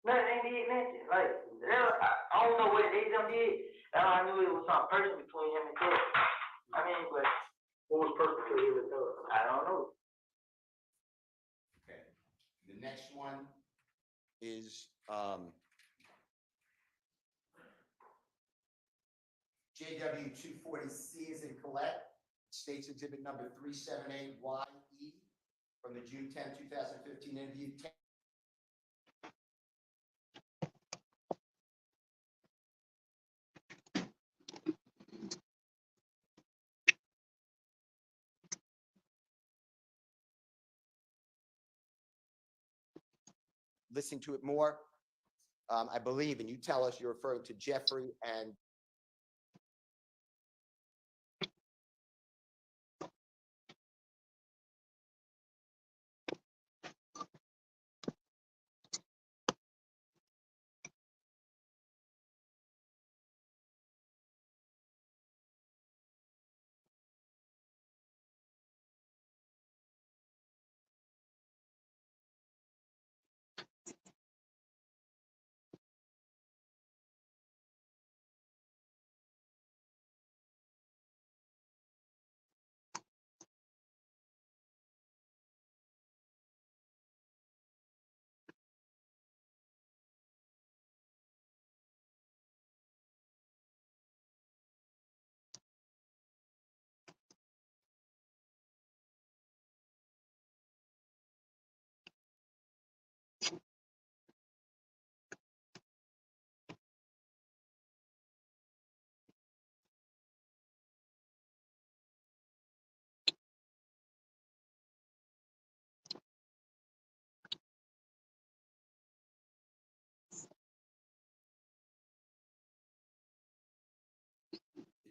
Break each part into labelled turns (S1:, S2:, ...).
S1: Nothing they did nothing. Like I don't know what they done did. That's all I knew it was something personal between him and Ted. I mean, but what was personal between him and Ted? I don't know.
S2: Okay. The next one is JW 240C is in Colette. States exhibit number 378YE from the June 10, 2015 interview. Listen to it more, I believe, and you tell us you're referring to Jeffrey and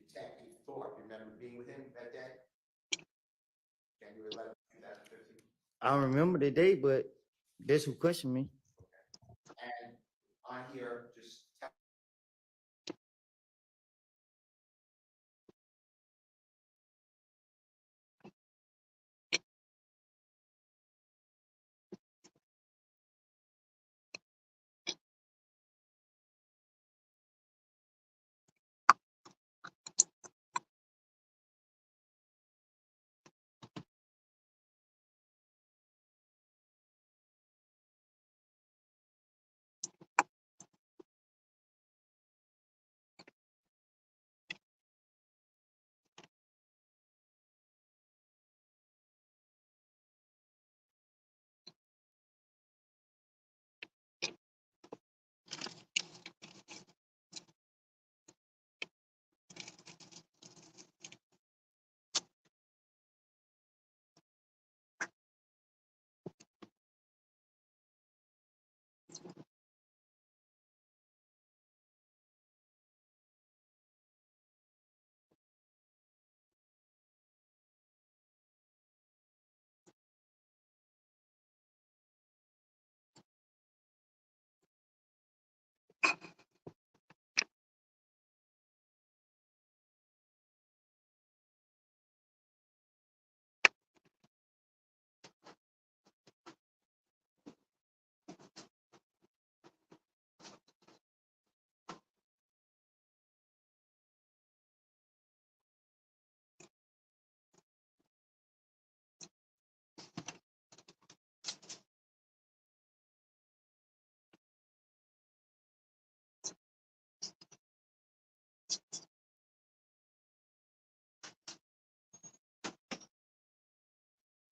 S2: Detective Thorpe. Remember being with him that day? January 11, 2015.
S3: I don't remember the date, but that's who questioned me.
S2: And on here, just tell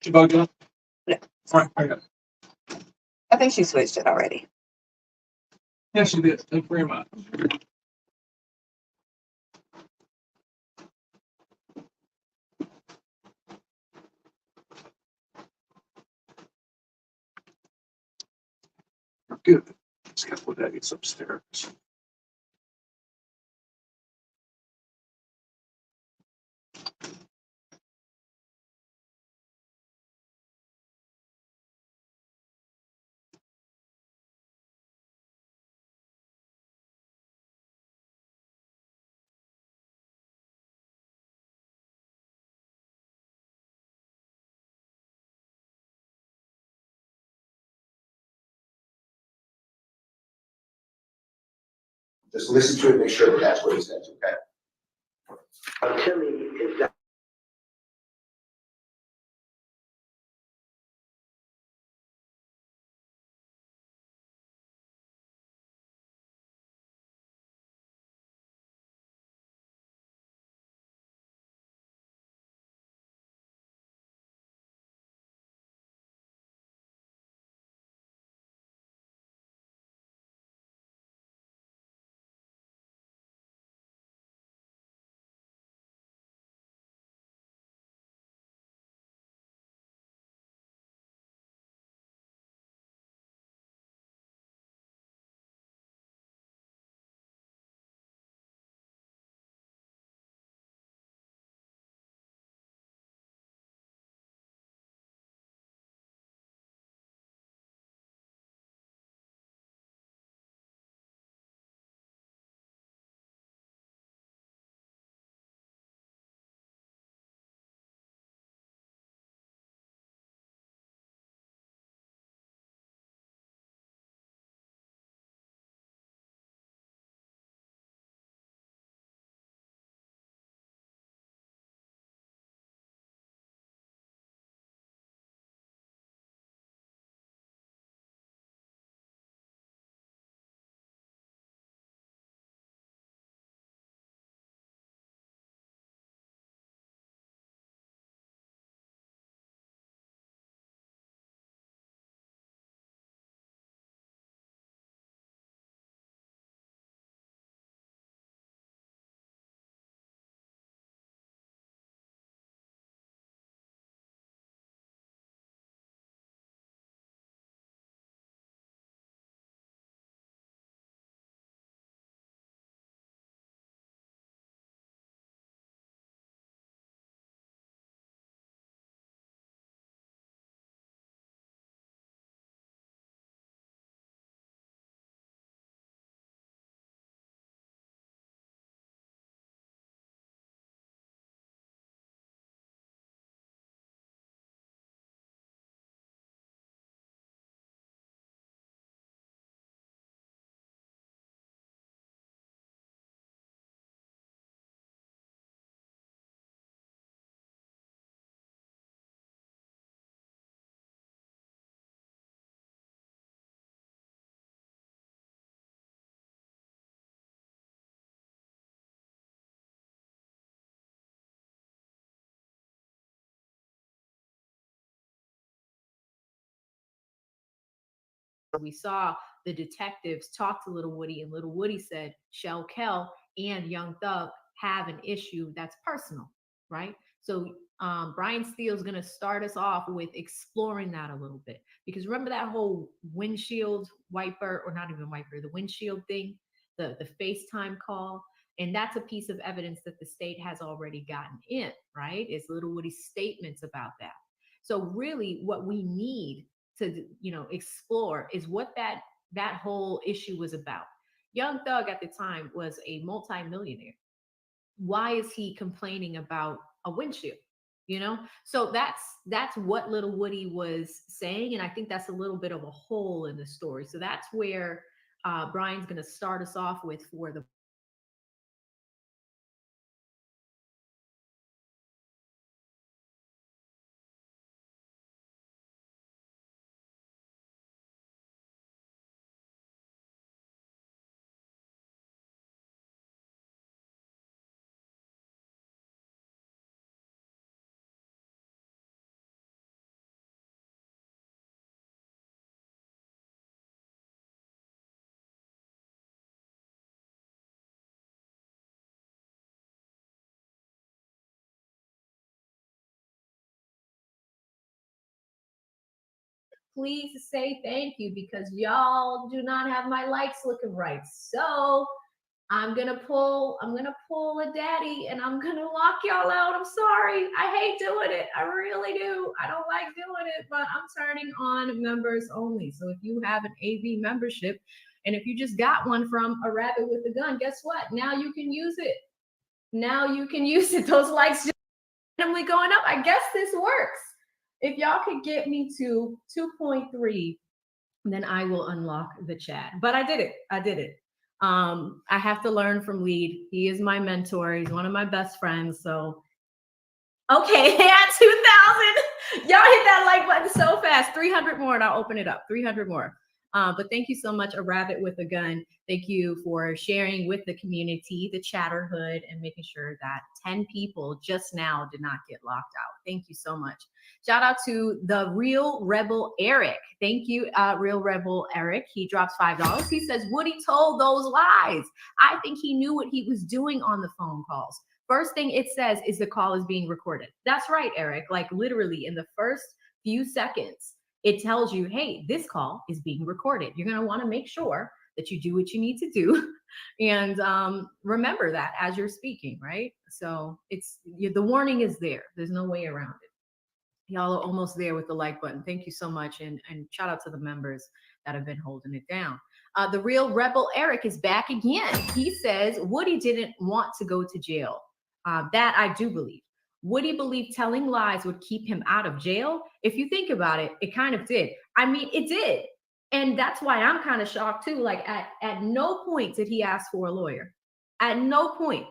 S4: You vote again?
S5: Yeah.
S4: All right, I got it.
S5: I think she switched it already.
S4: Yes, you did. Thank you very much. Good. Just got to put that gets upstairs.
S2: Just listen to it, make sure that that's what he says, okay?
S1: Tell me, is that
S6: we saw the detectives talk to Little Woody, and Little Woody said Shell Kell and Young Thug have an issue that's personal, right? So Brian Steele's going to start us off with exploring that a little bit, because remember that whole windshield wiper, or not even wiper, the windshield thing, the FaceTime call, and that's a piece of evidence that the state has already gotten in, right? It's Little Woody's statements about that. So really, what we need to explore is what that whole issue was about. Young Thug at the time was a multimillionaire. Why is he complaining about a windshield? So that's what Little Woody was saying, and I think that's a little bit of a hole in the story. So that's where Brian's going to start us off with for the please say thank you, because y'all do not have my likes looking right. So I'm gonna pull a daddy, and I'm gonna lock y'all out. I'm sorry. I hate doing it. I really do. I don't like doing it, but I'm turning on members only. So if you have an AV membership, and if you just got one from a rabbit with a gun, guess what? Now you can use it. Now you can use it. Those likes just randomly going up. I guess this works. If y'all could get me to 2.3, then I will unlock the chat. But I did it. I have to learn from Lead. He is my mentor. He's one of my best friends. So, okay, at 2,000, y'all hit that like button so fast. 300 more, and I'll open it up. 300 more. But thank you so much, A Rabbit with a Gun. Thank you for sharing with the community, the Chatterhood, and making sure that 10 people just now did not get locked out. Thank you so much. Shout out to the Real Rebel Eric. Thank you, Real Rebel Eric. He drops $5. He says, Woody told those lies. I think he knew what he was doing on the phone calls. First thing it says is the call is being recorded. That's right, Eric. Like literally in the first few seconds, it tells you, hey, this call is being recorded. You're going to want to make sure that you do what you need to do. And remember that as you're speaking, right? So the warning is there. There's no way around it. Y'all are almost there with the like button. Thank you so much. And shout out to the members that have been holding it down. The Real Rebel Eric is back again. He says, Woody didn't want to go to jail. That I do believe. Woody believed telling lies would keep him out of jail. If you think about it, it kind of did. I mean, it did. And that's why I'm kind of shocked too. Like at no point did he ask for a lawyer. At no point.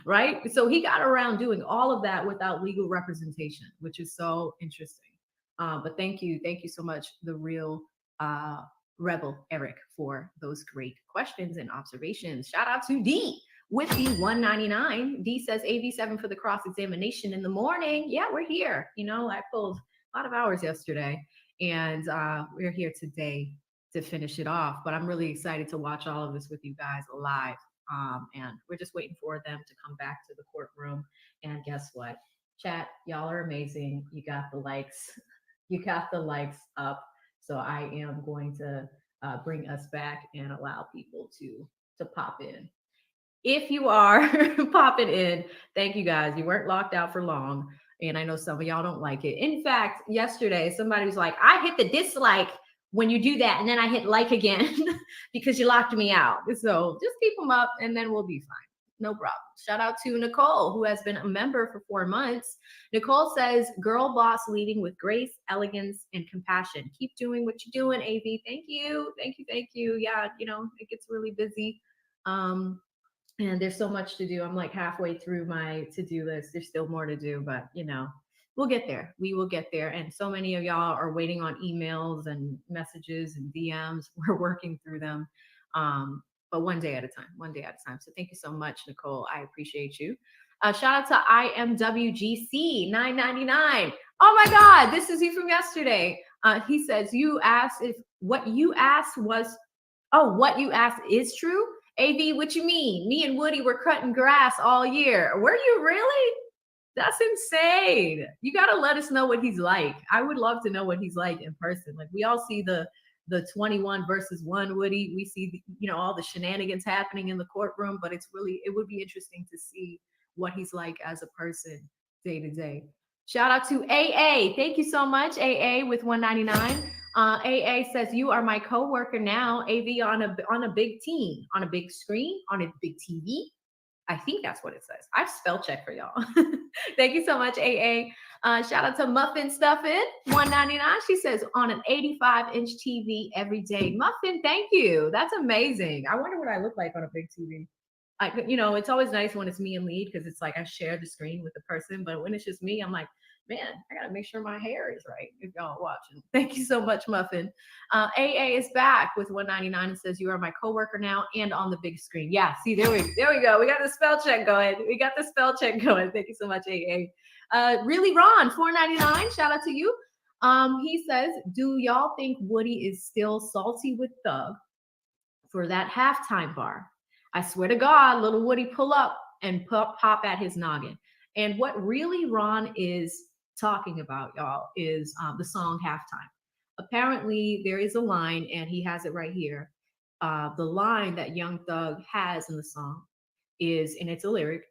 S6: Right? So he got around doing all of that without legal representation, which is so interesting. But thank you so much, the Real Rebel Eric, for those great questions and observations. Shout out to D with the 199. D says AV7 for the cross-examination in the morning. Yeah, we're here. You know, I pulled a lot of hours yesterday, and we're here today to finish it off. But I'm really excited to watch all of this with you guys live. And we're just waiting for them to come back to the courtroom. And guess what? Chat, y'all are amazing. You got the likes. You got the likes up. So I am going to bring us back and allow people to pop in. If you are popping in, thank you guys. You weren't locked out for long. And I know some of y'all don't like it. In fact, yesterday, somebody was like, I hit the dislike when you do that. And then I hit like again because you locked me out. So just keep them up and then we'll be fine. No problem. Shout out to Nicole, who has been a member for 4 months. Nicole says, girl boss leading with grace, elegance, and compassion. Keep doing what you're doing, AV. Thank you. Thank you. Thank you. Yeah, you know, it gets really busy. And there's so much to do. I'm like halfway through my to-do list. There's still more to do, but you know, we'll get there. We will get there. And so many of y'all are waiting on emails and messages and DMs. We're working through them. But one day at a time. So thank you so much, Nicole. I appreciate you. Shout out to IMWGC 999. Oh my God, this is you from yesterday. He says, you asked if what you asked is true? AV, what you mean? Me and Woody were cutting grass all year. Were you really? That's insane. You got to let us know what he's like. I would love to know what he's like in person. Like we all see the 21 versus 1 Woody. We see, all the shenanigans happening in the courtroom, but it would be interesting to see what he's like as a person day to day. Shout out to AA. Thank you so much, AA with 199. AA says, you are my coworker now, AV on a big team, on a big screen, on a big TV. I think that's what it says. I've spell checked for y'all. Thank you so much, AA. Shout out to Muffin Stuffin, 199. She says, on an 85-inch TV every day. Muffin, thank you. That's amazing. I wonder what I look like on a big TV. It's always nice when it's me and Lead because it's like I share the screen with the person. But when it's just me, I'm like, man, I got to make sure my hair is right if y'all are watching. Thank you so much, Muffin. AA is back with 199 and says, you are my coworker now and on the big screen. Yeah, see, there we go. We got the spell check going. Thank you so much, AA. Really Ron, 499. Shout out to you. He says, do y'all think Woody is still salty with Thug for that halftime bar? I swear to God, little Woody pull up and pop at his noggin. And what really Ron is talking about, y'all, is the song Halftime. Apparently, there is a line, and he has it right here. The line that Young Thug has in the song is, and it's a lyric,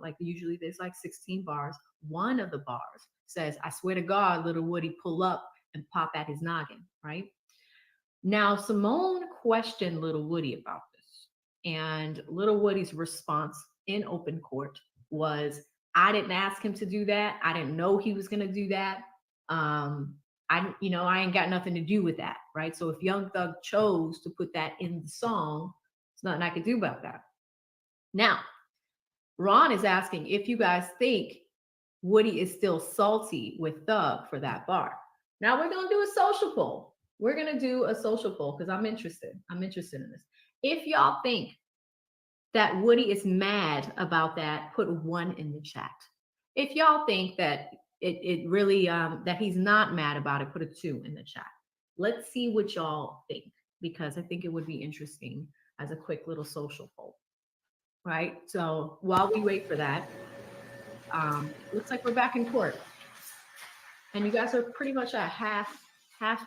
S6: like usually there's like 16 bars. One of the bars says, I swear to God, little Woody pull up and pop at his noggin, right? Now, Simone questioned little Woody about this. And little Woody's response in open court was, I didn't ask him to do that. I didn't know he was going to do that. I ain't got nothing to do with that, right? So if Young Thug chose to put that in the song, There's nothing I can do about that. Now, Ron is asking if you guys think Woody is still salty with Thug for that bar. Now we're gonna do a social poll. We're gonna do a social poll because I'm interested. I'm interested in this. If y'all think that Woody is mad about that, put 1 in the chat. If y'all think that it really that he's not mad about it, put a 2 in the chat. Let's see what y'all think, because I think it would be interesting as a quick little social poll. Right? So while we wait for that, looks like we're back in court. And you guys are pretty much a half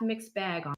S6: mixed bag on.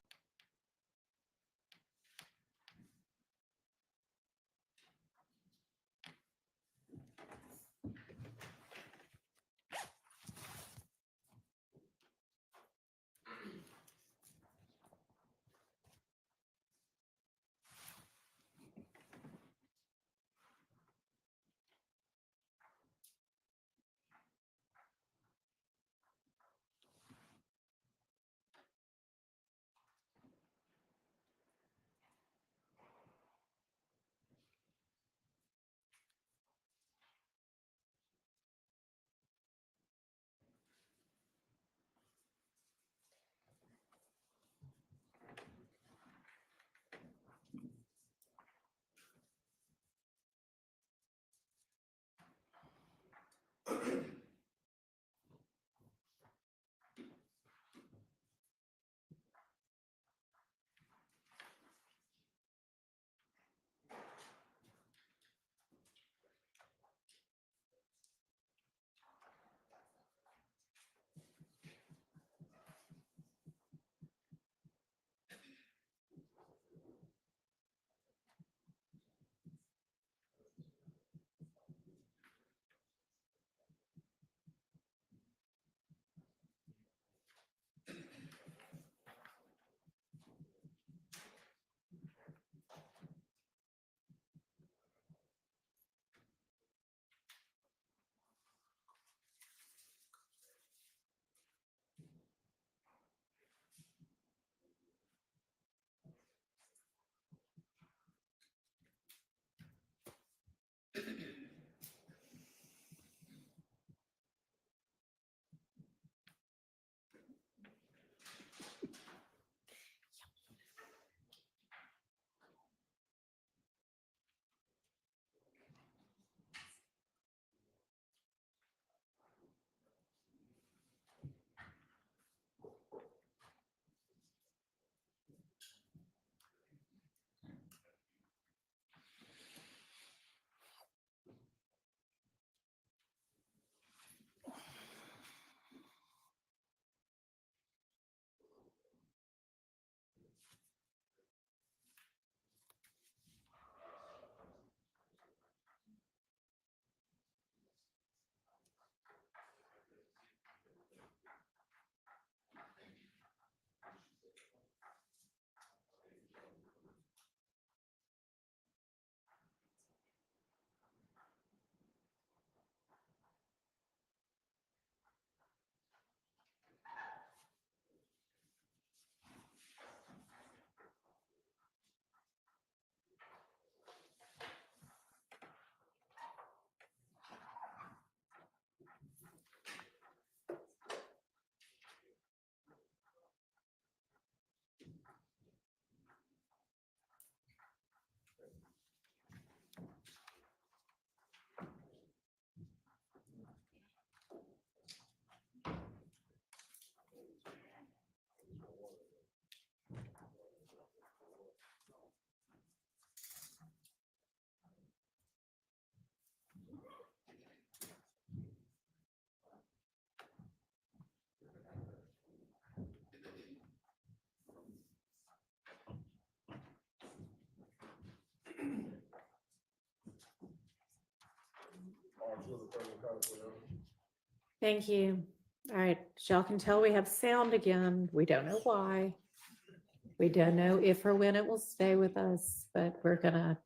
S7: Thank you. All right, as y'all can tell, we have sound again. We don't know why. We don't know if or when it will stay with us, but we're gonna,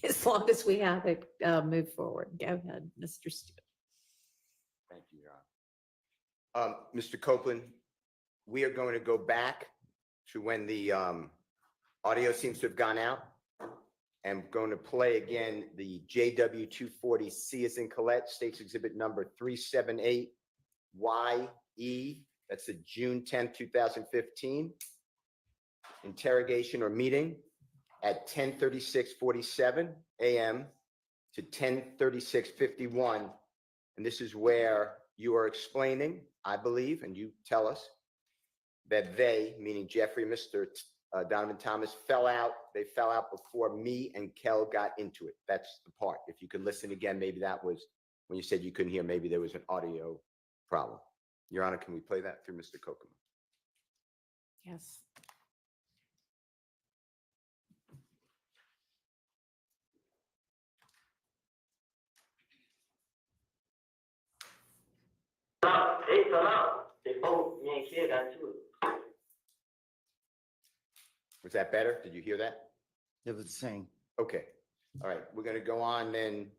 S7: as long as we have it, move forward. Go ahead, Mr. Stewart.
S2: Thank you, Your Honor. Mr. Copeland, we are going to go back to when the audio seems to have gone out. am going to play again the JW 240C as in Colette, States Exhibit number 378YE. That's a June 10th, 2015 interrogation or meeting at 10:36:47 a.m. to 10:36:51. And this is where you are explaining, I believe, and you tell us, that they, meaning Jeffrey and Mr. Donovan Thomas, fell out. They fell out before me and Kel got into it. That's the part. If you could listen again, maybe that was when you said you couldn't hear, maybe there was an audio problem. Your Honor, can we play that through Mr. Kokomo?
S7: Yes.
S1: They fell out. They both, me and kid got to it.
S2: Was that better? Did you hear that?
S3: It was the same.
S2: Okay. All right. We're going to go on then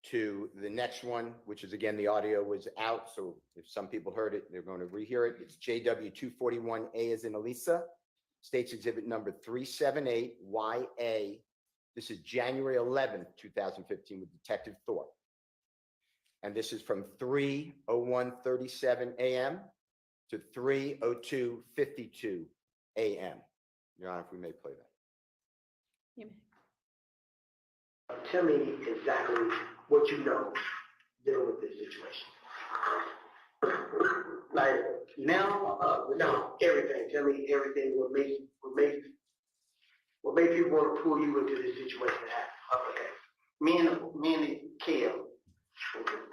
S2: to the next one, which is again, the audio was out. So if some people heard it, they're going to rehear it. It's JW 241A as in Elisa, States Exhibit number 378YA. This is January 11th, 2015 with Detective Thorpe. And this is from 3:01:37 a.m. to 3:02:52 a.m. Your Honor, if we may play that.
S8: Tell me exactly what you know dealing with this situation. Like now, no, everything. Tell me everything. What made people want to pull you into this situation? Okay. Me and the Kel.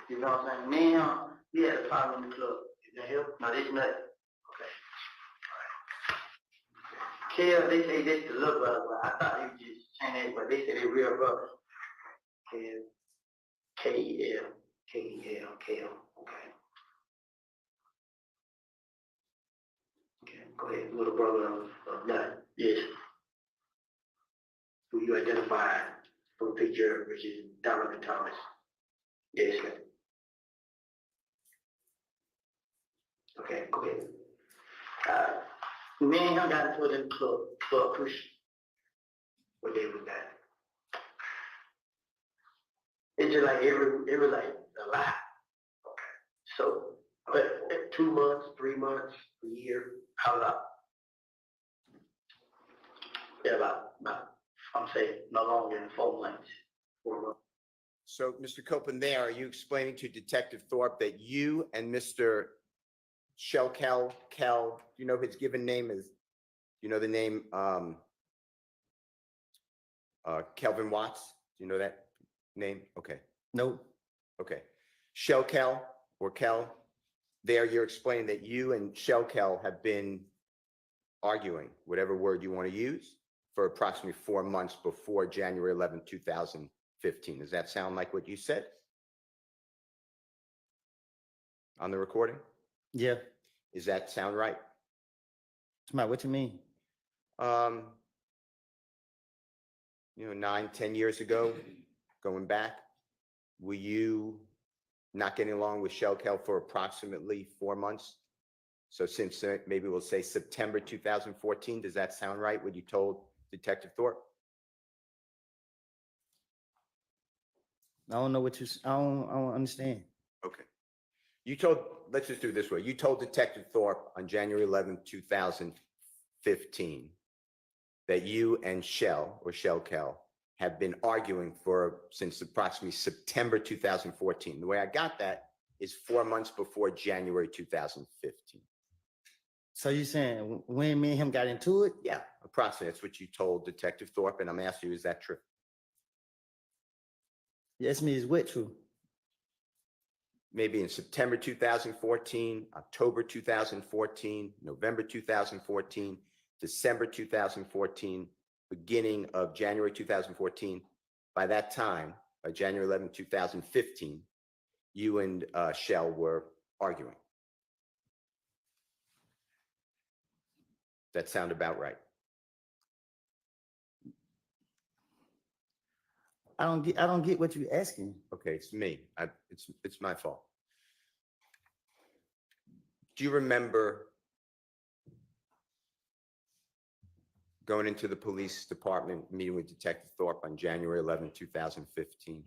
S8: You know what I'm saying? Now we had a problem in the club. Is that him? No, this nothing. Okay. Kel, they say this the little brother, but I thought he was just saying that, but they say they real brother. Kel, K-E-L, K-E-L, Kel. Okay. Okay, go ahead. Little brother of none. Yes. Who you identified from the picture, which is Donovan Thomas. Yes, sir. Okay, go ahead. Me and him got into it in the club push. What day was that? It's just like it was like a lot. Okay. So, but 2 months, 3 months, a year, how long? Yeah, about I'm saying no longer than 4 months. 4 months.
S2: So, Mr. Copeland, there, are you explaining to Detective Thorpe that you and Mr. Kel, you know his given name is, you know the name Kelvin Watts? Do you know that name? Okay.
S3: Nope.
S2: Okay. Kel or Kel, there you're explaining that you and Kel have been arguing, whatever word you want to use, for approximately 4 months before January 11, 2015. Does that sound like what you said on the recording?
S3: Yeah.
S2: Does that sound right?
S3: Smart, what you mean?
S2: 9, 10 years ago, going back, were you not getting along with Kel for approximately 4 months? So since maybe we'll say September 2014, does that sound right, what you told Detective Thorpe?
S3: I don't know what I don't understand.
S2: Okay. Let's just do it this way. You told Detective Thorpe on January 11, 2015 that you and Kel have been arguing since approximately September 2014. The way I got that is 4 months before January 2015.
S3: So you saying when me and him got into it?
S2: Yeah, approximately. That's what you told Detective Thorpe, and I'm asking you, is that true?
S3: Yes, me is what true?
S2: Maybe in September 2014, October 2014, November 2014, December 2014, beginning of January 2014. By that time, by January 11, 2015, you and Kel were arguing. That sound about right?
S3: I don't get what you're asking.
S2: Okay, it's me. It's my fault. Do you remember going into the police department, meeting with Detective Thorpe on January 11, 2015.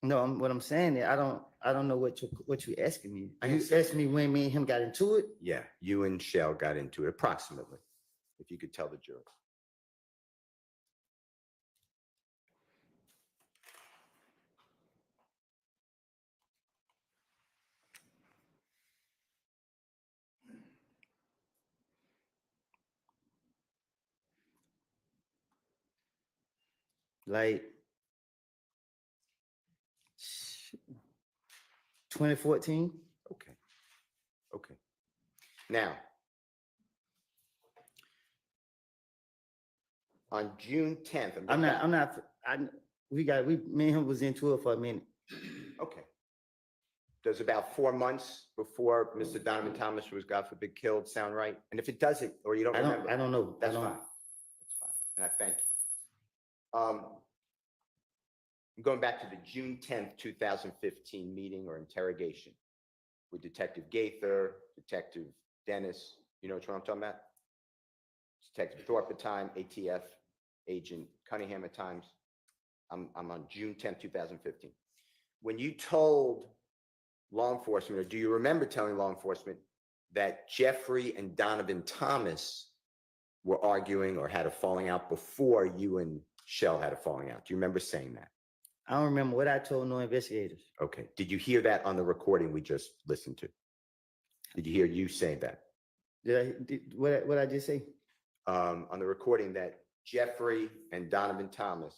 S3: No, what I'm saying is, I don't know what you asking me.
S2: I
S3: You
S2: understand.
S3: asked me when me and him got into it?
S2: Yeah, you and Shell got into it approximately, if you could tell the jury.
S3: Like 2014?
S2: Okay. Okay. Now, on June 10th,
S3: me and him was into it for a minute.
S2: Okay. Does about 4 months before Mr. Donovan Thomas was, God forbid, killed sound right? And if it doesn't, or you don't remember,
S3: I don't know.
S2: that's fine. That's fine. And I thank you. I'm going back to the June 10th, 2015 meeting or interrogation with Detective Gaither, Detective Dennis. You know what I'm talking about? Detective Thorpe at the time, ATF agent Cunningham at times. I'm on June 10th, 2015. When you told law enforcement, or do you remember telling law enforcement that Jeffrey and Donovan Thomas were arguing or had a falling out before you and Shell had a falling out? Do you remember saying that?
S3: I don't remember what I told no investigators.
S2: Okay. Did you hear that on the recording we just listened to? Did you hear you say that?
S3: What I just say?
S2: On the recording that Jeffrey and Donovan Thomas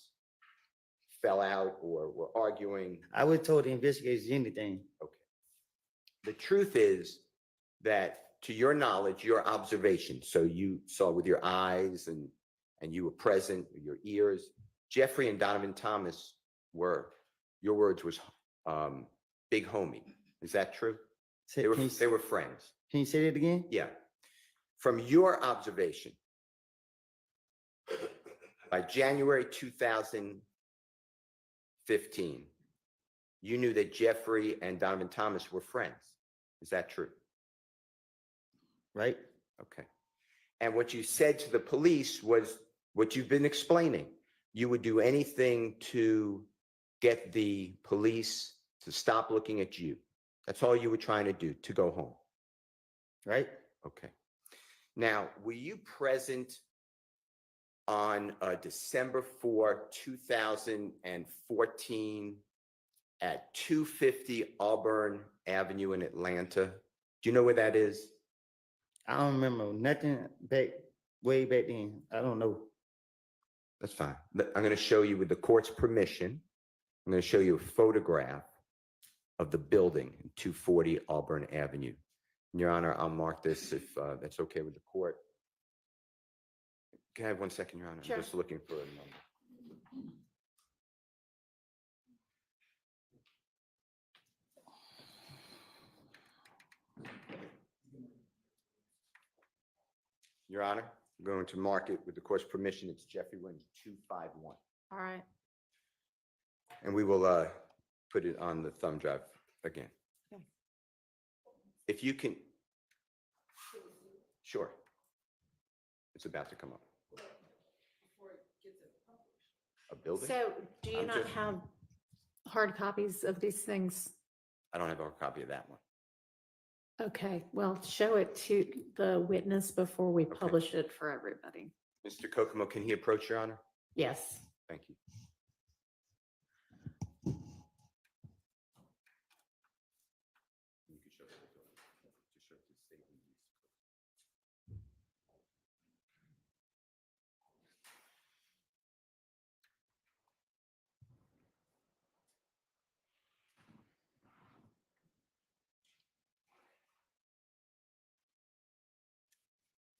S2: fell out or were arguing?
S3: I would told the investigators anything.
S2: Okay. The truth is that, to your knowledge, your observation, so you saw with your eyes and you were present with your ears, Jeffrey and Donovan Thomas were, your words was, big homie. Is that true? They were friends.
S3: Can you say that again?
S2: Yeah. From your observation, by January 2015, you knew that Jeffrey and Donovan Thomas were friends. Is that true?
S3: Right.
S2: Okay. And what you said to the police was what you've been explaining. You would do anything to get the police to stop looking at you. That's all you were trying to do, to go home.
S3: Right.
S2: Okay. Now, were you present on December 4, 2014 at 250 Auburn Avenue in Atlanta? Do you know where that is?
S3: I don't remember nothing way back then. I don't know.
S2: That's fine. I'm going to show you, with the court's permission, I'm going to show you a photograph of the building, 240 Auburn Avenue. Your Honor, I'll mark this if that's okay with the court. Can I have 1 second, Your Honor?
S7: Sure.
S2: I'm just looking for a number. Your Honor, I'm going to mark it with the court's permission. It's Jeffrey Williams, 251.
S7: All right.
S2: And we will put it on the thumb drive again.
S7: Okay.
S2: If you can, sure. It's about to come up. A building?
S7: So do you
S2: I'm
S7: not
S2: just-
S7: have hard copies of these things?
S2: I don't have a copy of that one.
S7: Okay, well, show it to the witness before we publish it for everybody.
S2: Mr. Kokomo, can he approach, Your Honor?
S7: Yes.
S2: Thank you. You can show it to the building. Just show it to the state police.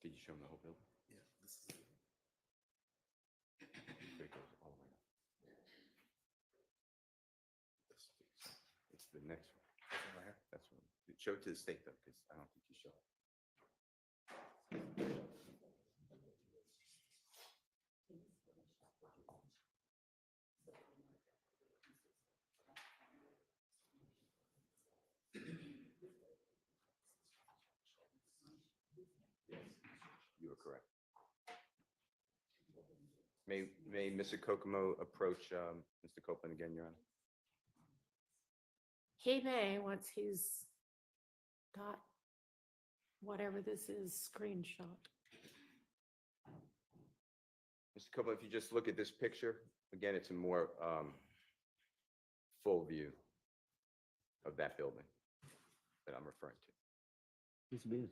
S2: Did you show him the whole building? Yeah, this is it. There it goes all the way up. It's the next one. That's one. Show it to the state though, because I don't think you show it. Yes, you are correct. May Mr. Kokomo approach Mr. Copeland again, Your Honor?
S7: He may, once he's got whatever this is screenshot.
S2: Mr. Copeland, if you just look at this picture, again, it's a more full view of that building that I'm referring to.
S3: It's business.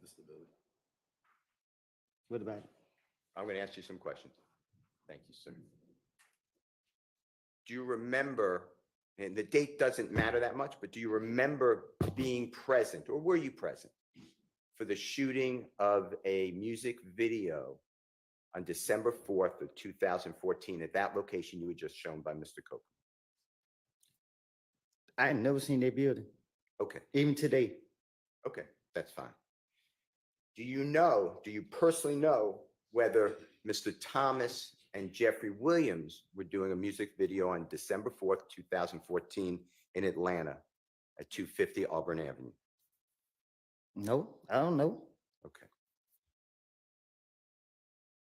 S2: This is the building.
S3: What about it?
S2: I'm going to ask you some questions. Thank you, sir. Do you remember, and the date doesn't matter that much, but do you remember being present, or were you present, for the shooting of a music video on December 4th of 2014 at that location you were just shown by Mr. Copeland?
S3: I ain't never seen that building,
S2: Okay,
S3: even today.
S2: okay, that's fine. Do you personally know whether Mr. Thomas and Jeffrey Williams were doing a music video on December 4th, 2014 in Atlanta at 250 Auburn Avenue?
S3: No, I don't know.
S2: Okay.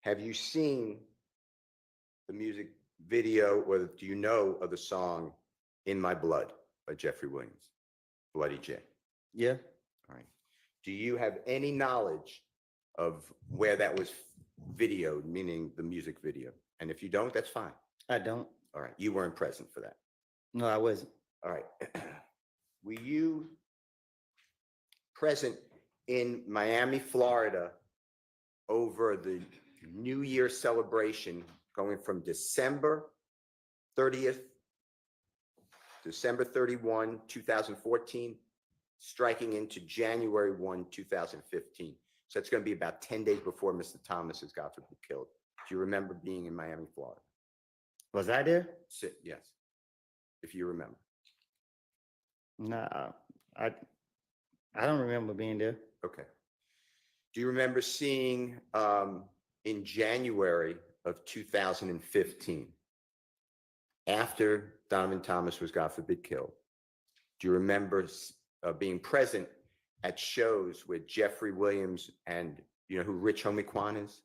S2: Have you seen the music video, or do you know of the song In My Blood by Jeffrey Williams, Bloody J?
S3: Yeah,
S2: All right. Do you have any knowledge of where that was videoed, meaning the music video? And if you don't, that's fine.
S3: I don't.
S2: All right. You weren't present for that.
S3: No, I wasn't.
S2: All right. Were you present in Miami, Florida over the New Year celebration going from December 30th, December 31, 2014, striking into January 1, 2015? So it's going to be about 10 days before Mr. Thomas is, God forbid, killed. Do you remember being in Miami, Florida?
S3: Was I there?
S2: Yes, if you remember.
S3: Nah, I don't remember being there.
S2: Okay. Do you remember seeing in January of 2015, after Donovan Thomas was, God forbid, killed? Do you remember being present at shows with Jeffrey Williams and you know who Rich Homie Quan is,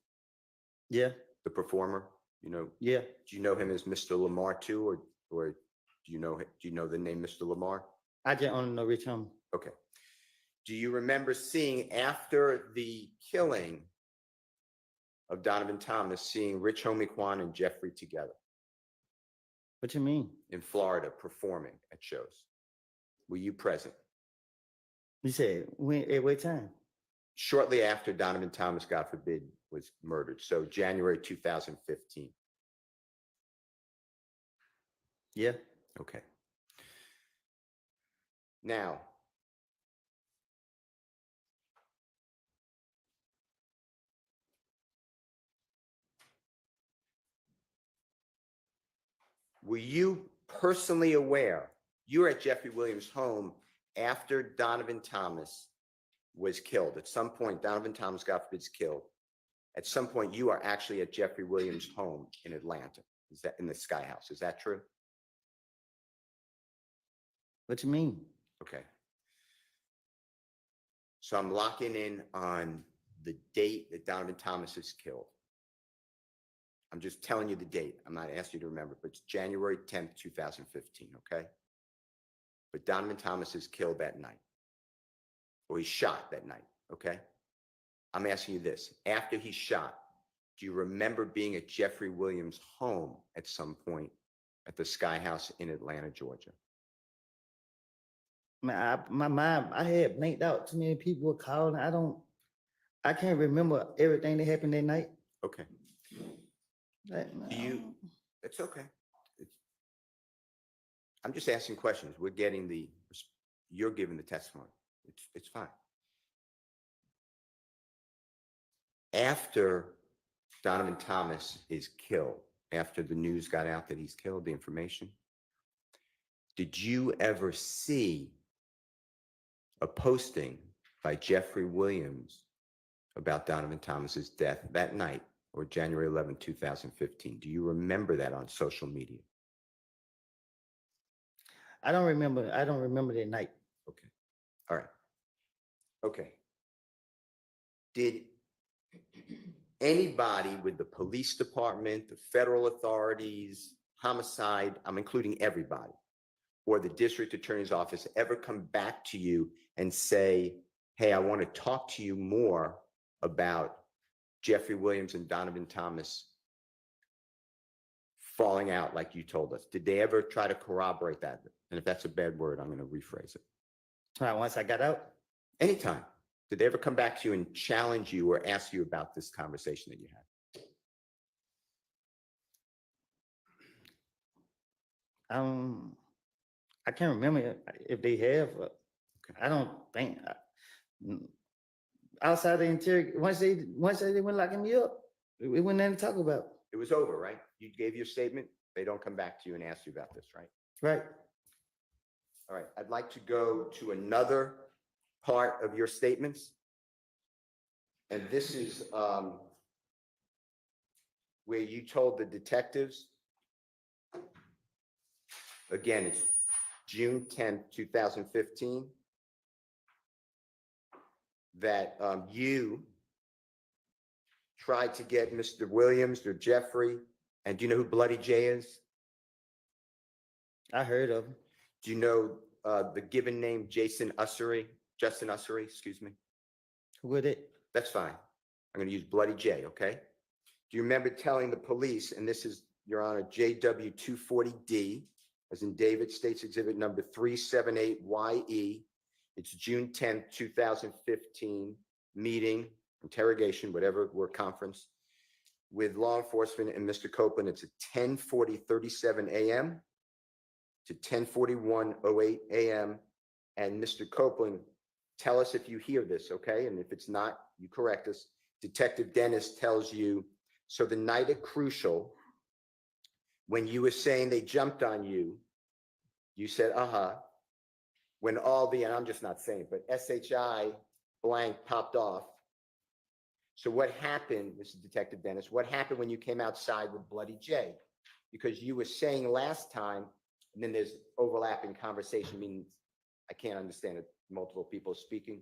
S3: Yeah,
S2: the performer? You know,
S3: yeah.
S2: do you know him as Mr. Lamar too, or do you know the name Mr. Lamar?
S3: I just only know Rich Homie.
S2: Okay. Do you remember seeing, after the killing of Donovan Thomas, seeing Rich Homie Quan and Jeffrey together
S3: What you mean?
S2: in Florida performing at shows? Were you present?
S3: You said when? At what time?
S2: Shortly after Donovan Thomas, God forbid, was murdered. So January 2015.
S3: Yeah.
S2: Okay. Now, were you personally aware, you were at Jeffrey Williams' home after Donovan Thomas was killed? At some point, Donovan Thomas, God forbid, is killed. At some point, you are actually at Jeffrey Williams' home in Atlanta. Is that in the Sky House? Is that true?
S3: What you mean?
S2: Okay. So I'm locking in on the date that Donovan Thomas is killed. I'm just telling you the date. I'm not asking you to remember, but it's January 10th, 2015, okay? But Donovan Thomas is killed that night, or he's shot that night, okay? I'm asking you this. After he's shot, do you remember being at Jeffrey Williams' home at some point at the Sky House in Atlanta, Georgia?
S3: Man, my mind, I had blanked out. Too many people were calling. I can't remember everything that happened that night.
S2: Okay. It's okay. I'm just asking questions. You're giving the testimony. It's fine. After Donovan Thomas is killed, after the news got out that he's killed, the information, did you ever see a posting by Jeffrey Williams about Donovan Thomas's death that night, or January 11, 2015? Do you remember that on social media?
S3: I don't remember that night.
S2: Okay. All right. Okay. Did anybody with the police department, the federal authorities, homicide, I'm including everybody, or the district attorney's office ever come back to you and say, hey, I want to talk to you more about Jeffrey Williams and Donovan Thomas falling out like you told us? Did they ever try to corroborate that? And if that's a bad word, I'm going to rephrase it.
S3: All right, once I got out,
S2: Anytime. Did they ever come back to you and challenge you or ask you about this conversation that you had?
S3: I can't remember if they have. I don't think. Outside the interior, once they went locking me up, we wouldn't have to talk about.
S2: It was over, right? You gave your statement. They don't come back to you and ask you about this, right?
S3: Right.
S2: All right. I'd like to go to another part of your statements. And this is where you told the detectives, again, it's June 10th, 2015, that you tried to get Mr. Williams or Jeffrey, and do you know who Bloody J is?
S3: I heard of him.
S2: Do you know the given name Justin Ussery, excuse me?
S3: Who would it?
S2: That's fine. I'm going to use Bloody J, okay? Do you remember telling the police, and this is, Your Honor, JW 240D, as in David States Exhibit number 378YE. It's June 10th, 2015, meeting, interrogation, whatever, or conference, with law enforcement and Mr. Copeland. It's at 10:40:37 a.m. to 10:41:08 a.m. And Mr. Copeland, tell us if you hear this, okay? And if it's not, you correct us. Detective Dennis tells you, so the night at Crucial, when you were saying they jumped on you, you said, when all the, and I'm just not saying, but SHI blank popped off. So what happened, Mr. Detective Dennis, what happened when you came outside with Bloody J? Because you were saying last time, and then there's overlapping conversation, meaning I can't understand it, multiple people speaking.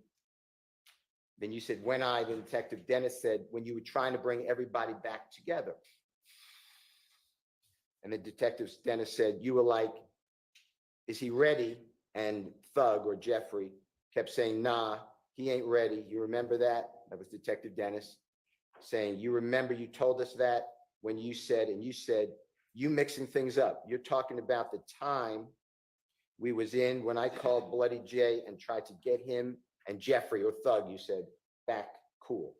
S2: Then you said, when the Detective Dennis said, when you were trying to bring everybody back together. And the Detective Dennis said, you were like, is he ready? And Thug or Jeffrey kept saying, nah, he ain't ready. You remember that? That was Detective Dennis saying, you remember you told us that when you said, and you said, you mixing things up. You're talking about the time we was in when I called Bloody J and tried to get him and Jeffrey or Thug, you said, back cool.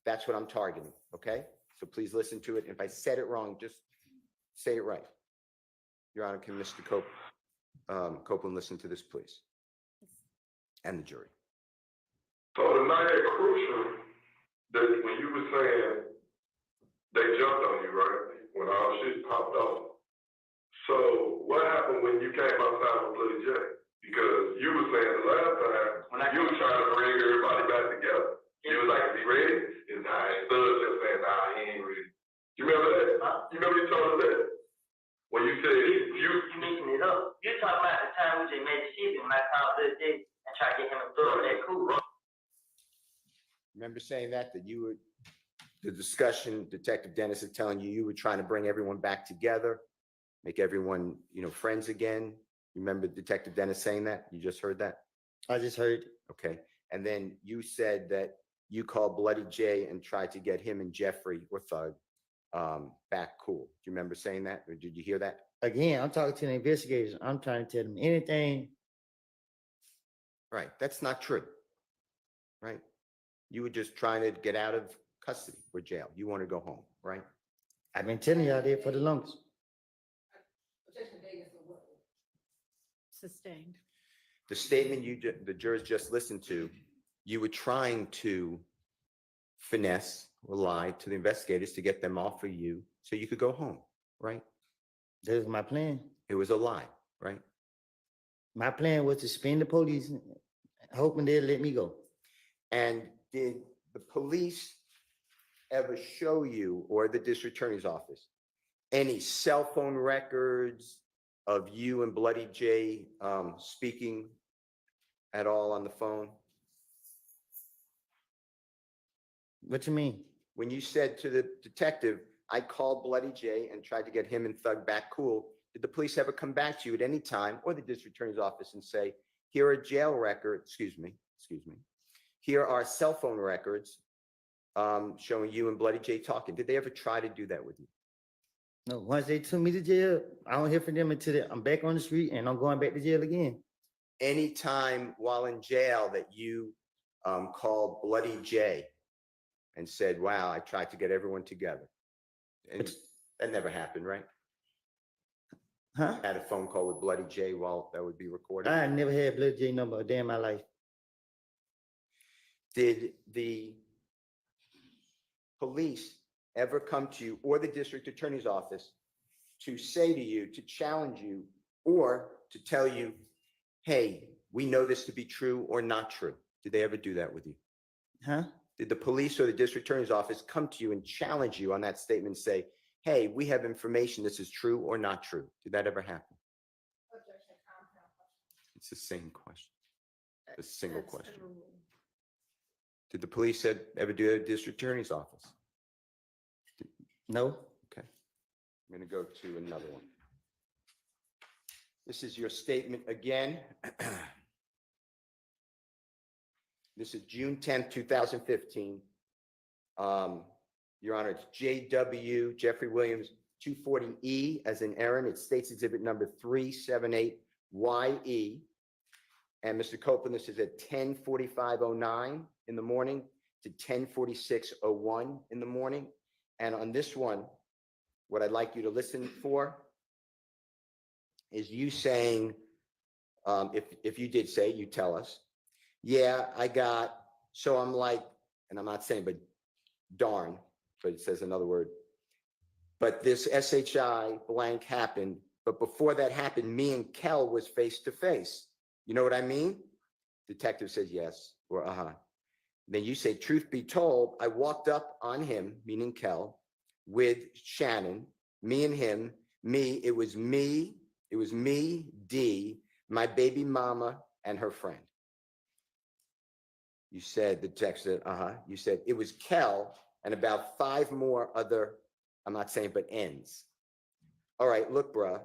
S2: That's what I'm targeting, okay? So please listen to it. If I said it wrong, just say it right. Your Honor, can Mr. Copeland listen to this, please? And the jury.
S9: So the night at Crucial, that when you were saying they jumped on you, right? When all shit popped off. So what happened when you came outside with Bloody J? Because you were saying the last time you were trying to bring everybody back together. You was like, is he ready? And Thug just saying, nah, he ain't ready. You remember that? You remember you told us that? When you said
S1: You mixing it up. You're talking about the time we just made the shit when I called Bloody J and tried to get him a Thug, that cool.
S2: Remember saying that you were, the discussion, Detective Dennis is telling you, you were trying to bring everyone back together, make everyone, friends again. You remember Detective Dennis saying that? You just heard that?
S3: I just heard.
S2: Okay. And then you said that you called Bloody J and tried to get him and Jeffrey or Thug back cool. Do you remember saying that? Or did you hear that?
S3: Again, I'm talking to the investigators. I'm trying to tell them anything.
S2: Right. That's not true. Right. You were just trying to get out of custody or jail. You want to go home, right?
S3: I've been telling y'all that for the longest.
S7: Sustained.
S2: The statement the jurors just listened to, you were trying to finesse or lie to the investigators to get them off of you so you could go home, right?
S3: That was my plan.
S2: It was a lie, right?
S3: My plan was to spin the police, hoping they'd let me go.
S2: And did the police ever show you, or the district attorney's office, any cell phone records of you and Bloody J speaking at all on the phone?
S3: What you mean?
S2: when you said to the detective, I called Bloody J and tried to get him and Thug back cool, did the police ever come back to you at any time, or the district attorney's office, and say, here are jail records, excuse me, here are cell phone records showing you and Bloody J talking? Did they ever try to do that with you?
S3: No, once they took me to jail, I don't hear from them until I'm back on the street and I'm going back to jail again.
S2: Any time while in jail that you called Bloody J and said, wow, I tried to get everyone together? And that never happened, right?
S3: Huh?
S2: Had a phone call with Bloody J while that would be recorded?
S3: I never had Bloody J number a day in my life.
S2: Did the police ever come to you or the district attorney's office to say to you, to challenge you, or to tell you, hey, we know this to be true or not true? Did they ever do that with you?
S3: Huh?
S2: Did the police or the district attorney's office come to you and challenge you on that statement and say, hey, we have information, this is true or not true? Did that ever happen? It's the same question. A single question. Did the police ever do that at the district attorney's office?
S3: No.
S2: Okay. I'm going to go to another one. This is your statement again. This is June 10th, 2015. Your Honor, it's JW, Jeffrey Williams, 240E as in Aaron. It states exhibit number 378YE. And Mr. Copeland, this is at 10:45:09 in the morning to 10:46:01 in the morning. And on this one, what I'd like you to listen for is you saying, if you did say, you tell us, yeah, so I'm like, and I'm not saying, but darn, but it says another word, but this SHI blank happened, but before that happened, me and Kel was face to face. You know what I mean? Detective says yes, or Then you say, truth be told, I walked up on him, meaning Kel, with Shannon, me and him, it was me, D, my baby mama, and her friend. You said, the detective said, You said, it was Kel and about 5 more other, I'm not saying, but ends. All right, look, bruh,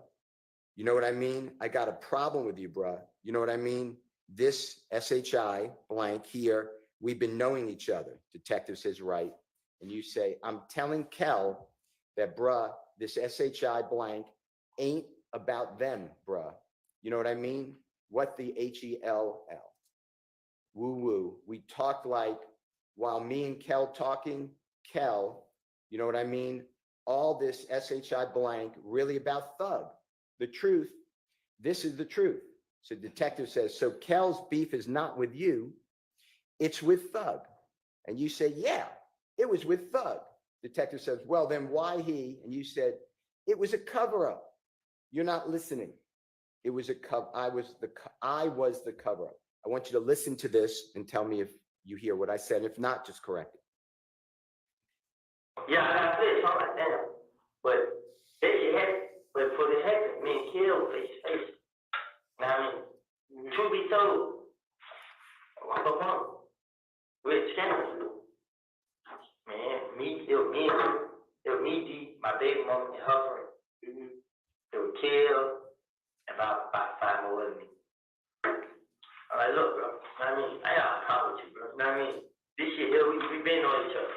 S2: you know what I mean? I got a problem with you, bruh. You know what I mean? This SHI blank here, we've been knowing each other. Detective says, right. And you say, I'm telling Kel that, bruh, this SHI blank ain't about them, bruh. You know what I mean? What the HELL? Woo woo. We talked like, while me and Kel talking, Kel, you know what I mean? All this SHI blank really about Thug. The truth, this is the truth. So detective says, so Kel's beef is not with you, it's with Thug. And you say, yeah, it was with Thug. Detective says, well, then why he? And you said, it was a cover-up. You're not listening. It was a I was the cover-up. I want you to listen to this and tell me if you hear what I said. If not, just correct it.
S1: Yeah, I said something like that. But that shit happened. But for this happen, me and Kill face to face. Now, I mean, truth be told, I'm the one with Shannon. Man, it was me, D, my baby mama, and her friend. It was Kill, and about 5 more than me. I'm like, look, bro, I mean, I got a problem with you, bro. I mean, this shit here, we been on each other.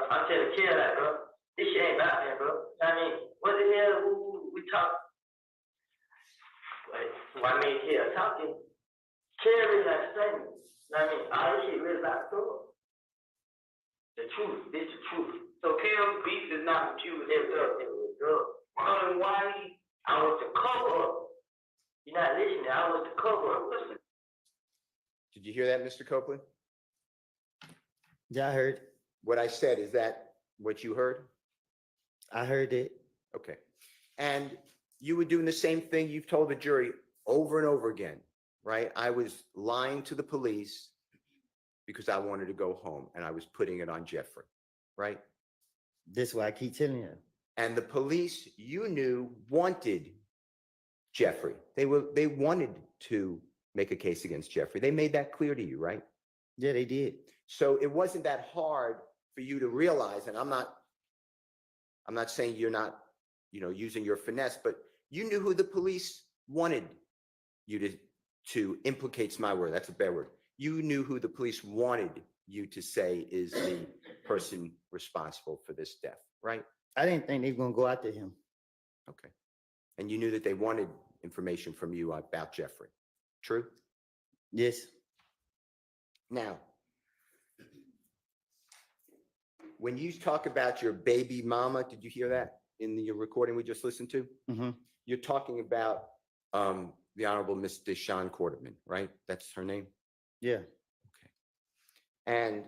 S1: I'm telling Kill that, bro. This shit ain't about that, bro. I mean, what the hell, we talk? Like, why me and Kill talking? Kill really like saying, I mean, all this shit really about the truth. This the truth. So Kill's beef is not with you, it was drugs. Wondering why I was the cover up. You're not listening, I was the cover up. Listen.
S2: Did you hear that, Mr. Copeland?
S3: Yeah, I heard.
S2: What I said, is that what you heard?
S3: I heard it.
S2: Okay. And you were doing the same thing you've told the jury over and over again, right? I was lying to the police because I wanted to go home and I was putting it on Jeffrey, right?
S3: That's why I keep telling you.
S2: And the police, you knew, wanted Jeffrey. They wanted to make a case against Jeffrey. They made that clear to you, right?
S3: Yeah, they did.
S2: So it wasn't that hard for you to realize, and I'm not saying you're not, using your finesse, but you knew who the police wanted you to implicates my word. That's a bad word. You knew who the police wanted you to say is the person responsible for this death, right?
S3: I didn't think they were gonna go after him.
S2: Okay. And you knew that they wanted information from you about Jeffrey. True?
S3: Yes.
S2: Now, when you talk about your baby mama, did you hear that in the recording we just listened to?
S3: Mm-hmm.
S2: You're talking about the Honorable Miss Deshawn Quarterman, right? That's her name?
S3: Yeah.
S2: Okay. And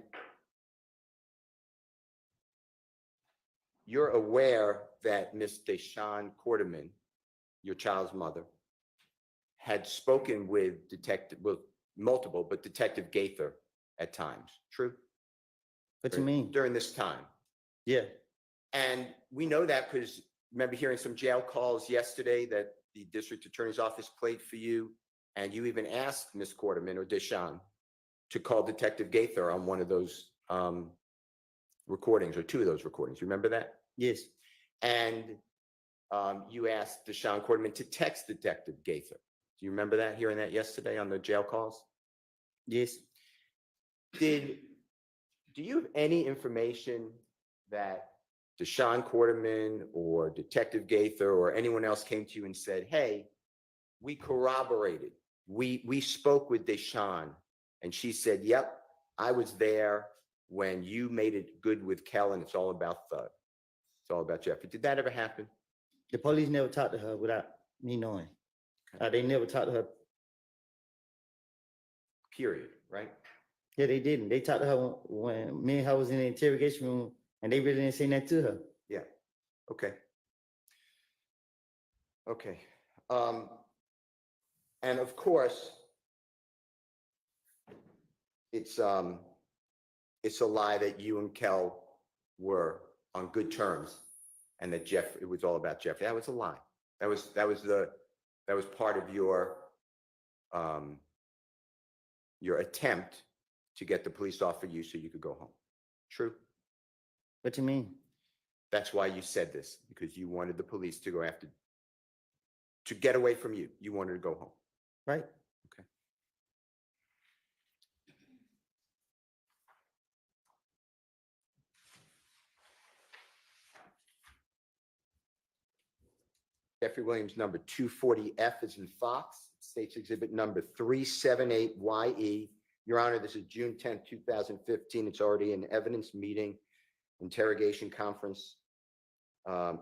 S2: you're aware that Miss Deshawn Quarterman, your child's mother, had spoken with multiple, but Detective Gaither at times. True?
S3: What you mean?
S2: During this time.
S3: Yeah.
S2: And we know that because remember hearing some jail calls yesterday that the district attorney's office played for you. And you even asked Miss Quarterman or Deshawn to call Detective Gaither on one of those recordings or two of those recordings. You remember that?
S3: Yes.
S2: And you asked Deshawn Quarterman to text Detective Gaither. Do you remember that, hearing that yesterday on the jail calls?
S3: Yes.
S2: Do you have any information that Deshawn Quarterman or Detective Gaither or anyone else came to you and said, hey, we corroborated, we spoke with Deshawn, and she said, yep, I was there when you made it good with Kel, and it's all about Thug. It's all about Jeffrey. Did that ever happen?
S3: The police never talked to her without me knowing.
S2: Okay.
S3: They never talked to her.
S2: Period, right?
S3: Yeah, they didn't. They talked to her when me and her was in the interrogation room, and they really didn't say that to her.
S2: Yeah. Okay. Okay. And of course, it's a lie that you and Kel were on good terms, and that it was all about Jeffrey. That was a lie. That was part of your attempt to get the police off of you so you could go home. True?
S3: What you mean?
S2: That's why you said this, because you wanted the police to get away from you. You wanted to go home.
S3: Right.
S2: Okay. Jeffrey Williams, number 240F is in Fox, State's Exhibit number 378YE. Your Honor, this is June 10th, 2015. It's already an evidence meeting, interrogation conference,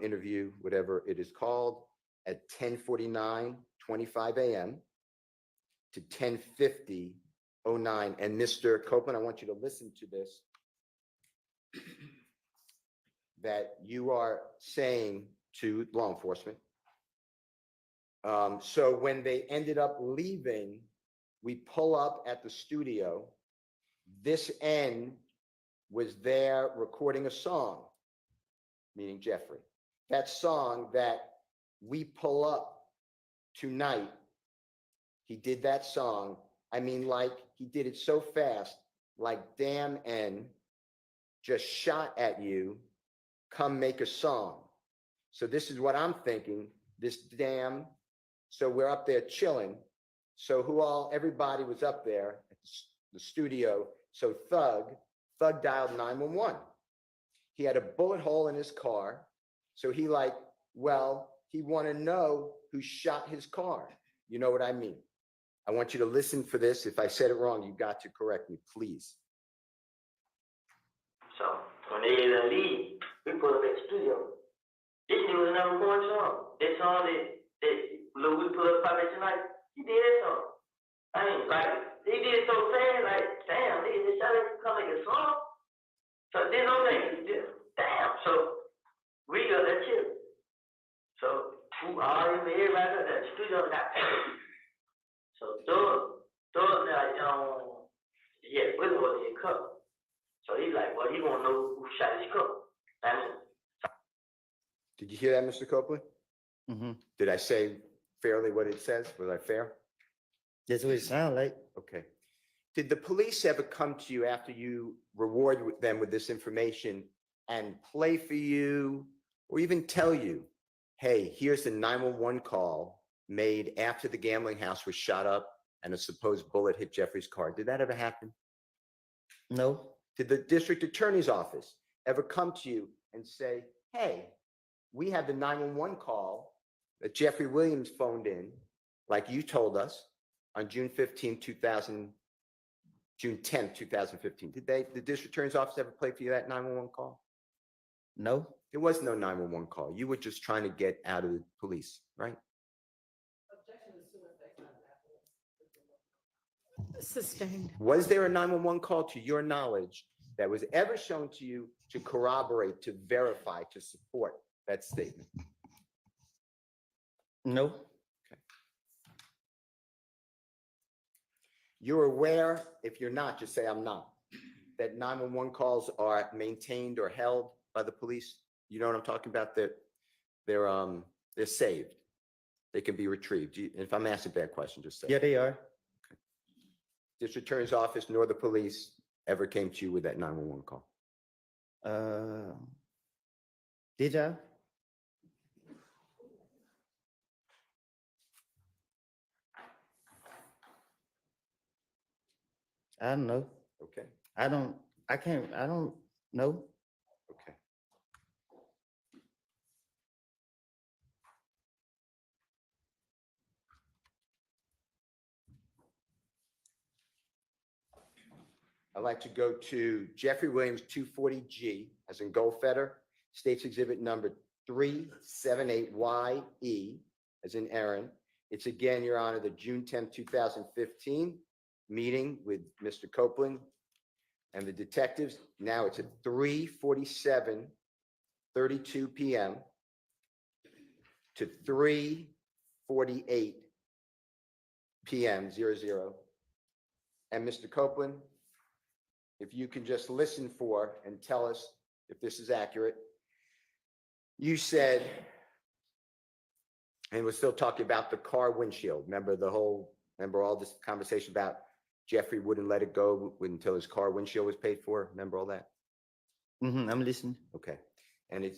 S2: interview, whatever it is called, at 10:49:25 a.m. to 10:50:09. And Mr. Copeland, I want you to listen to this, that you are saying to law enforcement. So when they ended up leaving, we pull up at the studio. This end was there recording a song, meaning Jeffrey. That song that we pull up tonight, he did that song. I mean, like, he did it so fast, like damn N just shot at you, come make a song. So this is what I'm thinking, so we're up there chilling. So everybody was up there at the studio. So Thug dialed 911. He had a bullet hole in his car. So he want to know who shot his car. You know what I mean? I want you to listen for this. If I said it wrong, you got to correct me, please.
S1: So when they leave, we put up at the studio. This was the number one song. That song that Lou we put up probably tonight, he did that song. I mean, like, he did it so fast, like, damn, nigga, this shot come make a song. So there's no thing, damn. So we got that chill. So all everybody at the studio got paid. So Doug like, yeah, Willie was in cup. So he's like, well, he wanna know who shot his cup. I mean,
S2: Did you hear that, Mr. Copeland?
S3: Mm-hmm.
S2: Did I say fairly what it says? Was I fair?
S3: That's what it sounds like.
S2: Okay. Did the police ever come to you after you reward them with this information and play for you or even tell you, hey, here's the 911 call made after the gambling house was shot up and a supposed bullet hit Jeffrey's car? Did that ever happen?
S3: No,
S2: Did the district attorney's office ever come to you and say, hey, we had the 911 call that Jeffrey Williams phoned in, like you told us, on June 10th, 2015. Did the district attorney's office ever play for you that 911 call?
S3: no,
S2: There was no 911 call. You were just trying to get out of the police, right?
S7: Sustained.
S2: Was there a 911 call to your knowledge that was ever shown to you to corroborate, to verify, to support that statement?
S3: no,
S2: You're aware, if you're not, just say I'm not, that 911 calls are maintained or held by the police? You know what I'm talking about? They're saved. They can be retrieved. If I'm asking a bad question, just say.
S3: yeah, they are.
S2: District Attorney's Office nor the police ever came to you with that 911 call?
S3: Did y'all? I don't know.
S2: Okay,
S3: I don't know.
S2: okay. I'd like to go to Jeffrey Williams 240G, as in Goldfeder, States Exhibit number 378YE, as in Aaron. It's again, Your Honor, the June 10th, 2015 meeting with Mr. Copeland and the detectives. Now it's at 3:47:32 p.m. to 3:48 p.m. 00. And Mr. Copeland, if you can just listen for and tell us if this is accurate. You said, and we're still talking about the car windshield. Remember all this conversation about Jeffrey wouldn't let it go until his car windshield was paid for? Remember all that?
S3: I'm listening.
S2: Okay. And it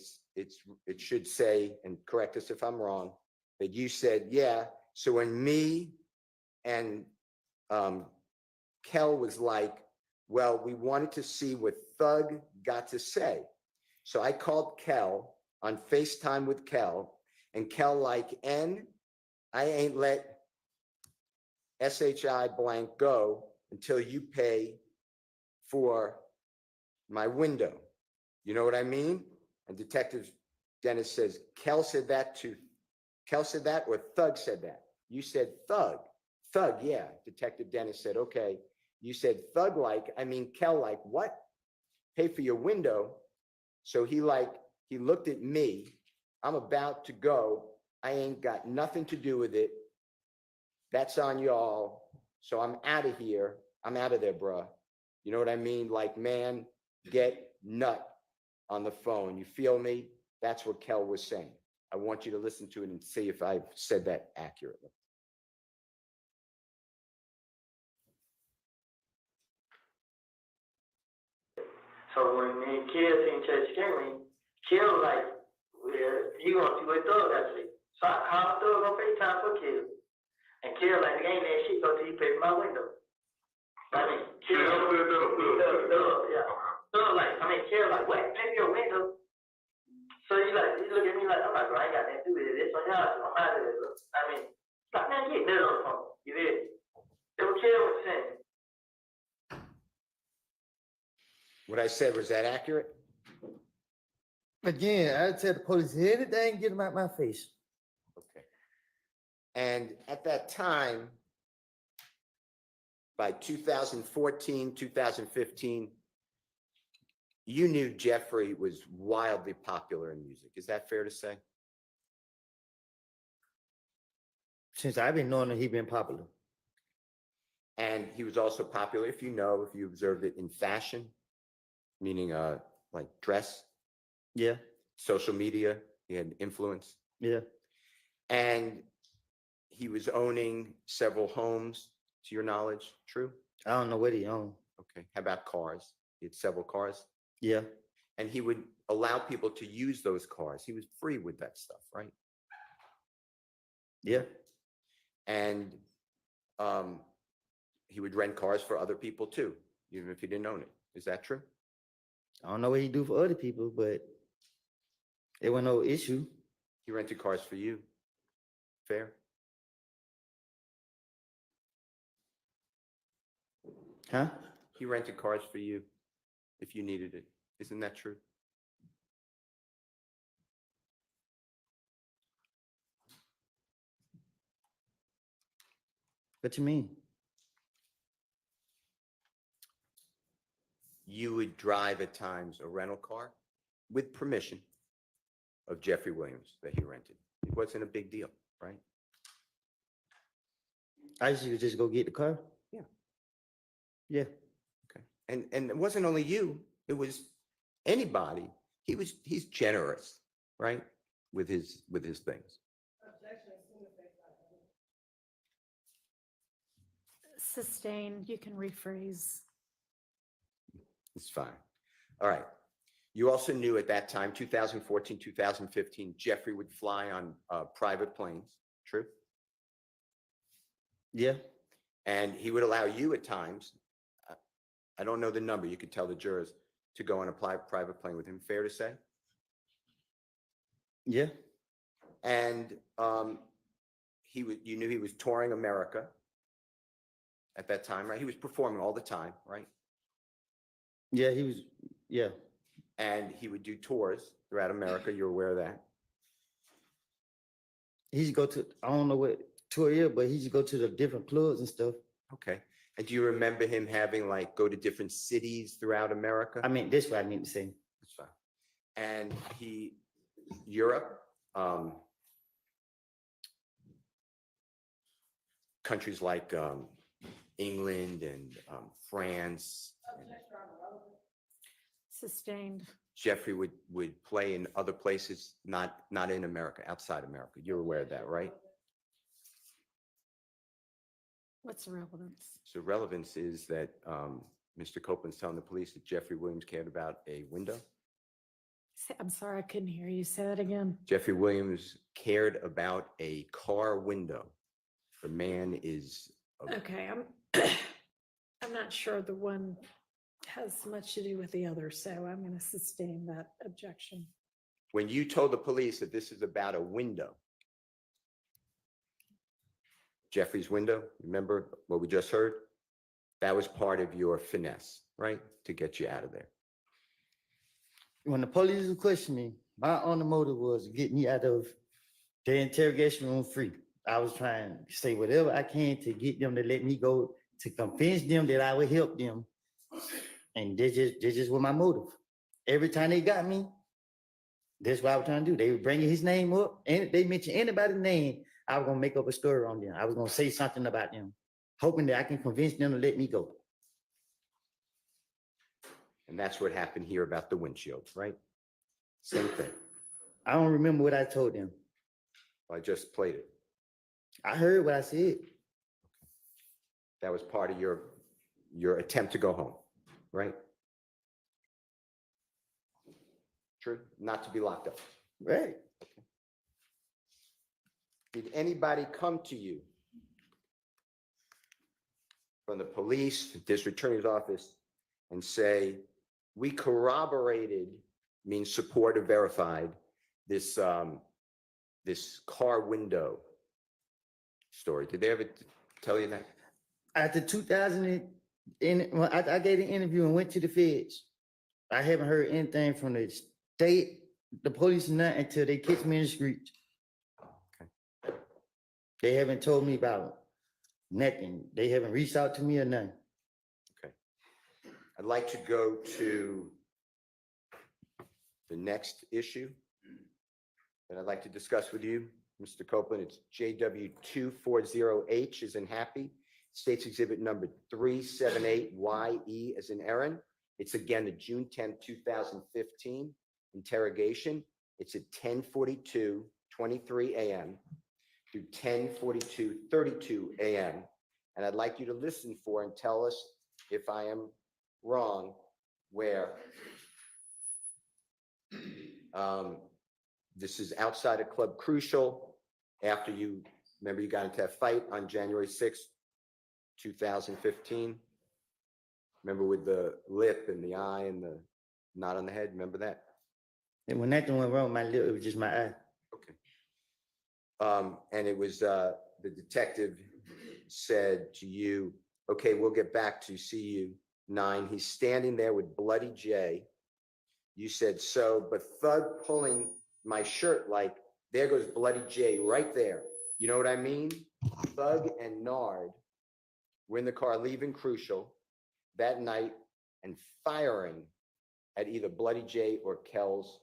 S2: should say, and correct us if I'm wrong, that you said, yeah, so when me and Kel was like, well, we wanted to see what Thug got to say. So I called Kel on FaceTime with Kel, and Kel like, I ain't let SHI blank go until you pay for my window. You know what I mean? And Detective Dennis says, Kel said that or Thug said that? You said Thug. Thug, yeah. Detective Dennis said, okay. You said Thug like, Kel like, what? Pay for your window. So he looked at me. I'm about to go. I ain't got nothing to do with it. That's on y'all. So I'm out of here. I'm out of there, bruh. You know what I mean? Like, man, get nut on the phone. You feel me? That's what Kel was saying. I want you to listen to it and see if I've said that accurately.
S1: So when me and Kill seen Church Henry, Kill like, well, you gonna see what Thug got to say. So I called Thug on FaceTime for Kill. And Kill like, ain't that shit go till you pay for my window. Kill, yeah. Thug like, Kill like, what? Pay for your window? So he look at me like, I'm like, bro, I ain't got nothing to do with it. So y'all, I'm out of there, bro. Like, man, get that on the phone. You did. It was Kill was saying.
S2: What I said, was that accurate?
S3: Again, I tell the police anything, get them out my face.
S2: Okay. And at that time, by 2014, 2015, you knew Jeffrey was wildly popular in music. Is that fair to say?
S3: Since I've been knowing that he's been popular.
S2: And he was also popular, if you observed it, in fashion, meaning like dress,
S3: Yeah,
S2: social media, he had influence.
S3: yeah,
S2: And he was owning several homes, to your knowledge, true?
S3: I don't know what he owned.
S2: Okay, how about cars? He had several cars,
S3: Yeah,
S2: and he would allow people to use those cars. He was free with that stuff, right?
S3: yeah.
S2: And he would rent cars for other people too, even if he didn't own it. Is that true?
S3: I don't know what he do for other people, but it was no issue.
S2: He rented cars for you. Fair?
S3: Huh?
S2: He rented cars for you if you needed it. Isn't that true?
S3: What you mean?
S2: You would drive at times a rental car with permission of Jeffrey Williams that he rented. It wasn't a big deal, right?
S3: I used to just go get the car.
S2: Yeah.
S3: Yeah.
S2: Okay. And it wasn't only you, it was anybody. He's generous, right? With his things.
S7: Sustained, you can rephrase.
S2: It's fine. All right. You also knew at that time, 2014, 2015, Jeffrey would fly on private planes. True?
S3: Yeah.
S2: And he would allow you at times, I don't know the number, you could tell the jurors, to go on a private plane with him. Fair to say?
S3: Yeah.
S2: And you knew he was touring America at that time, right? He was performing all the time, right?
S3: Yeah, he was, yeah.
S2: And he would do tours throughout America. You're aware of that?
S3: He used to go to, I don't know what tour here, but he used to go to the different clubs and stuff.
S2: Okay. And do you remember him having like go to different cities throughout America?
S3: I mean, that's what I mean to say.
S2: That's fine. And Europe, countries like England and France.
S7: Sustained.
S2: Jeffrey would play in other places, not in America, outside America. You're aware of that, right?
S7: What's the relevance?
S2: So relevance is that Mr. Copeland's telling the police that Jeffrey Williams cared about a window.
S7: I'm sorry, I couldn't hear you. Say that again.
S2: Jeffrey Williams cared about a car window. The man is.
S7: Okay, I'm not sure the one has much to do with the other, so I'm going to sustain that objection.
S2: When you told the police that this is about a window, Jeffrey's window, remember what we just heard? That was part of your finesse, right? To get you out of there.
S3: When the police would question me, my only motive was to get me out of the interrogation room free. I was trying to say whatever I can to get them to let me go, to convince them that I would help them. And this just was my motive. Every time they got me, that's what I was trying to do. They were bringing his name up, and they mentioned anybody's name, I was gonna make up a story on them. I was gonna say something about them, hoping that I can convince them to let me go.
S2: And that's what happened here about the windshield, right? Same thing.
S3: I don't remember what I told them.
S2: I just played it.
S3: I heard what I said.
S2: That was part of your attempt to go home, right? True, not to be locked up.
S3: Right.
S2: Did anybody come to you from the police, the district attorney's office, and say, we corroborated, means support or verified, this this car window story? Did they ever tell you that?
S3: After 2000, when I gave an interview and went to the feds, I haven't heard anything from the state, the police, nothing until they catch me in the street.
S2: Okay.
S3: They haven't told me about nothing. They haven't reached out to me or nothing.
S2: Okay. I'd like to go to the next issue that I'd like to discuss with you, Mr. Copeland. It's JW240H as in happy, States Exhibit number 378YE as in Aaron. It's again the June 10th, 2015 interrogation. It's at 10:42:23 a.m. through 10:42:32 a.m. and I'd like you to listen for and tell us if I am wrong, where this is outside of Club Crucial, after you, remember you got into a fight on January 6th, 2015? Remember with the lip and the eye and the knot on the head, remember that?
S3: And when that went wrong, my lip, it was just my eye.
S2: Okay. And it was, the detective said to you, okay, we'll get back to see you 9. He's standing there with Bloody J. You said, so, but Thug pulling my shirt like, there goes Bloody J right there. You know what I mean? Thug and Nard were in the car leaving Crucial that night and firing at either Bloody J or Kel's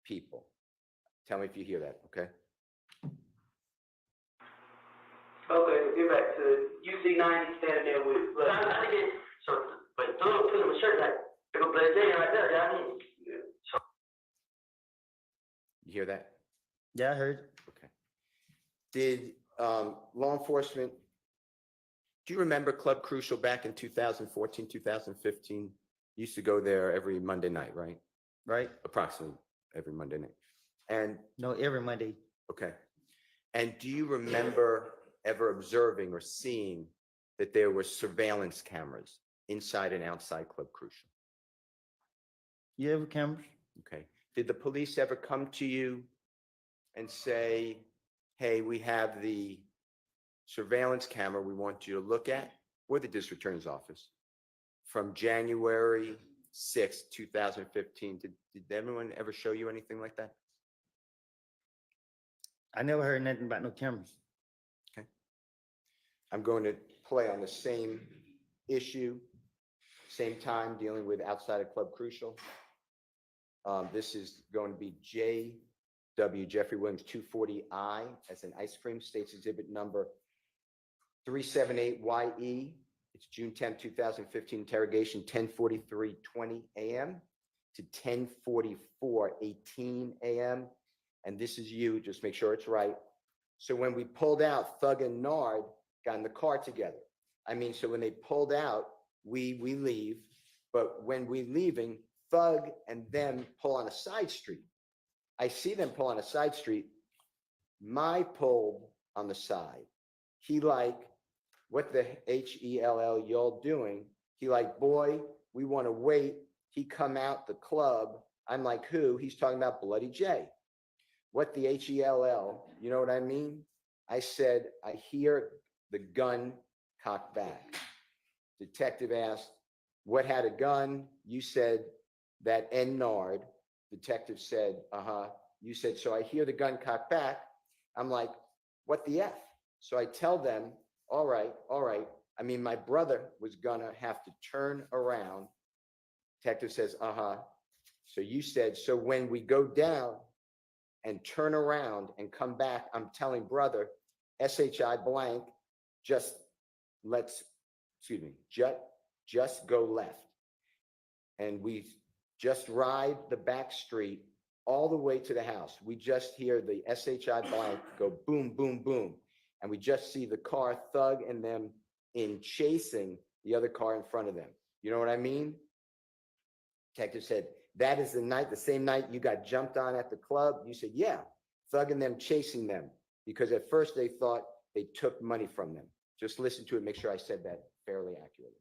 S2: people. Tell me if you hear that, okay?
S1: Okay, get back to you see 90 standing there with blood. I think it, so, but Thug put him a shirt like, there go Bloody J right there, you know what I mean? So,
S2: You hear that?
S3: Yeah, I heard.
S2: Okay. Did law enforcement, do you remember Club Crucial back in 2014, 2015? You used to go there every Monday night, right?
S3: Right?
S2: Approximately every Monday night. And,
S3: No, every Monday.
S2: okay. And do you remember ever observing or seeing that there were surveillance cameras inside and outside Club Crucial?
S3: You ever cameras?
S2: Okay. Did the police ever come to you and say, hey, we have the surveillance camera we want you to look at, or the district attorney's office, from January 6th, 2015? Did anyone ever show you anything like that?
S3: I never heard nothing about no cameras.
S2: Okay. I'm going to play on the same issue, same time, dealing with outside of Club Crucial. This is going to be J.W. Jeffrey Williams 240I as an ice cream, states exhibit number 378YE. It's June 10, 2015, interrogation 10:43:20 a.m. to 10:44:18 a.m. And this is you, just make sure it's right. So when we pulled out, Thug and Nard got in the car together. I mean, so when they pulled out, we leave, but when we're leaving, Thug and them pull on a side street. I see them pull on a side street. My pulled on the side. He like, what the HELL y'all doing? He like, boy, we want to wait. He come out the club. I'm like, who? He's talking about Bloody J. What the HELL? You know what I mean? I said, I hear the gun cocked back. Detective asked, what had a gun? You said that N Nard. Detective said, uh-huh. You said, so I hear the gun cocked back. I'm like, what the F? So I tell them, all right. I mean, my brother was gonna have to turn around. Detective says, uh-huh. So you said, so when we go down and turn around and come back, I'm telling brother, SHI blank, just go left. And we just ride the back street all the way to the house. We just hear the SHI blank go boom, boom, boom. And we just see the car, Thug and them in chasing the other car in front of them. You know what I mean? Detective said, that is the night, the same night you got jumped on at the club? You said, yeah, Thug and them chasing them. Because at first they thought they took money from them. Just listen to it, make sure I said that fairly accurately.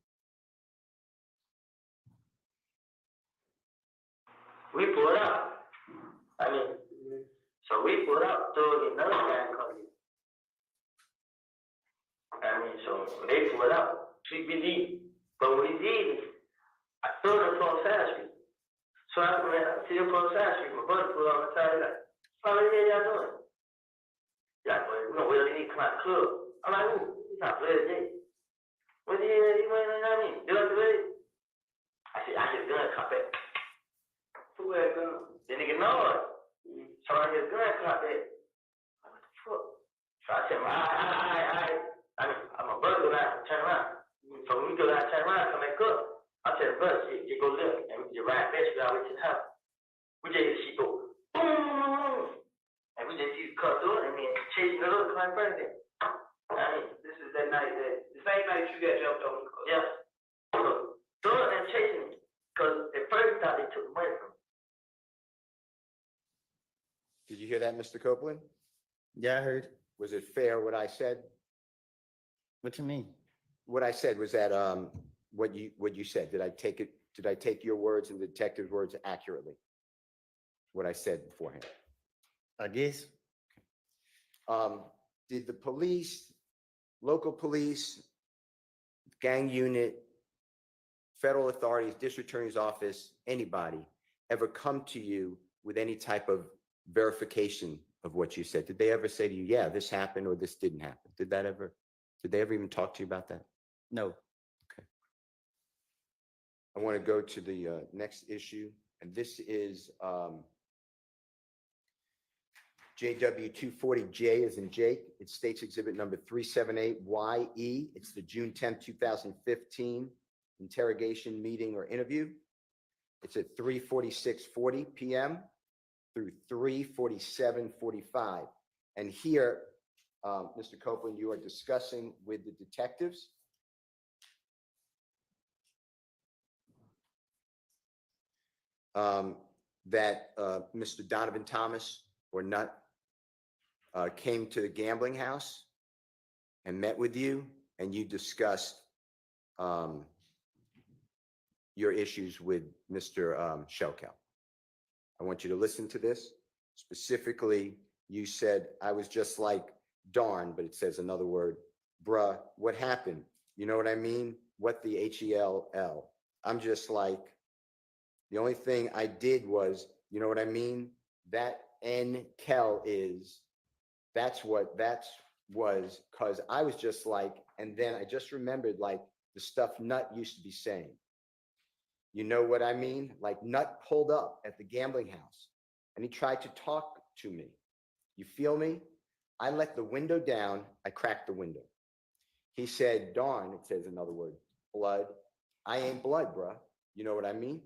S1: we pulled out. I mean, so we pulled out, Thug and another guy come in. I mean, so they pulled out, we leave. But when we leave, I threw the phone side street. So I ran up to the phone side street, my brother pulled on the side, like, oh, what the hell y'all doing? Yeah, boy, we don't really need to come out the club. I'm like, ooh, he's not Bloody J. What the hell, you know what I mean? You know what I mean? I said, I hear the gun cop back. Who had a gun? The nigga Nard. So I hear the gun cop back. What the fuck? So I said, I mean, my brother go out and turn around. So when we go out and turn around, come back up. I said, brother, you go left, and we just ride fast, we all the way to the house. We just hear she go, boom! And we just see the car door, and then chasing the little car in front of them. I mean, this is that night that this same night you got jumped on. Yeah. So, Thug and chasing me, cause at first thought they took money from me.
S2: Did you hear that, Mr. Copeland?
S3: Yeah, I heard.
S2: Was it fair what I said?
S3: What you mean?
S2: What I said was that, what you said, did I take your words and the detective's words accurately? What I said beforehand?
S3: I guess.
S2: Did the police, local police, gang unit, federal authorities, district attorney's office, anybody ever come to you with any type of verification of what you said? Did they ever say to you, yeah, this happened or this didn't happen? Did they ever even talk to you about that?
S3: No.
S2: I want to go to the next issue, and this is JW 240J as in Jake. It states exhibit number 378YE. It's the June 10th, 2015 interrogation, meeting, or interview. It's at 3:46:40 p.m. through 3:47:45. And here, Mr. Copeland, you are discussing with the detectives that Mr. Donovan Thomas or Nut came to the gambling house and met with you, and you discussed your issues with Mr. Shelkel. I want you to listen to this. Specifically, you said, I was just like, darn, but it says another word, bruh, what happened? You know what I mean? What the HELL? I'm just like, the only thing I did was, you know what I mean? That N-Kel is, that's what that was, because I was just like, and then I just remembered like the stuff Nut used to be saying. You know what I mean? Like Nut pulled up at the gambling house and he tried to talk to me. You feel me? I let the window down. I cracked the window. He said, darn, it says another word, blood. I ain't blood, bruh. You know what I mean?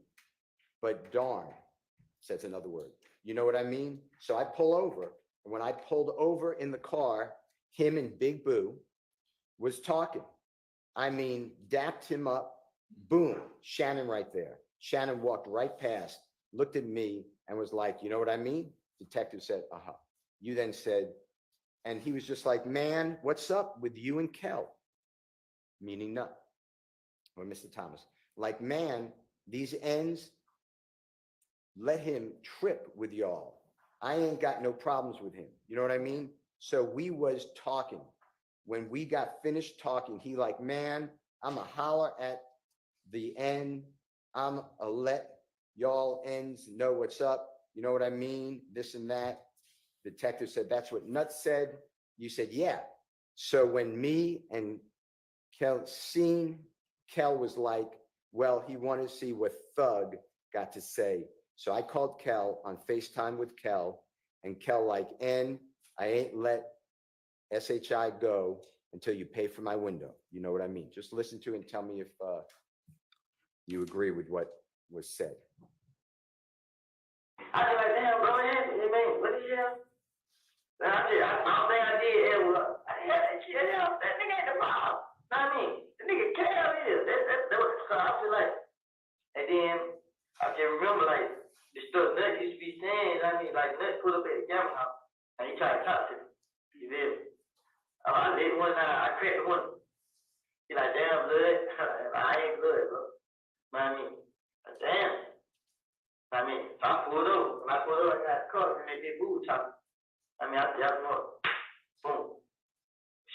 S2: But darn, says another word. You know what I mean? So I pull over. And when I pulled over in the car, him and Big Boo was talking. I mean, dapped him up. Boom, Shannon right there. Shannon walked right past, looked at me and was like, you know what I mean? Detective said, uh-huh. You then said, and he was just like, man, what's up with you and Kel? Meaning Nut, or Mr. Thomas. Like, man, these ends, let him trip with y'all. I ain't got no problems with him. You know what I mean? So we was talking. When we got finished talking, he like, man, I'm a holler at the end. I'm a let y'all ends know what's up. You know what I mean? This and that. Detective said, that's what Nuts said. You said, yeah. So when me and Kel seen, Kel was like, well, he wanted to see what Thug got to say. So I called Kel on FaceTime with Kel, and Kel like, I ain't let SHI go until you pay for my window. You know what I mean? Just listen to it and tell me if you agree with what was said.
S1: I was like, damn, bro, what did you have? And I said, I don't think I did. I didn't have that shit. That nigga ain't the problem. Know what I mean? The nigga Cal is. That was, so I feel like, and then I can remember like the stuff Nut used to be saying. I mean, like Nut put up at the gamma house and he tried to talk to me. You feel me? I did one time, I cracked the one. He like, damn, blood. I ain't blood, bro. Know what I mean? Like, damn. I mean, so I pulled over. When I pulled over, I got the car and they did boo talking. I mean, I got more. Boom.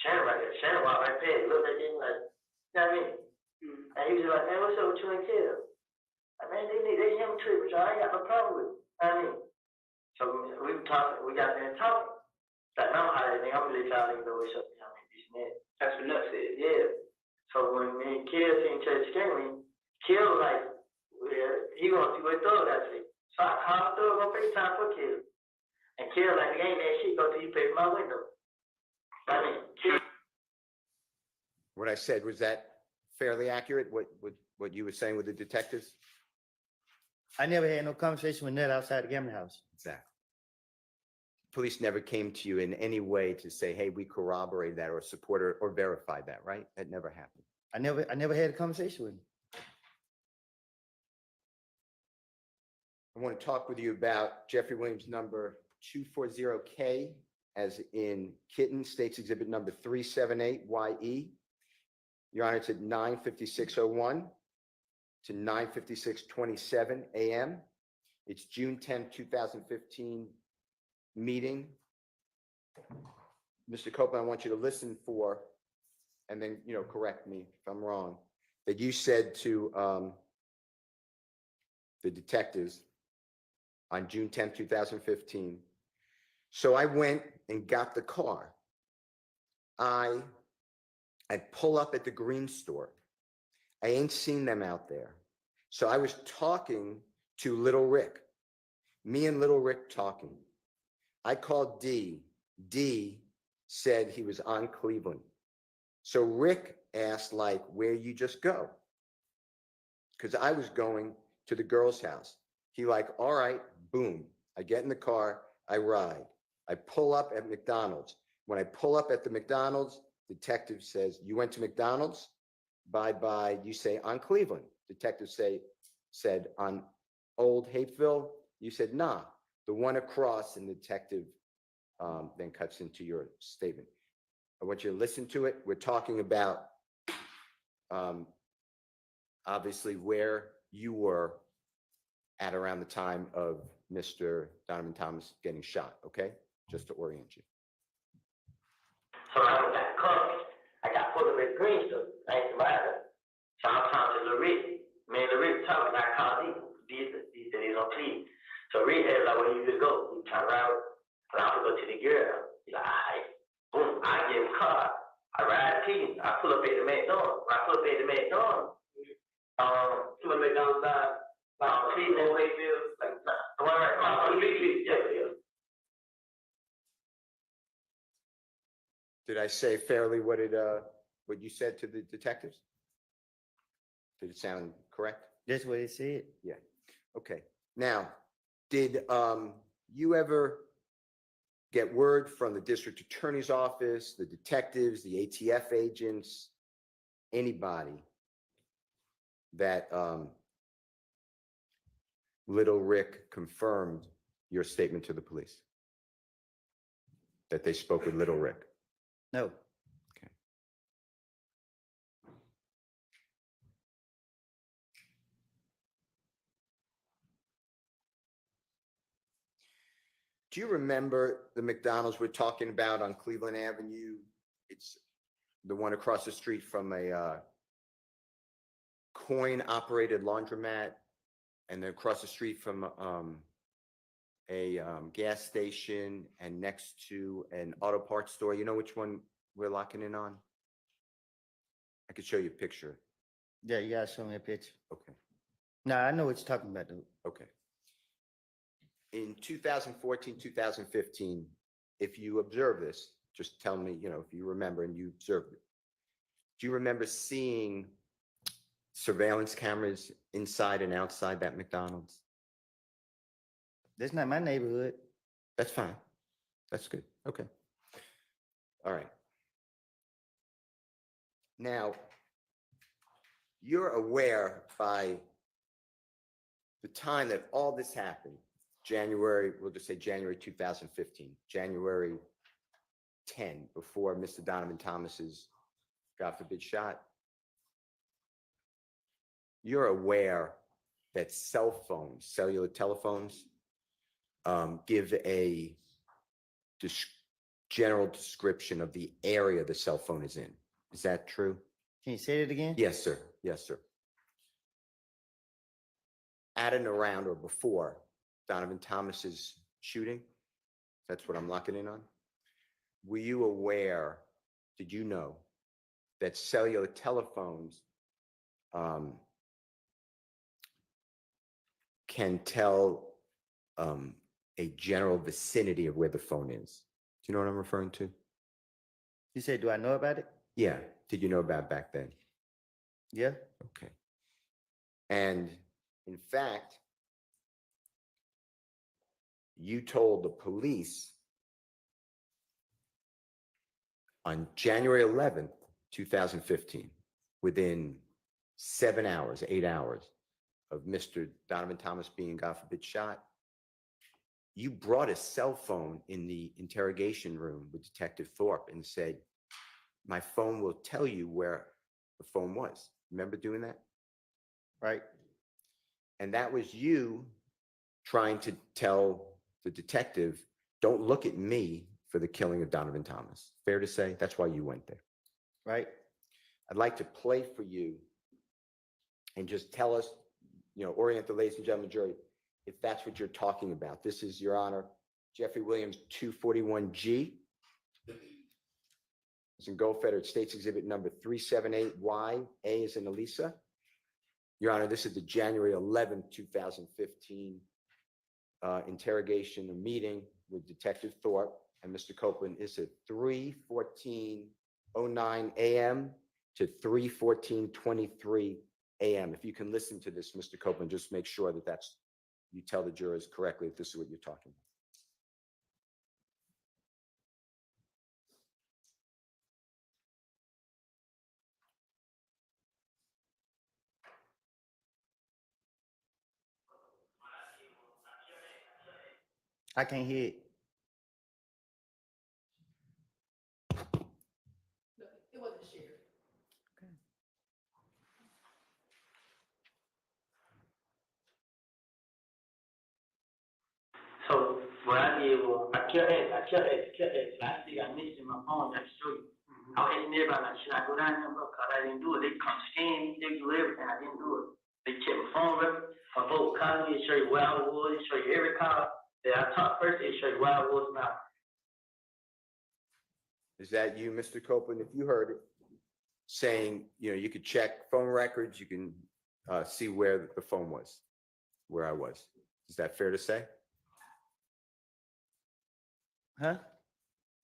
S1: Shannon right there. Shannon walked right past, looked at him like, you know what I mean? And he was like, man, what's up with you and Kel? I mean, they young trippers, y'all. I ain't got no problem with it. You know what I mean? So we were talking, we got there talking. Like, now I'm hiding, I'm gonna let y'all niggas know what's up. You know what I mean? This and that. That's what Nut said. Yeah. So when me and Kel seen each other scaring, Kel was like, well, he gonna see what Thug got to say. So I called Thug on FaceTime for Kel. And Kel like, ain't that shit go till you pay for my window. I mean, Kel.
S2: What I said, was that fairly accurate, what you were saying with the detectives?
S3: I never had no conversation with Ned outside the gambling house.
S2: Exactly. police never came to you in any way to say, hey, we corroborated that or support or verified that, right? That never happened.
S3: I never had a conversation with him.
S2: I want to talk with you about Jeffrey Williams number 240K, as in Kitten, States Exhibit number 378YE. Your Honor, it's at 9:56:01 to 9:56:27 a.m. It's June 10, 2015 meeting. Mr. Copeland, I want you to listen for, and then, correct me if I'm wrong, that you said to the detectives on June 10, 2015. So I went and got the car. I pull up at the green store. I ain't seen them out there. So I was talking to Little Rick. Me and Little Rick talking. I called D. D said he was on Cleveland. So Rick asked, like, where you just go? Because I was going to the girl's house. He like, all right, boom. I get in the car, I ride. I pull up at McDonald's. When I pull up at the McDonald's, detective says, you went to McDonald's? Bye-bye. You say, on Cleveland. Detective said, on Old Hapeville? You said, nah, the one across, and the detective then cuts into your statement. I want you to listen to it. We're talking about, obviously, where you were at around the time of Mr. Donovan Thomas getting shot, okay? Just to orient you.
S1: So I got cuffed. I got put up at Greenstone. I ain't survived. So I'm talking to Rick. Me and Rick talking. I called him. He said he's on leave. So Rick had like, where you could go? We turn around. And I'm gonna go to the girl. He's like, all right. Boom. I get him a car. I ride to him. I pull up at the McDonald's. When I pull up at the McDonald's, to the McDonald's side. Cleveland, Wakefield, like, the one right across the street, yeah.
S2: Did I say fairly what you said to the detectives? Did it sound correct?
S3: That's what he said.
S2: Yeah. Okay. Now, did you ever get word from the district attorney's office, the detectives, the ATF agents, anybody that Little Rick confirmed your statement to the police? That they spoke with Little Rick?
S3: No.
S2: Okay. Do you remember the McDonald's we're talking about on Cleveland Avenue? It's the one across the street from a coin-operated laundromat, and then across the street from a gas station, and next to an auto parts store. You know which one we're locking in on? I could show you a picture.
S3: Yeah, you gotta show me a picture.
S2: Okay.
S3: Nah, I know what you're talking about, dude.
S2: Okay. In 2014, 2015, if you observe this, just tell me, if you remember and you observed it. Do you remember seeing surveillance cameras inside and outside that McDonald's?
S3: That's not my neighborhood.
S2: That's fine. That's good. Okay. All right. Now, you're aware by the time that all this happened, January, we'll just say January 2015, January 10, before Mr. Donovan Thomas's, God forbid, shot. You're aware that cell phones, cellular telephones, give a general description of the area the cell phone is in. Is that true?
S3: Can you say it again?
S2: Yes, sir. Yes, sir. At and around or before Donovan Thomas's shooting, that's what I'm locking in on. Were you aware, did you know that cellular telephones can tell a general vicinity of where the phone is? Do you know what I'm referring to?
S3: You said, do I know about it?
S2: Yeah. Did you know about it back then?
S3: Yeah.
S2: Okay. And in fact, you told the police On January 11th, 2015, within 7 hours, 8 hours of Mr. Donovan Thomas being, God forbid, shot, you brought a cell phone in the interrogation room with Detective Thorpe and said, my phone will tell you where the phone was. Remember doing that? Right? And that was you trying to tell the detective, don't look at me for the killing of Donovan Thomas. Fair to say? That's why you went there, right? I'd like to play for you and just tell us, orient the ladies and gentlemen jury, if that's what you're talking about. This is, Your Honor, Jeffrey Williams 241G. It's in Gold Federal States Exhibit number 378Y. A is in Elisa. Your Honor, this is the January 11th, 2015 interrogation or meeting with Detective Thorpe and Mr. Copeland. It's at 3:14:09 a.m. to 3:14:23 a.m. If you can listen to this, Mr. Copeland, just make sure that you tell the jurors correctly if this is what you're talking about.
S3: I can't hear it.
S6: It wasn't shared.
S1: So what I did was I kept asking. I think I missed it in my phone. I can show you. I was asking everybody, like, should I go down there, bro? Cause I didn't do it. They come scan me, they do everything. I didn't do it. They check my phone record, my vote calling me, show you where I was, show you every call that I talked first, and show you where I was now.
S2: Is that you, Mr. Copeland? If you heard it, saying, you could check phone records, you can see where the phone was, where I was. Is that fair to say?
S3: Huh?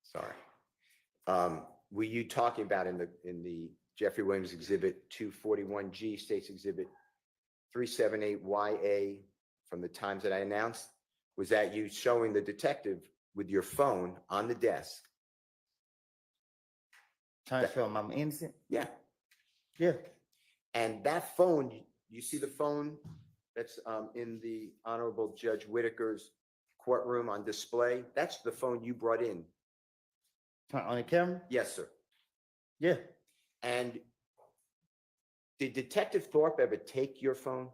S2: Sorry. Were you talking about in the Jeffrey Williams Exhibit 241G, States Exhibit 378YA, from the times that I announced? Was that you showing the detective with your phone on the desk?
S3: Trying to show him I'm innocent?
S2: Yeah.
S3: Yeah.
S2: And that phone, you see the phone that's in the Honorable Judge Whitaker's courtroom on display? That's the phone you brought in.
S3: On the camera?
S2: Yes, sir.
S3: Yeah.
S2: And did Detective Thorpe ever take your phone?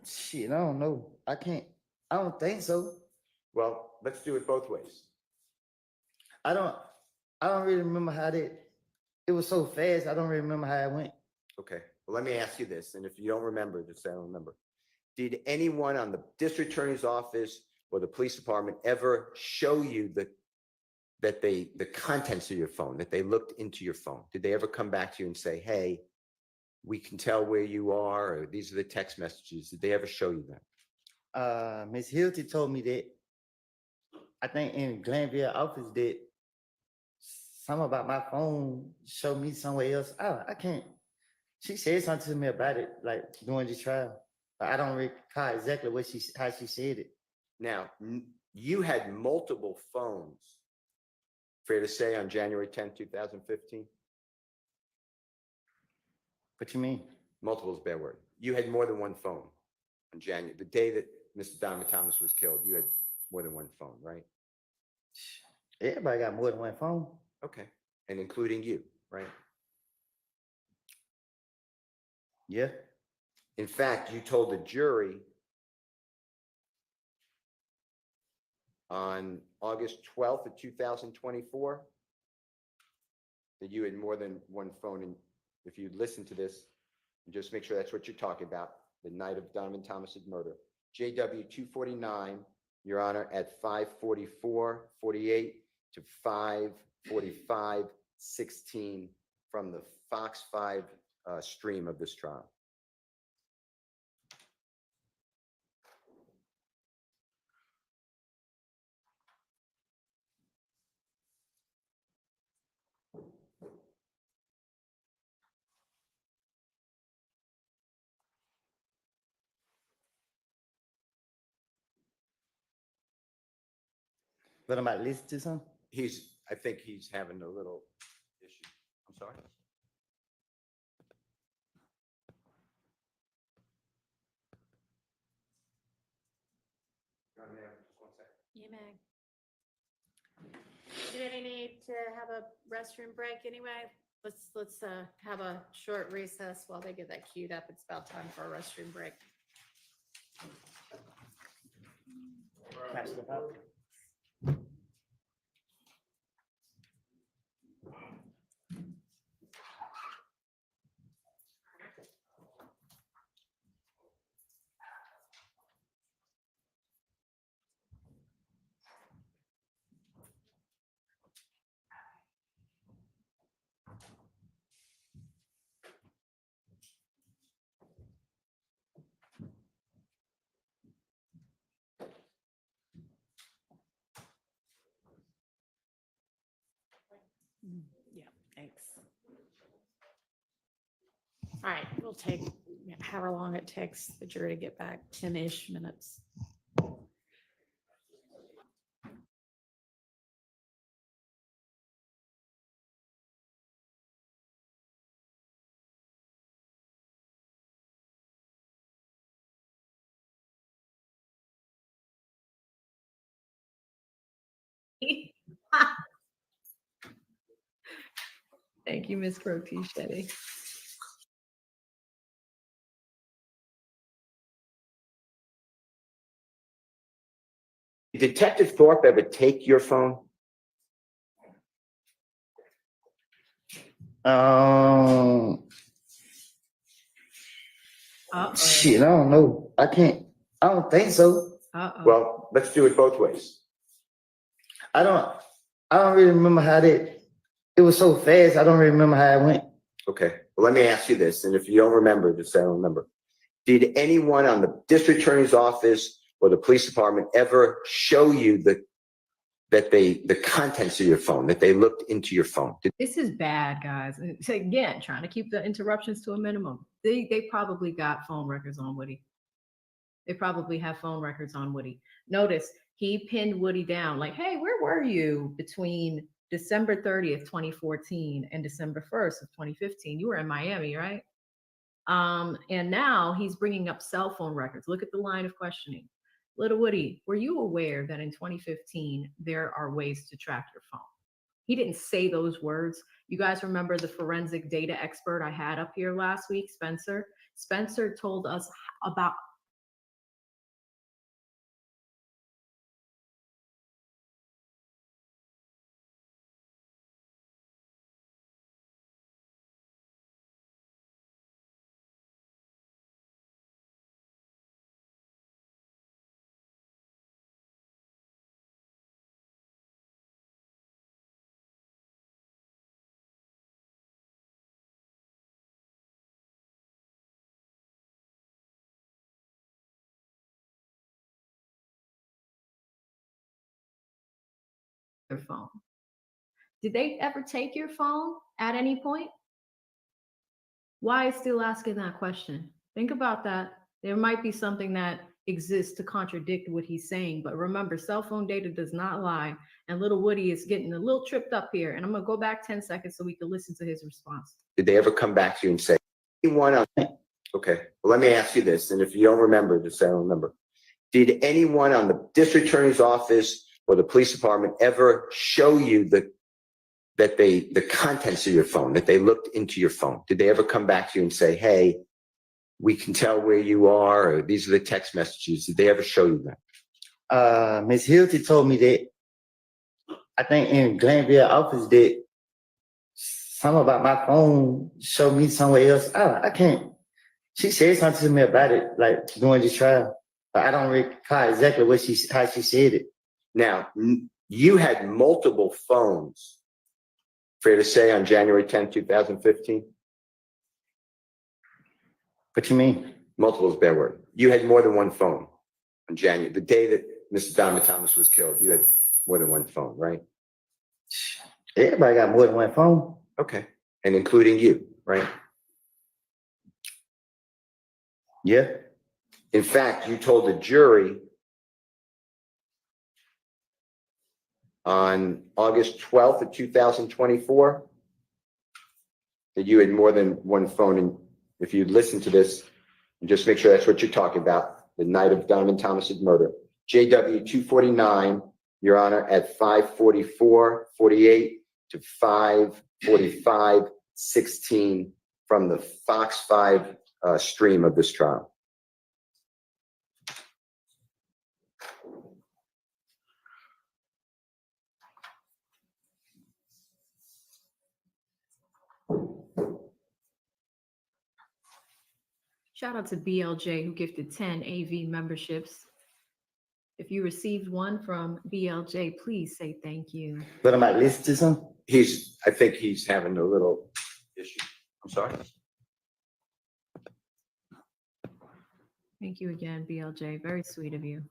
S3: Shit, I don't know. I don't think so.
S2: Well, let's do it both ways.
S3: I don't really remember how it was so fast. I don't really remember how it went.
S2: Okay, well, let me ask you this, and if you don't remember, just say I don't remember. Did anyone on the district attorney's office or the police department ever show you the contents of your phone, that they looked into your phone? Did they ever come back to you and say, hey, we can tell where you are, or these are the text messages? Did they ever show you that?
S3: Miss Hilty told me that, I think in Glanville office, that something about my phone showed me somewhere else. I can't. She said something to me about it, like during the trial. But I don't recall exactly how she said it.
S2: Now, you had multiple phones, fair to say, on January 10th, 2015?
S3: What you mean?
S2: Multiple is a bad word. You had more than one phone on January, the day that Mr. Donovan Thomas was killed. You had more than one phone, right?
S3: Everybody got more than one phone.
S2: Okay, and including you, right?
S3: Yeah.
S2: In fact, you told the jury on August 12th of 2024 that you had more than one phone. And if you listen to this, just make sure that's what you're talking about, the night of Donovan Thomas's murder. JW 249, Your Honor, at 5:44:48 to 5:45:16 from the Fox 5 stream of this trial.
S3: What am I listening to something?
S2: I think he's having a little issue. I'm sorry.
S7: You may. Do any need to have a restroom break anyway? Let's have a short recess while they get that queued up. It's about time for a restroom break.
S3: Can I step out?
S7: Yeah, thanks. All right, we'll take however long it takes the jury to get back, 10-ish minutes. Thank you, Ms. Crotichetti.
S2: Did Detective Thorpe ever take your phone?
S3: Shit, I don't know. I don't think so.
S2: Well, let's do it both ways.
S3: I don't really remember how it was so fast. I don't really remember how it went.
S2: Okay, well, let me ask you this, and if you don't remember, just say I don't remember. Did anyone on the district attorney's office or the police department ever show you the contents of your phone, that they looked into your phone?
S6: This is bad, guys. It's, again, trying to keep the interruptions to a minimum. They probably got phone records on Woody. They probably have phone records on Woody. Notice he pinned Woody down like, hey, where were you between December 30th, 2014 and December 1st of 2015? You were in Miami, right? And now he's bringing up cell phone records. Look at the line of questioning. Little Woody, were you aware that in 2015, there are ways to track your phone? He didn't say those words. You guys remember the forensic data expert I had up here last week, Spencer? Spencer told us about your phone. Did they ever take your phone at any point? Why is still asking that question? Think about that. There might be something that exists to contradict what he's saying, but remember, cell phone data does not lie. And little Woody is getting a little tripped up here. And I'm gonna go back 10 seconds so we can listen to his response.
S2: Did they ever come back to you and say, anyone on? Okay, well, let me ask you this, and if you don't remember, just say I don't remember. Did anyone on the district attorney's office or the police department ever show you the contents of your phone, that they looked into your phone? Did they ever come back to you and say, hey, we can tell where you are, or these are the text messages? Did they ever show you that?
S3: Ms. Hilty told me that, I think in Glanville office, that something about my phone showed me somewhere else. I can't. She said something to me about it, like during the trial, but I don't recall exactly how she said it.
S2: Now, you had multiple phones, fair to say, on January 10th, 2015?
S3: What you mean?
S2: Multiple is a bad word. You had more than one phone on January, the day that Mr. Donovan Thomas was killed. You had more than one phone, right?
S3: Everybody got more than one phone.
S2: Okay, and including you, right?
S3: Yeah.
S2: In fact, you told the jury on August 12th of 2024, that you had more than one phone, and if you'd listen to this, just make sure that's what you're talking about, the night of Donovan Thomas's murder. JW 249, Your Honor, at 5:44:48 to 5:45:16 from the Fox 5 stream of this trial.
S6: Shout out to BLJ who gifted 10 AV memberships. If you received one from BLJ, please say thank you.
S3: But am I listed to some?
S2: I think he's having a little issue. I'm sorry.
S6: Thank you again, BLJ. Very sweet of you.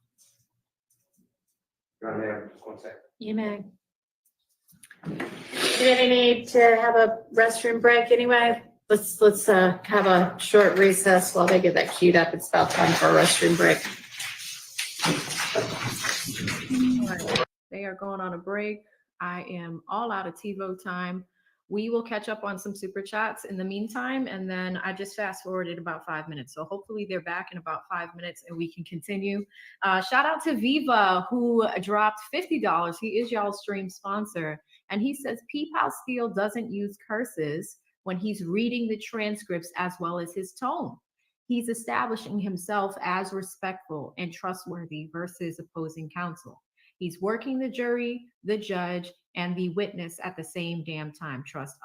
S2: Your Honor, just one second.
S7: You may. Do we need to have a restroom break anyway? Let's have a short recess while they get that queued up. It's about time for a restroom break.
S6: They are going on a break. I am all out of TiVo time. We will catch up on some super chats in the meantime, and then I just fast forwarded about 5 minutes. So hopefully they're back in about 5 minutes and we can continue. Shout out to Viva who dropped $50. He is y'all's stream sponsor. And he says, peep how Steele doesn't use curses when he's reading the transcripts as well as his tone. He's establishing himself as respectful and trustworthy versus opposing counsel. He's working the jury, the judge, and the witness at the same damn time. Trust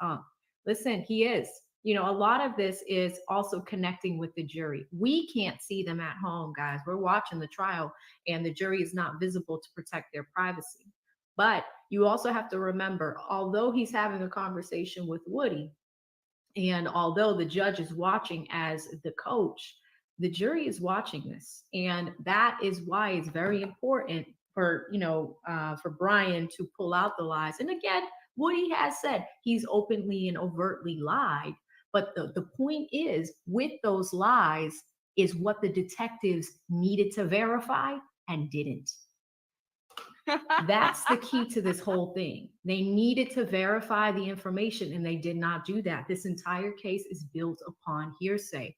S6: Listen, he is. You know, a lot of this is also connecting with the jury. We can't see them at home, guys. We're watching the trial, and the jury is not visible to protect their privacy. But you also have to remember, although he's having a conversation with Woody, and although the judge is watching as the coach, the jury is watching this. And that is why it's very important for, for Brian to pull out the lies. And again, Woody has said he's openly and overtly lied. But the point is, with those lies is what the detectives needed to verify and didn't. That's the key to this whole thing. They needed to verify the information and they did not do that. This entire case is built upon hearsay.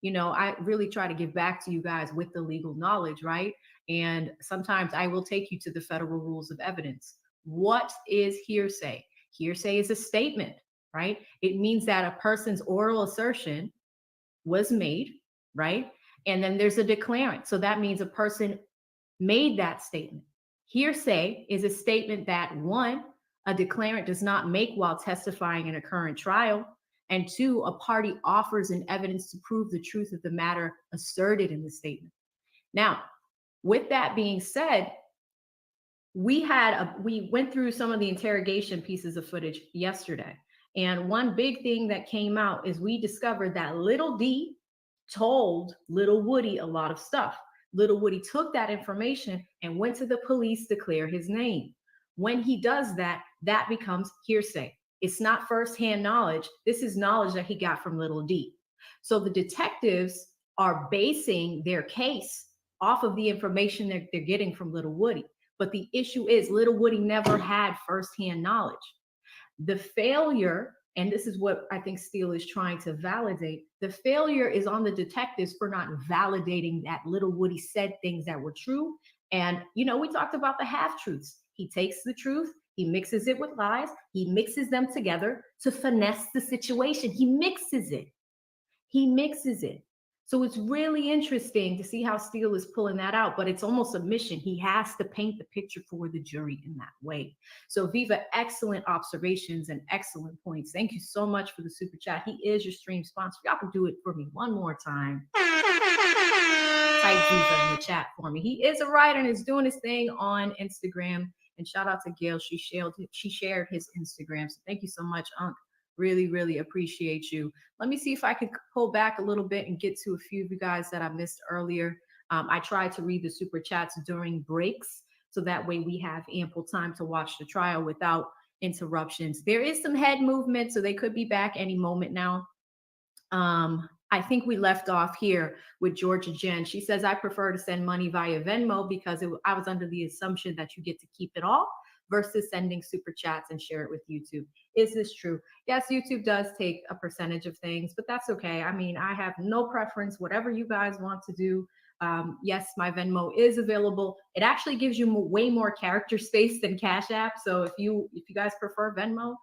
S6: You know, I really try to give back to you guys with the legal knowledge, right? And sometimes I will take you to the federal rules of evidence. What is hearsay? Hearsay is a statement, right? It means that a person's oral assertion was made, right? And then there's a declarant. So that means a person made that statement. Hearsay is a statement that, one, a declarant does not make while testifying in a current trial, and two, a party offers an evidence to prove the truth of the matter asserted in the statement. Now, with that being said, we went through some of the interrogation pieces of footage yesterday, and one big thing that came out is we discovered that Little D told Little Woody a lot of stuff. Little Woody took that information and went to the police to clear his name. When he does that, that becomes hearsay. It's not firsthand knowledge. This is knowledge that he got from Little D. So the detectives are basing their case off of the information that they're getting from Little Woody. But the issue is Little Woody never had firsthand knowledge. The failure, and this is what I think Steele is trying to validate, the failure is on the detectives for not validating that Little Woody said things that were true. And, we talked about the half-truths. He takes the truth, he mixes it with lies, he mixes them together to finesse the situation. He mixes it. So it's really interesting to see how Steele is pulling that out, but it's almost a mission. He has to paint the picture for the jury in that way. So Viva, excellent observations and excellent points. Thank you so much for the super chat. He is your stream sponsor. Y'all can do it for me one more time. Type Viva in the chat for me. He is a writer and is doing his thing on Instagram. And shout out to Gail. She shared his Instagram. So thank you so much, Unc. Really, really appreciate you. Let me see if I can pull back a little bit and get to a few of you guys that I missed earlier. I tried to read the super chats during breaks, so that way we have ample time to watch the trial without interruptions. There is some head movement, so they could be back any moment now. I think we left off here with Georgia Jen. She says, I prefer to send money via Venmo because I was under the assumption that you get to keep it all. versus sending super chats and share it with YouTube. Is this true? Yes, YouTube does take a percentage of things, but that's okay. I mean, I have no preference, whatever you guys want to do. Yes, my Venmo is available. It actually gives you way more character space than Cash App. So if you guys prefer Venmo,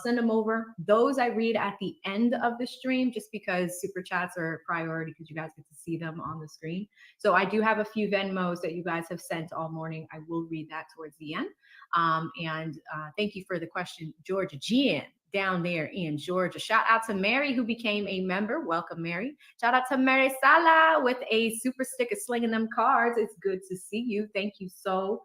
S6: send them over. Those I read at the end of the stream, just because super chats are a priority because you guys get to see them on the screen. So I do have a few Venmos that you guys have sent all morning. I will read that towards the end. Thank you for the question, Georgia Jen down there in Georgia. Shout out to Mary, who became a member. Welcome, Mary. Shout out to Mary Sala with a super sticker slinging them cards. It's good to see you. Thank you so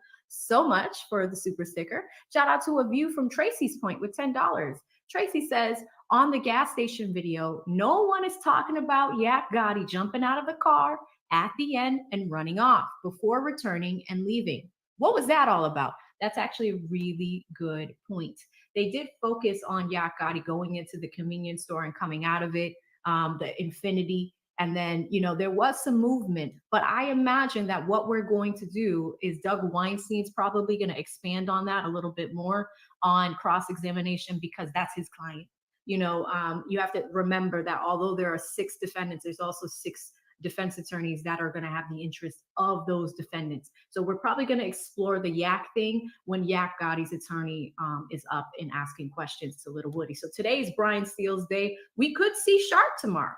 S6: much for the super sticker. Shout out to a view from Tracy's Point with $10. Tracy says, on the gas station video, no one is talking about Yak Gotti jumping out of the car at the end and running off before returning and leaving. What was that all about? That's actually a really good point. They did focus on Yak Gotti going into the convenience store and coming out of it, the Infinity. And then, you know, there was some movement, but I imagine that what we're going to do is Doug Weinstein's probably going to expand on that a little bit more on cross-examination because that's his client. You know, you have to remember that although there are 6 defendants, there's also 6 defense attorneys that are going to have the interest of those defendants. So we're probably going to explore the Yak thing when Yak Gotti's attorney is up and asking questions to Little Woody. So today is Brian Steele's day. We could see Sharp tomorrow.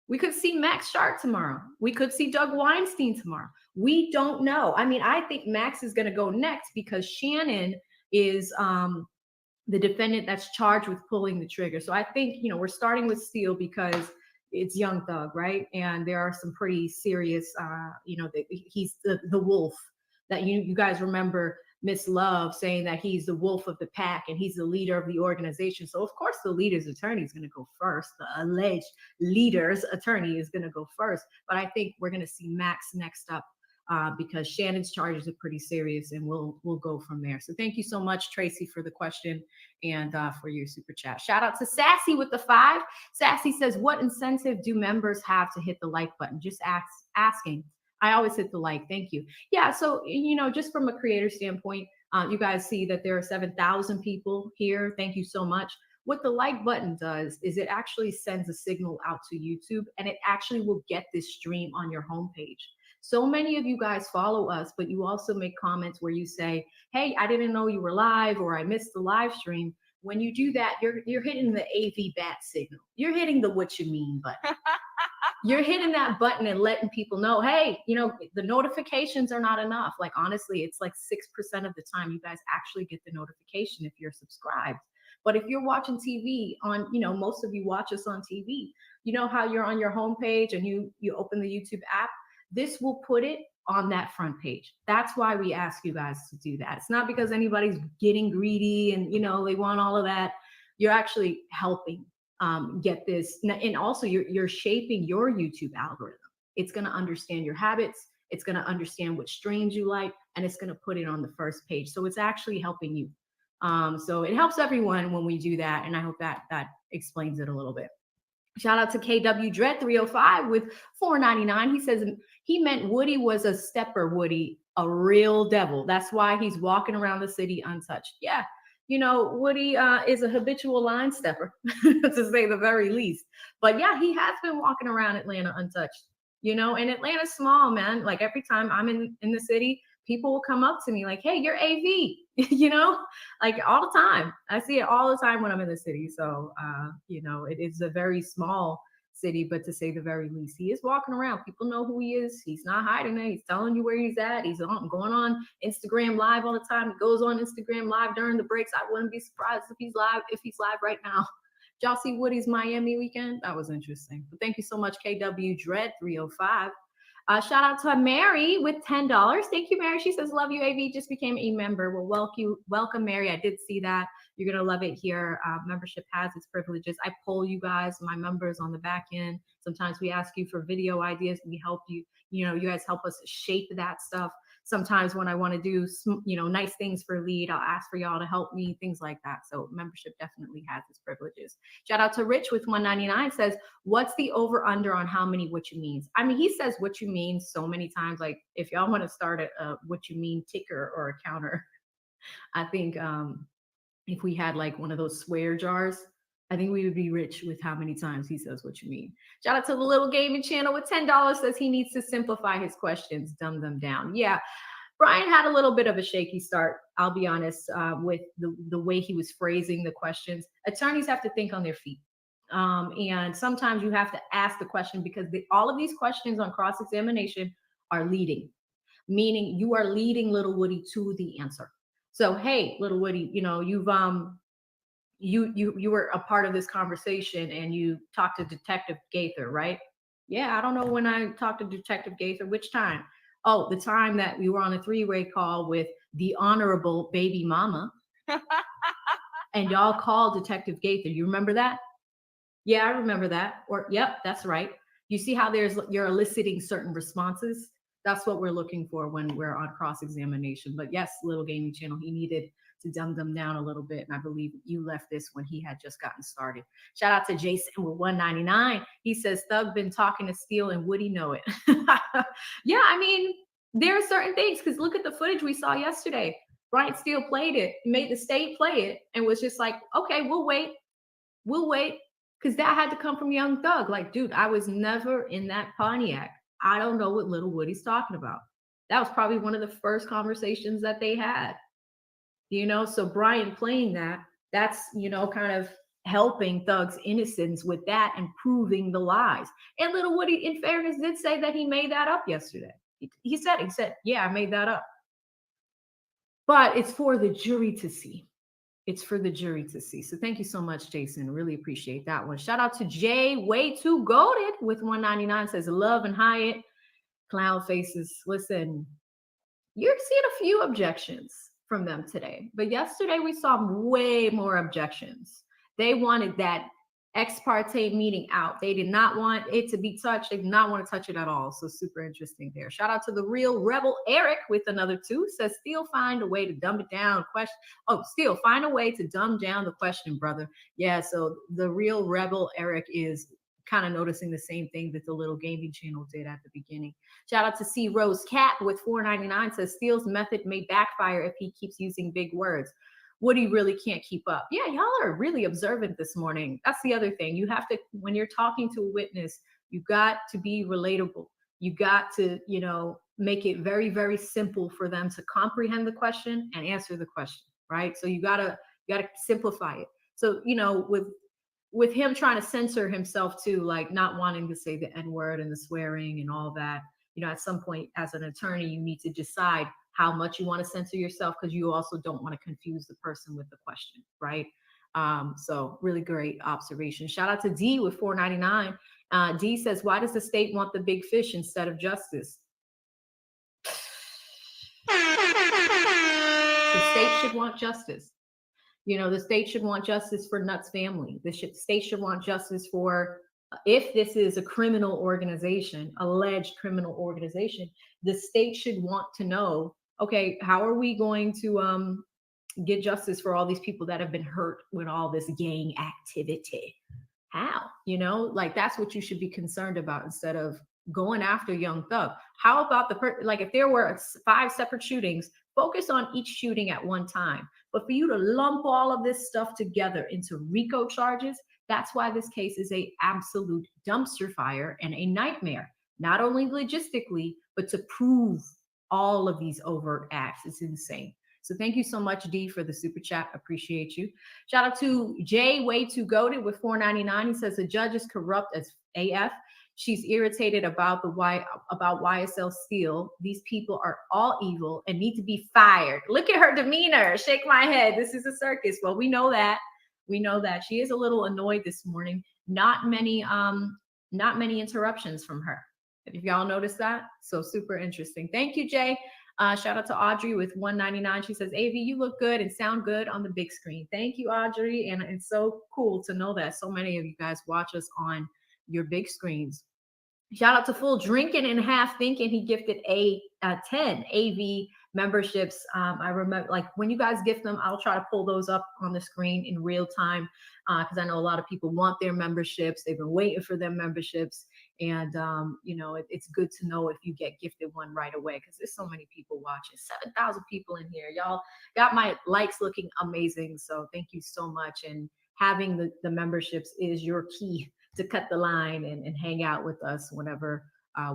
S6: We could see Max Sharp tomorrow. We could see Doug Weinstein tomorrow. We don't know. I mean, I think Max is going to go next because Shannon is the defendant that's charged with pulling the trigger. So I think, you know, we're starting with Steele because it's Young Thug, right? And there are some pretty serious, you know, he's the wolf that you guys remember Miss Love saying that he's the wolf of the pack and he's the leader of the organization. So of course the leader's attorney is going to go first. The alleged leader's attorney is going to go first. But I think we're going to see Max next up because Shannon's charges are pretty serious, and we'll go from there. So thank you so much, Tracy, for the question and for your super chat. Shout out to Sassy with the 5. Sassy says, what incentive do members have to hit the like button? Just asking. I always hit the like. Thank you. Yeah. So, you know, just from a creator standpoint, you guys see that there are 7,000 people here. Thank you so much. What the like button does is it actually sends a signal out to YouTube, and it actually will get this stream on your homepage. So many of you guys follow us, but you also make comments where you say, hey, I didn't know you were live, or I missed the live stream. When you do that, you're hitting the AV bat signal. You're hitting the what you mean button. You're hitting that button and letting people know, hey, you know, the notifications are not enough. Like, honestly, it's like 6% of the time you guys actually get the notification if you're subscribed. But if you're watching TV on, you know, most of you watch us on TV, you know how you're on your homepage and you open the YouTube app, this will put it on that front page. That's why we ask you guys to do that. It's not because anybody's getting greedy and, you know, they want all of that. You're actually helping get this. And also you're shaping your YouTube algorithm. It's going to understand your habits. It's going to understand what strains you like, and it's going to put it on the first page. So it's actually helping you. So it helps everyone when we do that. And I hope that explains it a little bit. Shout out to KW Dread 305 with $4.99. He says he meant Woody was a stepper, Woody, a real devil. That's why he's walking around the city untouched. Yeah. You know, Woody is a habitual line stepper, to say the very least. But yeah, he has been walking around Atlanta untouched, you know, and Atlanta's small, man. Like every time I'm in the city, people will come up to me like, hey, you're AV, you know, like all the time. I see it all the time when I'm in the city. So, you know, it is a very small city, but to say the very least, he is walking around. People know who he is. He's not hiding it. He's telling you where he's at. He's going on Instagram Live all the time. He goes on Instagram Live during the breaks. I wouldn't be surprised if he's live right now. Did y'all see Woody's Miami weekend? That was interesting. But thank you so much, KW Dread 305. Shout out to Mary with $10. Thank you, Mary. She says, love you, AV. Just became a member. Well, welcome, Mary. I did see that. You're going to love it here. Membership has its privileges. I poll you guys, my members on the back end. Sometimes we ask you for video ideas. We help you. You know, you guys help us shape that stuff. Sometimes when I want to do, you know, nice things for lead, I'll ask for y'all to help me, things like that. So membership definitely has its privileges. Shout out to Rich with $1.99 says, what's the over under on how many what you means? I mean, he says what you mean so many times. Like if y'all want to start a what you mean ticker or a counter, I think if we had like one of those swear jars, I think we would be rich with how many times he says what you mean. Shout out to the Little Gaming Channel with $10 says he needs to simplify his questions, dumb them down. Yeah, Brian had a little bit of a shaky start, I'll be honest, with the way he was phrasing the questions. Attorneys have to think on their feet. And sometimes you have to ask the question because all of these questions on cross-examination are leading, meaning you are leading Little Woody to the answer. So, hey, Little Woody, you know, you were a part of this conversation and you talked to Detective Gaither, right? Yeah, I don't know when I talked to Detective Gaither. Which time? Oh, the time that we were on a three-way call with the honorable baby mama. And y'all called Detective Gaither. You remember that? Yeah, I remember that. Or, yep, that's right. You see how you're eliciting certain responses? That's what we're looking for when we're on cross-examination. But yes, Little Gaming Channel, he needed to dumb them down a little bit. And I believe you left this when he had just gotten started. Shout out to Jason with 199. He says, Thug been talking to Steele and Woody know it. Yeah, I mean, there are certain things, because look at the footage we saw yesterday. Brian Steele played it, made the state play it, and was just like, okay, we'll wait. We'll wait. Because that had to come from Young Thug. Like, dude, I was never in that Pontiac. I don't know what Little Woody's talking about. That was probably one of the first conversations that they had. You know, so Brian playing that's, you know, kind of helping Thug's innocence with that and proving the lies. And Little Woody, in fairness, did say that he made that up yesterday. He said, yeah, I made that up. But it's for the jury to see. It's for the jury to see. So thank you so much, Jason. Really appreciate that one. Shout out to Jay, way too goated with 199 says Love and Hyatt. Clown faces. Listen, you're seeing a few objections from them today. But yesterday we saw way more objections. They wanted that ex parte meeting out. They did not want it to be touched. They did not want to touch it at all. So super interesting there. Shout out to the real rebel Eric with another 2 says still find a way to dumb it down. Still find a way to dumb down the question, brother. Yeah, so the real rebel Eric is kind of noticing the same thing that the Little Gaming Channel did at the beginning. Shout out to C Rose Cat with 499 says Steele's method may backfire if he keeps using big words. Woody really can't keep up. Yeah, y'all are really observant this morning. That's the other thing. You have to, when you're talking to a witness, you got to be relatable. You got to, you know, make it very, very simple for them to comprehend the question and answer the question, right? So you gotta simplify it. So, you know, with him trying to censor himself too, like not wanting to say the N-word and the swearing and all that, you know, at some point as an attorney, you need to decide how much you want to censor yourself, because you also don't want to confuse the person with the question, right? So really great observation. Shout out to D with 499. D says, why does the state want the big fish instead of justice? The state should want justice. You know, the state should want justice for Nutt's family. The state should want justice for, if this is a criminal organization, alleged criminal organization, the state should want to know, okay, how are we going to get justice for all these people that have been hurt with all this gang activity? How? You know, like that's what you should be concerned about instead of going after Young Thug. How about like if there were 5 separate shootings, focus on each shooting at one time. But for you to lump all of this stuff together into RICO charges, that's why this case is an absolute dumpster fire and a nightmare, not only logistically, but to prove all of these overt acts. It's insane. So thank you so much, D, for the super chat. Appreciate you. Shout out to Jay, way too goated with 499. He says the judge is corrupt as AF. She's irritated about about YSL Steele. These people are all evil and need to be fired. Look at her demeanor. Shake my head. This is a circus. Well, we know that. We know that. She is a little annoyed this morning. Not many interruptions from her. If y'all noticed that, so super interesting. Thank you, Jay. Shout out to Audrey with 199. She says, AV, you look good and sound good on the big screen. Thank you, Audrey. And it's so cool to know that so many of you guys watch us on your big screens. Shout out to Full Drinking and Half Thinking. He gifted 10 AV memberships. I remember, like, when you guys gift them, I'll try to pull those up on the screen in real time because I know a lot of people want their memberships. They've been waiting for their memberships. And, you know, it's good to know if you get gifted one right away, because there's so many people watching. 7,000 people in here. Y'all got my likes looking amazing. So thank you so much. And having the memberships is your key to cut the line and hang out with us whenever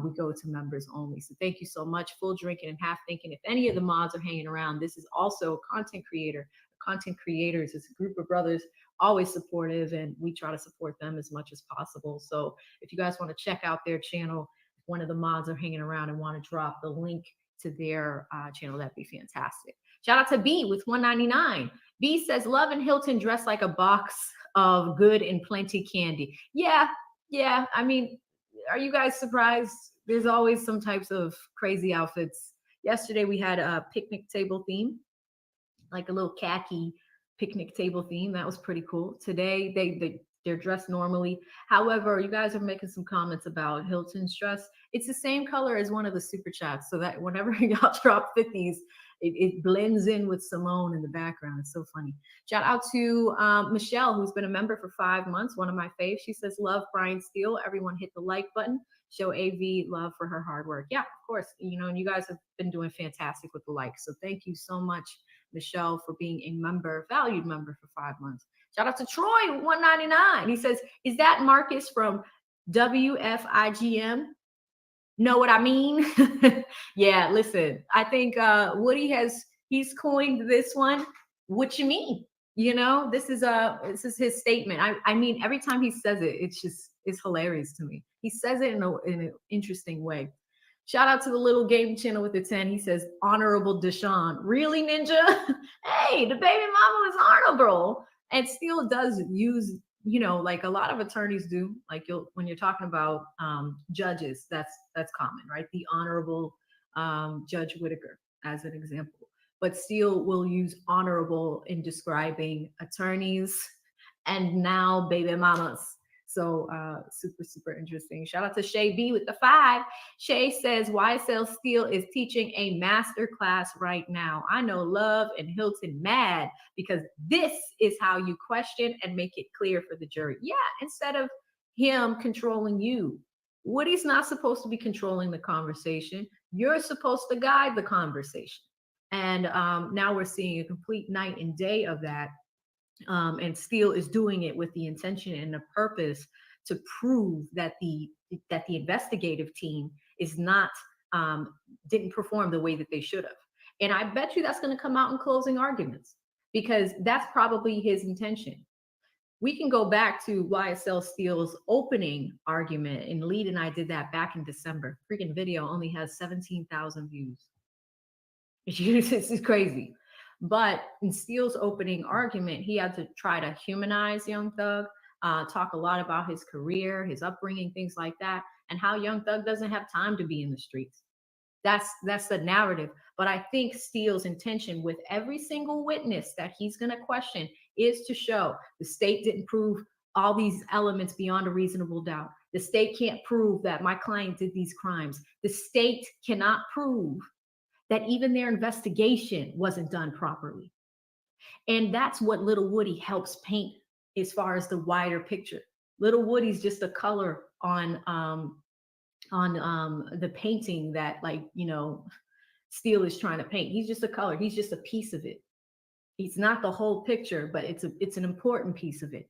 S6: we go to members only. So thank you so much. Full drinking and half thinking. If any of the mods are hanging around, this is also a content creator. Content creators, it's a group of brothers, always supportive, and we try to support them as much as possible. So if you guys want to check out their channel, if one of the mods are hanging around and want to drop the link to their channel, that'd be fantastic. Shout out to B with 199. B says, Love and Hilton dressed like a box of good and plenty candy. Yeah. I mean, are you guys surprised? There's always some types of crazy outfits. Yesterday we had a picnic table theme, like a little khaki picnic table theme. That was pretty cool. Today they're dressed normally. However, you guys are making some comments about Hilton's dress. It's the same color as one of the super chats, so that whenever y'all drop 50s, it blends in with Simone in the background. It's so funny. Shout out to Michelle, who's been a member for 5 months, one of my faves. She says, love Brian Steele. Everyone hit the like button. Show AV love for her hard work. Yeah, of course. You know, and you guys have been doing fantastic with the likes. So thank you so much, Michelle, for being a member, valued member for 5 months. Shout out to Troy, 199. He says, is that Marcus from WFIGM? Know what I mean? Yeah, listen, I think Woody he's coined this one. What you mean? You know, this is his statement. I mean, every time he says it, it's hilarious to me. He says it in an interesting way. Shout out to the little game channel with the 10. He says, honorable Deshaun. Really, Ninja? Hey, the baby mama is honorable. And still does use, you know, like a lot of attorneys do. Like when you're talking about judges, that's common, right? The honorable Judge Whitaker as an example. But still will use honorable in describing attorneys and now baby mamas. So super interesting. Shout out to Shay B with the 5. Shay says YSL Steel is teaching a master class right now. I know Love and Hilton mad because this is how you question and make it clear for the jury. Yeah, instead of him controlling you. Woody's not supposed to be controlling the conversation. You're supposed to guide the conversation. And now we're seeing a complete night and day of that. And Steele is doing it with the intention and the purpose to prove that the investigative team is not didn't perform the way that they should have. And I bet you that's going to come out in closing arguments, because that's probably his intention. We can go back to YSL Steele's opening argument, and Lead and I did that back in December. Freaking video only has 17,000 views. This is crazy. But in Steele's opening argument, he had to try to humanize Young Thug, talk a lot about his career, his upbringing, things like that, and how Young Thug doesn't have time to be in the streets. That's the narrative. But I think Steele's intention with every single witness that he's going to question is to show the state didn't prove all these elements beyond a reasonable doubt. The state can't prove that my client did these crimes. The state cannot prove that even their investigation wasn't done properly. And that's what Little Woody helps paint as far as the wider picture. Little Woody's just a color on the painting that, like, you know, Steele is trying to paint. He's just a color. He's just a piece of it. He's not the whole picture, but it's an important piece of it.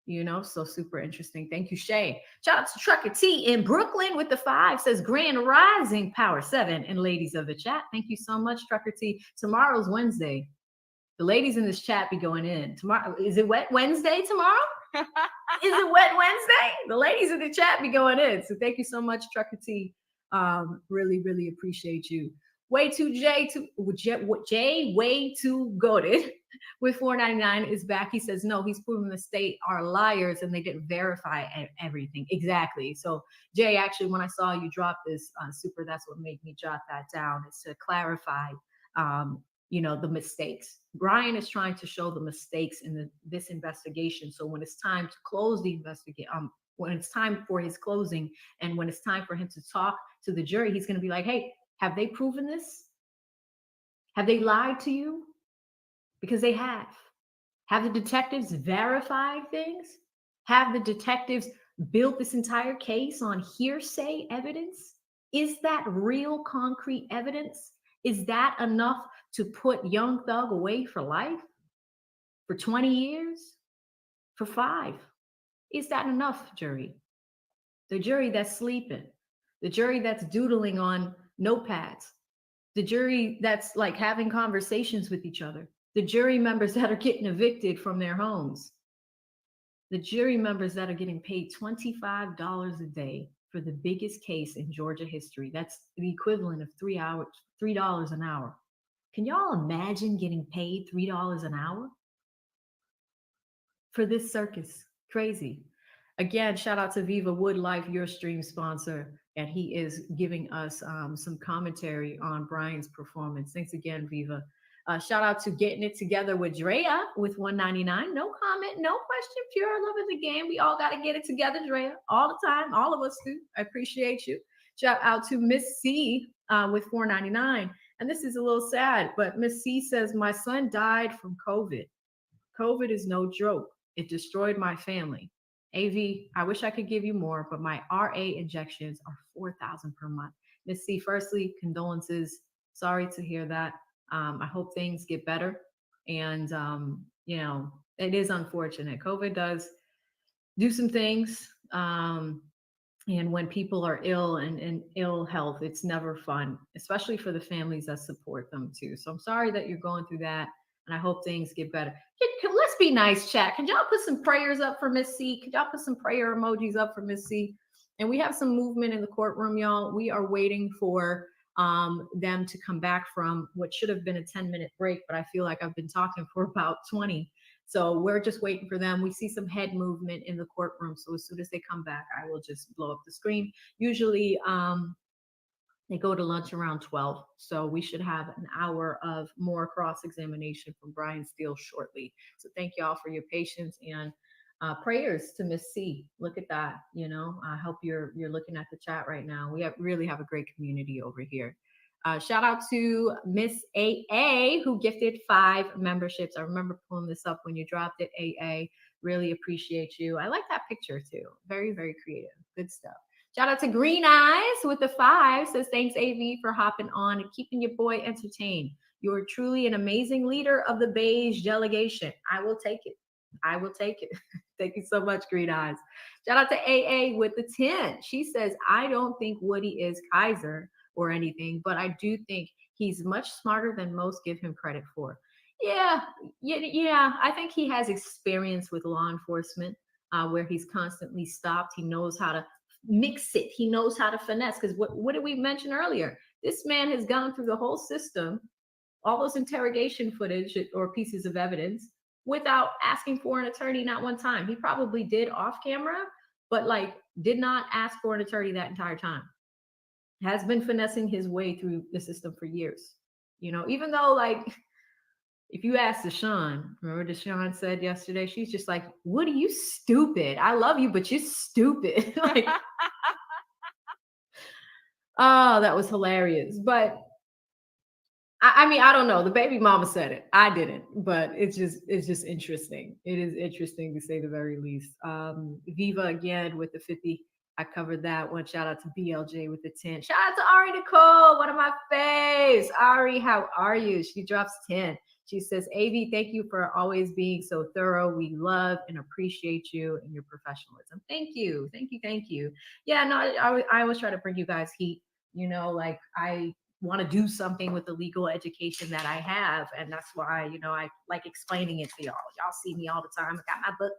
S6: You know, so super interesting. Thank you, Shay. Shout out to Trucker T in Brooklyn with the 5, says Grand Rising Power 7 and ladies of the chat. Thank you so much, Trucker T. Tomorrow's Wednesday. The ladies in this chat be going in. Tomorrow, is it Wet Wednesday tomorrow? Is it Wet Wednesday? The ladies in the chat be going in. So thank you so much, Trucker T. Really appreciate you. Way too way too goated with 499 is back. He says, no, he's proven the state are liars and they didn't verify everything. Exactly. So Jay, actually, when I saw you drop this super, that's what made me jot that down, is to clarify, you know, the mistakes. Brian is trying to show the mistakes in this investigation. So when it's time to close the investigation, when it's time for his closing, and when it's time for him to talk to the jury, he's going to be like, hey, have they proven this? Have they lied to you? Because they have. Have the detectives verified things? Have the detectives built this entire case on hearsay evidence? Is that real concrete evidence? Is that enough to put Young Thug away for life? For 20 years? For 5? Is that enough, jury? The jury that's sleeping, the jury that's doodling on notepads, the jury that's like having conversations with each other, the jury members that are getting evicted from their homes, the jury members that are getting paid $25 a day for the biggest case in Georgia history. That's the equivalent of $3 an hour. Can y'all imagine getting paid $3 an hour for this circus? Crazy. Again, shout out to Viva Wood Life, your stream sponsor, and he is giving us some commentary on Brian's performance. Thanks again, Viva. Shout out to Getting It Together with Drea with $1.99. No comment, no question, pure love of the game. We all got to get it together, Drea, all the time. All of us do. I appreciate you. Shout out to Miss C with $4.99. And this is a little sad, but Miss C says, my son died from COVID. COVID is no joke. It destroyed my family. AV, I wish I could give you more, but my RA injections are $4,000 per month. Miss C, firstly, condolences. Sorry to hear that. I hope things get better. And, you know, it is unfortunate. COVID does do some things. And when people are ill and in ill health, it's never fun, especially for the families that support them too. So I'm sorry that you're going through that. And I hope things get better. Let's be nice, chat. Can y'all put some prayers up for Miss C? Could y'all put some prayer emojis up for Miss C? And we have some movement in the courtroom, y'all. We are waiting for them to come back from what should have been a 10-minute break, but I feel like I've been talking for about 20. So we're just waiting for them. We see some head movement in the courtroom. So as soon as they come back, I will just blow up the screen. Usually they go to lunch around 12. So we should have an hour of more cross-examination from Brian Steele shortly. So thank y'all for your patience and prayers to Miss C. Look at that. You know, I hope you're looking at the chat right now. We really have a great community over here. Shout out to Miss AA who gifted 5 memberships. I remember pulling this up when you dropped it, AA. Really appreciate you. I like that picture too. Very, very creative. Good stuff. Shout out to Green Eyes with the 5. Says thanks AV for hopping on and keeping your boy entertained. You're truly an amazing leader of the beige delegation. I will take it. I will take it. Thank you so much, Green Eyes. Shout out to AA with the 10. She says, I don't think Woody is Kaiser or anything, but I do think he's much smarter than most give him credit for. Yeah. I think he has experience with law enforcement where he's constantly stopped. He knows how to mix it. He knows how to finesse. Because what did we mention earlier? This man has gone through the whole system, all those interrogation footage or pieces of evidence without asking for an attorney, not one time. He probably did off camera, but like did not ask for an attorney that entire time. Has been finessing his way through the system for years. You know, even though like, if you ask Deshaun, remember Deshaun said yesterday, she's just like, Woody, you stupid. I love you, but you're stupid. Like, oh, that was hilarious. But I mean, I don't know. The baby mama said it. I didn't, but it's just interesting. It is interesting to say the very least. Viva again with the 50. I covered that one. Shout out to BLJ with the 10. Shout out to Ari Nicole, one of my faves. Ari, how are you? She drops 10. She says, AV, thank you for always being so thorough. We love and appreciate you and your professionalism. Thank you. Thank you. Thank you. Yeah, no, I always try to bring you guys heat. You know, like I want to do something with the legal education that I have. And that's why, you know, I like explaining it to y'all. Y'all see me all the time. I got my books.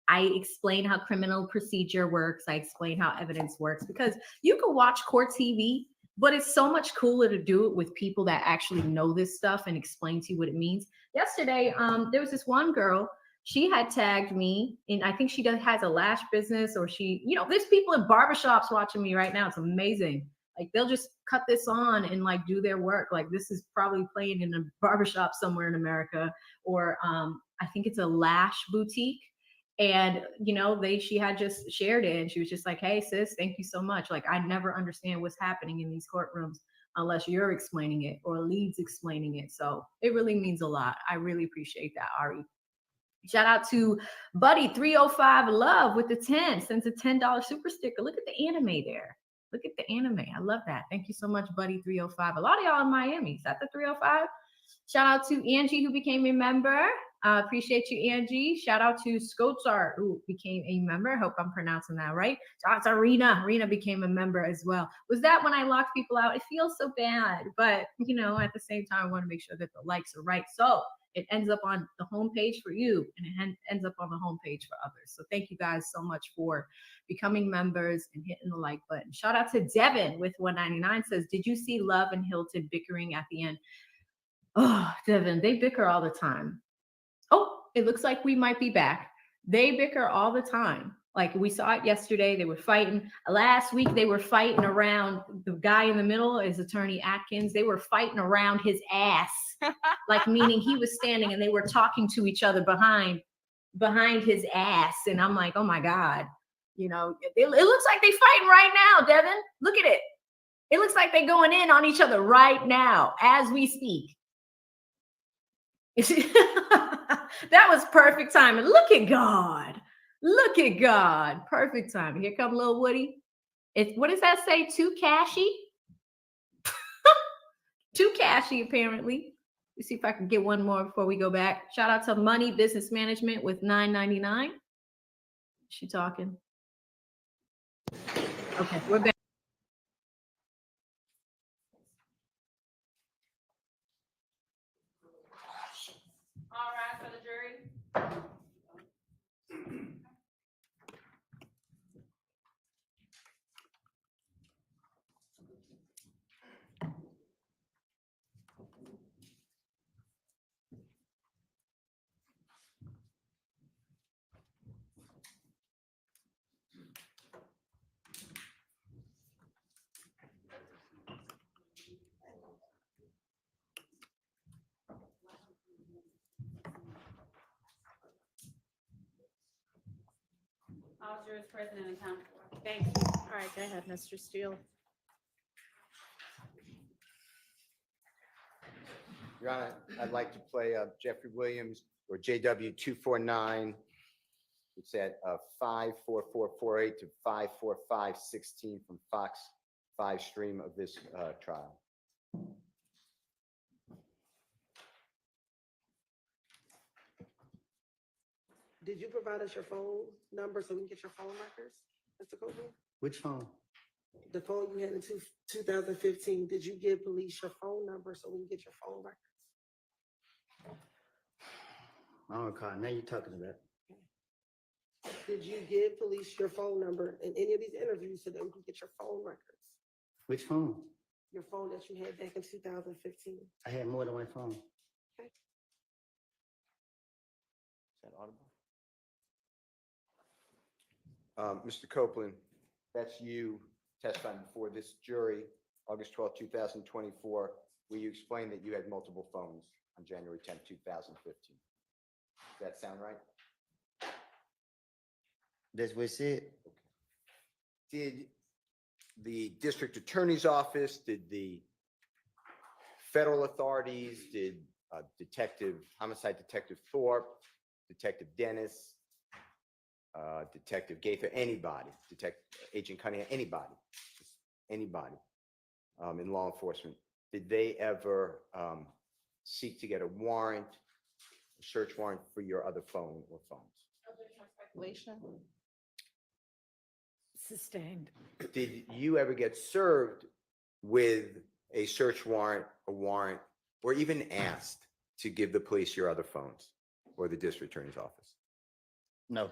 S6: I explain how criminal procedure works. I explain how evidence works because you can watch court TV, but it's so much cooler to do it with people that actually know this stuff and explain to you what it means. Yesterday, there was this one girl. She had tagged me, and I think she has a lash business, or she, you know, there's people in barbershops watching me right now. It's amazing. Like they'll just cut this on and like do their work. Like this is probably playing in a barbershop somewhere in America, or I think it's a lash boutique. And, you know, she had just shared it and she was just like, hey, sis, thank you so much. Like, I never understand what's happening in these courtrooms unless you're explaining it or Leeds explaining it. So it really means a lot. I really appreciate that, Ari. Shout out to Buddy 305 Love with the 10, sends a $10 super sticker. Look at the anime there. Look at the anime. I love that. Thank you so much, Buddy 305. A lot of y'all in Miami. Is that the 305? Shout out to Angie, who became a member. Appreciate you, Angie. Shout out to Scotsart, who became a member. Hope I'm pronouncing that right. Shout out to Rena. Rena became a member as well. Was that when I locked people out? It feels so bad, but you know, at the same time, I want to make sure that the likes are right. So it ends up on the homepage for you, and it ends up on the homepage for others. So thank you guys so much for becoming members and hitting the like button. Shout out to Devin with 199 says, did you see Love and Hilton bickering at the end? Oh, Devin, they bicker all the time. Oh, it looks like we might be back. They bicker all the time. Like we saw it yesterday. They were fighting. Last week, they were fighting around the guy in the middle is Attorney Atkins. They were fighting around his ass, like meaning he was standing and they were talking to each other behind his ass. And I'm like, oh my God, you know, it looks like they fighting right now, Devin. Look at it. It looks like they're going in on each other right now as we speak. That was perfect timing. Look at God. Look at God. Perfect timing. Here come little Woody. What does that say? Too cashy? Too cashy, apparently. Let's see if I can get one more before we go back. Shout out to Money Business Management with $9.99. She talking? Okay, we're back. All right, for the jury.
S7: Officers present and accounted for. Thank you. All right, go ahead, Mr. Steele.
S2: Your Honor, I'd like to play Jeffrey Williams or JW 249. It's at 54448 to 54516 from Fox 5 stream of this trial.
S10: Did you provide us your phone number so we can get your phone records, Mr. Copeland?
S3: Which phone?
S10: The phone you had in 2015, did you give police your phone number so we can get your phone records?
S3: I don't recall. Now you're talking about.
S10: Did you give police your phone number in any of these interviews so that we can get your phone records?
S3: Which phone?
S10: Your phone that you had back in 2015.
S3: I had more than one phone.
S10: Okay.
S2: Is that audible? Mr. Copeland, that's you testifying before this jury, August 12, 2024, where you explained that you had multiple phones on January 10, 2015. Does that sound right?
S3: That's what it said.
S2: Did the district attorney's office, did the federal authorities, did homicide detective Thorpe, Detective Dennis, Detective Gaither, anybody, Agent Cunningham, anybody in law enforcement, did they ever seek to get a warrant, a search warrant for your other phone or phones?
S7: Speculation. Sustained.
S2: Did you ever get served with a search warrant, a warrant, or even asked to give the police your other phones or the district attorney's office?
S3: No.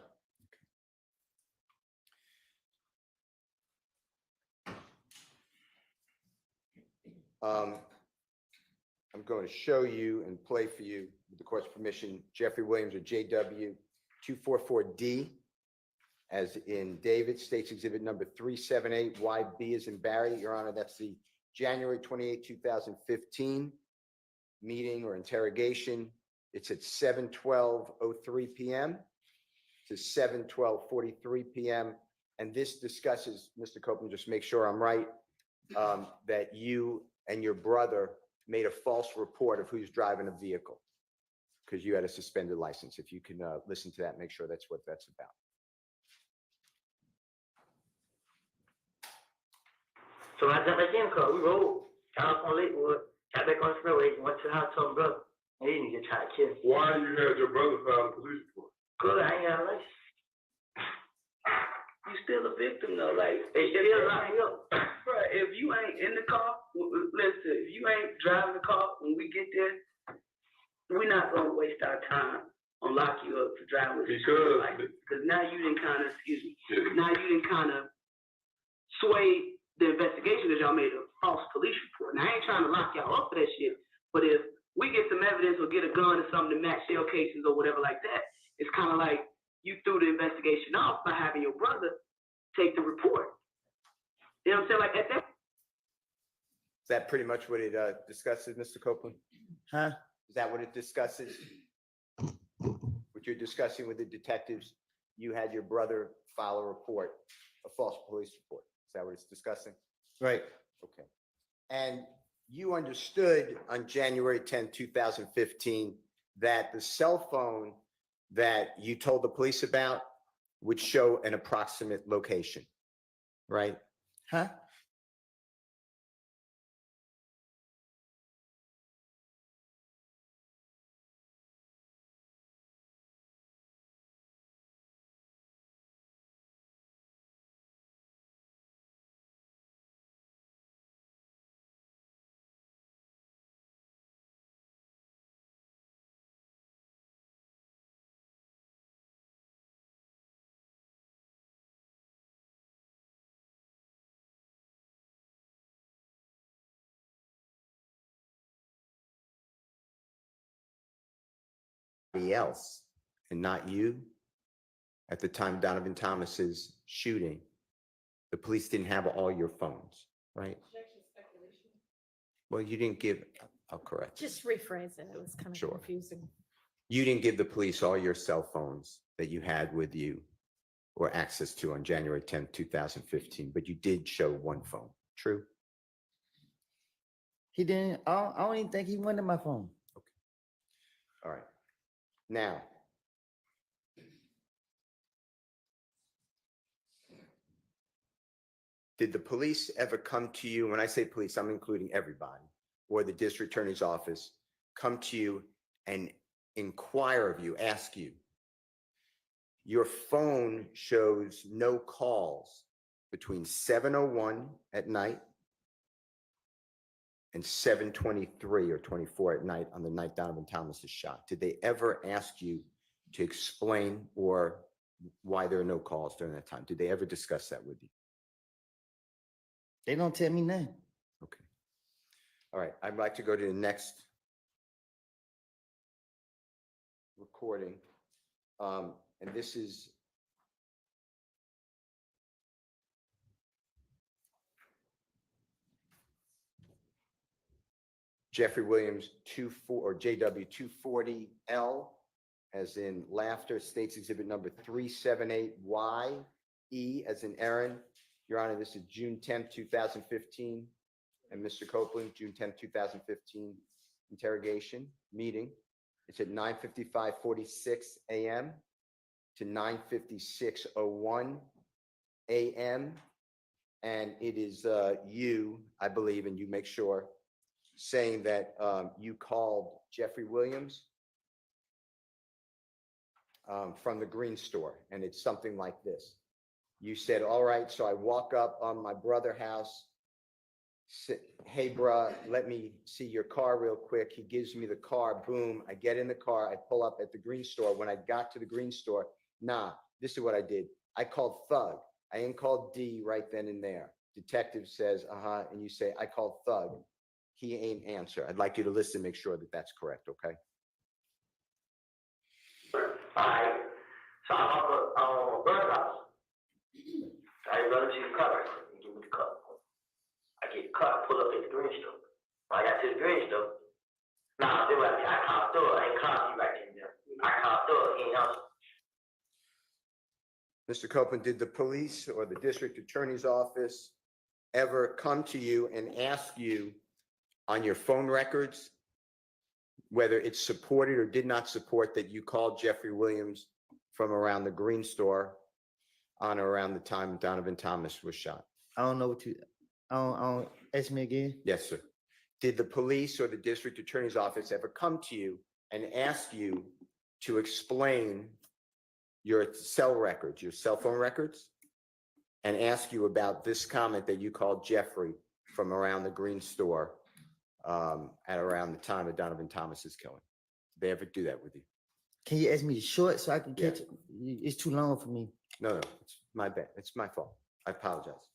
S2: I'm going to show you and play for you, with the court's permission, Jeffrey Williams or JW 244D, as in David, States Exhibit number 378, YB as in Barry. Your Honor, that's the January 28, 2015 meeting or interrogation. It's at 7:12:03 p.m. to 7:12:43 p.m. And this discusses, Mr. Copeland, just make sure I'm right, that you and your brother made a false report of who's driving a vehicle. because you had a suspended license. If you can listen to that, make sure that's what that's about.
S1: So I jumped back in the car, we rolled, got off on Lakewood, got back on the freeway, went to the house, told my brother, and he didn't get tried to kill me.
S9: Why you had your brother file a police report?
S1: Good, I ain't got a license.
S11: You still a victim though, like.
S1: They still lock me up.
S11: Bruh, if you ain't in the car, listen, if you ain't driving the car when we get there, we're not gonna waste our time on lock you up for driving. Because now you didn't kind of, now you didn't kind of sway the investigation because y'all made a false police report. Now I ain't trying to lock y'all up for that shit, but if we get some evidence or get a gun or something to match shell cases or whatever like that, it's kind of like you threw the investigation off by having your brother take the report. You know what I'm saying? Like at that.
S2: Is that pretty much what it discusses, Mr. Copeland?
S3: Huh?
S2: Is that what it discusses? What you're discussing with the detectives, you had your brother file a report, a false police report. Is that what it's discussing?
S3: Right.
S2: Okay. And you understood on January 10, 2015, that the cell phone that you told the police about would show an approximate location, right?
S3: Huh?
S2: Else and not you. At the time of Donovan Thomas's shooting, the police didn't have all your phones, right? Well, you didn't give, I'll correct.
S7: Just rephrase it. It was kind of
S2: Sure.
S7: confusing.
S2: You didn't give the police all your cell phones that you had with you or access to on January 10th, 2015, but you did show one phone. True?
S3: He didn't, I don't even think he wanted my phone.
S2: All right. Now, did the police ever come to you? When I say police, I'm including everybody, or the district attorney's office, come to you and inquire of you, ask you, your phone shows no calls between 7:01 at night and 7:23 or 24 at night on the night Donovan Thomas is shot. Did they ever ask you to explain or why there are no calls during that time? Did they ever discuss that with you?
S3: They don't tell me nothing.
S2: Okay. All right. I'd like to go to the next recording. And this is Jeffrey Williams 24 or JW 240L, as in laughter, states exhibit number 378YE, as in Aaron. Your Honor, this is June 10th, 2015. And Mr. Copeland, June 10th, 2015 interrogation meeting. It's at 9:55:46 a.m. to 9:56:01 a.m. And it is you, I believe, and you make sure, saying that you called Jeffrey Williams from the green store. And it's something like this. You said, all right, so I walk up on my brother's house. Hey, bruh, let me see your car real quick. He gives me the car. Boom. I get in the car. I pull up at the green store. When I got to the green store, this is what I did. I called Thug. I ain't called D right then and there. Detective says, and you say, I called Thug. He ain't answer. I'd like you to listen, make sure that that's correct, okay?
S1: All right. So I'm up at my brother's house. I run to the car right quick and give me the car. I get the car, pull up at the green store. When I got to the green store, I called Thug. I ain't called you right there. I called Thug. He ain't answer.
S2: Mr. Copeland, did the police or the district attorney's office ever come to you and ask you on your phone records whether it supported or did not support that you called Jeffrey Williams from around the Green Store on or around the time Donovan Thomas was shot.
S3: I don't know what you, I don't, ask me again.
S2: Yes, sir. Did the police or the district attorney's office ever come to you and ask you to explain your cell records, your cell phone records, and ask you about this comment that you called Jeffrey from around the Green Store at around the time of Donovan Thomas's killing? Did they ever do that with you?
S3: Can you ask me short so I can
S2: Yeah.
S3: catch it? It's too long for me.
S2: No, it's my bad. It's my fault. I apologize.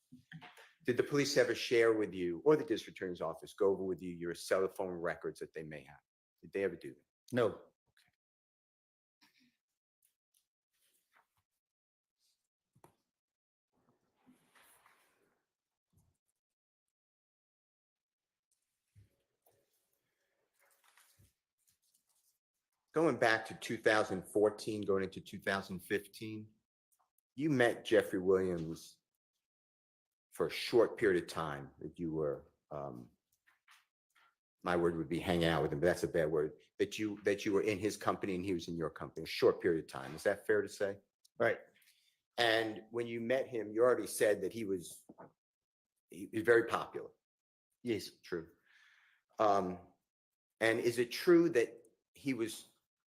S2: Did the police ever share with you or the district attorney's office go over with you your cell phone records that they may have? Did they ever do that?
S3: No.
S2: Going back to 2014, going into 2015, you met Jeffrey Williams for a short period of time that you were, my word would be hanging out with him, but that's a bad word, that you were in his company and he was in your company, a short period of time. Is that fair to say?
S3: Right.
S2: And when you met him, you already said that he was very popular.
S3: Yes.
S2: True. And is it true that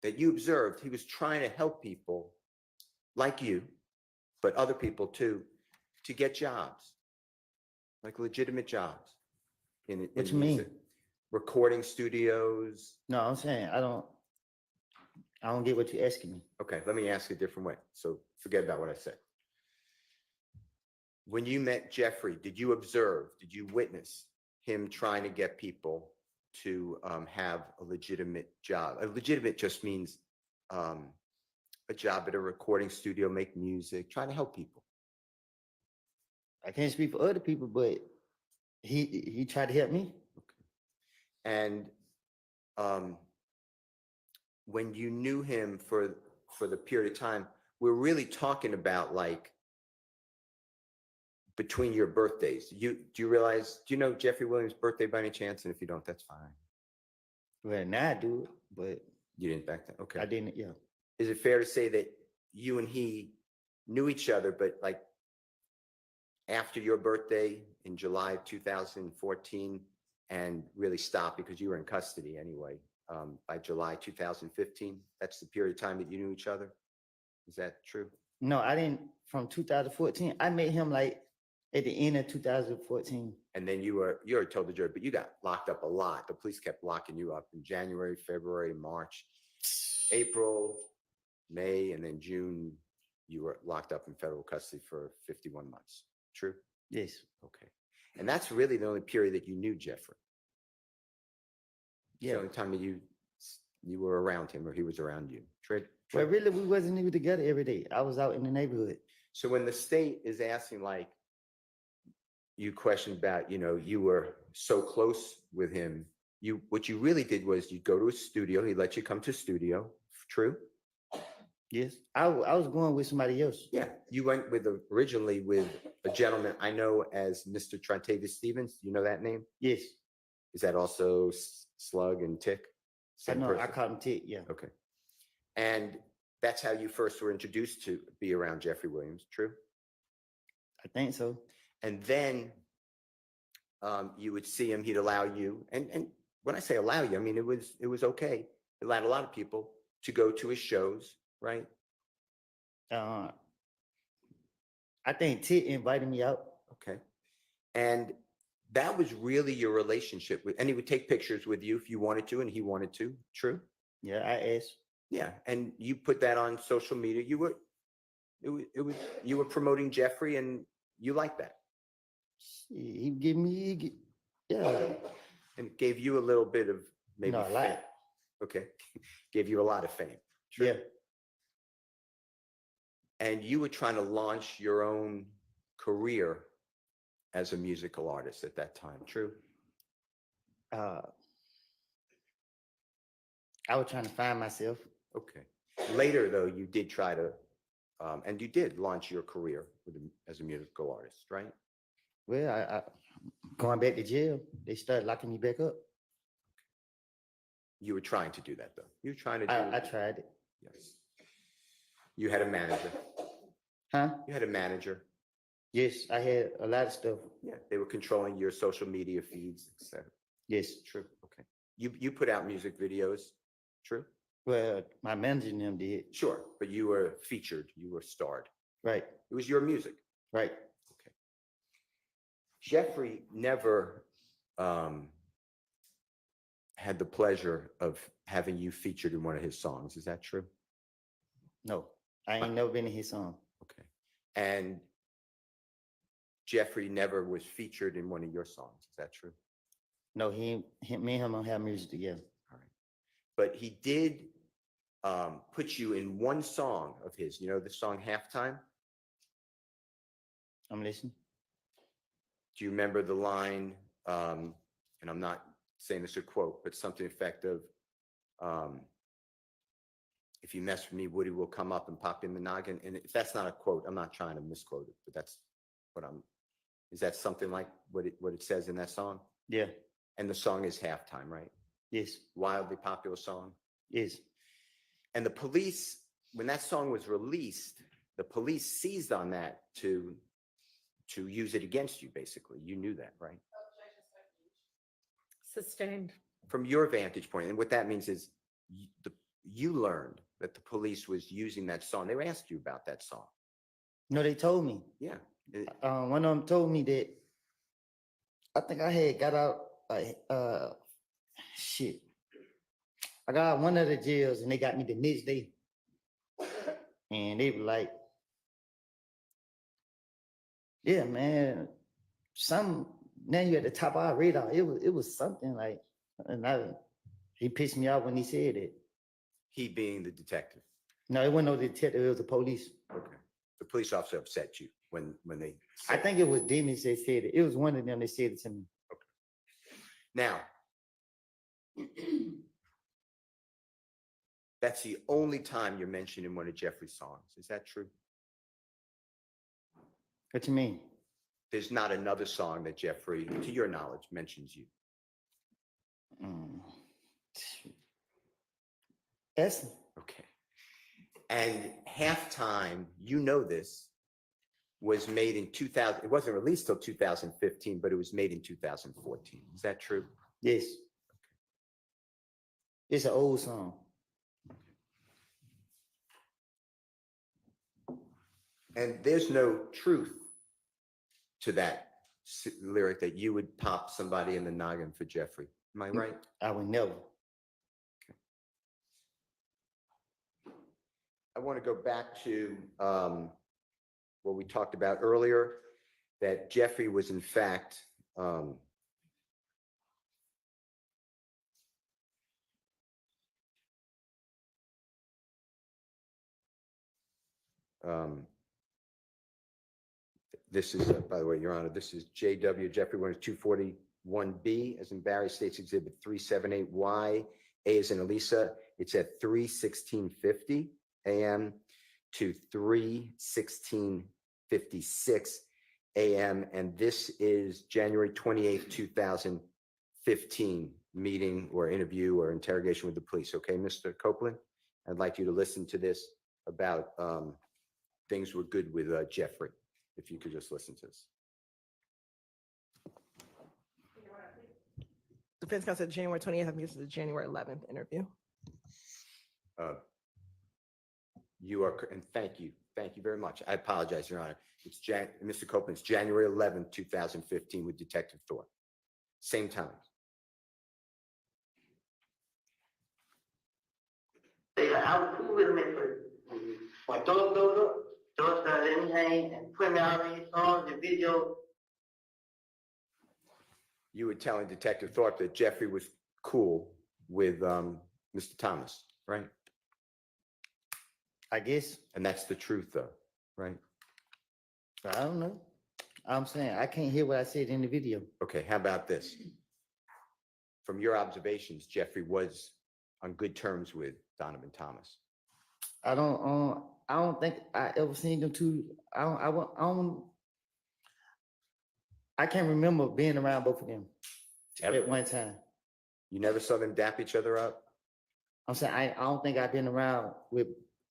S2: that you observed he was trying to help people like you, but other people too, to get jobs, like legitimate jobs?
S3: What you mean?
S2: Recording studios.
S3: No, I'm saying I don't get what you're asking me.
S2: Okay, let me ask it a different way. So forget about what I said. When you met Jeffrey, did you witness him trying to get people to have a legitimate job? A legitimate just means a job at a recording studio, make music, trying to help people.
S3: I can't speak for other people, but he tried to help me.
S2: And when you knew him for the period of time, we're really talking about like between your birthdays. Do you know Jeffrey Williams' birthday by any chance? And if you don't, that's fine.
S3: Well, now I do it, but
S2: You didn't back then? Okay.
S3: I didn't, yeah.
S2: Is it fair to say that you and he knew each other, but like after your birthday in July of 2014 and really stopped because you were in custody anyway, by July 2015? That's the period of time that you knew each other? Is that true?
S3: No, I didn't. From 2014, I met him like at the end of 2014.
S2: And then you already told the jury, but you got locked up a lot. The police kept locking you up in January, February, March, April, May, and then June. You were locked up in federal custody for 51 months. True?
S3: Yes.
S2: Okay. And that's really the only period that you knew Jeffrey.
S3: Yeah.
S2: The only time that you were around him or he was around you. True?
S3: Well, really, we wasn't even together every day. I was out in the neighborhood.
S2: So when the state is asking, like, you questioned about, you were so close with him, what you really did was you'd go to a studio, he'd let you come to a studio. True?
S3: Yes. I was going with somebody else.
S2: Yeah. You went originally with a gentleman I know as Mr. Trontavious Stevens. You know that name?
S3: Yes.
S2: Is that also Slug and Tick?
S3: I
S2: Same
S3: know.
S2: person?
S3: I called him Tick. Yeah.
S2: Okay. And that's how you first were introduced to be around Jeffrey Williams. True?
S3: I think so.
S2: And then you would see him, he'd allow you, and when I say allow you, I mean, it was okay. It allowed a lot of people to go to his shows, right?
S3: I think Tick invited me out.
S2: Okay. And that was really your relationship with, and he would take pictures with you if you wanted to, and he wanted to. True?
S3: Yeah, I asked.
S2: Yeah. And you put that on social media. You were promoting Jeffrey, and you liked that.
S3: He gave me, yeah.
S2: And it gave you a little bit of maybe
S3: No, a lot.
S2: fame. Okay. Gave you a lot of fame. True?
S3: Yeah.
S2: And you were trying to launch your own career as a musical artist at that time. True?
S3: I was trying to find myself.
S2: Okay. Later, though, you did try to, and you did launch your career as a musical artist, right?
S3: Well, I going back to jail, they started locking me back up.
S2: You were trying to do that, though. You were trying to do
S3: I
S2: it.
S3: tried it.
S2: Yes. You had a manager.
S3: Huh?
S2: You had a manager.
S3: Yes, I had a lot of stuff.
S2: Yeah, they were controlling your social media feeds, etc.
S3: Yes.
S2: True. Okay. You put out music videos. True.
S3: Well, my manager and them did.
S2: Sure, but you were featured. You were starred.
S3: Right,
S2: It was your music.
S3: right.
S2: Okay. Jeffrey never had the pleasure of having you featured in one of his songs. Is that true?
S3: No, I ain't never been in his song.
S2: Okay. And Jeffrey never was featured in one of your songs. Is that true?
S3: No, me and him don't have music together.
S2: All right. But he did put you in one song of his. You know the song Halftime?
S3: I'm listening.
S2: Do you remember the line, and I'm not saying this a quote, but something effective, if you mess with me, Woody will come up and pop in the noggin. And if that's not a quote, I'm not trying to misquote it, but that's what is that something like what it says in that song?
S3: Yeah.
S2: And the song is Halftime, right?
S3: Yes.
S2: Wildly popular song.
S3: Yes.
S2: And the police, when that song was released, the police seized on that to use it against you, basically. You knew that, right?
S7: Sustained.
S2: From your vantage point, and what that means is you learned that the police was using that song. They asked you about that song.
S3: No, they told me.
S2: Yeah.
S3: One of them told me that I think I had got out shit. I got out one of the jails and they got me the next day. And they were like, yeah, man, now you're at the top of our radar. It was something like, and he pissed me off when he said it.
S2: He being the detective.
S3: No, it wasn't no detective, it was the police.
S2: Okay. The police officer upset you when they
S3: I think it was Dennis that said it. It was one of them that said it to me.
S2: Okay. Now, that's the only time you're mentioned in one of Jeffrey's songs. Is that true?
S3: What you mean?
S2: There's not another song that Jeffrey, to your knowledge, mentions you.
S3: Yes.
S2: Okay. And Halftime, you know this, was made in 2000. It wasn't released till 2015, but it was made in 2014. Is that true?
S3: Yes. It's an old song.
S2: And there's no truth to that lyric that you would pop somebody in the noggin for Jeffrey. Am I right?
S3: I would never.
S2: Okay. I want to go back to what we talked about earlier, that Jeffrey was in fact this is, by the way, Your Honor, this is JW Jeffrey Warner 241B, as in Barry States Exhibit 378Y, A as in Elisa. It's at 3:16:50 a.m. to 3:16:56 a.m. And this is January 28th, 2015 meeting or interview or interrogation with the police. Okay, Mr. Copeland, I'd like you to listen to this about things were good with Jeffrey. If you could just listen to this.
S10: Defense counsel said January 20th. I think this is the January 11th interview.
S2: You are, and thank you very much. I apologize, Your Honor. It's Mr. Copeland, it's January 11th, 2015 with Detective Thorpe. Same time.
S8: They like, I was cool with him at first. When Thor started letting me hang and put me out in songs and videos.
S2: You were telling Detective Thorpe that Jeffrey was cool with Mr. Thomas, right?
S3: I guess.
S2: And that's the truth, though, right?
S3: I don't know. I'm saying I can't hear what I said in the video.
S2: Okay, how about this? From your observations, Jeffrey was on good terms with Donovan Thomas.
S3: I don't think I ever seen them two. I can't remember being around both of them
S2: Ever?
S3: at one time.
S2: You never saw them dap each other up?
S3: I'm saying, I don't think I've been around with,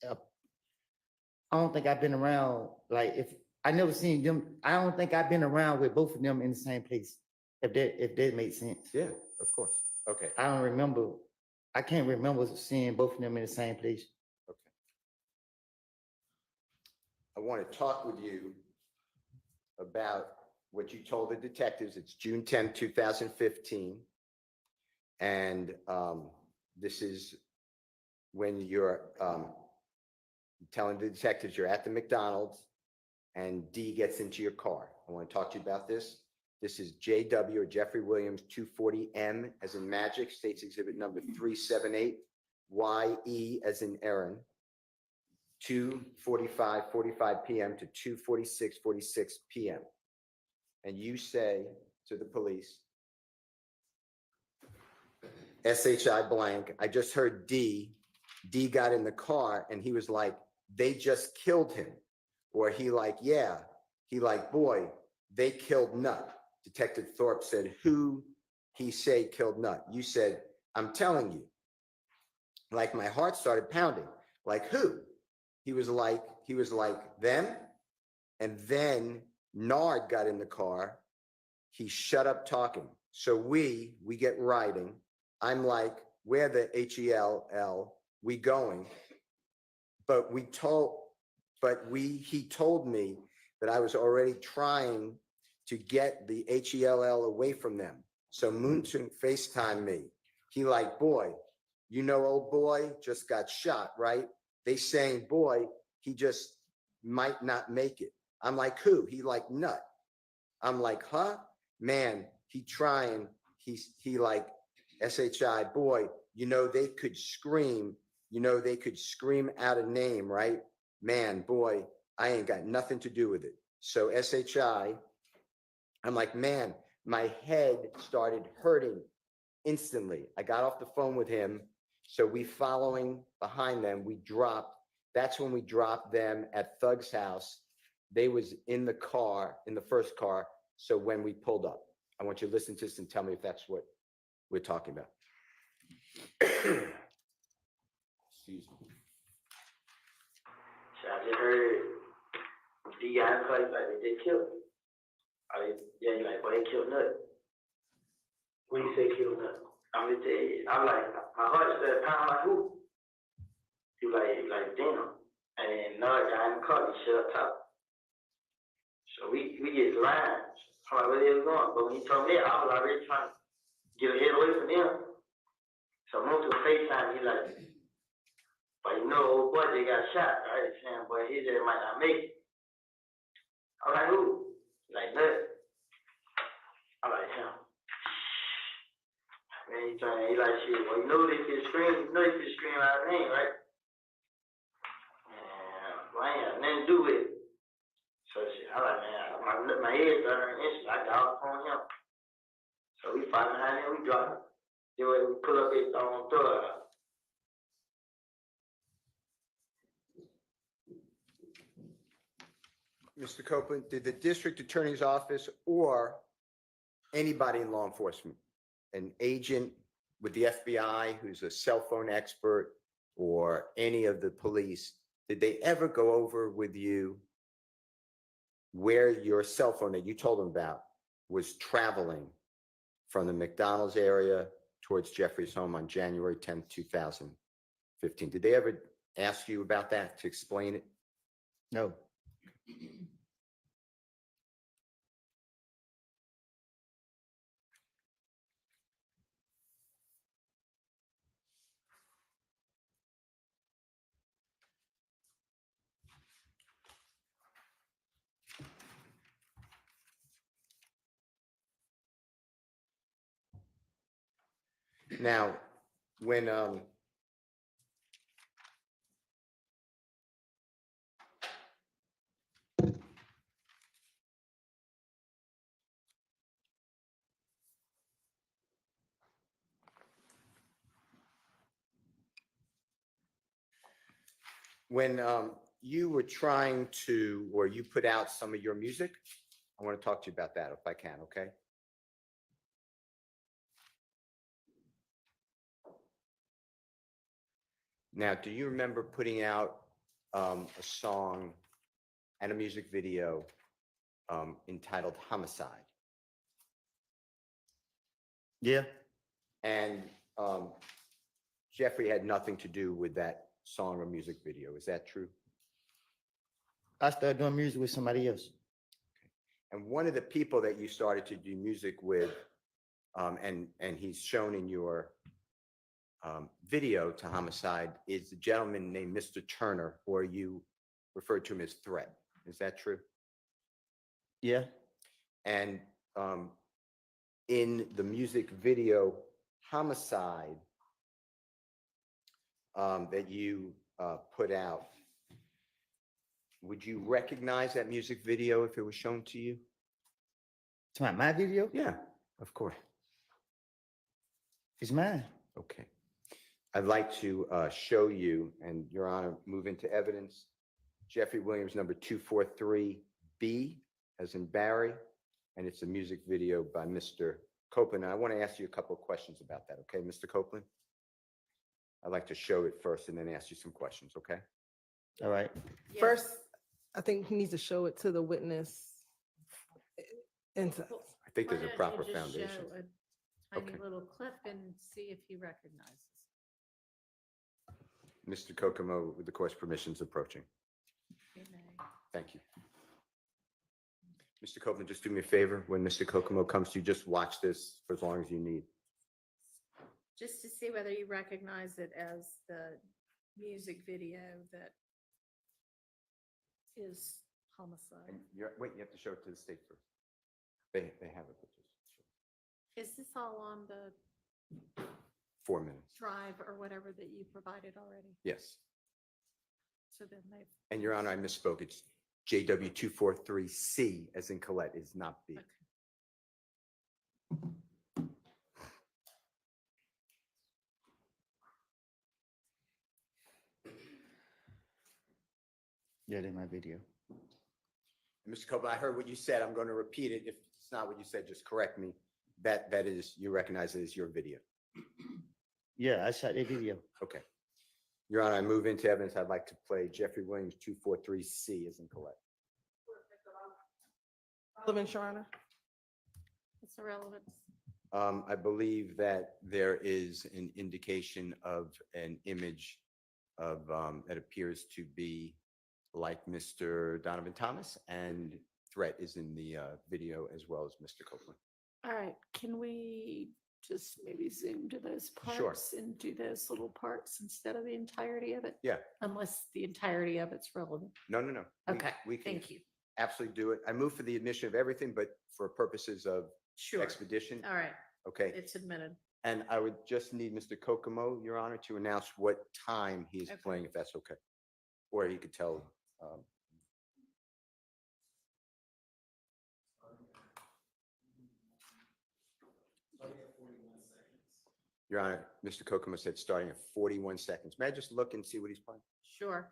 S3: I don't think I've been around, like, if, I never seen them, I don't think I've been around with both of them in the same place, if that makes sense.
S2: Yeah, of course. Okay.
S3: I don't remember, I can't remember seeing both of them in the same place.
S2: Okay. I want to talk with you about what you told the detectives. It's June 10th, 2015. And this is when you're telling the detectives you're at the McDonald's and D gets into your car. I want to talk to you about this. This is JW or Jeffrey Williams 240M as in magic, states exhibit number 378, YE as in Aaron, 2:45 p.m. to 2:46 p.m. And you say to the police, SHI blank, I just heard D got in the car and he was like, they just killed him. Or he like, yeah, he like, boy, they killed Nut. Detective Thorpe said, who he say killed Nut? You said, I'm telling you. Like my heart started pounding. Like who? He was like them. And then Nard got in the car. He shut up talking. So we get riding. I'm like, where the HELL, we going? But he told me that I was already trying to get the HELL away from them. So Moonson FaceTimed me. He like, boy, you know, old boy just got shot, right? They saying, boy, he just might not make it. I'm like, who? He like, Nut. I'm like, huh? Man, he trying. He like, SHI, boy, you know, they could scream out a name, right? Man, boy, I ain't got nothing to do with it. So SHI, I'm like, man, my head started hurting instantly. I got off the phone with him. So we following behind them, that's when we dropped them at Thug's house. They was in the car, in the first car. So when we pulled up, I want you to listen to this and tell me if that's what we're talking about. Excuse me.
S1: So I just heard D got in place like they killed him. Yeah, he like, well, they killed Nut. When you say killed Nut, I'm gonna tell you, I'm like, my heart started pounding like who? He like, damn. And then another guy in the car, he shut up talking. So we get the line. I'm like, where they was going? But when he told me that, I was already trying to get a head away from them. So I moved to a FaceTime, he like, but you know, old boy, they got shot, right? Saying, boy, his ass might not make it. I'm like, who? Like, Nut. I'm like, him. Man, he like, shit, well, you know they could scream, out of name, right? And, well, I ain't got nothing to do with it. So shit, I like, man, my head started hurting instantly. I got off on him. So we fight behind him, we drop him. Then we pull up his own thug.
S2: Mr. Copeland, did the district attorney's office or anybody in law enforcement, an agent with the FBI who's a cell phone expert or any of the police, did they ever go over with you where your cell phone that you told them about was traveling from the McDonald's area towards Jeffrey's home on January 10th, 2015? Did they ever ask you about that to explain it?
S3: No.
S2: Now, when you were trying to, or you put out some of your music, I want to talk to you about that if I can, okay? Now, do you remember putting out a song and a music video entitled Homicide?
S3: Yeah,
S2: And Jeffrey had nothing to do with that song or music video. Is that true?
S3: I started doing music with somebody else.
S2: And one of the people that you started to do music with, and he's shown in your video to Homicide, is a gentleman named Mr. Turner, or you referred to him as Threat. Is that true?
S3: Yeah,
S2: And in the music video Homicide that you put out, would you recognize that music video if it was shown to you?
S3: it's my video.
S2: Yeah, of course.
S3: It's mine.
S2: Okay. I'd like to show you, and Your Honor, move into evidence, Jeffrey Williams, number 243B, as in Barry, and it's a music video by Mr. Copeland. And I want to ask you a couple of questions about that, okay, Mr. Copeland? I'd like to show it first and then ask you some questions, okay?
S3: All right.
S10: First, I think he needs to show it to the witness. And to-
S2: I think there's a proper foundation.
S7: Tiny
S2: Okay.
S7: little clip and see if he recognizes.
S2: Mr. Kokomo, with the court's permissions approaching.
S7: He may.
S2: Thank you. Mr. Copeland, just do me a favor. When Mr. Kokomo comes to you, just watch this for as long as you need.
S7: Just to see whether you recognize it as the music video that is Homicide.
S2: And wait, you have to show it to the state first. They have it, but just show
S7: Is this all on the
S2: it. 4 minutes.
S7: drive or whatever that you provided already?
S2: Yes.
S7: So then they've.
S2: And Your Honor, I misspoke. It's JW 243C, as in Colette, is not B.
S7: Okay.
S3: Yeah, in my video.
S2: And Mr. Copeland, I heard what you said. I'm going to repeat it. If it's not what you said, just correct me. That is, you recognize it as your video.
S3: Yeah, I shot that video.
S2: Okay. Your Honor, I move into evidence. I'd like to play Jeffrey Williams 243C, as in Colette.
S10: Relevant, Your Honor.
S7: What's the relevance?
S2: I believe that there is an indication of an image of, that appears to be like Mr. Donovan Thomas, and Threat is in the video as well as Mr. Copeland.
S7: All right, can we just maybe zoom to those
S2: Sure.
S7: parts and do those little parts instead of the entirety of it?
S2: Yeah.
S7: Unless the entirety of it's relevant.
S2: No, no, no.
S7: Okay,
S2: We can
S7: thank you.
S2: absolutely do it. I move for the admission of everything, but for purposes of
S7: Sure.
S2: expedition.
S7: All right,
S2: Okay.
S7: it's admitted.
S2: And I would just need Mr. Kokomo, Your Honor, to announce what time he is
S7: Okay.
S2: playing, if that's okay. Or he could tell. Your Honor, Mr. Kokomo said starting at 41 seconds. May I just look and see what he's playing?
S7: Sure.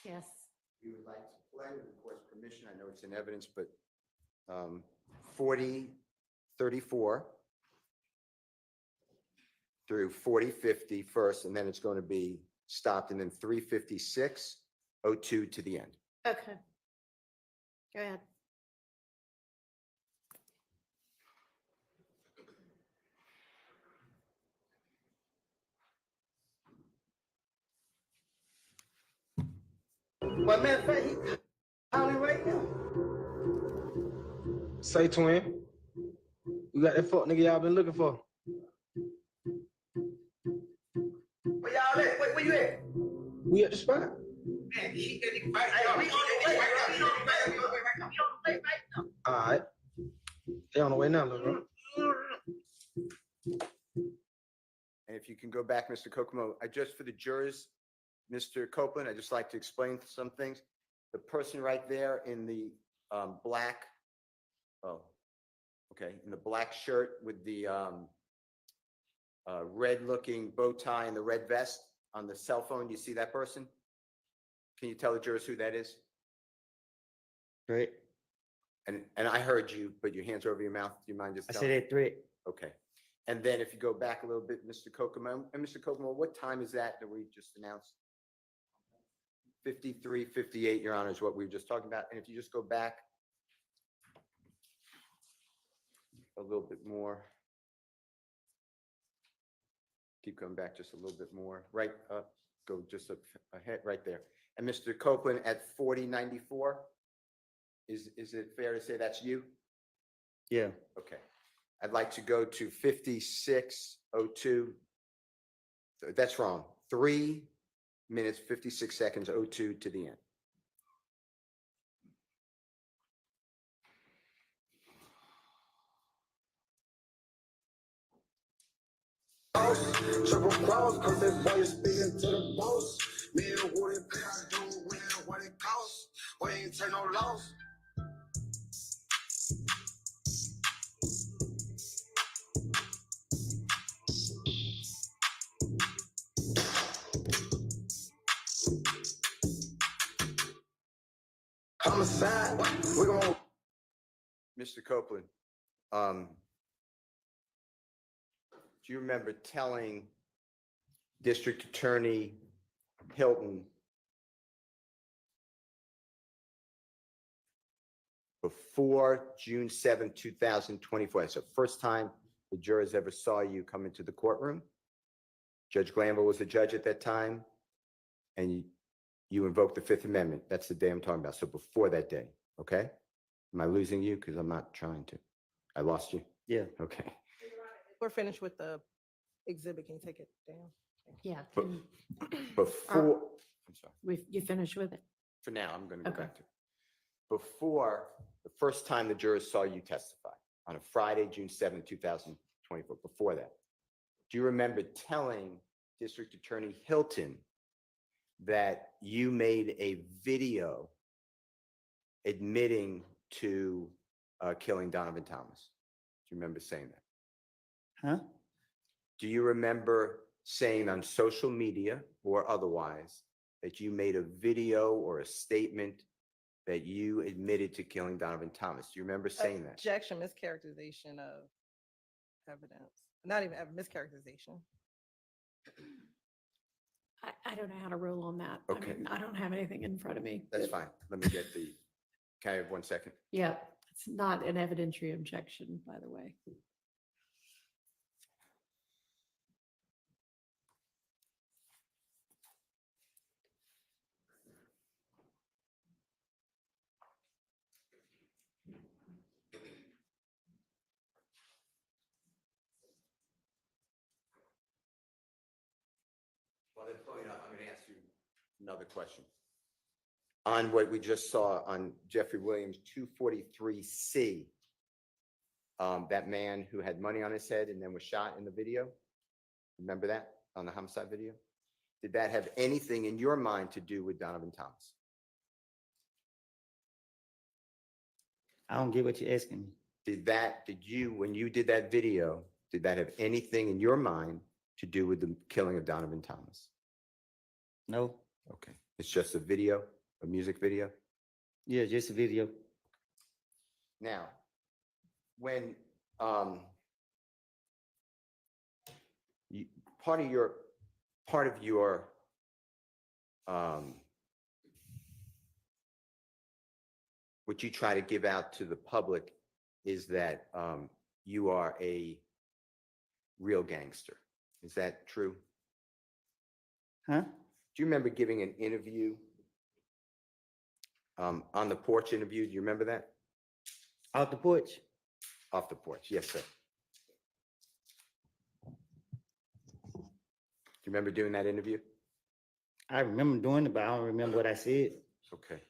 S7: Yes.
S2: We would like to play with, of course, permission. I know it's in evidence, but 4034 through 4050 first, and then it's going to be stopped, and then 35602 to the end.
S7: Okay. Go ahead.
S8: Well, matter of fact, he calling right now.
S12: Say, twin, we got that fuck nigga y'all been looking for.
S8: Where y'all at? Where you at?
S12: We at the spot.
S8: Man, he got it right now. We on the way right now. We on the way right now. We on the way right now.
S12: All right. They on the way now, little bro.
S2: And if you can go back, Mr. Kokomo, just for the jurors, Mr. Copeland, I'd just like to explain some things. The person right there in the black, in the black shirt with the red-looking bow tie and the red vest on the cell phone, you see that person? Can you tell the jurors who that is?
S3: Threat.
S2: And I heard you, but your hands are over your mouth. Do you mind just
S3: I
S2: telling?
S3: said that threat.
S2: Okay. And then if you go back a little bit, Mr. Kokomo, and Mr. Kokomo, what time is that we just announced? 53:58, Your Honor, is what we were just talking about. And if you just go back a little bit more. Keep going back just a little bit more. Right up, go just ahead, right there. And Mr. Copeland at 4094, is it fair to say that's you?
S3: Yeah.
S2: Okay. I'd like to go to 5602. That's wrong. 3 minutes, 56 seconds, 02 to the end.
S13: Triple cross, cause that boy is speaking to the boss. Me and Woody pay I do win what it costs. We ain't take no loss. Homicide, we gon'
S2: Mr. Copeland, do you remember telling District Attorney Hilton before June 7th, 2024, that's the first time the jurors ever saw you come into the courtroom? Judge Glanville was the judge at that time, and you invoked the Fifth Amendment. That's the day I'm talking about. So before that day, okay? Am I losing you? Because I'm not trying to. I lost you?
S3: Yeah.
S2: Okay.
S10: We're finished with the exhibit. Can you take it down?
S7: Yeah.
S2: But
S7: can-
S2: before, I'm sorry,
S7: You finished with it?
S2: for now, I'm going to go
S7: Okay.
S2: back to it. Before, the first time the jurors saw you testify on a Friday, June 7th, 2024, before that, do you remember telling District Attorney Hilton that you made a video admitting to killing Donovan Thomas? Do you remember saying that?
S3: Huh?
S2: Do you remember saying on social media or otherwise that you made a video or a statement that you admitted to killing Donovan Thomas? Do you remember saying that?
S10: Objection, mischaracterization of evidence. Not even mischaracterization.
S7: I don't know how to rule on that.
S2: Okay.
S7: I don't have anything in front of me.
S2: That's fine. Let me get the, can I have 1 second?
S7: Yeah, it's not an evidentiary objection, by the way.
S2: While they're pulling up, I'm going to ask you another question. On what we just saw on Jeffrey Williams 243C, that man who had money on his head and then was shot in the video, remember that on the homicide video? Did that have anything in your mind to do with Donovan Thomas?
S3: I don't get what you're asking me.
S2: Did you, when you did that video, did that have anything in your mind to do with the killing of Donovan Thomas?
S3: No.
S2: Okay, it's just a video. a music video?
S3: Yeah, just a video.
S2: Now, when, you, part of your, what you try to give out to the public is that, you are a real gangster. Is that true?
S3: Huh?
S2: Do you remember giving an interview, on the porch interview? Do you remember that?
S3: Out the porch?
S2: Off the porch, yes, sir. Do you remember doing that interview?
S3: I remember doing it, but I don't remember what I said.
S2: Okay.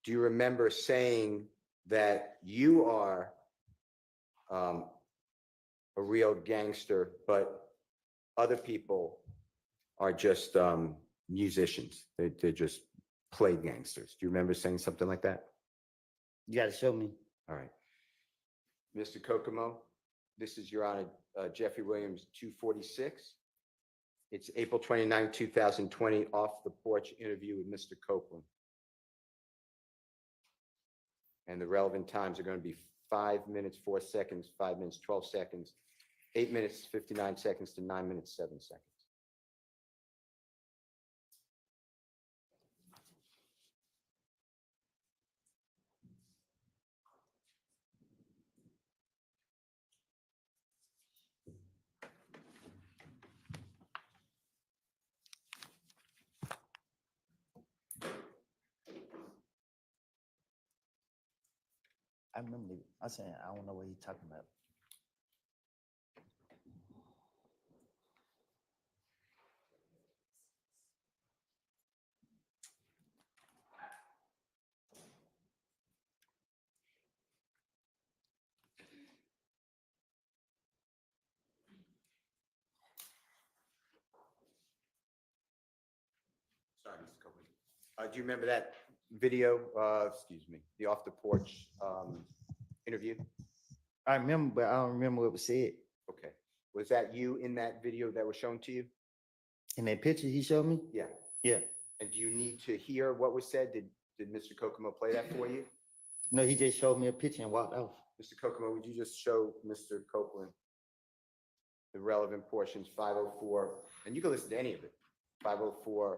S2: Do you remember saying that you are, a real gangster, but other people are just, musicians? They're just play gangsters. Do you remember saying something like that?
S3: You gotta show me.
S2: All right. Mr. Kokomo, this is Your Honor, Jeffrey Williams, 246. It's April 29, 2020, off the porch interview with Mr. Copeland. And the relevant times are going to be 5 minutes, 4 seconds, 5 minutes, 12 seconds, 8 minutes, 59 seconds to 9 minutes, 7 seconds.
S3: I remember, I said, I don't know what he's talking about.
S2: Sorry, Mr. Copeland. Do you remember that video, excuse me, the off the porch, interview?
S3: I remember, but I don't remember what was said.
S2: Okay. Was that you in that video that was shown to you?
S3: In that picture he showed me?
S2: Yeah.
S3: Yeah.
S2: And do you need to hear what was said? Did Mr. Kokomo play that for you?
S3: No, he just showed me a picture and walked off.
S2: Mr. Kokomo, would you just show Mr. Copeland the relevant portions, 504, and you can listen to any of it, 504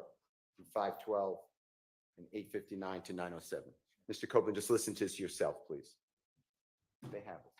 S2: and 512 and 859 to 907. Mr. Copeland, just listen to this yourself, please. They have it.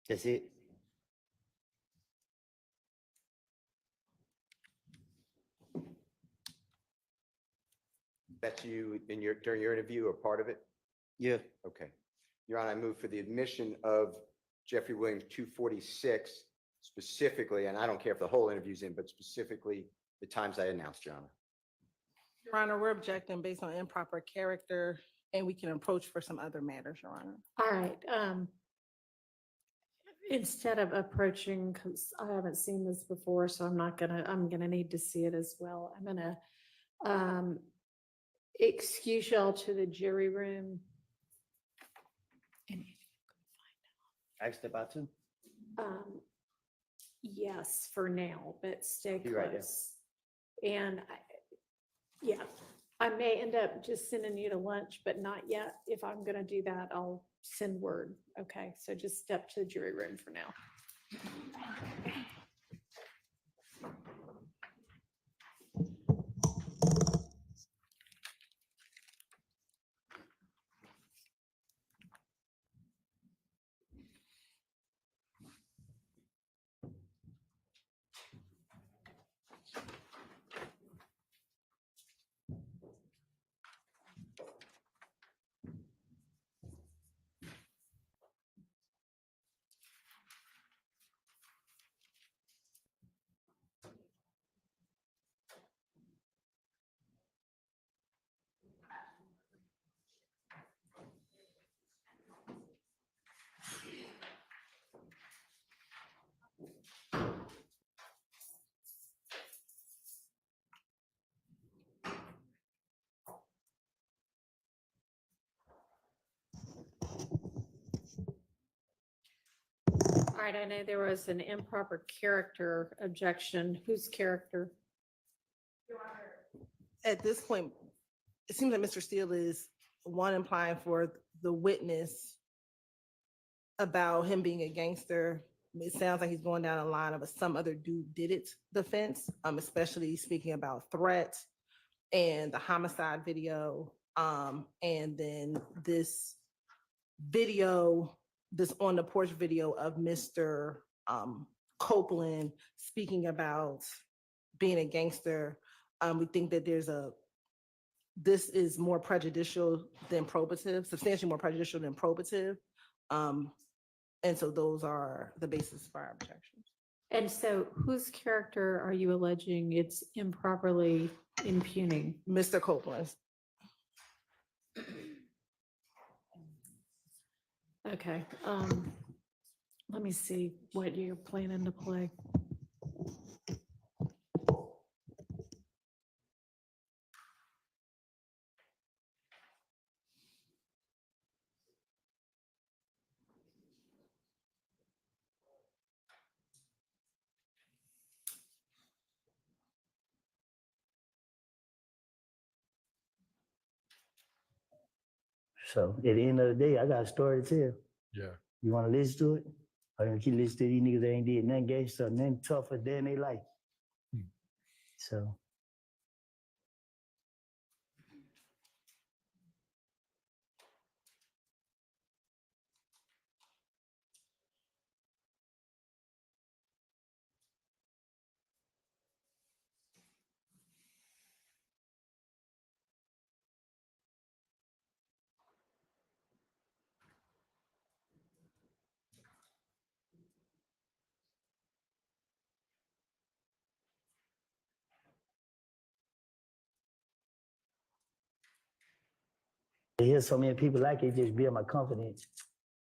S3: That's it.
S2: That's you in your, during your interview or part of it?
S3: Yeah.
S2: Okay. Your Honor, I move for the admission of Jeffrey Williams, 246, specifically, and I don't care if the whole interview's in, but specifically the times I announced, Your Honor.
S10: Your Honor, we're objecting based on improper character, and we can approach for some other matters, Your Honor.
S7: All right. Instead of approaching, because I haven't seen this before, so I'm gonna need to see it as well. I'm gonna excuse y'all to the jury room. And
S3: I step out too.
S7: yes, for now, but stay
S3: Be right there.
S7: close. And yeah, I may end up just sending you to lunch, but not yet. If I'm gonna do that, I'll send word. Okay, so just step to the jury room for now. All right, I know there was an improper character objection. Whose character?
S10: At this point, it seems like Mr. Steele is one implying for the witness about him being a gangster. It sounds like he's going down a line of a some other dude did it defense, especially speaking about threats and the homicide video. And then this video, this on the porch video of Mr. Copeland speaking about being a gangster. We think that this is more prejudicial than probative, substantially more prejudicial than probative. And so those are the basis for our objections.
S7: And so whose character are you alleging it's improperly impugning?
S10: Mr. Copeland's.
S7: Okay, let me see what you're planning to play.
S3: So at the end of the day, I got a story to tell.
S14: Yeah.
S3: You want to listen to it? Or you keep listening to these niggas that ain't did nothing gangster, nothing tougher than they life. So. To hear so many people like it just build my confidence.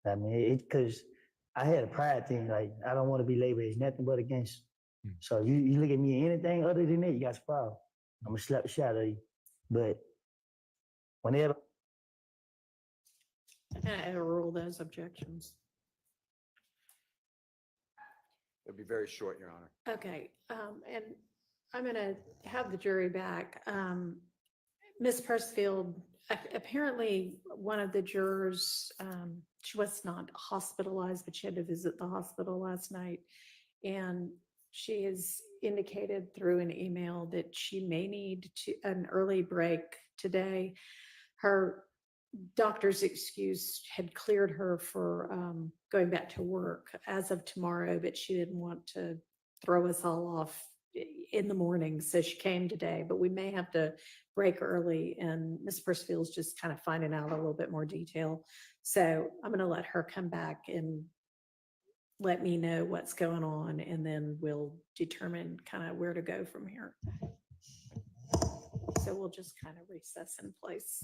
S3: I mean, because I had a pride thing, like, I don't want to be labeled as nothing but a gangster. So you look at me anything other than that, you got a problem. I'm going to slap the shit out of you. But whenever.
S7: I overrule those objections.
S2: It'll be very short, Your Honor.
S7: Okay, and I'm gonna have the jury back. Ms. Persfield, apparently one of the jurors, she was not hospitalized, but she had to visit the hospital last night. And she has indicated through an email that she may need an early break today. Her doctor's excuse had cleared her for going back to work as of tomorrow, but she didn't want to throw us all off in the morning. So she came today, but we may have to break early, and Ms. Persfield's just kind of finding out a little bit more detail. So I'm going to let her come back and let me know what's going on, and then we'll determine kind of where to go from here. So we'll just kind of recess in place.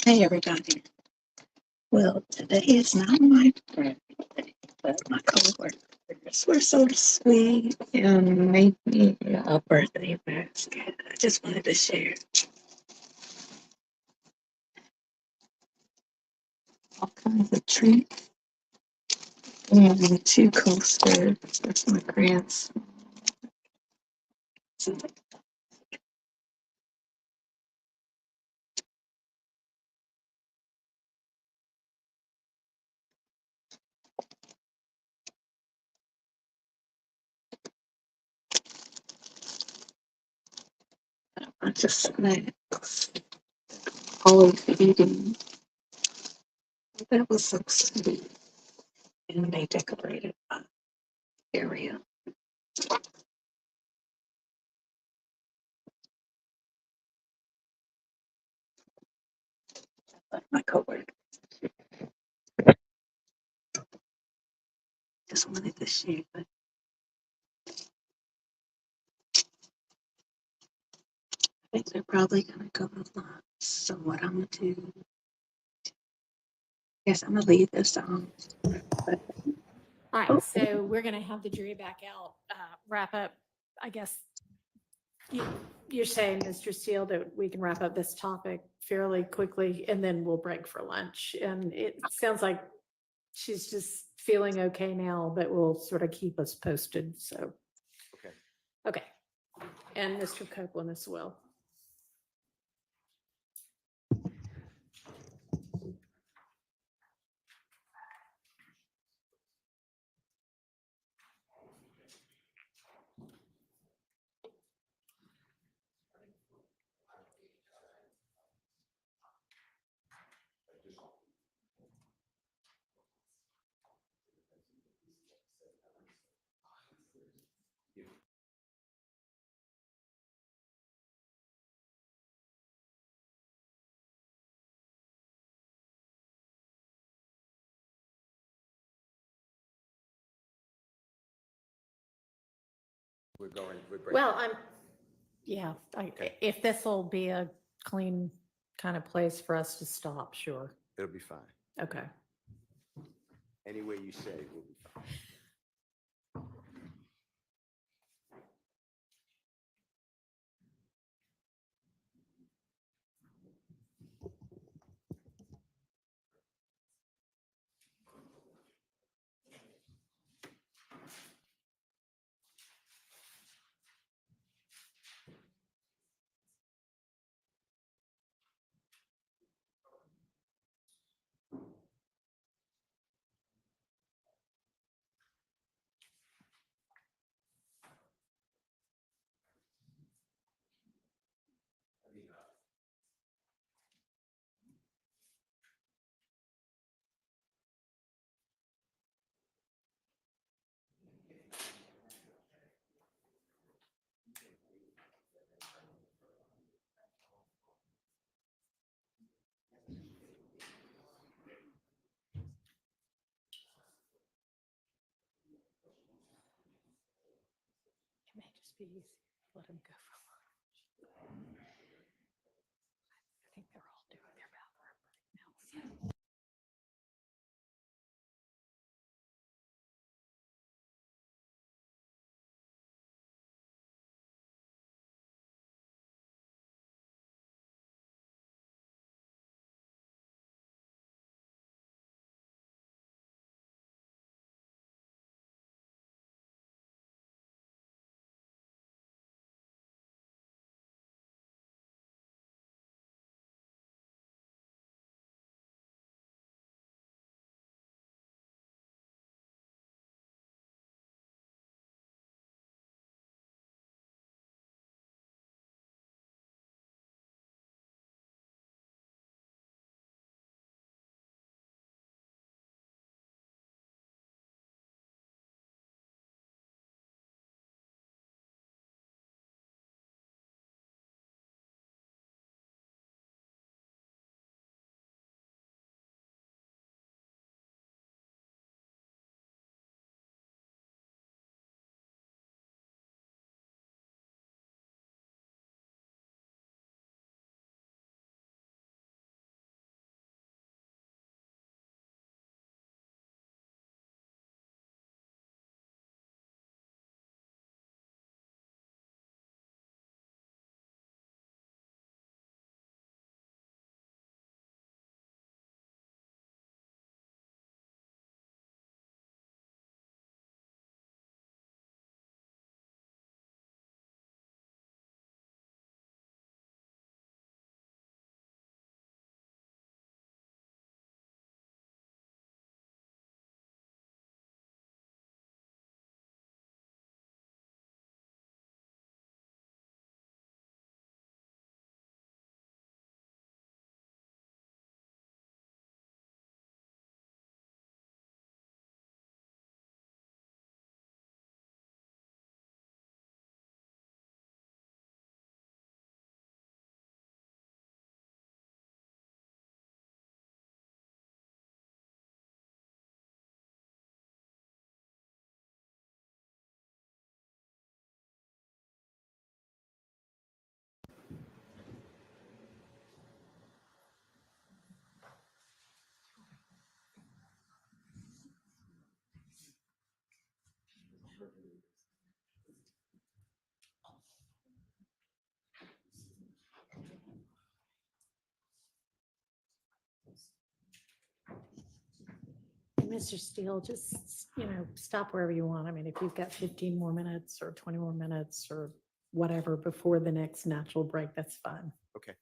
S5: Hey, everybody. Well, today is not my birthday, but my coworkers were so sweet and made me a birthday basket. I just wanted to share all kinds of treats and 2 coasters. That's my grandson. A bunch of snacks. whole eating. That was so sweet. And they decorated my area. But my coworker just wanted to share, but I think they're probably gonna go along. So what I'm gonna do, guess I'm gonna leave this on. But
S7: All right, so we're gonna have the jury back out, wrap up, I guess. You're saying, Mr. Steele, that we can wrap up this topic fairly quickly and then we'll break for lunch. And it sounds like she's just feeling okay now, but will sort of keep us posted, so.
S2: Okay.
S7: Okay, and Mr. Copeland as well.
S2: We're breaking.
S7: Well, yeah,
S2: Okay.
S7: if this will be a clean kind of place for us to stop, sure.
S2: It'll be fine.
S7: Okay.
S2: Any way you say, we'll be fine.
S7: It may just be easy. Let him go. And Mr. Steele, just, stop wherever you want. I mean, if you've got 15 more minutes or 20 more minutes or whatever before the next natural break, that's fine.
S2: Okay.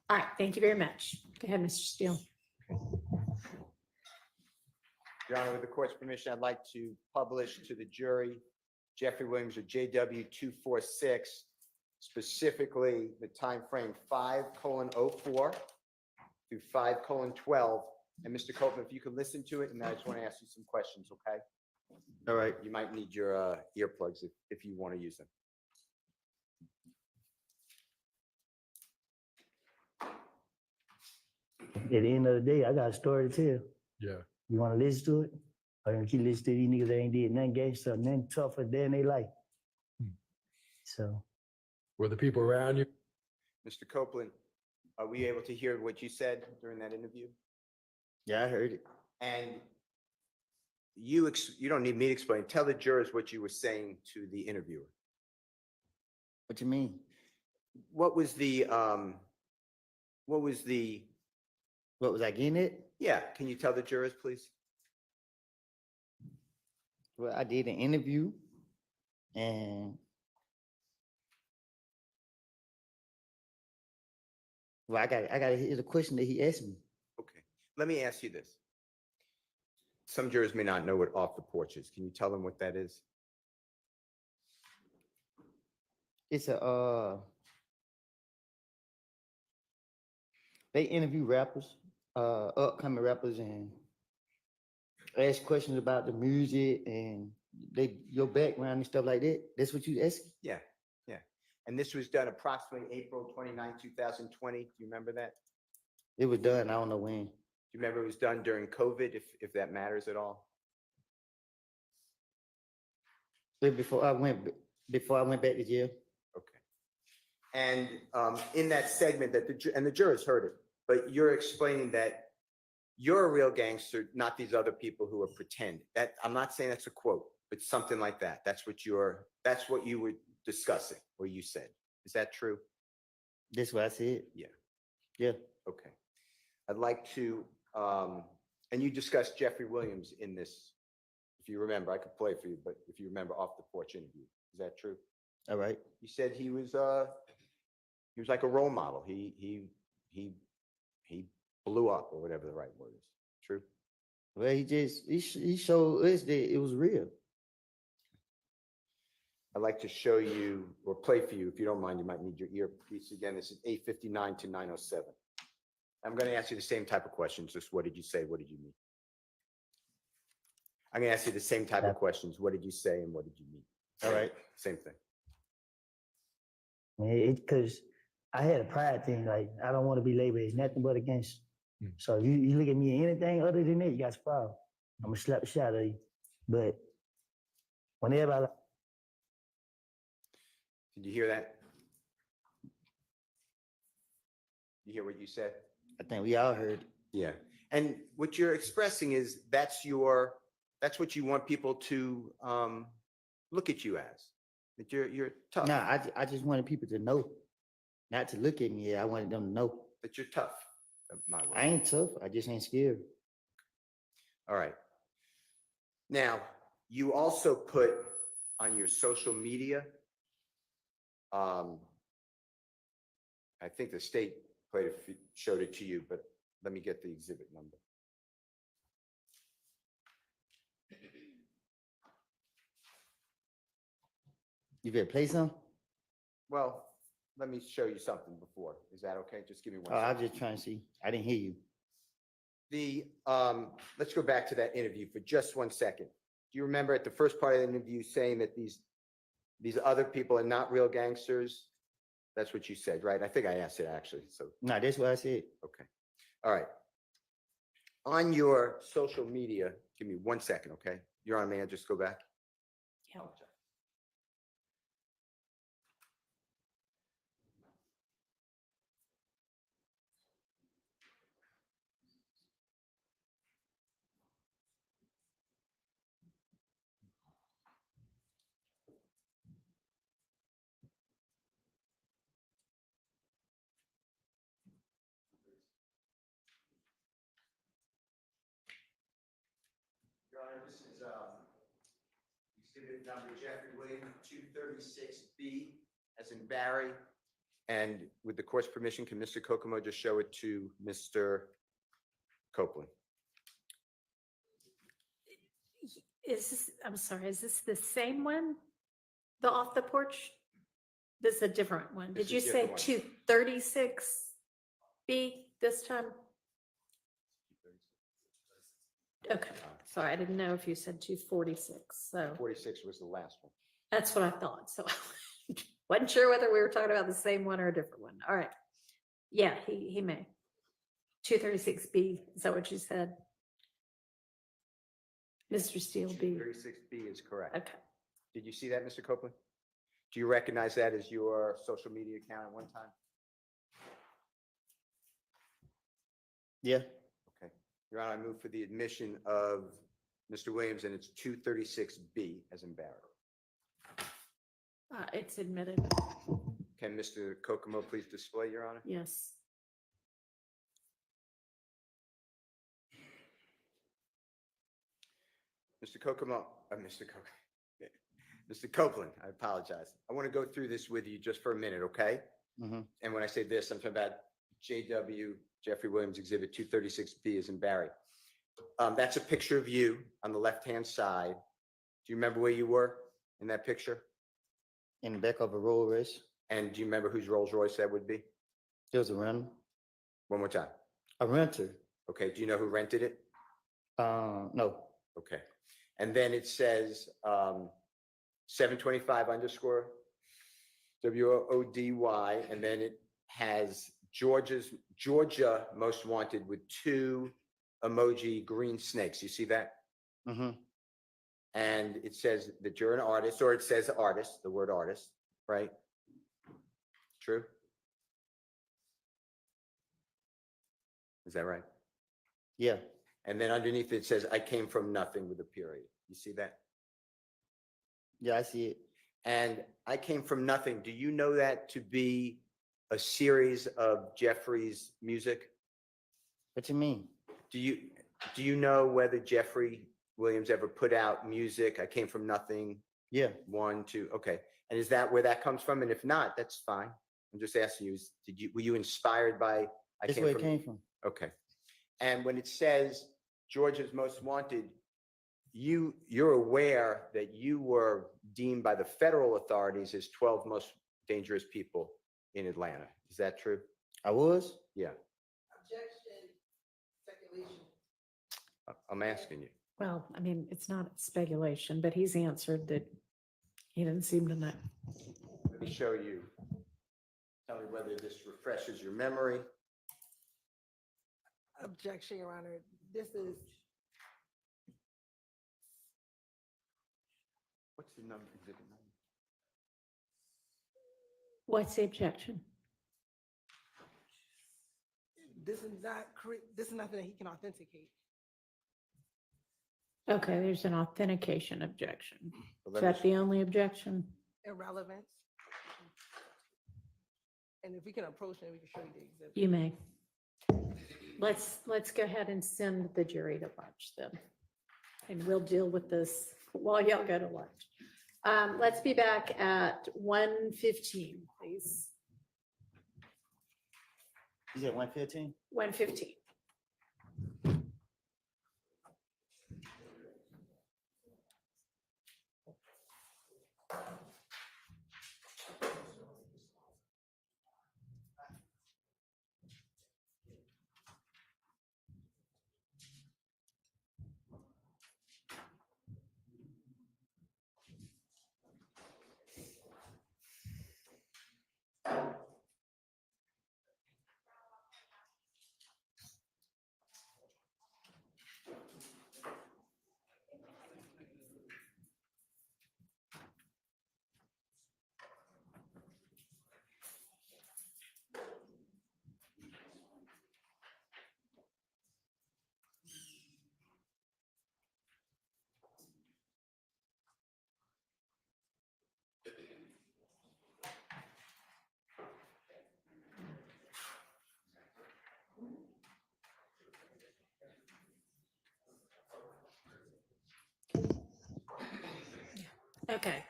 S7: All right, thank you very much. Go ahead, Mr. Steele.
S2: Your Honor, with the court's permission, I'd like to publish to the jury Jeffrey Williams or JW 246, specifically the time frame 5:04 through 5:12. And Mr. Copeland, if you could listen to it, and I just want to ask you some questions, okay?
S3: All right.
S2: You might need your earplugs if you want to use them.
S14: At the end of the day, I got a story to tell.
S9: Yeah.
S14: You want to listen to it? Or you keep listening to these niggas that ain't did nothing gangster, nothing tougher than they like. So.
S9: Were the people around you?
S2: Mr. Copeland, are we able to hear what you said during that interview?
S3: Yeah, I heard it.
S2: And you don't need me to explain. Tell the jurors what you were saying to the interviewer.
S3: What you mean?
S2: What was I getting at? Yeah, can you tell the jurors, please?
S3: Well, I did an interview and I got hear the question that he asked me.
S2: Okay, let me ask you this. Some jurors may not know what off the porch is. Can you tell them what that is?
S3: It's they interview rappers, upcoming rappers, and ask questions about the music and your background and stuff like that. That's what you ask?
S2: Yeah. And this was done approximately April 29, 2020. Do you remember that?
S3: It was done. I don't know when.
S2: Do you remember it was done during COVID, if that matters at all?
S3: Before I went back to jail.
S2: Okay. And in that segment that the jurors heard it, but you're explaining that you're a real gangster, not these other people who are pretend. That I'm not saying that's a quote, but something like that. That's what you were discussing, or you said. Is that true?
S3: That's what I said.
S2: Yeah.
S3: Yeah.
S2: Okay. I'd like to, and you discussed Jeffrey Williams in this. If you remember, I could play for you, but if you remember off the porch interview, is that true?
S3: All right.
S2: You said he was like a role model. He blew up, or whatever the right word is. True?
S3: Well, he showed us that it was real.
S2: I'd like to show you or play for you. If you don't mind, you might need your earpiece again. This is 8:59 to 9:07. I'm going to ask you the same type of questions. Just what did you say? What did you mean? I'm going to ask you the same type of questions. What did you say and what did you mean? All right. Same thing.
S14: Because I had a pride thing. Like, I don't want to be labeled as nothing but a gangster. So you look at me anything other than that, you got a problem. I'm going to slap the shit out of you. But when everybody.
S2: Did you hear that? You hear what you said?
S3: I think we all heard.
S2: Yeah. And what you're expressing is that's what you want people to look at you as. That you're tough.
S3: No, I just wanted people to know, not to look at me. I wanted them to know
S2: that you're tough.
S3: I ain't tough. I just ain't scared.
S2: All right. Now, you also put on your social media, I think the state showed it to you, but let me get the exhibit number.
S3: You better play some?
S2: Well, let me show you something before. Is that okay? Just give me one
S3: second.
S2: second.
S3: I'm just trying to see. I didn't hear you.
S2: Let's go back to that interview for just 1 second. Do you remember at the first part of the interview saying that these other people are not real gangsters? That's what you said, right? I think I asked it actually. So
S3: no, that's what I said.
S2: Okay. All right. On your social media, give me 1 second, okay? You're on, man. Just go back.
S7: Yeah.
S2: Honor, this is, exhibit number Jeffrey Williams, 236B, as in Barry. And with the court's permission, can Mr. Kokomo just show it to Mr. Copeland?
S7: Is this, I'm sorry, is this the same one? The off the porch? This is a different one.
S2: This
S7: Did you
S2: is a
S7: say
S2: different one.
S7: 236B this time? Okay, sorry, I didn't know if you said 246, so
S2: 46 was the last one.
S7: that's what I thought, so wasn't sure whether we were talking about the same one or a different one. All right. Yeah, he may. 236B, is that what you said? Mr. Steele B.
S2: 236B is correct.
S7: Okay.
S2: Did you see that, Mr. Copeland? Do you recognize that as your social media account at one time?
S3: Yeah.
S2: Okay. Your Honor, I move for the admission of Mr. Williams, and it's 236B as in Barry.
S7: It's admitted,
S2: Can Mr. Kokomo please display, Your Honor?
S7: yes.
S2: Mr. Kokomo, Mr. Copeland, I apologize. I want to go through this with you just for a minute, okay?
S3: Mm-hmm.
S2: And when I say this, I'm talking about JW, Jeffrey Williams Exhibit 236B as in Barry. That's a picture of you on the left-hand side. Do you remember where you were in that picture?
S3: In the back of a Rolls Royce.
S2: And do you remember whose Rolls Royce that would be?
S3: There was a rental.
S2: One more time.
S3: A renter.
S2: Okay, do you know who rented it?
S3: No.
S2: Okay. And then it says 725 underscore WODY, and then it has Georgia most wanted with 2 emoji green snakes. You see that?
S3: Mm-hmm.
S2: And it says that you're an artist, or it says artist, the word artist, right? True? Is that right?
S3: Yeah.
S2: And then underneath it says, I came from nothing with a period. You see that?
S3: Yeah, I see it.
S2: And I came from nothing. Do you know that to be a series of Jeffrey's music?
S3: What you mean?
S2: Do you know whether Jeffrey Williams ever put out music? I came from nothing.
S3: Yeah.
S2: 1, 2. Okay. And is that where that comes from? And if not, that's fine. I'm just asking you, were you inspired by
S3: That's where it came from.
S2: Okay. And when it says Georgia's most wanted, you're aware that you were deemed by the federal authorities as 12 most dangerous people in Atlanta. Is that true?
S3: I was?
S2: Yeah.
S10: Objection, speculation.
S2: I'm asking you.
S7: Well, I mean, it's not speculation, but he's answered that he didn't seem to know.
S2: Let me show you. Tell me whether this refreshes your memory.
S10: Objection, Your Honor. This is
S2: What's the number? Exhibit number?
S7: What's the objection?
S10: this is nothing that he can authenticate.
S7: Okay, there's an authentication objection.
S2: Well,
S7: Is
S2: let me
S7: that the only objection?
S10: Irrelevance. And if we can approach it, we can show you the exhibit.
S7: You may. Let's go ahead and send the jury to lunch then. And we'll deal with this while y'all go to lunch. Let's be back at 1:15, please.
S3: You said 115?
S7: 1:15. Okay,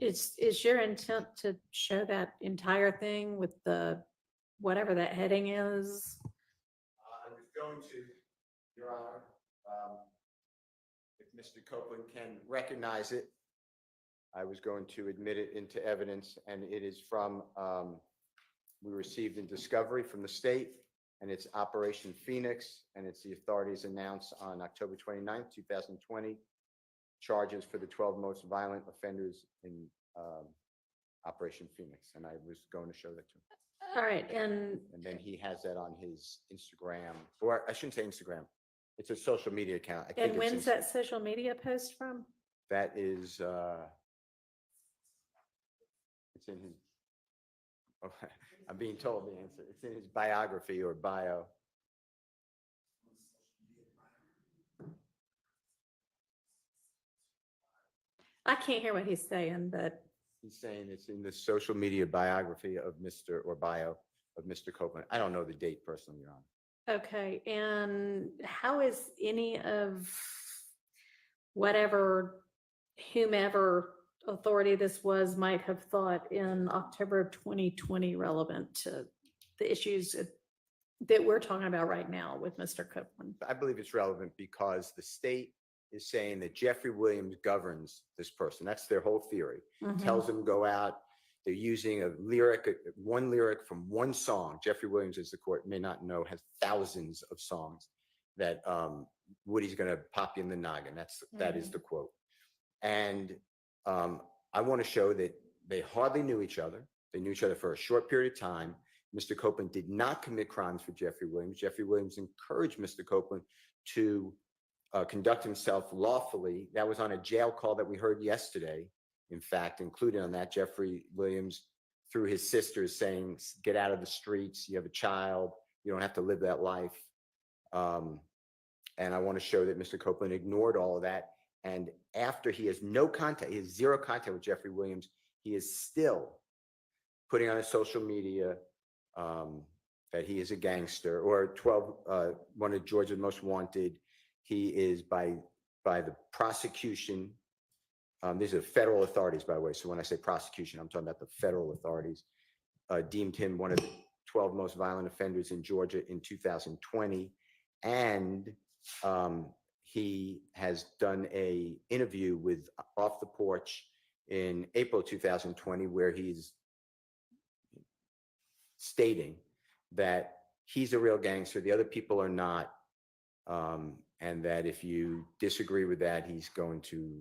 S7: is your intent to show that entire thing with the, whatever that heading is?
S2: I was going to, Your Honor, if Mr. Copeland can recognize it, I was going to admit it into evidence, and it is from, we received in discovery from the state, and it's Operation Phoenix, and it's the authorities announced on October 29th, 2020, charges for the 12 most violent offenders in Operation Phoenix, and I was going to show that to him.
S7: All right, and
S2: then he has that on his Instagram, or I shouldn't say Instagram. It's a social media account. I think
S7: and
S2: it's
S7: when's that social media post from?
S2: That is, it's in his, oh, I'm being told the answer. It's in his biography or bio.
S7: I can't hear what he's saying, but
S2: He's saying it's in the social media biography of Mr. or bio of Mr. Copeland. I don't know the date personally, Your Honor.
S7: okay. And how is any of whatever, whomever authority this was might have thought in October of 2020 relevant to the issues that we're talking about right now with Mr. Copeland?
S2: I believe it's relevant because the state is saying that Jeffrey Williams governs this person. That's their whole theory.
S7: Mhm.
S2: Tells them go out. They're using a lyric, one lyric from one song. Jeffrey Williams, as the court may not know, has thousands of songs that Woody's going to pop you in the noggin. That is the quote. And I want to show that they hardly knew each other. They knew each other for a short period of time. Mr. Copeland did not commit crimes for Jeffrey Williams. Jeffrey Williams encouraged Mr. Copeland to conduct himself lawfully. That was on a jail call that we heard yesterday. In fact, included on that, Jeffrey Williams, through his sisters, saying, get out of the streets. You have a child. You don't have to live that life. And I want to show that Mr. Copeland ignored all of that. And after he has no contact, he has zero contact with Jeffrey Williams, he is still putting on his social media that he is a gangster, or 12, one of Georgia's most wanted. He is by the prosecution. These are federal authorities, by the way. So when I say prosecution, I'm talking about the federal authorities, deemed him one of the 12 most violent offenders in Georgia in 2020. And he has done an interview with Off the Porch in April 2020, where he's stating that he's a real gangster, the other people are not, and that if you disagree with that, he's going to,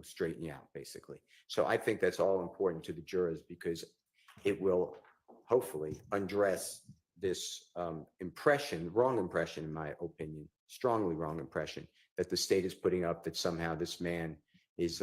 S2: straighten you out, basically. So I think that's all important to the jurors, because it will hopefully undress this impression, wrong impression, in my opinion, strongly wrong impression, that the state is putting up, that somehow this man is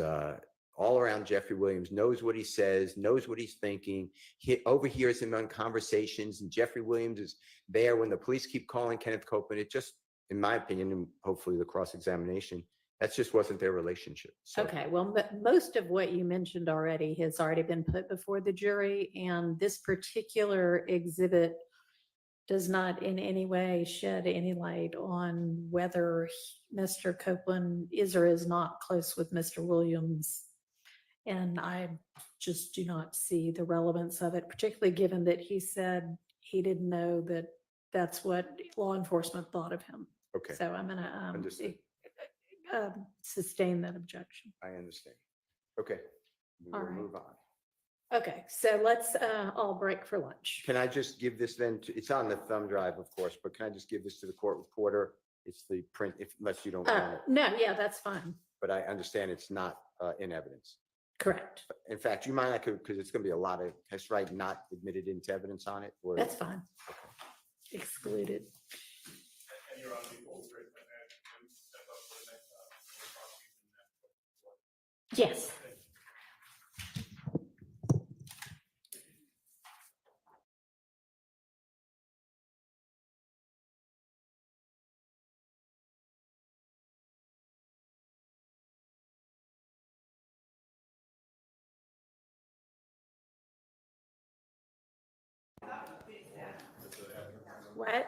S2: all around Jeffrey Williams, knows what he says, knows what he's thinking. He overhears him on conversations, and Jeffrey Williams is there when the police keep calling Kenneth Copeland. It just, in my opinion, and hopefully the cross-examination, that just wasn't their relationship. So,
S7: okay, well, most of what you mentioned already has already been put before the jury, and this particular exhibit does not in any way shed any light on whether Mr. Copeland is or is not close with Mr. Williams. And I just do not see the relevance of it, particularly given that he said he didn't know that that's what law enforcement thought of him.
S2: okay,
S7: So I'm going
S2: Understood.
S7: to sustain that objection.
S2: I understand. Okay, we
S7: All
S2: will
S7: right.
S2: move on.
S7: Okay, so let's all break for lunch.
S2: Can I just give this then to, it's on the thumb drive, of course, but can I just give this to the court reporter? It's the print, unless you don't want it,
S7: No, yeah, that's fine.
S2: but I understand it's not in evidence.
S7: Correct.
S2: In fact, you mind, I could, because it's going to be a lot of, has right not admitted into evidence on it? Or
S7: That's fine. Excluded. Yes. What?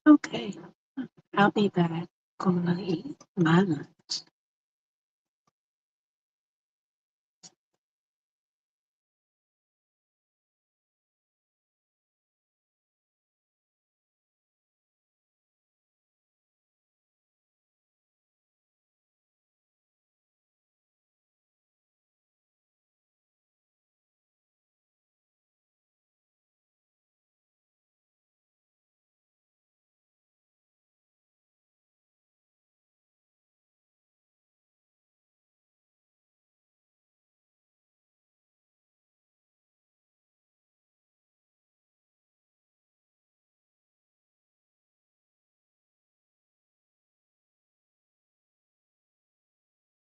S5: Okay, I'll be back. Gonna eat my lunch.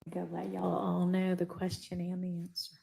S7: Go let y'all all know the question and the answer.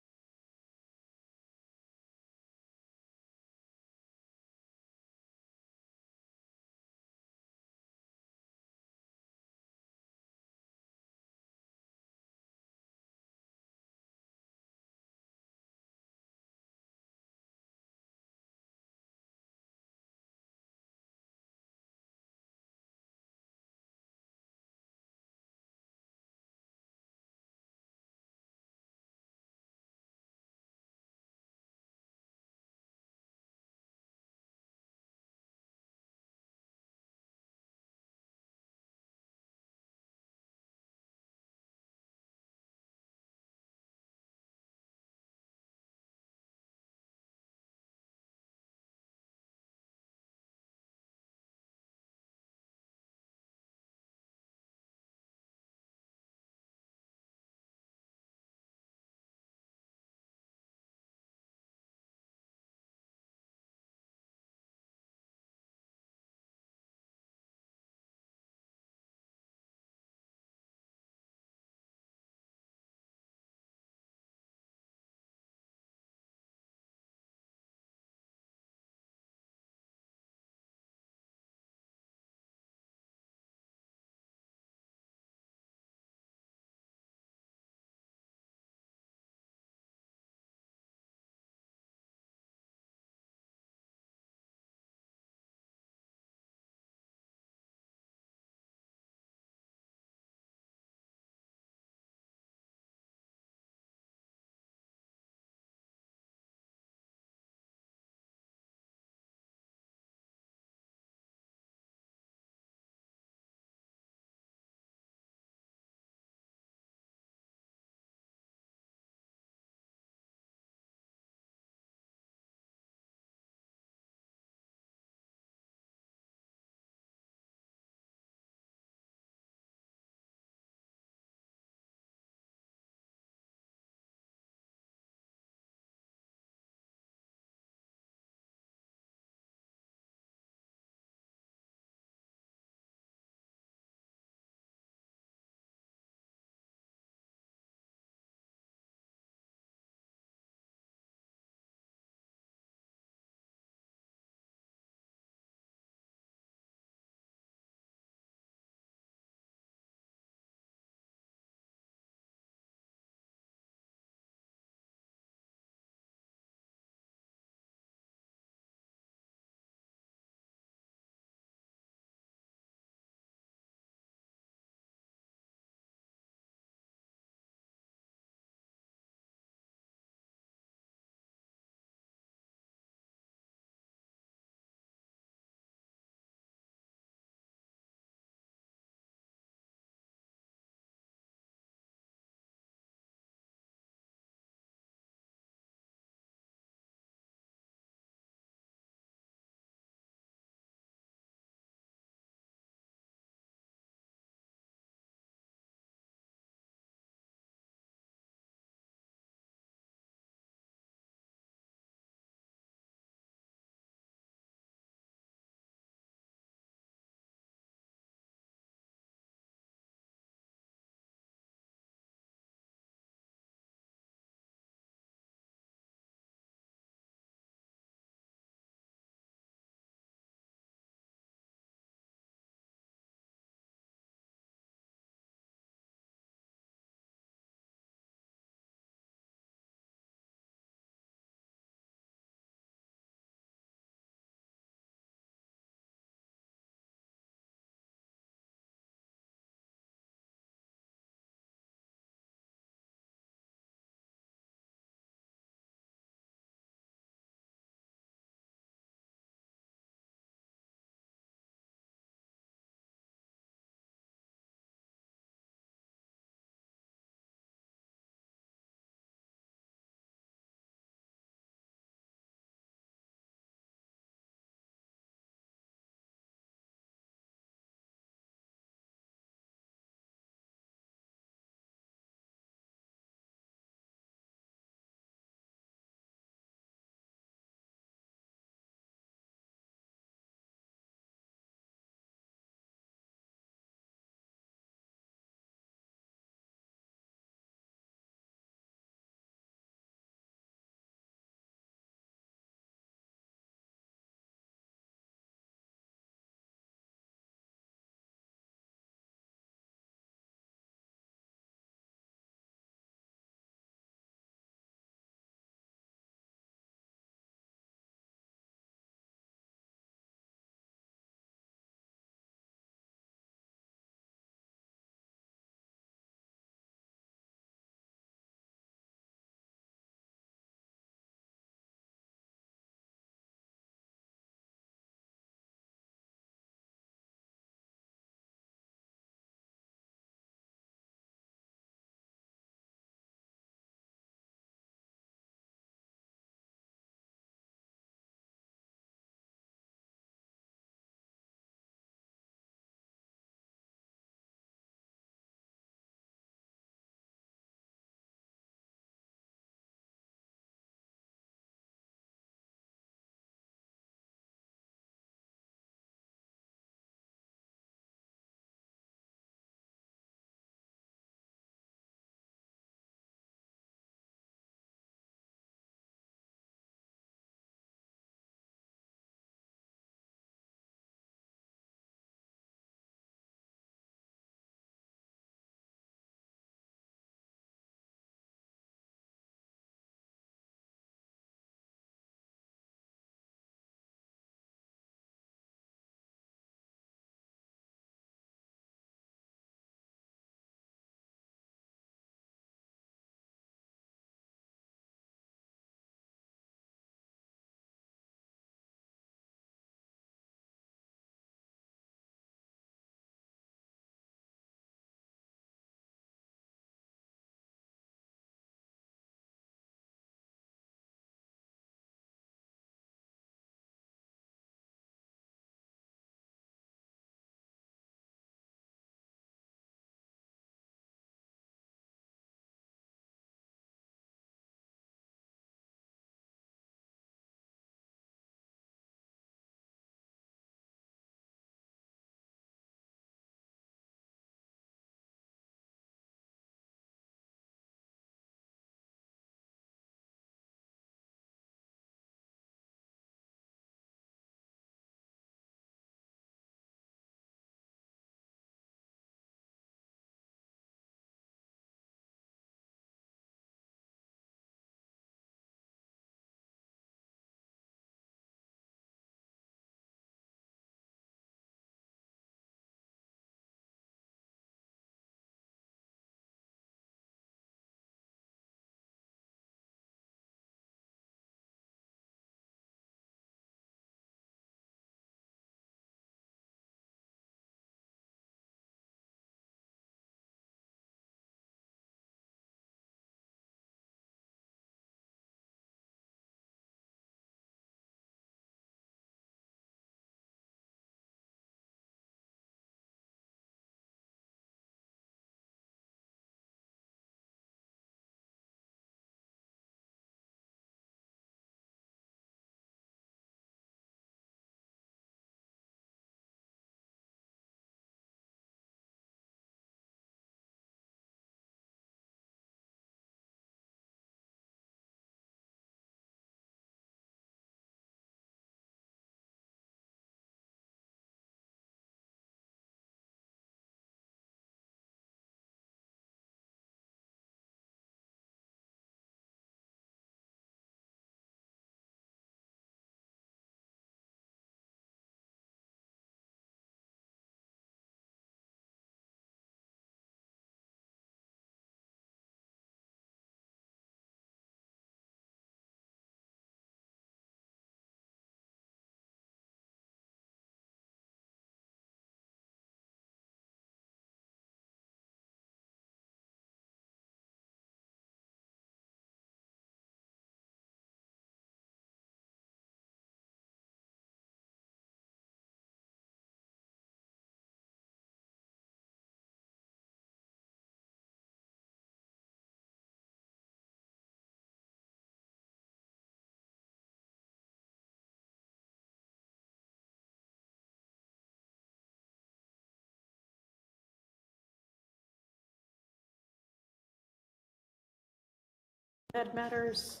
S7: That matters.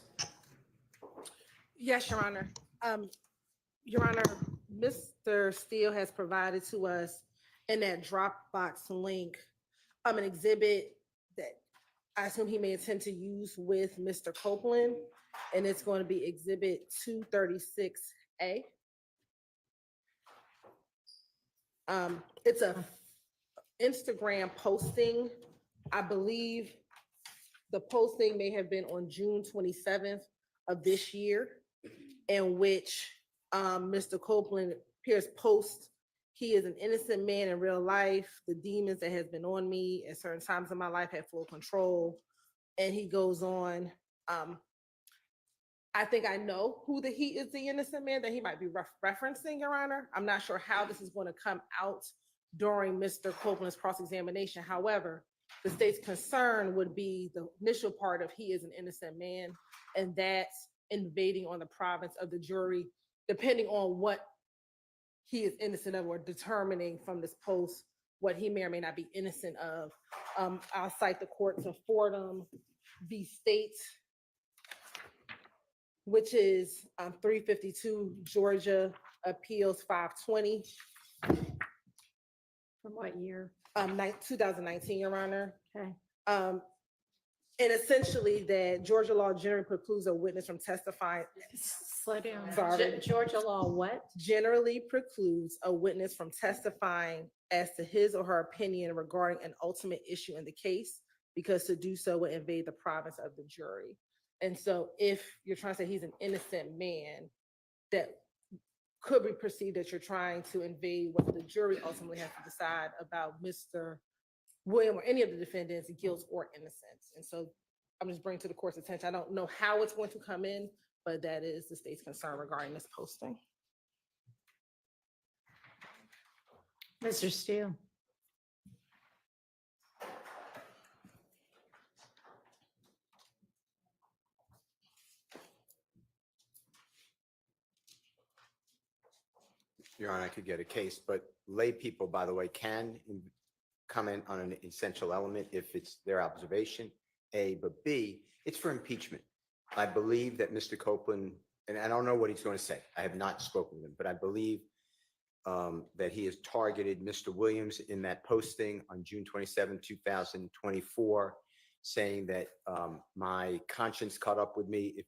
S10: Yes, Your Honor. Your Honor, Mr. Steele has provided to us in that Dropbox link, an exhibit that I assume he may intend to use with Mr. Copeland, and it's going to be Exhibit 236A. It's a Instagram posting. I believe the posting may have been on June 27th of this year, in which Mr. Copeland appears post, he is an innocent man in real life. The demons that has been on me at certain times in my life had full control. And he goes on, I think I know who he is the innocent man that he might be referencing, Your Honor. I'm not sure how this is going to come out during Mr. Copeland's cross-examination. However, the state's concern would be the initial part of he is an innocent man, and that's invading on the province of the jury, depending on what he is innocent of, or determining from this post what he may or may not be innocent of. I'll cite the court to Fordham v. State, which is 352 Georgia Appeals 520.
S7: From what year?
S10: 2019, Your Honor.
S7: Okay.
S10: And essentially that Georgia law generally precludes a witness from testifying.
S7: Slow down.
S10: Sorry.
S7: Georgia law what?
S10: Generally precludes a witness from testifying as to his or her opinion regarding an ultimate issue in the case, because to do so would invade the province of the jury. And so if you're trying to say he's an innocent man, that could be perceived that you're trying to invade what the jury ultimately has to decide about Mr. William or any of the defendants' guilt or innocence. And so I'm just bringing to the court's attention, I don't know how it's going to come in, but that is the state's concern regarding this posting.
S7: Mr. Steele.
S2: Your Honor, I could get a case, but lay people, by the way, can comment on an essential element if it's their observation, A, but B, it's for impeachment. I believe that Mr. Copeland, and I don't know what he's going to say. I have not spoken with him, but I believe that he has targeted Mr. Williams in that posting on June 27, 2024, saying that my conscience caught up with me.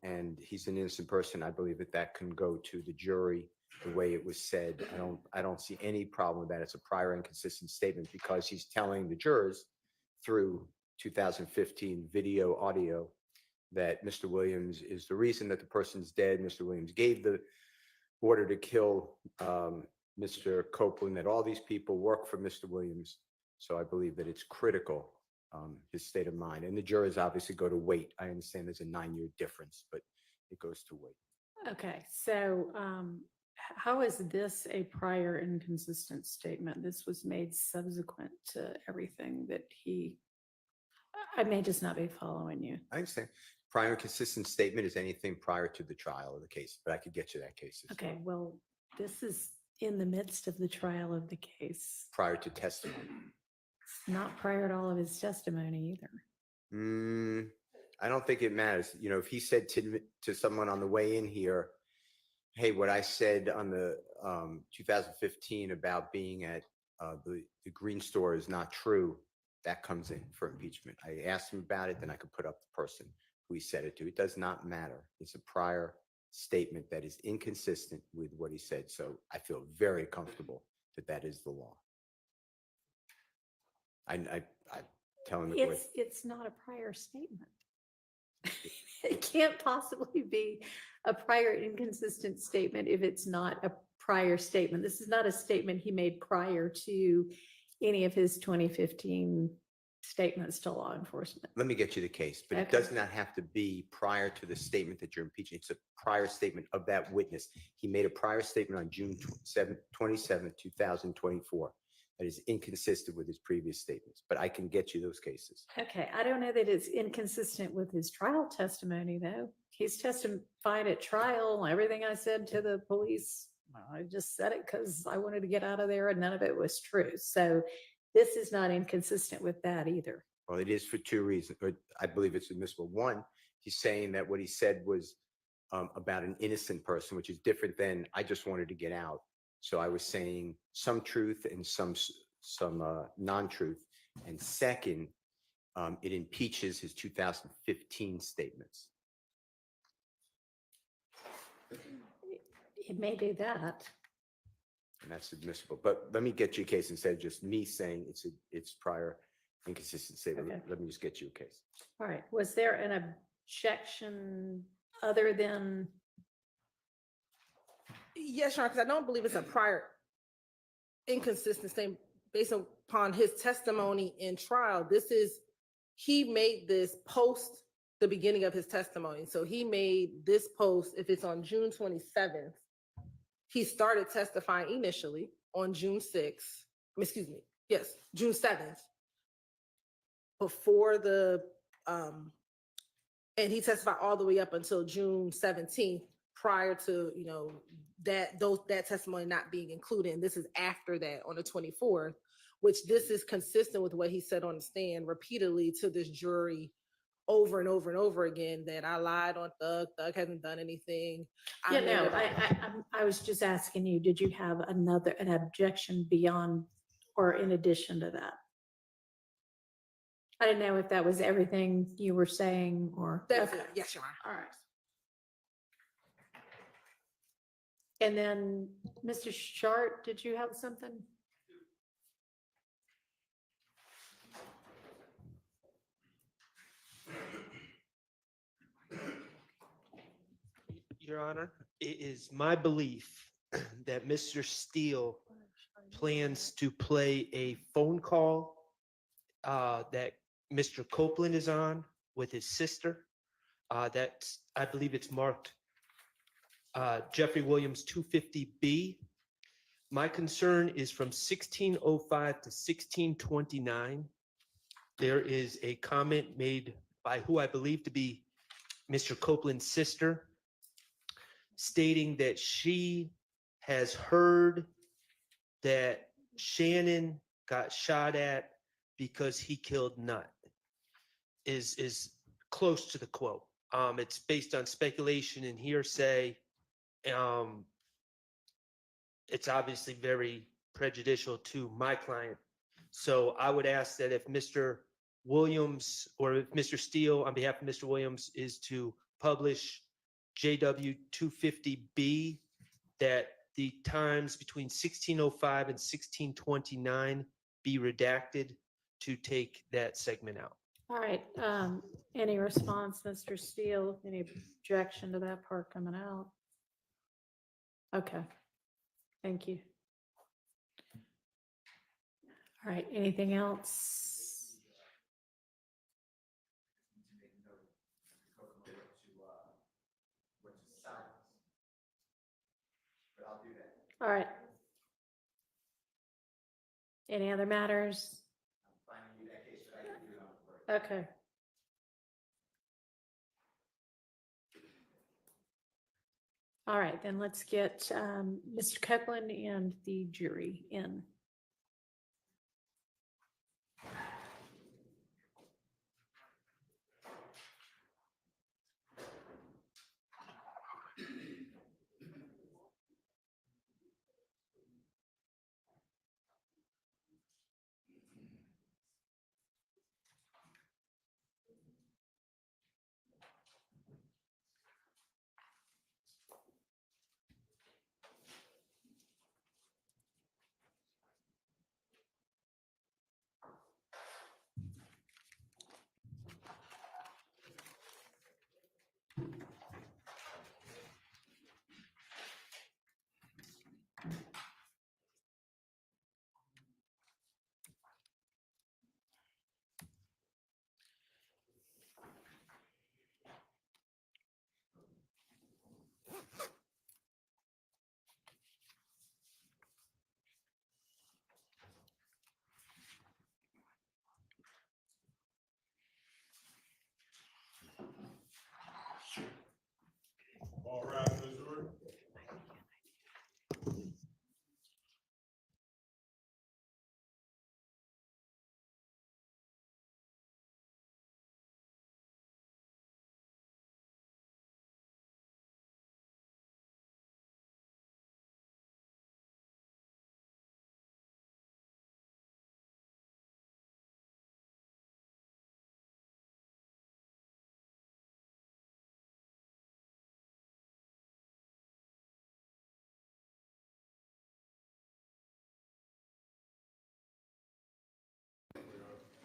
S2: And he's an innocent person. I believe that that can go to the jury the way it was said. I don't see any problem with that. It's a prior inconsistent statement because he's telling the jurors through 2015 video, audio, that Mr. Williams is the reason that the person's dead. Mr. Williams gave the order to kill Mr. Copeland, that all these people work for Mr. Williams. So I believe that it's critical, his state of mind. And the jurors obviously go to weight. I understand there's a 9-year difference, but it goes to weight.
S7: Okay, so how is this a prior inconsistent statement? This was made subsequent to everything that I may just not be following you.
S2: I understand. Prior inconsistent statement is anything prior to the trial of the case, but I could get you that case.
S7: Okay, well, this is in the midst of the trial of the case.
S2: Prior to testimony.
S7: It's not prior to all of his testimony either.
S2: I don't think it matters. You know, if he said to someone on the way in here, hey, what I said on the 2015 about being at the green store is not true, that comes in for impeachment. I asked him about it, then I could put up the person who he said it to. It does not matter. It's a prior statement that is inconsistent with what he said. So I feel very comfortable that that is the law. I tell him
S7: it's not a prior statement. It can't possibly be a prior inconsistent statement if it's not a prior statement. This is not a statement he made prior to any of his 2015 statements to law enforcement.
S2: Let me get you the case, but
S7: Okay.
S2: It does not have to be prior to the statement that you're impeaching. It's a prior statement of that witness. He made a prior statement on June 27, 2024 that is inconsistent with his previous statements, but I can get you those cases.
S7: Okay, I don't know that it's inconsistent with his trial testimony, though. He's testified at trial. Everything I said to the police, I just said it because I wanted to get out of there, and none of it was true. So this is not inconsistent with that either.
S2: Well, it is for two reasons, or I believe it's admissible. One, he's saying that what he said was about an innocent person, which is different than I just wanted to get out. So I was saying some truth and some non-truth. And second, it impeaches his 2015 statements.
S7: It may do that.
S2: And that's admissible. But let me get you a case instead of just me saying it's prior inconsistency.
S7: Okay.
S2: Let me just get you a case.
S7: All right, was there an objection other than,
S10: Yes, Your Honor, because I don't believe it's a prior inconsistency based upon his testimony in trial. He made this post the beginning of his testimony. So he made this post, if it's on June 27th, he started testifying initially on June 6th, excuse me, yes, June 7th, before and he testified all the way up until June 17th, prior to, that testimony not being included. And this is after that on the 24th, which this is consistent with what he said on the stand repeatedly to this jury over and over and over again, that I lied on Thug. Thug hasn't done anything.
S7: I was just asking you, did you have an objection beyond or in addition to that? I didn't know if that was everything you were saying or.
S10: That's it. Yes, Your Honor.
S7: All right. And then, Mr. Shart, did you have something?
S15: Your Honor, it is my belief that Mr. Steele plans to play a phone call that Mr. Copeland is on with his sister. I believe it's marked Jeffrey Williams 250B. My concern is from 1605 to 1629. There is a comment made by who I believe to be Mr. Copeland's sister, stating that she has heard that Shannon got shot at because he killed Nut, is close to the quote. It's based on speculation and hearsay. It's obviously very prejudicial to my client. So I would ask that if Mr. Williams or if Mr. Steele, on behalf of Mr. Williams, is to publish JW 250B, that the times between 1605 and 1629 be redacted to take that segment out.
S7: All right, any response, Mr. Steele? Any objection to that part coming out? Okay, thank you. All right, anything else? All right. Any other matters? Okay. All right, then let's get Mr. Copeland and the jury in.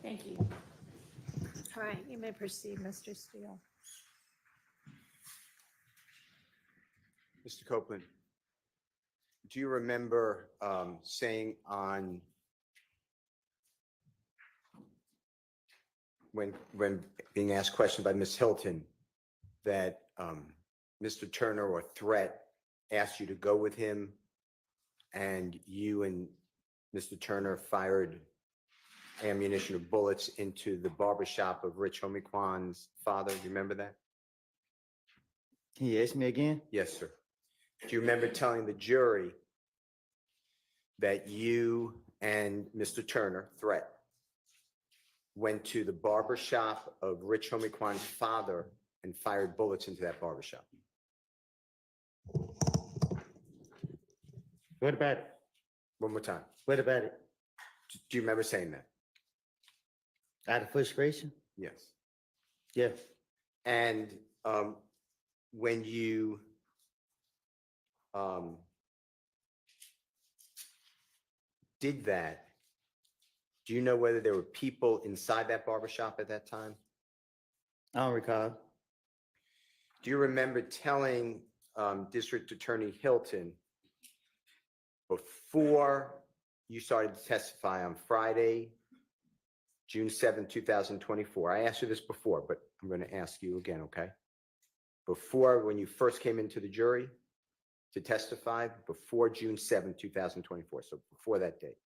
S7: Thank you. All right, you may proceed, Mr. Steele.
S2: Mr. Copeland, do you remember saying on when being asked question by Ms. Hilton that Mr. Turner or Threat asked you to go with him and you and Mr. Turner fired ammunition or bullets into the barbershop of Rich Homiequan's father? Do you remember that?
S3: Can you ask me again?
S2: Yes, sir. Do you remember telling the jury that you and Mr. Turner, Threat, went to the barbershop of Rich Homiequan's father and fired bullets into that barbershop?
S3: What about it?
S2: One more time.
S3: What about it?
S2: Do you remember saying that?
S3: Out of frustration?
S2: Yes.
S3: Yeah.
S2: And when you did that, do you know whether there were people inside that barbershop at that time?
S3: I don't recall.
S2: Do you remember telling District Attorney Hilton before you started to testify on Friday, June 7th, 2024? I asked you this before, but I'm going to ask you again, okay? Before, when you first came into the jury to testify, before June 7th, 2024, so before that date.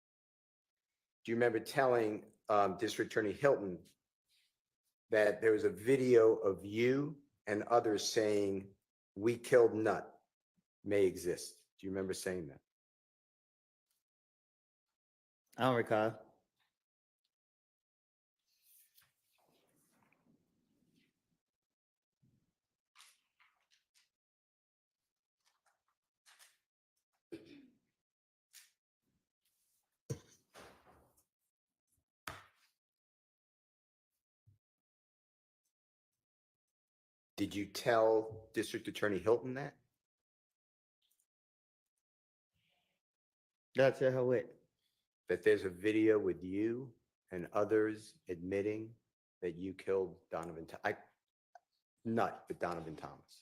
S2: Do you remember telling District Attorney Hilton that there was a video of you and others saying, "We killed Nut," may exist? Do you remember saying that?
S3: I don't recall.
S2: Did you tell District Attorney Hilton that?
S3: Gotta tell her what?
S2: That there's a video with you and others admitting that you killed Donovan, Nut, but Donovan Thomas.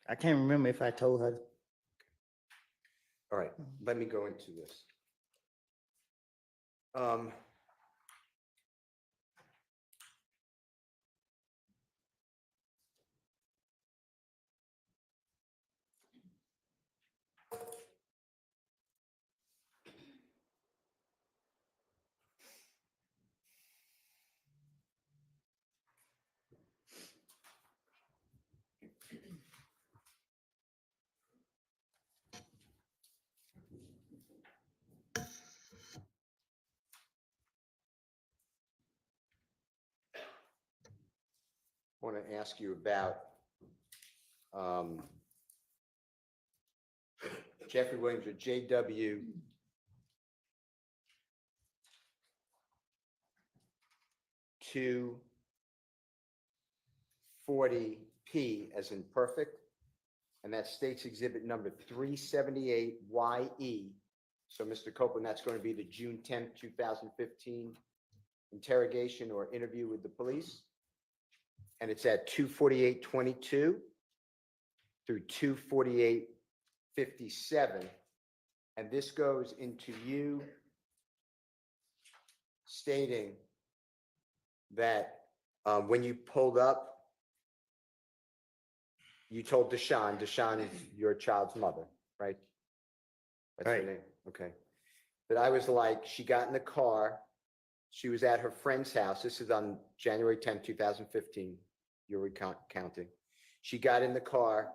S3: I can't remember if I told her.
S2: All right, let me go into this. I want to ask you about Jeffrey Williams or JW (240P) as in perfect, and that states exhibit number 378YE. So, Mr. Copeland, that's going to be the June 10th, 2015 interrogation or interview with the police. And it's at 248:22 through 248:57. And this goes into you stating that when you pulled up, you told Deshawn is your child's mother, right? That's her
S3: Right.
S2: name. Okay. That I was like, she got in the car. She was at her friend's house. This is on January 10th, 2015. You're recounting. She got in the car.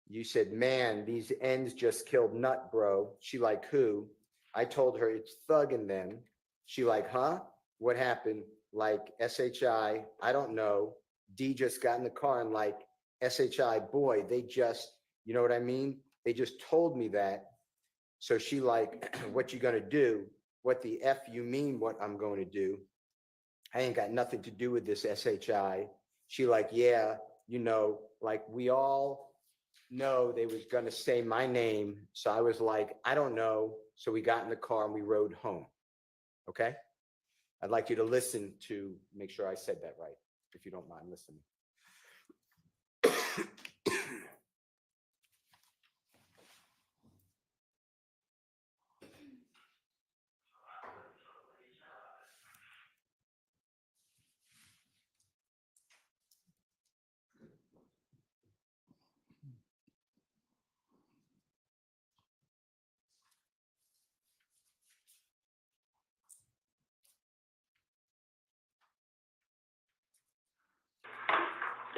S2: You said, "Man, these ends just killed Nut, bro." She like, "Who?" I told her, "It's Thug and them." She like, "Huh? What happened?" Like, SHI, I don't know. D just got in the car and like, SHI, boy, they just, you know what I mean? They just told me that. So she like, "What you gonna do?" "What the F you mean what I'm going to do? I ain't got nothing to do with this, SHI." She like, "Yeah, you know, like we all know they was gonna say my name, so I was like, I don't know. So we got in the car and we rode home. Okay? I'd like you to listen to make sure I said that right, if you don't mind listening.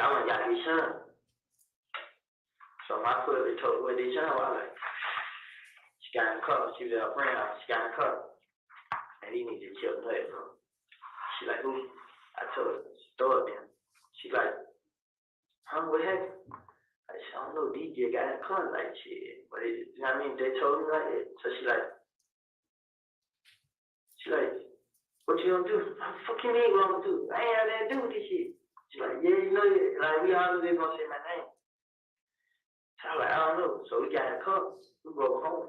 S1: Y'all ain't got insurance. So my cousin told me what the insurance was like. She got in the car, she was at her friend's house, she got in the car. And he needed to chill play, bro. She like, who? I told her, she throw it in. She like, huh, what happened? I said, I don't know, DJ got in the car like shit. But it, you know what I mean? They told me like that. So she like, what you gonna do? What the fuck you mean what I'm gonna do? I ain't had nothing to do with this shit. She like, yeah, you know it. Like, we all knew they gonna say my name. So I like, I don't know. So we got in the car, we drove home.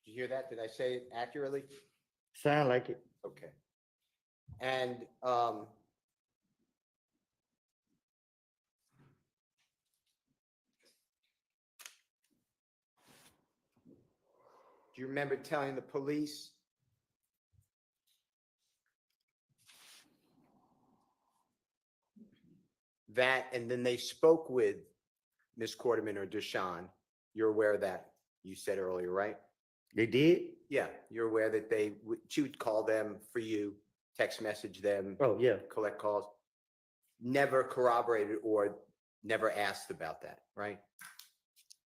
S2: Did you hear that? Did I say it accurately?
S3: Sound like it.
S2: Okay. And do you remember telling the police that, and then they spoke with Miss Quarterman or Deshawn? You're aware of that, you said earlier, right?
S3: They did?
S2: Yeah, you're aware that she would call them for you, text message them.
S3: Oh, yeah.
S2: Collect calls. Never corroborated or never asked about that, right?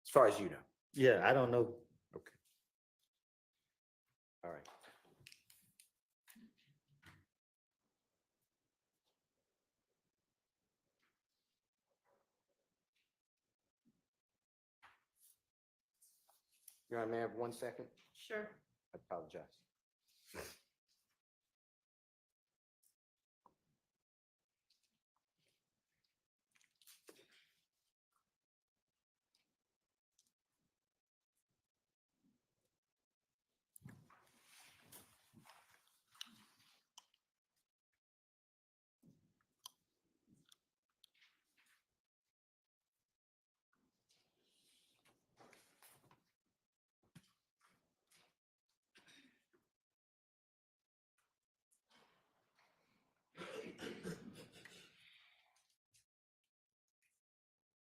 S2: As far as you know.
S3: Yeah, I don't know.
S2: Okay. All right. You want me to have 1 second?
S7: Sure.
S2: I apologize.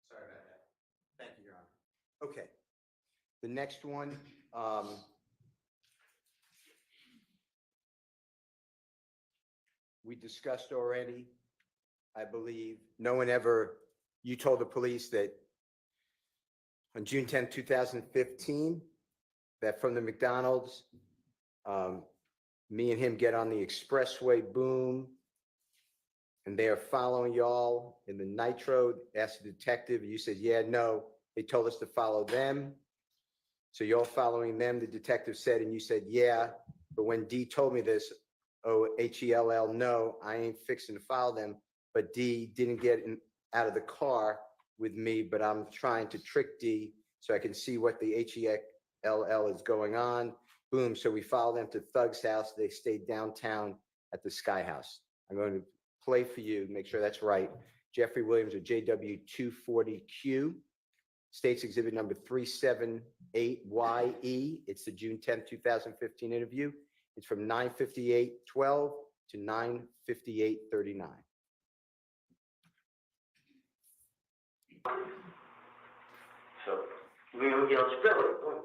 S2: Sorry about that. Thank you, Your Honor. Okay. The next one, we discussed already, I believe. No one ever, you told the police that on June 10th, 2015, that from the McDonald's, me and him get on the expressway, boom, and they are following y'all in the Nitro. Asked the detective, you said, yeah, no. They told us to follow them. So you're following them, the detective said, and you said, yeah. But when D told me this, HELL, no, I ain't fixing to follow them. But D didn't get out of the car with me, but I'm trying to trick D so I can see what the HELL is going on. Boom, so we follow them to Thug's house. They stayed downtown at the Sky House. I'm going to play for you, make sure that's right. Jeffrey Williams of JW240Q, State's Exhibit number 378YE. It's the June 10th, 2015 interview. It's from 9:58:12 to 9:58:39.
S1: So we gonna get on Spiller.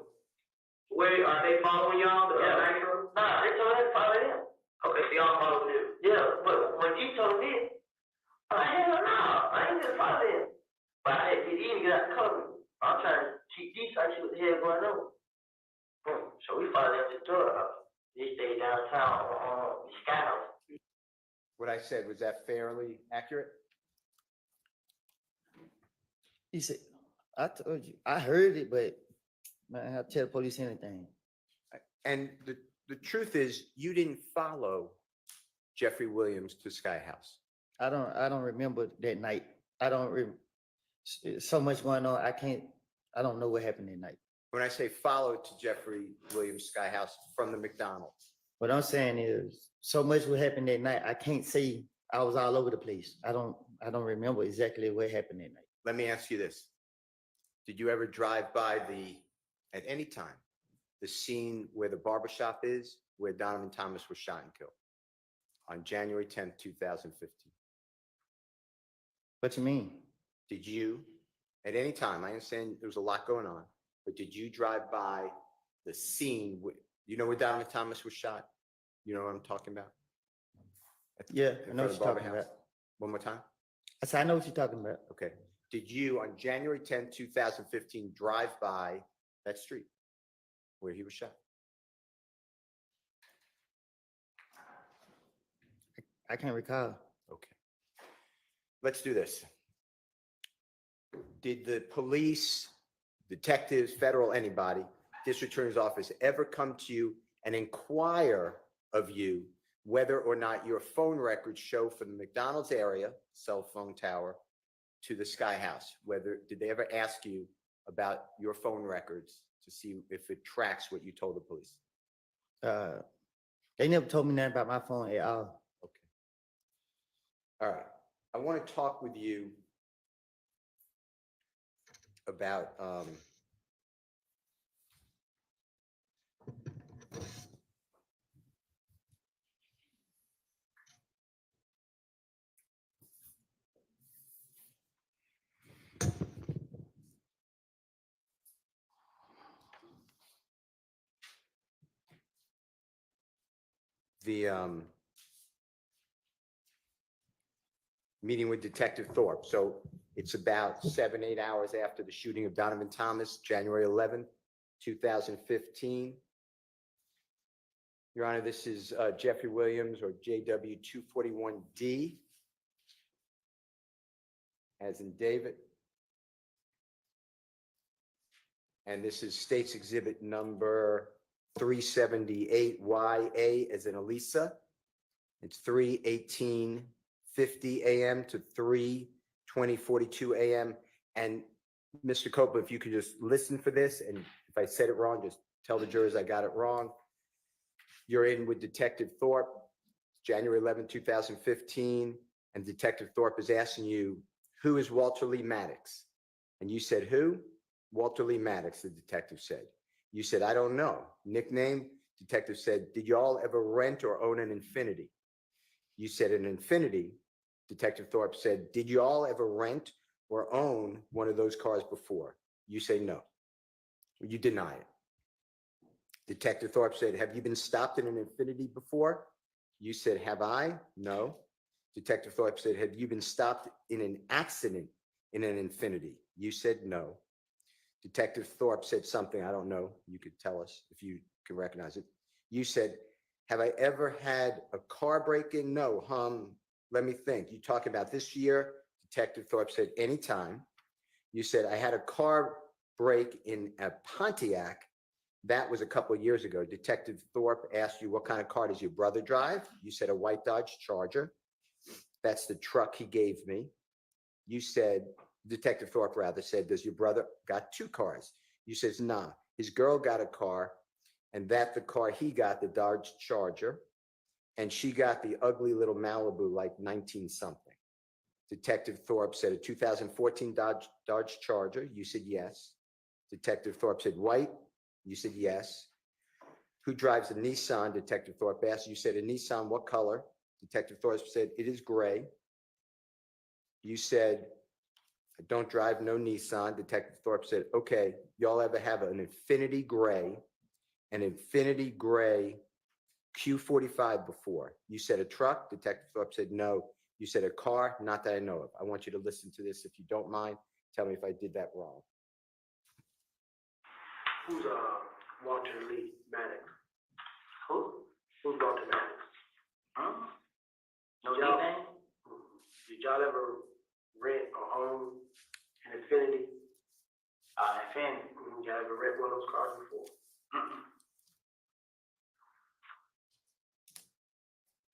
S1: Wait, are they following y'all? Yeah. Nah, they told us to follow them. Okay, so y'all follow them. Yeah, but when you told me, hell no, I ain't gonna follow them. But I had to get out the cover. I'm trying to keep these, I see what the hell going on. So we followed them to the door. They stay downtown on the Sky House.
S2: What I said, was that fairly accurate?
S3: He said, I told you, I heard it, but man, I tell the police anything.
S2: And the truth is, you didn't follow Jeffrey Williams to Sky House.
S3: I don't remember that night. I don't So much going on. I don't know what happened that night.
S2: When I say follow to Jeffrey Williams Sky House from the McDonald's,
S3: What I'm saying is so much what happened that night. I can't say I was all over the place. I don't remember exactly what happened that night.
S2: let me ask you this. Did you ever drive by at any time, the scene where the barbershop is, where Donovan Thomas was shot and killed on January 10th, 2015?
S3: What you mean?
S2: Did you, at any time, I understand there was a lot going on, but did you drive by the scene? You know where Donovan Thomas was shot? You know what I'm talking about?
S3: Yeah,
S2: In
S3: I know
S2: front
S3: what
S2: of
S3: you're talking
S2: Barber House.
S3: about.
S2: One more time.
S3: I said, I know what you're talking about.
S2: Okay. Did you, on January 10th, 2015, drive by that street where he was shot?
S3: I can't recall.
S2: Okay. Let's do this. Did the police, detectives, federal, anybody, district attorney's office ever come to you and inquire of you whether or not your phone records show from the McDonald's area, cell phone tower, to the Sky House? Did they ever ask you about your phone records to see if it tracks what you told the police?
S3: They never told me nothing about my phone at all.
S2: Okay. All right. I want to talk with you about the meeting with Detective Thorpe. So it's about 7-8 hours after the shooting of Donovan Thomas, January 11th, 2015. Your Honor, this is Jeffrey Williams, or JW 241D, as in David. And this is State's Exhibit number 378YA, as in Elisa. It's 3:18:50 a.m. to 3:20:42 a.m. And Mr. Copeland, if you could just listen for this, and if I said it wrong, just tell the jurors I got it wrong. You're in with Detective Thorpe, January 11, 2015, and Detective Thorpe is asking you, who is Walter Lee Maddox? And you said, who? Walter Lee Maddox, the detective said. You said, I don't know. Nickname? Detective said, did you all ever rent or own an Infiniti? You said an Infiniti. Detective Thorpe said, did you all ever rent or own one of those cars before? You say no. You deny it. Detective Thorpe said, have you been stopped in an Infiniti before? You said, have I? No. Detective Thorpe said, have you been stopped in an accident in an Infiniti? You said no. Detective Thorpe said something, I don't know. You could tell us if you can recognize it. You said, have I ever had a car break-in? No. Let me think. You talk about this year? Detective Thorpe said, anytime. You said, I had a car break in a Pontiac. That was a couple of years ago. Detective Thorpe asked you, what kind of car does your brother drive? You said a white Dodge Charger. That's the truck he gave me. You said, Detective Thorpe rather said, does your brother got two cars? You says, nah, his girl got a car, and that the car he got, the Dodge Charger, and she got the ugly little Malibu, like 19 something. Detective Thorpe said a 2014 Dodge Charger. You said yes. Detective Thorpe said white. You said yes. Who drives a Nissan? Detective Thorpe asked. You said a Nissan, what color? Detective Thorpe said, it is gray. You said, I don't drive no Nissan. Detective Thorpe said, okay, y'all ever have an Infiniti Gray Q45 before? You said a truck. Detective Thorpe said no. You said a car, not that I know of. I want you to listen to this. If you don't mind, tell me if I did that wrong.
S8: Who's Walter Lee Maddox? Who? Who's Walter Maddox?
S1: No
S8: Y'all-
S1: nickname?
S8: Did y'all ever rent or own an Infiniti?
S1: Infiniti.
S8: Y'all ever rent one of those cars before?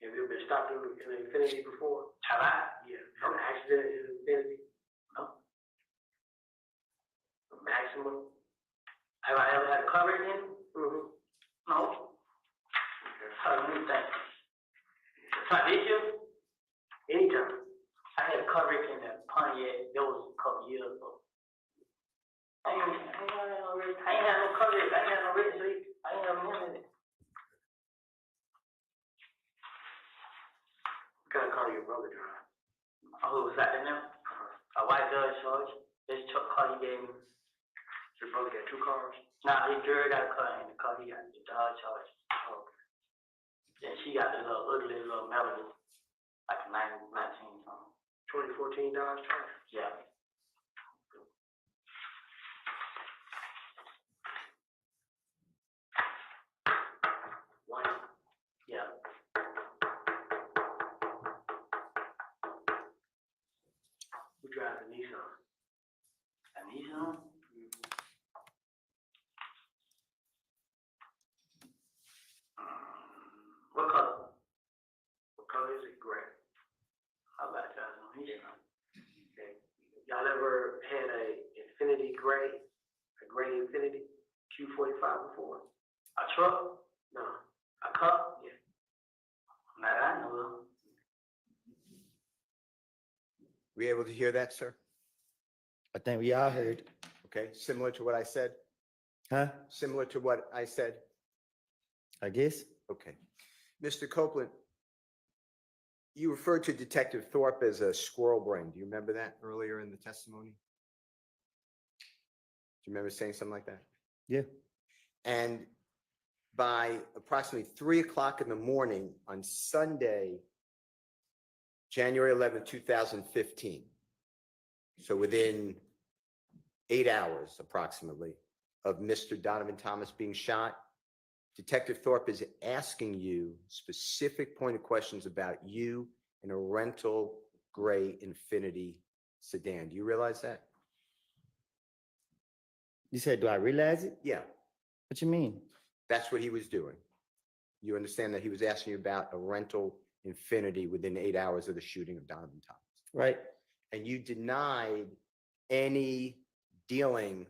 S8: Have you ever been stopped in an Infiniti before?
S1: Have I?
S8: Yeah. An accident in an Infiniti?
S1: No. mother drive. Oh, was that in there? A white Dodge Charge. This truck car he gave me. Your brother got two cars? Nah, his girl got a car and the car he got the Dodge Charge. Oh. Then she got the little ugly little melody, like a 19 something. 2014 Dodge Charge? Yeah. One. Yeah. Who drives a Nissan? A Nissan? What color? What color is it? Gray. How about that? Nissan. Okay. Y'all ever had a Infinity Gray? A gray Infinity Q45 before? A truck? No. A cup? Yeah. Not that I know of.
S2: Were you able to hear that, sir?
S3: I think we all heard.
S2: Okay, similar to what I said?
S3: Huh?
S2: Similar to what I said?
S3: I guess.
S2: Okay. Mr. Copeland, you referred to Detective Thorpe as a squirrel brain. Do you remember that earlier in the testimony? Do you remember saying something like that?
S3: Yeah.
S2: And by approximately 3 o'clock in the morning on Sunday, January 11, 2015, so within 8 hours approximately of Mr. Donovan Thomas being shot, Detective Thorpe is asking you specific pointed questions about you in a rental gray Infinity sedan. Do you realize that?
S3: You said, do I realize it?
S2: Yeah,
S3: What you mean?
S2: that's what he was doing. You understand that he was asking you about a rental Infinity within 8 hours of the shooting of Donovan Thomas.
S3: Right.
S2: And you denied any dealing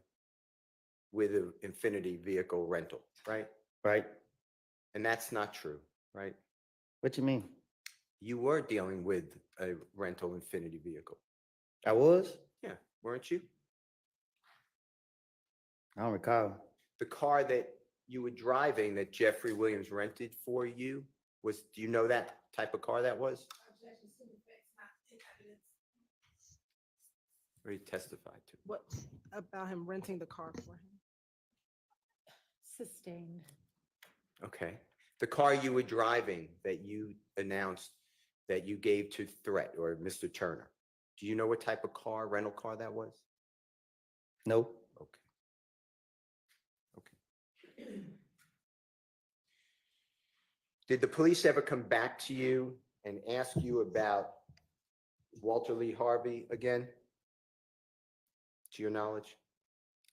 S2: with an Infinity vehicle rental, right?
S3: Right.
S2: And that's not true, right?
S3: What you mean?
S2: You were dealing with a rental Infinity vehicle.
S3: I was?
S2: Yeah, weren't you?
S3: I don't recall.
S2: The car that you were driving that Jeffrey Williams rented for you was, do you know that type of car that was? Or he testified to?
S10: What about him renting the car for him?
S7: Sustained.
S2: Okay. The car you were driving that you announced that you gave to Threat or Mr. Turner, do you know what type of car, rental car that was?
S3: No.
S2: Okay. Okay. Did the police ever come back to you and ask you about Walter Lee Harvey again? To your knowledge?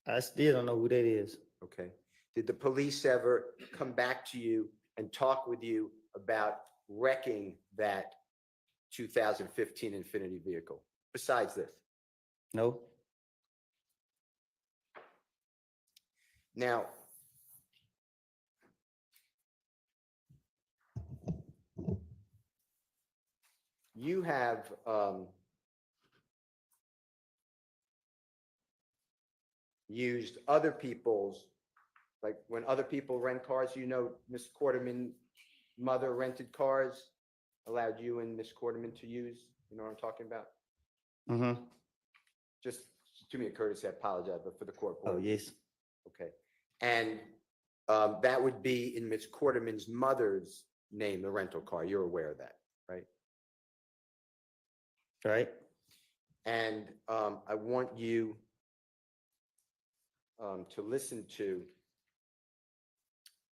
S3: I still don't know who that is.
S2: Okay. Did the police ever come back to you and talk with you about wrecking that 2015 Infinity vehicle besides this?
S3: No.
S2: Now, you have used other people's, like when other people rent cars, you know, Miss Quarterman mother rented cars, allowed you and Miss Quarterman to use, you know what I'm talking about?
S3: Mm-hmm.
S2: Just do me a courtesy, I apologize, but for the court.
S3: Oh, yes.
S2: Okay. And that would be in Miss Quarterman's mother's name, the rental car. You're aware of that, right?
S3: Right.
S2: And I want you to listen to,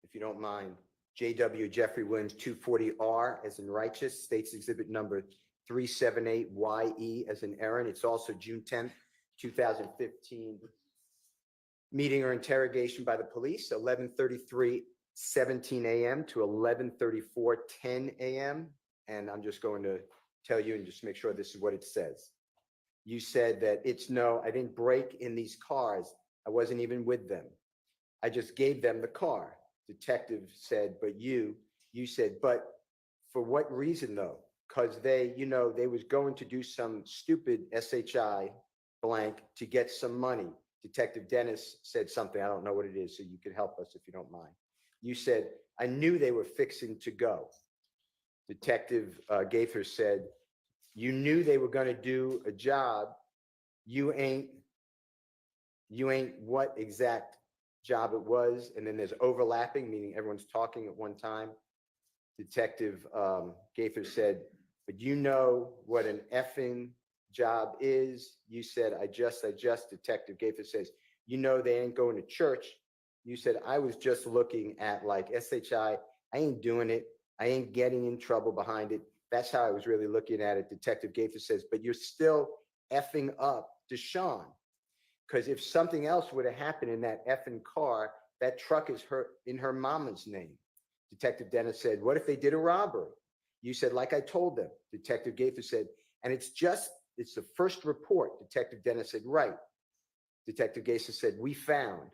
S2: if you don't mind, J.W. Jeffrey Williams 240R as in righteous, states exhibit number 378YE as in Aaron. It's also June 10th, 2015. Meeting or interrogation by the police, 11:33:17 a.m. to 11:34:10 a.m. And I'm just going to tell you and just make sure this is what it says. You said that I didn't break in these cars. I wasn't even with them. I just gave them the car. Detective said, but you said, but for what reason though? Because they was going to do some stupid SHI blank to get some money. Detective Dennis said something, I don't know what it is, so you could help us if you don't mind. You said, I knew they were fixing to go. Detective Gaither said, You knew they were gonna do a job. You ain't what exact job it was, and then there's overlapping, meaning everyone's talking at one time. Detective Gaither said, but you know what an effing job is? You said, I just. Detective Gaither says, you know they ain't going to church. You said, I was just looking at like SHI. I ain't doing it. I ain't getting in trouble behind it. That's how I was really looking at it. Detective Gaither says, but you're still effing up Deshaun. Because if something else would have happened in that effing car, that truck is in her mama's name. Detective Dennis said, what if they did a robbery? You said, like I told them. Detective Gaither said, and it's the first report. Detective Dennis said, right. Detective Gaither said, we found.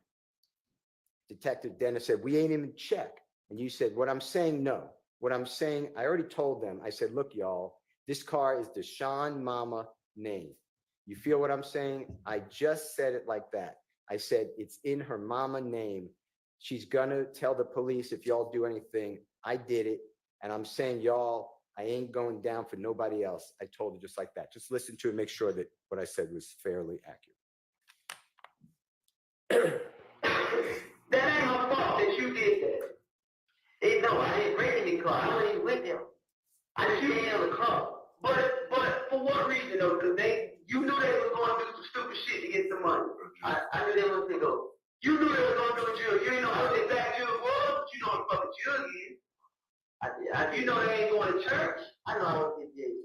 S2: Detective Dennis said, we ain't even check. And you said, what I'm saying, no. What I'm saying, I already told them. I said, look, y'all, this car is Deshaun Mama name. You feel what I'm saying? I just said it like that. I said, it's in her mama name. She's gonna tell the police if y'all do anything. I did it. And I'm saying, y'all, I ain't going down for nobody else. I told her just like that. Just listen to it, make sure that what I said was fairly accurate.
S8: That ain't my fault that you did that. No, I didn't break any car. I wasn't even with them. I just came in the car. But for what reason though? Because you knew they was going to do some stupid shit to get some money. I knew they was going to go. You knew they was going to go to jail. You didn't know how they back jail was, but you know what the fucking jail is. You know they ain't going to church. I know I was in jail.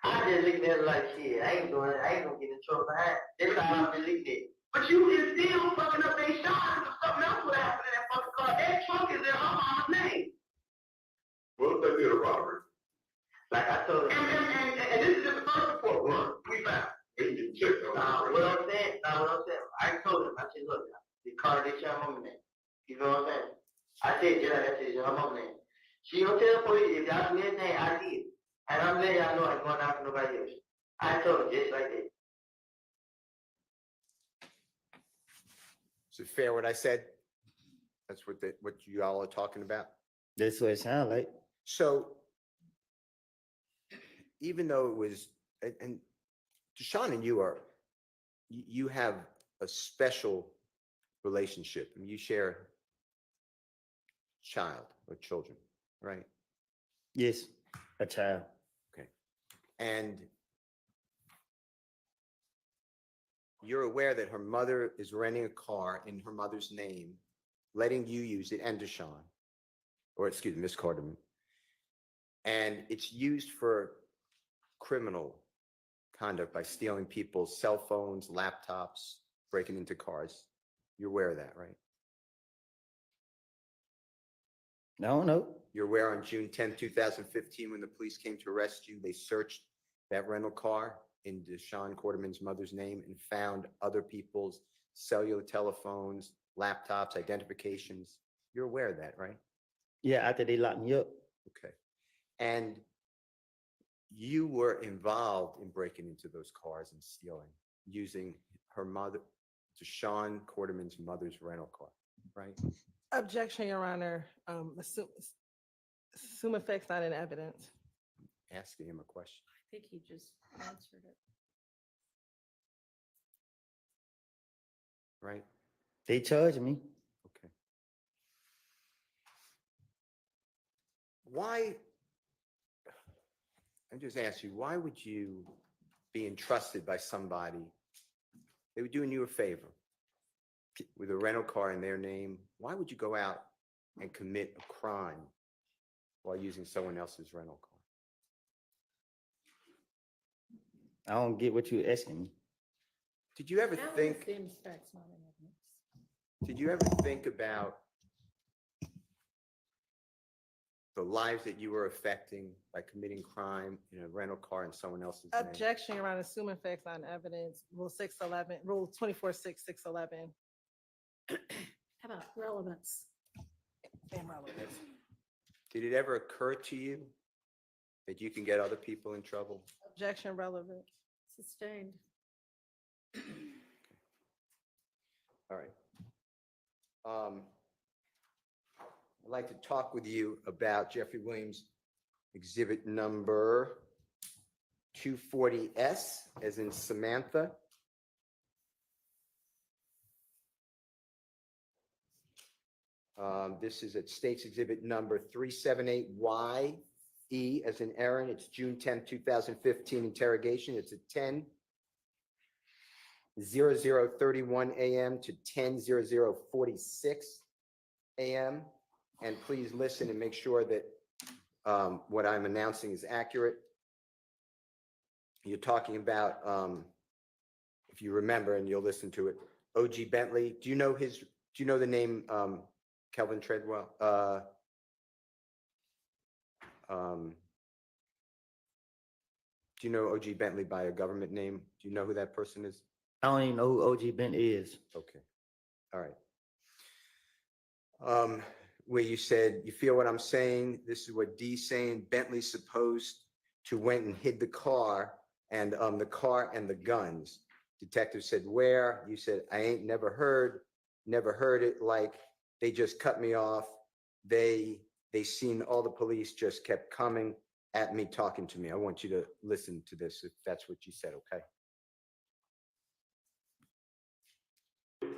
S8: I just looking at it like shit. I ain't gonna get in trouble for that. That's how I've been looking at it. But you can still fucking up their shot if something else would happen in that fucking car. That trunk is in her mama's name.
S9: What if they did a robbery?
S8: Like I told him. And this is just the first report run. We found.
S9: They didn't check on
S8: What I'm saying, I told him, I said, look, the car that your mama name. You know what I'm saying? I said, yeah, that is your mama name. She don't tell the police if y'all do anything, I did. And I'm letting y'all know I ain't going out for nobody else. I told him just like that.
S2: Is it fair what I said? That's what you all are talking about?
S3: That's what it sounds like.
S2: So even though it was, and Deshaun and you have a special relationship. I mean, you share a child or children, right?
S3: Yes, a child.
S2: Okay. And you're aware that her mother is renting a car in her mother's name, letting you use it, and Deshaun, or excuse me, Miss Carterman. And it's used for criminal conduct by stealing people's cell phones, laptops, breaking into cars. You're aware of that, right?
S3: No.
S2: You're aware on June 10, 2015, when the police came to arrest you, they searched that rental car in Deshaun Quarterman's mother's name and found other people's cellular telephones, laptops, identifications. You're aware of that, right?
S3: Yeah, after they locked me up.
S2: Okay. And you were involved in breaking into those cars and stealing, using her mother, Deshaun Quarterman's mother's rental car, right?
S10: Objection, Your Honor. Assume effects not in evidence.
S2: Asking him a question.
S7: I think he just answered it.
S2: Right?
S3: They charged me.
S2: Okay. Why, I just ask you, why would you be entrusted by somebody? They were doing you a favor with a rental car in their name. Why would you go out and commit a crime while using someone else's rental car?
S3: I don't get what you're asking me.
S2: Did you ever think? Did you ever think about the lives that you were affecting by committing crime in a rental car in someone else's name?
S10: Objection, Your Honor. Assume effects not in evidence. Rule 611, Rule 24-6-611.
S7: How about relevance?
S10: And relevance.
S2: Did it ever occur to you that you can get other people in trouble?
S10: Objection, relevant.
S7: Sustained.
S2: All right. I'd like to talk with you about Jeffrey Williams exhibit number 240S, as in Samantha. This is at State's Exhibit number 378YE, as in Aaron. It's June 10th, 2015 interrogation. It's at 10:00:31 a.m. to 10:00:46 a.m. And please listen and make sure that what I'm announcing is accurate. You're talking about, if you remember, and you'll listen to it, O.G. Bentley. Do you know the name Kelvin Treadwell? Do you know O.G. Bentley by a government name? Do you know who that person is?
S3: I don't even know who OG Bentley is.
S2: Okay. All right. Where you said, you feel what I'm saying? This is what D's saying. Bentley's supposed to went and hid the car and the guns. Detective said, where? You said, I ain't never heard it. Like they just cut me off. They seen all the police just kept coming at me, talking to me. I want you to listen to this if that's what you said, okay?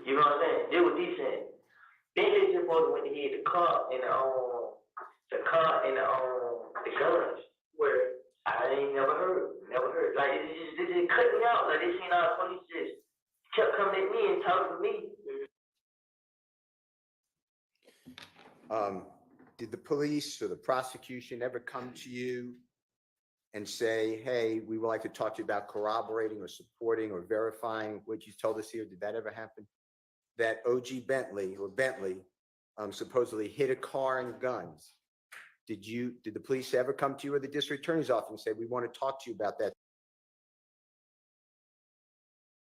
S1: You know what I'm saying? Did what he said. Bentley just supposed to went to hit the car and the guns. Where I ain't never heard. Like it just cut me out. Like they seen all the police just kept coming at me and talking to me.
S2: Did the police or the prosecution ever come to you and say, hey, we would like to talk to you about corroborating or supporting or verifying what you told us here? Did that ever happen? That O.G. Bentley supposedly hit a car and guns. Did the police ever come to you or the district attorney's office and say, we want to talk to you about that?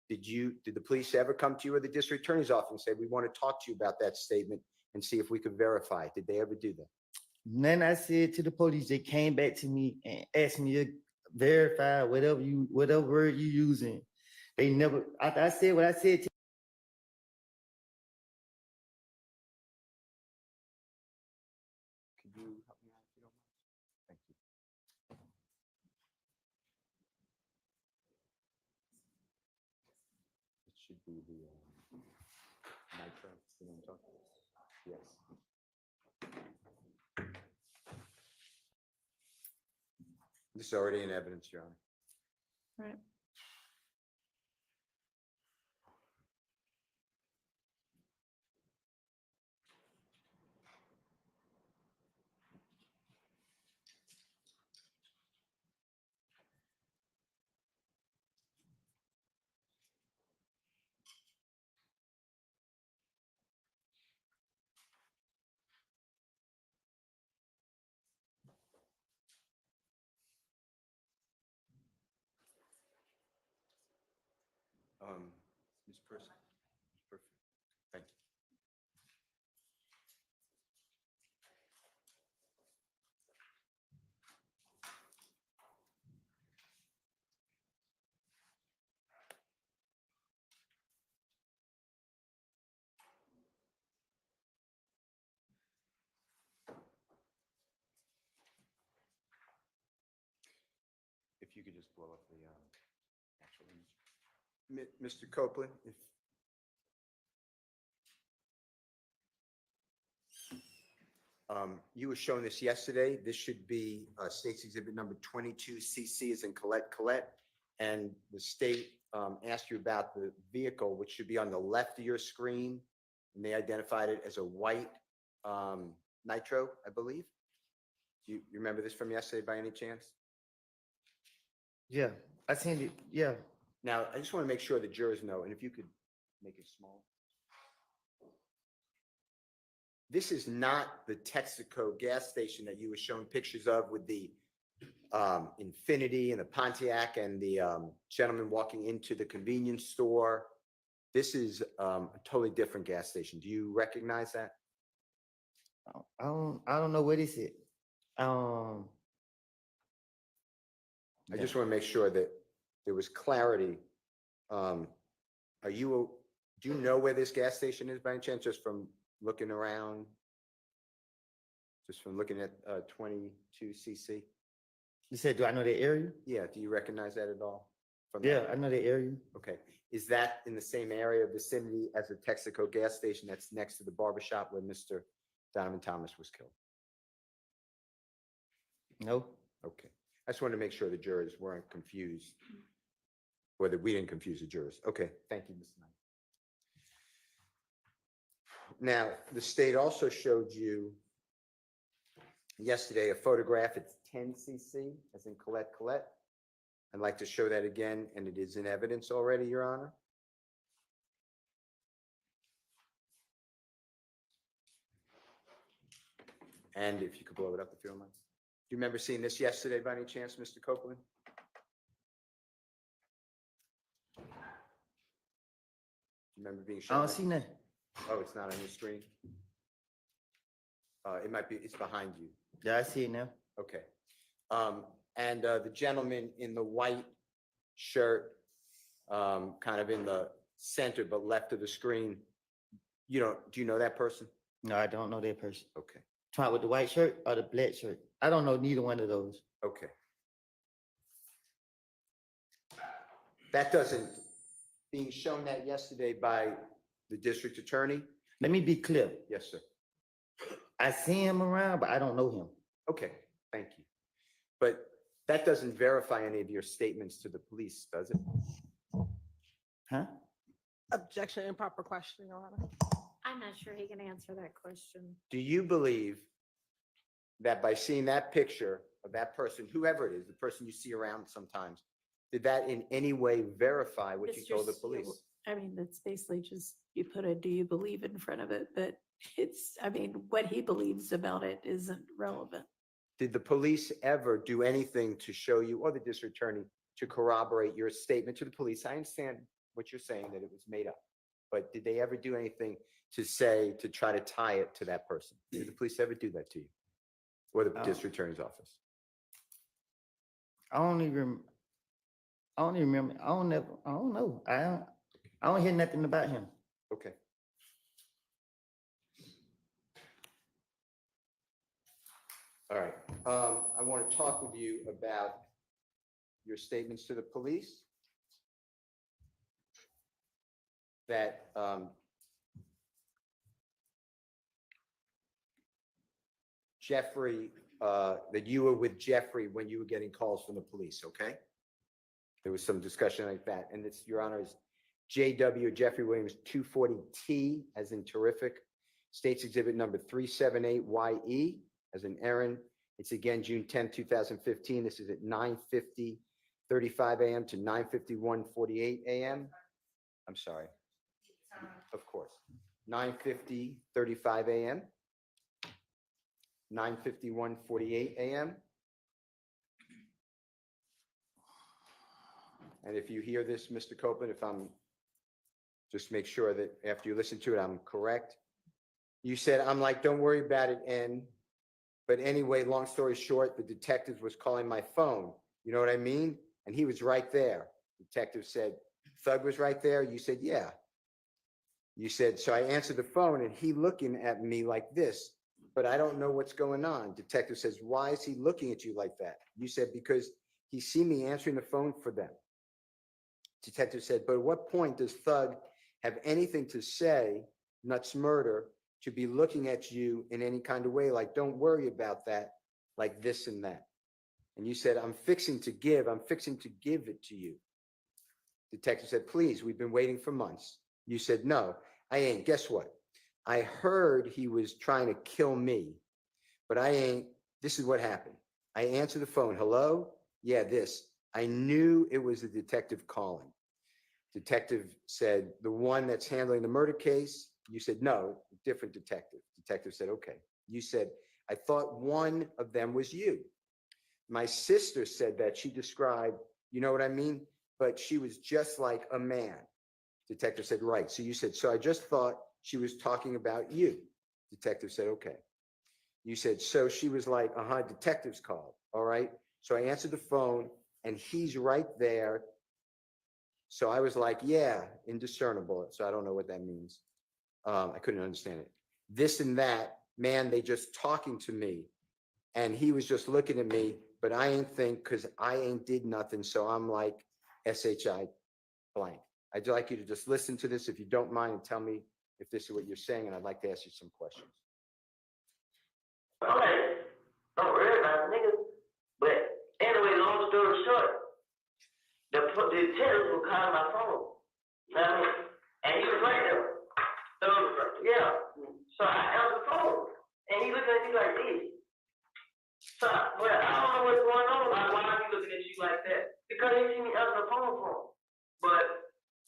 S2: Did the police ever come to you or the district attorney's office and say, we want to talk to you about that statement and see if we could verify it? Did they ever do that?
S3: Then I said to the police, they came back to me and asked me to verify whatever word you using. They never, after I said what I said to
S2: Could you help me out if you don't mind? Thank you. It should be the nitro. You know what I'm talking about? Yes. This is already in evidence, Your Honor.
S7: Right.
S2: Ms. Person. Perfect. Thank you. If you could just blow up the actual image. Mr. Copeland, if you were showing this yesterday, this should be State's Exhibit number 22CC as in Colette. And the state asked you about the vehicle, which should be on the left of your screen. And they identified it as a white Nitro, I believe. Do you remember this from yesterday by any chance?
S3: yeah, I seen it, yeah.
S2: Now, I just want to make sure the jurors know, and if you could make it small. This is not the Texaco gas station that you were showing pictures of with the Infiniti and the Pontiac and the gentleman walking into the convenience store. This is a totally different gas station. Do you recognize that?
S3: I don't know what is it.
S2: I just want to make sure that there was clarity. Do you know where this gas station is by any chance, just from looking around? Just from looking at 22CC?
S3: You said, do I know that area?
S2: Yeah, do you recognize that at all? From
S3: Yeah,
S2: that?
S3: I know that area.
S2: Okay, is that in the same area vicinity as the Texaco gas station that's next to the barber shop where Mr. Donovan Thomas was killed?
S3: No.
S2: Okay, I just wanted to make sure the jurors weren't confused, or that we didn't confuse the jurors. Okay, thank you, Ms. Knight. Now, the state also showed you yesterday a photograph. It's 10 cc, as in Colette Colette. I'd like to show that again, and it is in evidence already, Your Honor. And if you could blow it up if you don't mind. Do you remember seeing this yesterday by any chance, Mr. Copeland? Do you remember being
S3: I
S2: shown?
S3: don't
S2: that?
S3: see nothing.
S2: Oh, it's not on your screen? It might be, it's behind you.
S3: Yeah, I see it now.
S2: Okay. And the gentleman in the white shirt, kind of in the center but left of the screen, do you know that person?
S3: No, I don't know that person.
S2: Okay,
S3: Try with the white shirt or the black shirt. I don't know neither one of those.
S2: okay. That doesn't, being shown that yesterday by the district attorney?
S3: Let me be clear.
S2: Yes, sir.
S3: I see him around, but I don't know him.
S2: Okay, thank you. But that doesn't verify any of your statements to the police, does it?
S3: Huh?
S10: Objection, improper question, Your Honor.
S7: I'm not sure he can answer that question.
S2: Do you believe that by seeing that picture of that person, whoever it is, the person you see around sometimes, did that in any way verify what you
S7: Mr.
S2: told the
S7: Steele,
S2: police?
S7: I mean, that's basically just, you put a do you believe in front of it, but it's, I mean, what he believes about it isn't relevant.
S2: Did the police ever do anything to show you, or the district attorney, to corroborate your statement to the police? I understand what you're saying, that it was made up, but did they ever do anything to say, to try to tie it to that person? Did the police ever do that to you? Or the district attorney's office?
S3: I don't remember. I don't know. I don't hear nothing about him.
S2: Okay. All right. I want to talk with you about your statements to the police. That Jeffrey, that you were with Jeffrey when you were getting calls from the police, okay? There was some discussion like that, and it's, Your Honor, is JW Jeffrey Williams 240T, as in terrific, States Exhibit number 378YE, as in Aaron. It's again June 10, 2015. This is at 9:50:35 a.m. to 9:51:48 a.m. I'm sorry. Of course. 9:50:35 a.m. 9:51:48 a.m. And if you hear this, Mr. Copeland, if I'm, just make sure that after you listen to it, I'm correct. You said, I'm like, don't worry about it, N. But anyway, long story short, the detective was calling my phone. You know what I mean? And he was right there. Detective said, Thug was right there. You said, yeah. You said, so I answered the phone and he looking at me like this, but I don't know what's going on. Detective says, why is he looking at you like that? You said, because he see me answering the phone for them. Detective said, but at what point does Thug have anything to say, nuts murder, to be looking at you in any kind of way? Like, don't worry about that, like this and that. And you said, I'm fixing to give it to you. Detective said, please, we've been waiting for months. You said, no, I ain't. Guess what? I heard he was trying to kill me, but I ain't. This is what happened. I answered the phone. Hello? Yeah, this. I knew it was the detective calling. Detective said, the one that's handling the murder case? You said, no, different detective. Detective said, okay. You said, I thought one of them was you. My sister said that she described, you know what I mean? But she was just like a man. Detective said, right. So you said, so I just thought she was talking about you. Detective said, okay. You said, so she was like, detective's called. All right. So I answered the phone and he's right there. So I was like, yeah, indiscernible. So I don't know what that means. I couldn't understand it. This and that, man, they just talking to me. And he was just looking at me but I ain't think, cause I ain't did nothing, so I'm like SHI blank. I'd like you to just listen to this if you don't mind and tell me if this is what you're saying, and I'd like to ask you some questions.
S1: Okay, don't worry about it, nigga. But anyway, long story short, the terrorist was calling my phone. You know what I mean? And he was right there. Yeah. So I answered the phone, and he looking at me like this. So, well, I don't know what's going on. Like, why are he looking at you like that? Because he see me answer the phone for him. But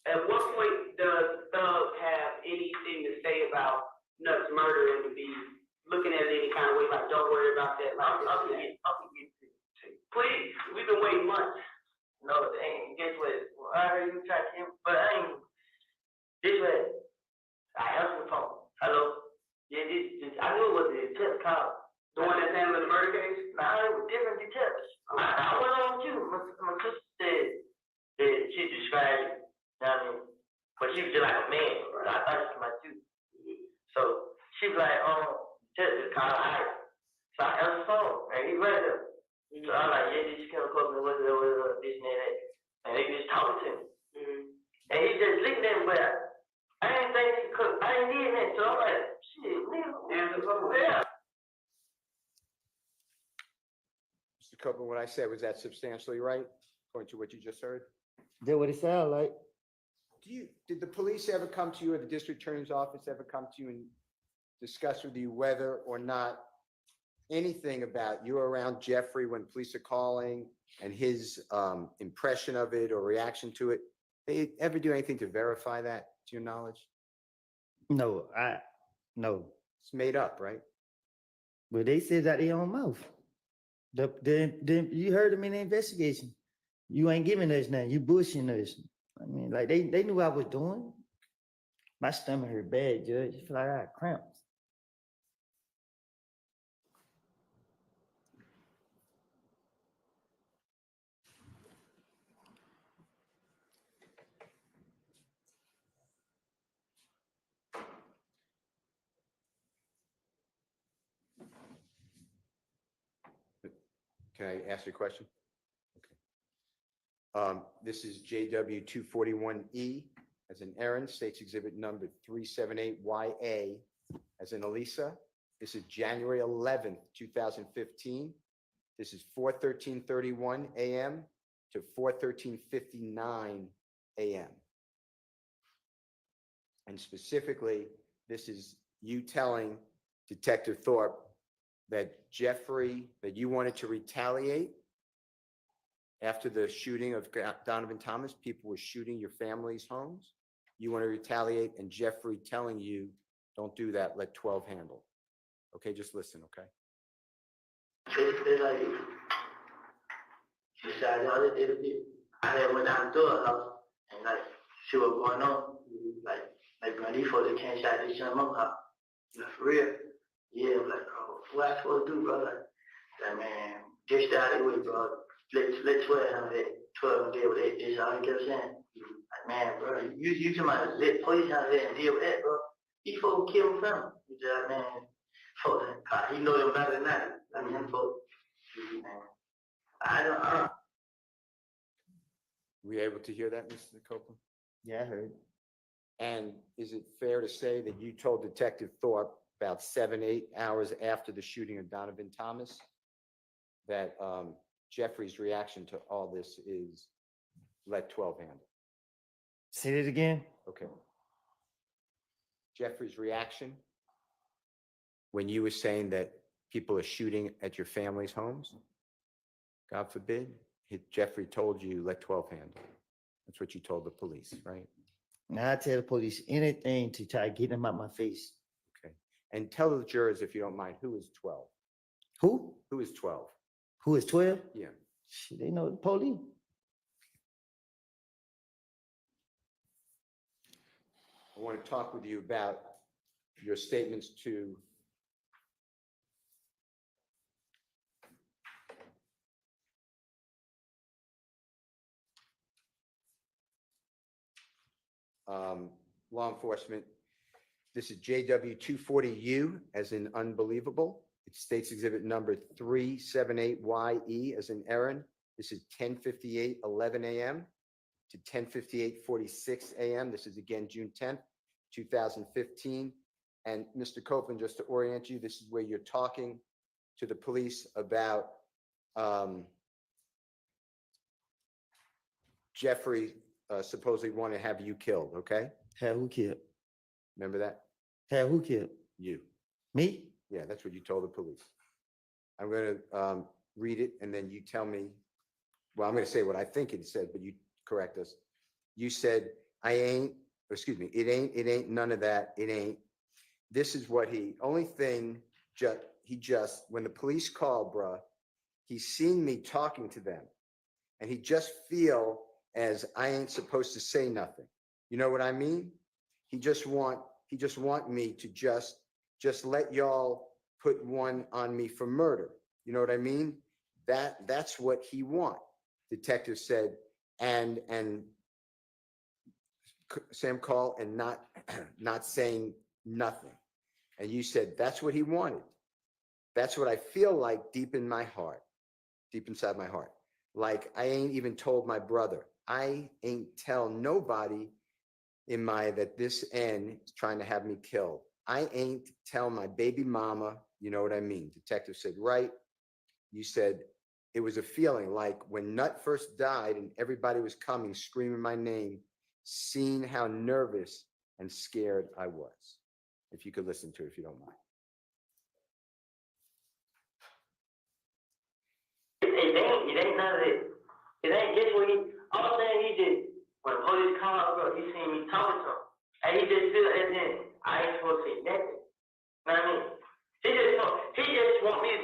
S1: at what point does Thug have anything to say about Nuts murder and to be looking at it any kind of way, like, don't worry about that? Like, I'll get to you. Please, we've been waiting months. No, and guess what? Well, I heard you track him, but I ain't. This way, I answered the phone. Hello? Yeah, this I knew it was a detective call. The one that's handling the murder case? Nah, it was different detectives. I went on with you. My sister said that she described it. You know what I mean? But she was just like a man. I thought she was my too. So she was like, detective call Ice. So I answered the phone, and he right there. So I'm like, yeah, this Kim Copeland, what's this and that. And they just talking to me. And he just looking at me, but I ain't think he could, I ain't need that. So I'm like, shit, nigga, answer the phone. Yeah.
S2: Mr. Copeland, what I said, was that substantially right, according to what you just heard?
S3: That what it sound like?
S2: Did the police ever come to you, or the district attorney's office ever come to you and discuss with you whether or not anything about you were around Jeffrey when police are calling and his impression of it or reaction to it? They ever do anything to verify that, to your knowledge?
S3: No.
S2: It's made up, right?
S3: Well, they said that their own mouth. You heard them in the investigation. You ain't giving us nothing. You bushing us. I mean, like they knew what I was doing. My stomach hurt bad, Judge. I feel like I got cramps.
S2: Can I ask you a question? Okay. This is JW 241E as an Aaron, states exhibit number 378YA as in Elisa. This is January 11th, 2015. This is 4:13:31 a.m. to 4:13:59 a.m. And specifically, this is you telling Detective Thorpe that that you wanted to retaliate after the shooting of Donovan Thomas. People were shooting your family's homes. You want to retaliate, and Jeffrey telling you, don't do that, let 12 handle. Okay, just listen, okay?
S8: Basically, like, she said, y'all did a bit. I had went down the door house and like, see what going on. Like when these folks can't shot this young mom house. Like, for real. Yeah, I'm like, oh, what I supposed to do, bro? Like, man, get out of the way, bro. Let 12 handle that. 12 deal with that. That's all he kept saying. Like, man, bro, you somebody let police handle that and deal with that, bro. These folks kill him. He said, like, man, folks, he know them better than that. I mean, folks, man. I don't.
S2: Were you able to hear that, Mr. Copeland?
S3: Yeah, I heard.
S2: And is it fair to say that you told Detective Thorpe about 7-8 hours after the shooting of Donovan Thomas that Jeffrey's reaction to all this is let 12 handle?
S3: Say it again.
S2: Okay. Jeffrey's reaction when you were saying that people are shooting at your family's homes, God forbid, Jeffrey told you let 12 handle. That's what you told the police, right?
S3: Now I tell the police anything to try to get them out my face.
S2: Okay. And tell the jurors, if you don't mind, who is 12?
S3: Who?
S2: Who is 12?
S3: Who is 12?
S2: Yeah.
S3: Shit, they know the police.
S2: I want to talk with you about your statements to law enforcement. This is JW 240U as in unbelievable. It's State's Exhibit number 378YE as in Aaron. This is 10:58:11 a.m. to 10:58:46 a.m. This is again June 10th, 2015. And Mr. Copeland, just to orient you, this is where you're talking to the police about Jeffrey supposedly want to have you killed, okay?
S3: Have who killed?
S2: Remember that?
S3: Have who killed?
S2: You.
S3: Me?
S2: Yeah, that's what you told the police. I'm going to read it and then you tell me, well, I'm going to say what I think it said, but you correct us. You said, it ain't none of that. It ain't. This is what only thing, when the police called, bruh, he seen me talking to them and he just feel as I ain't supposed to say nothing. You know what I mean? He just want me to just let y'all put one on me for murder. You know what I mean? That's what he want. Detective said, and Sam called and not saying nothing. And you said, that's what he wanted. That's what I feel like deep inside my heart. Like I ain't even told my brother. I ain't tell nobody that this N is trying to have me killed. I ain't tell my baby mama, you know what I mean? Detective said, right. You said, it was a feeling like when Nut first died and everybody was coming, screaming my name, seeing how nervous and scared I was. If you could listen to it, if you don't mind.
S1: It ain't none of it. It ain't just when all I'm saying, when the police come out, bro, he seen me talking to him. And he just feel, and then I ain't supposed to say nothing. You know what I mean? He just want me to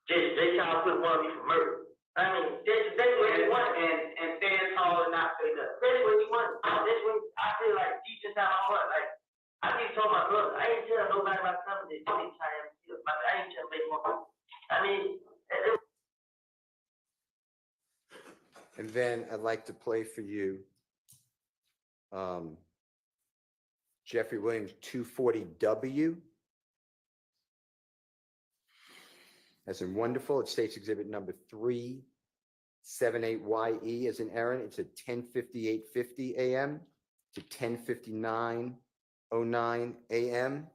S1: just they try to put one of me for murder. I mean, that's what he want. And stand tall and not say nothing. That's what he want. That's what I feel like deep inside my heart. Like, I just told my brother, I ain't tell nobody about something that they trying to kill. I ain't tell make more. I mean,
S2: And then I'd like to play for you Jeffrey Williams 240W. As in wonderful, it states exhibit number 378YE as in Aaron. It's at 10:58:50 a.m. to 10:59:09 a.m.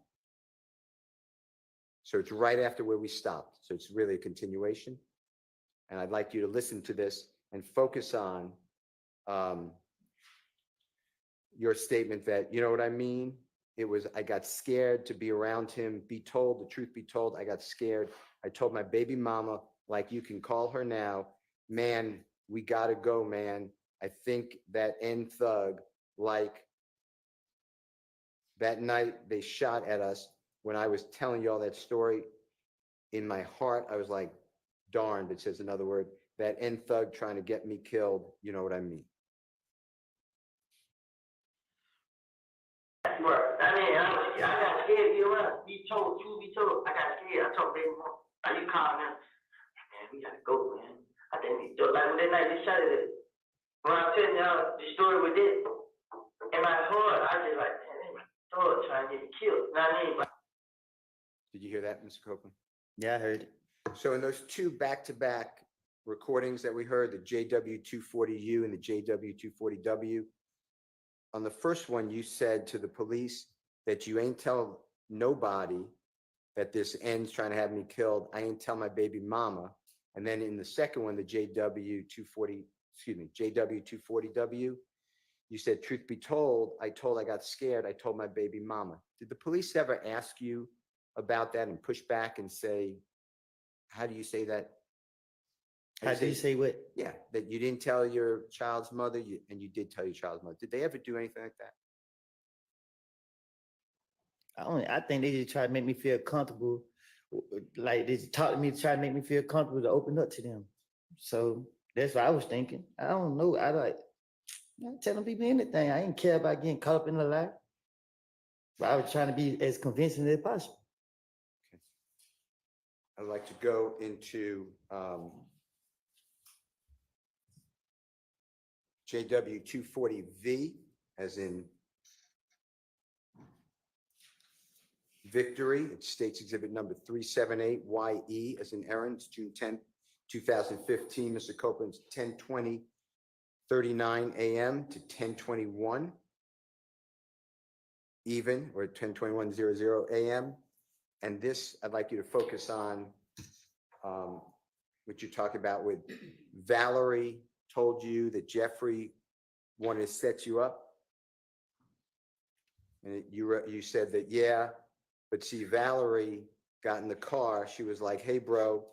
S2: So it's right after where we stopped. So it's really a continuation. And I'd like you to listen to this and focus on your statement that, you know what I mean? It was, I got scared to be around him, be told, the truth be told, I got scared. I told my baby mama, like you can call her now, man, we gotta go, man. I think that N thug, like that night they shot at us when I was telling you all that story, in my heart, I was like, darned, it says another word, that N thug trying to get me killed, you know what I mean?
S1: Right. I mean, I got scared to be around. Be told, truth be told. I got scared. I told baby mom, are you calm now? Man, we gotta go, man. I think we do. Like when that night they shot at it. When I'm telling y'all the story with it, in my heart, I just like, man, they thug trying to get me killed. You know what I mean?
S2: Did you hear that, Mr. Copeland?
S3: Yeah, I heard it.
S2: So in those two back-to-back recordings that we heard, the JW240U and the JW240W, on the first one, you said to the police that you ain't tell nobody that this N's trying to have me killed. I ain't tell my baby mama. And then in the second one, the JW240W, you said, truth be told, I got scared. I told my baby mama. Did the police ever ask you about that and push back and say, how do you say that?
S3: How do you say what?
S2: Yeah, that you didn't tell your child's mother and you did tell your child's mother. Did they ever do anything like that?
S3: I think they just try to make me feel comfortable. Like they just talk to me to try to make me feel comfortable to open up to them. So that's what I was thinking. I don't know. I'm not telling people anything. I ain't care about getting caught up in the lie. But I was trying to be as convincing as possible.
S2: Okay. I'd like to go into JW240V, as in Victory, it states exhibit number 378 YE as an errand, it's June 10th, 2015. Mr. Copeland's 10:20:39 a.m. to 10:21 even, or 10:21:00 a.m. And this, I'd like you to focus on what you're talking about with Valerie told you that Jeffrey wanted to set you up. And you said that, yeah, but see, Valerie got in the car. She was like, hey, bro,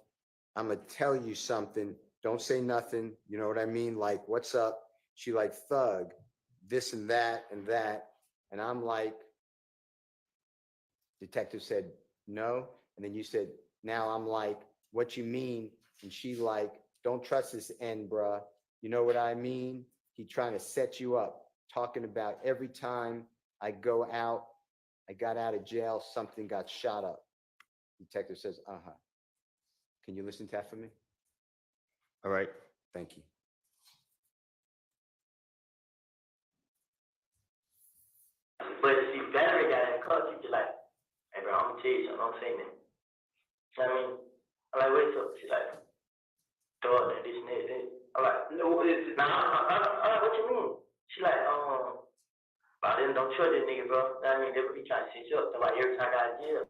S2: I'm going to tell you something. Don't say nothing. You know what I mean? Like, what's up? She like, thug, this and that and that. And I'm like, detective said, no. And then you said, now I'm like, what you mean? And she like, don't trust this end, bruh. You know what I mean? He trying to set you up, talking about every time I go out, I got out of jail, something got shot up. Detective says, uh-huh. Can you listen to that for me? All right, thank you.
S1: But see, Valerie got in the car, she be like, hey bro, I'm gonna tell you something, don't say nothing. You know what I mean? I'm like, what's up? She's like, dog, this and that. I'm like, no, it's nah, what you mean? She like, I didn't don't trust this nigga, bro. You know what I mean? They would be trying to set you up. They're like, every time I got in jail.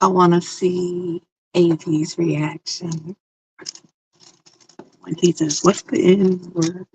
S5: I want to see AV's reaction when he says, "What's the N word?"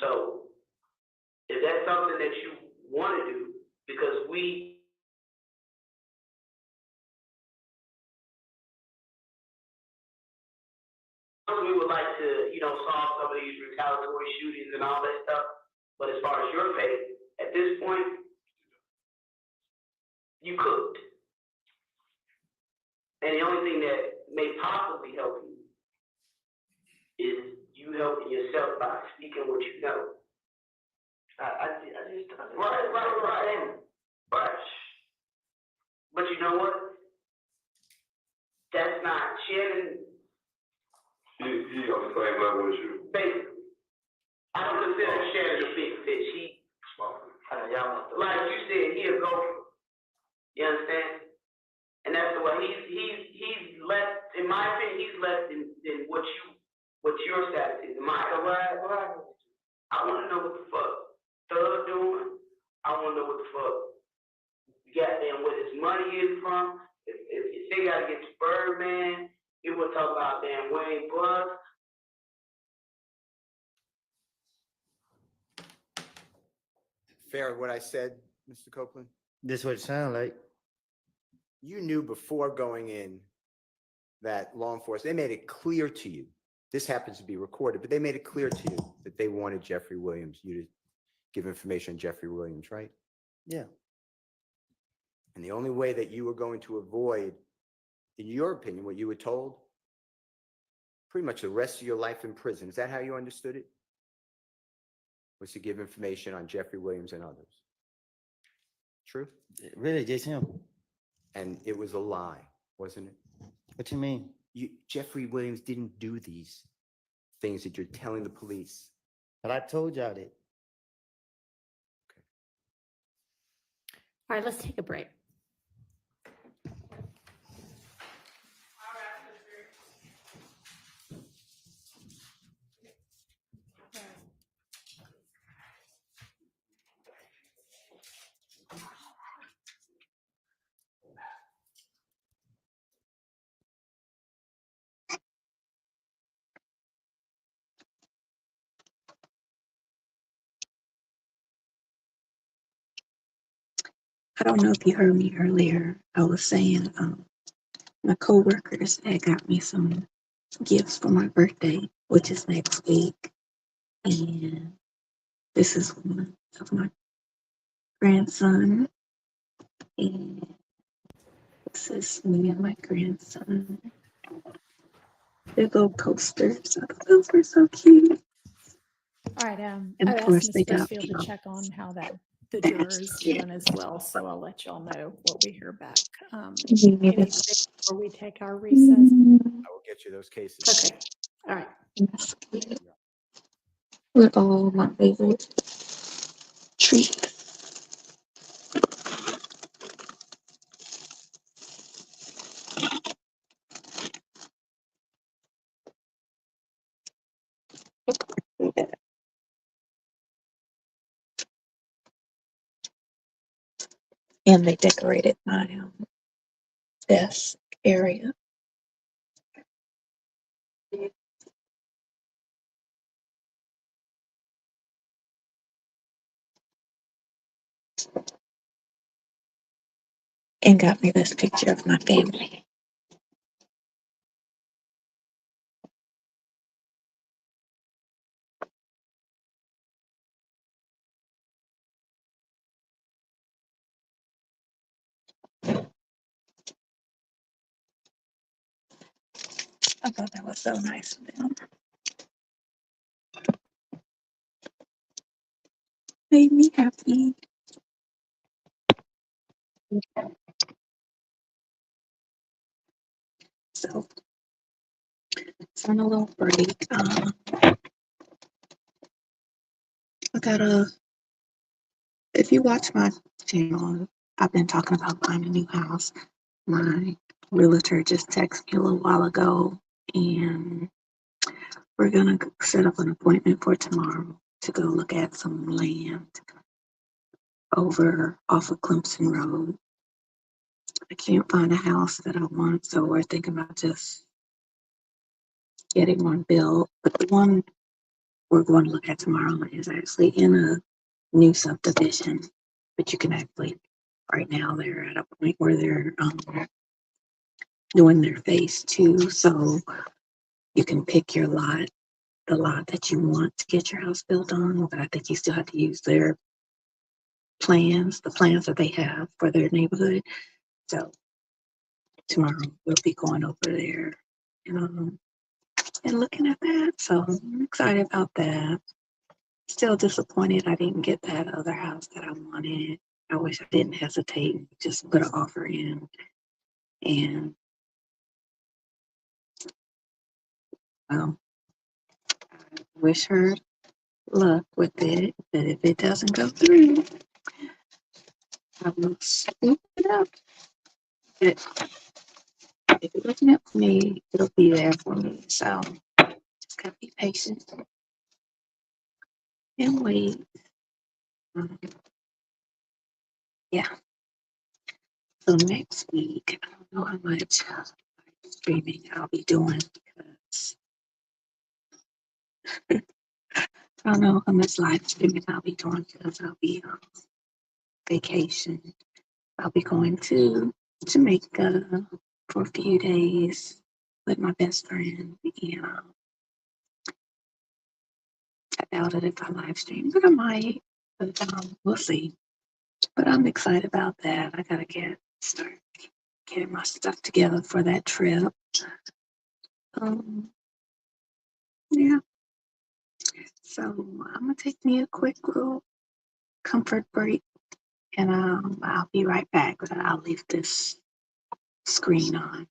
S11: So if that's something that you want to do, because we would like to, solve some of these retaliatory shootings and all that stuff. But as far as your faith, at this point, you could. And the only thing that may possibly help you is you helping yourself by speaking what you know. Right. But you know what? That's not Shannon.
S9: He on the same level as you.
S11: Basically, I don't consider Shannon a big fish. Like you said, he a gopher. You understand? And that's the way he's less. In my opinion, he's less than what your status is. Right. I want to know what the fuck Thug doing. I want to know what the fuck goddamn where his money is from. If they gotta get to Birdman, you will talk about damn Wayne Buzz.
S2: Fair what I said, Mr. Copeland?
S3: This what it sound like.
S2: You knew before going in that law enforcement, they made it clear to you, this happens to be recorded, but they made it clear to you that they wanted Jeffrey Williams, you to give information on Jeffrey Williams, right?
S3: Yeah.
S2: And the only way that you were going to avoid, in your opinion, what you were told, pretty much the rest of your life in prison, is that how you understood it? Was to give information on Jeffrey Williams and others. True?
S3: Really, just him.
S2: And it was a lie, wasn't it?
S3: What you mean?
S2: Jeffrey Williams didn't do these things that you're telling the police.
S3: But I told y'all that.
S7: All right, let's take a break.
S5: I don't know if you heard me earlier. I was saying, my coworkers had got me some gifts for my birthday, which is next week. And this is one of my grandson. And this is me and my grandson. Big old coasters. Those were so cute.
S7: All right,
S5: And
S7: I've
S5: of
S7: asked
S5: course
S7: Ms.
S5: they got
S7: Busfield
S5: me.
S7: to check on how the juror is doing as well, so I'll let y'all know what we hear back. Anything before we take our recess?
S2: I will get you those cases.
S7: Okay, all right.
S5: That's cute. With all my favorite treats. And they decorated my desk area. And got me this picture of my family. I thought that was so nice of them. Made me happy. So it's on a little break. I gotta, if you watch my channel, I've been talking about buying a new house. My realtor just texted me a little while ago, and we're gonna set up an appointment for tomorrow to go look at some land over off of Clemson Road. I can't find a house that I want, so we're thinking about just getting one built. But the one we're going to look at tomorrow is actually in a new subdivision, but you can actually, right now, they're at a point where they're doing their phase two. So you can pick your lot, the lot that you want to get your house built on, but I think you still have to use their plans, the plans that they have for their neighborhood. So tomorrow we'll be going over there and looking at that. So I'm excited about that. Still disappointed I didn't get that other house that I wanted. I wish I didn't hesitate and just put an offer in. And I wish her luck with it. But if it doesn't go through, I will scoop it up. But if you're looking up for me, it'll be there for me. So just gotta be patient and wait. Yeah. So next week, I don't know how much streaming I'll be doing because I don't know how much live streaming I'll be doing because I'll be on vacation. I'll be going to Jamaica for a few days with my best friend. And I doubt it if I live stream, but I might. But we'll see. But I'm excited about that. I gotta start getting my stuff together for that trip. Yeah. So I'm gonna take me a quick little comfort break, and I'll be right back. But I'll leave this screen on.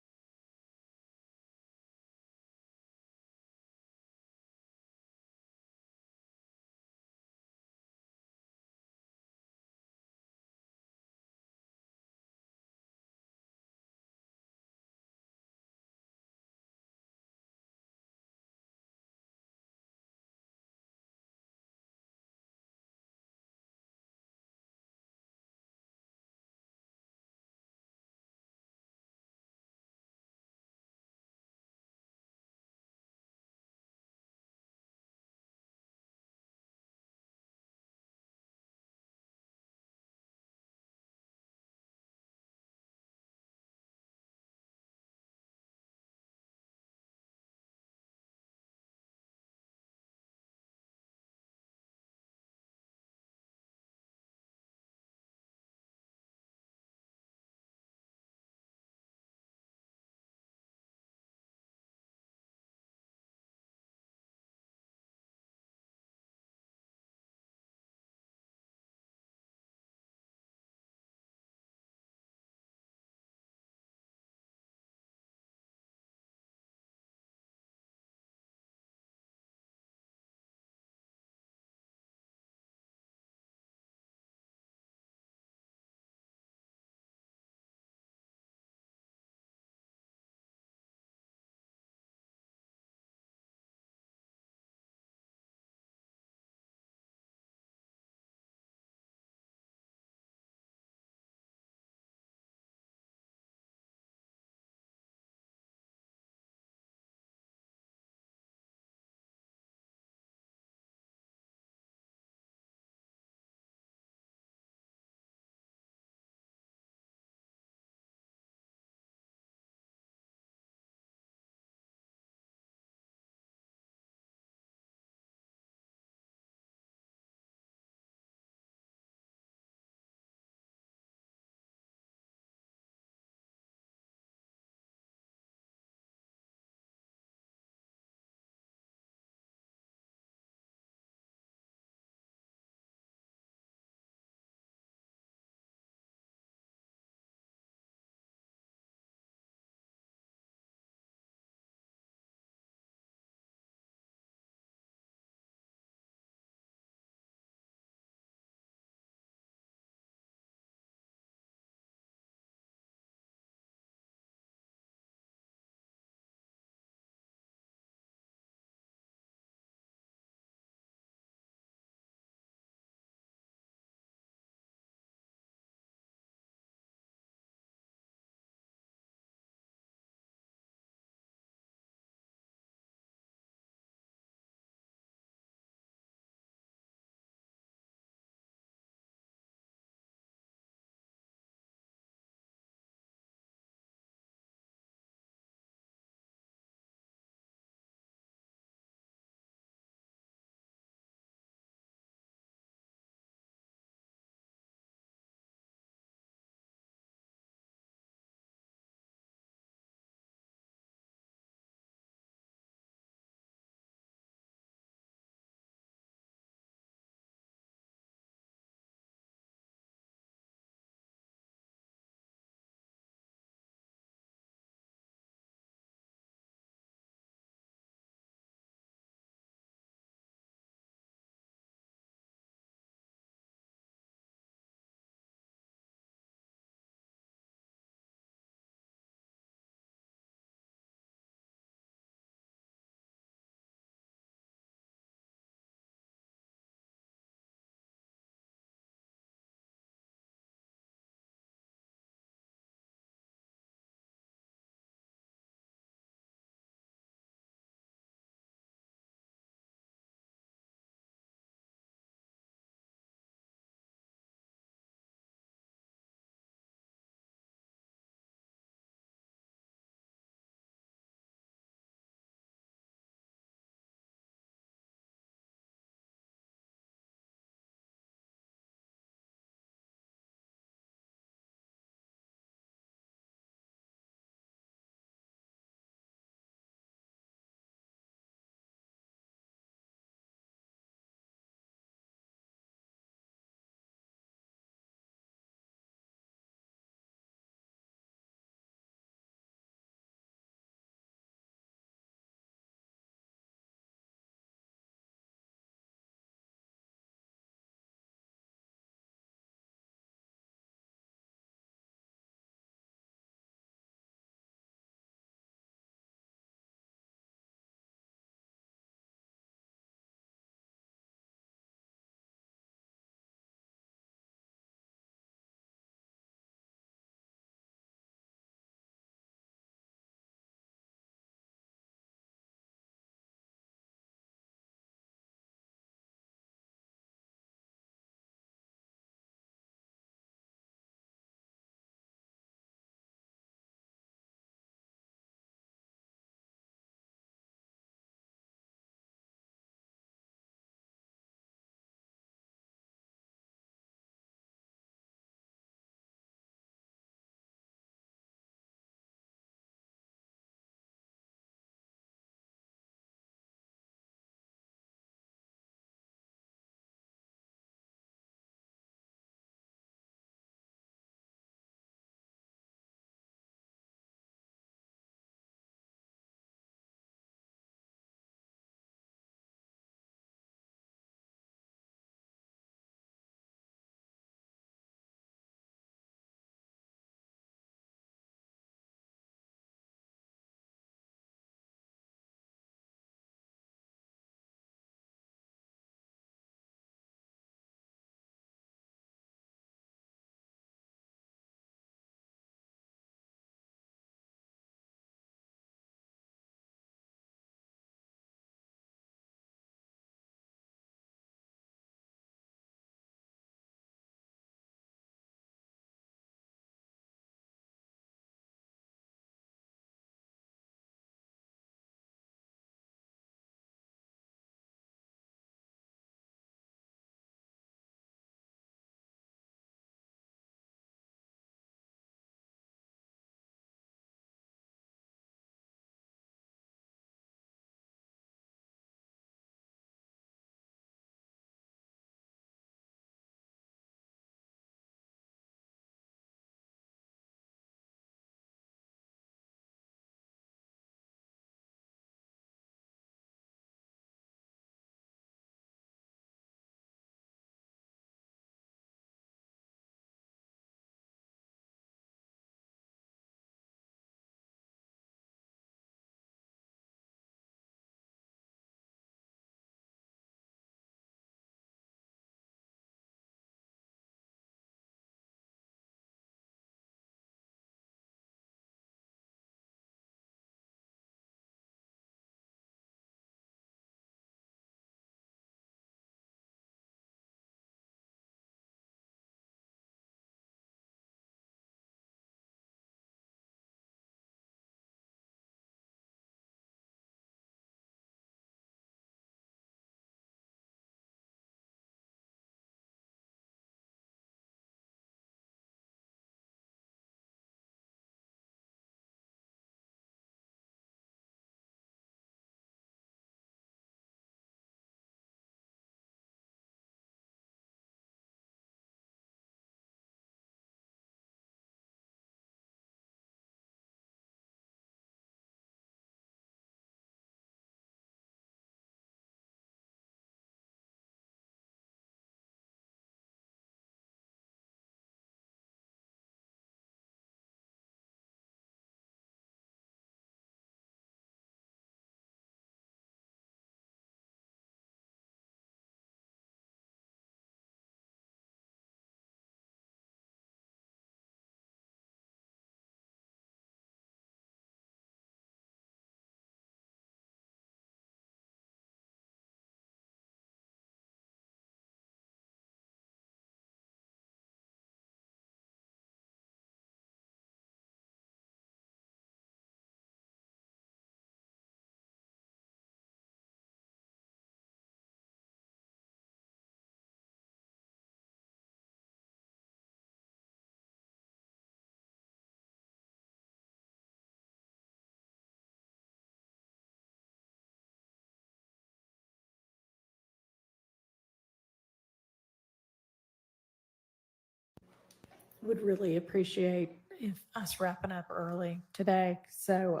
S7: would really appreciate if us wrapping up early today. So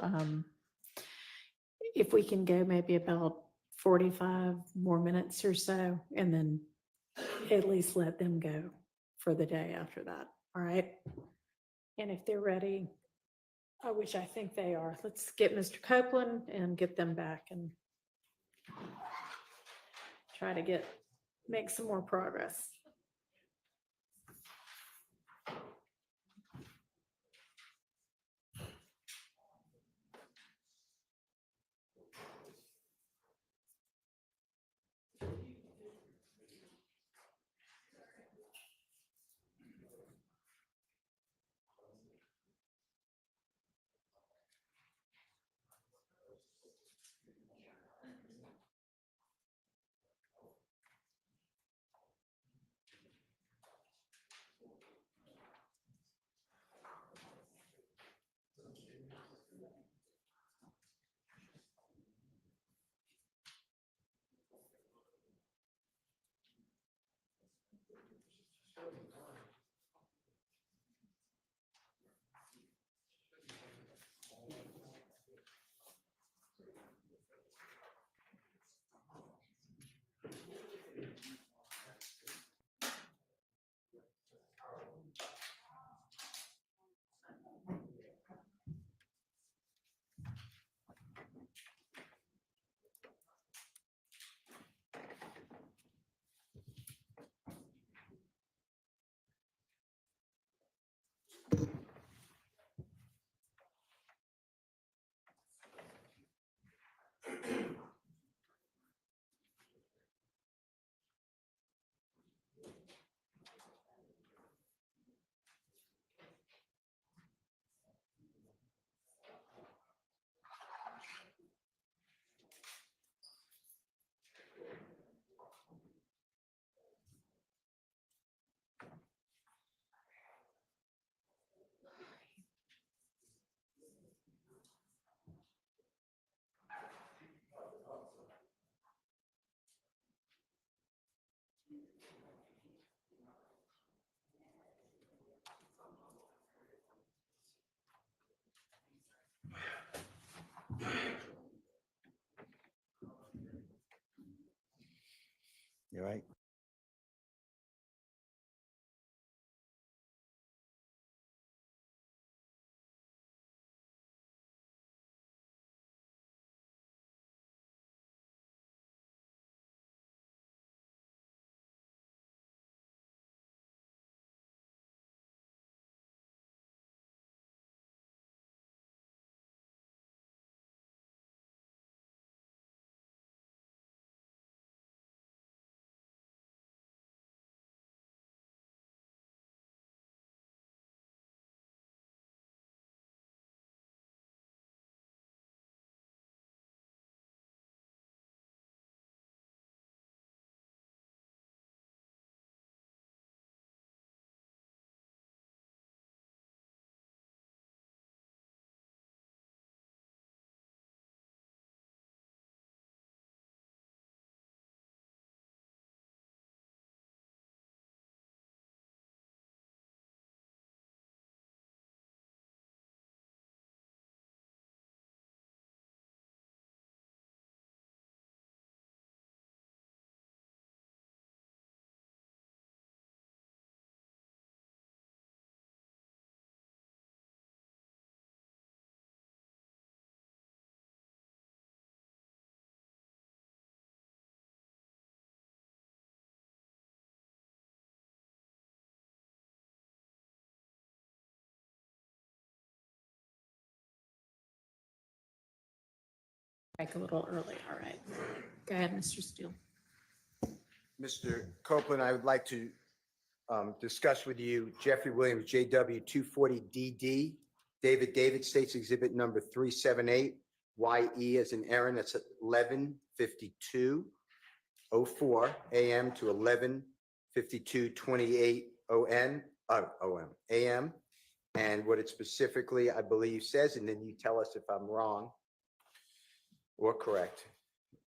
S7: if we can go maybe about 45 more minutes or so, and then at least let them go for the day after that. All right. And if they're ready, which I think they are, let's get Mr. Copeland and get them back and try to make some more progress.
S2: You right?
S7: Break a little early. All right. Go ahead, Mr. Steele.
S2: Mr. Copeland, I would like to discuss with you Jeffrey Williams, JW 240DD, David States Exhibit number 378, YE as in Aaron, that's at 11:52:04 a.m. to 11:52:28 a.m. And what it specifically, I believe, says, and then you tell us if I'm wrong or correct,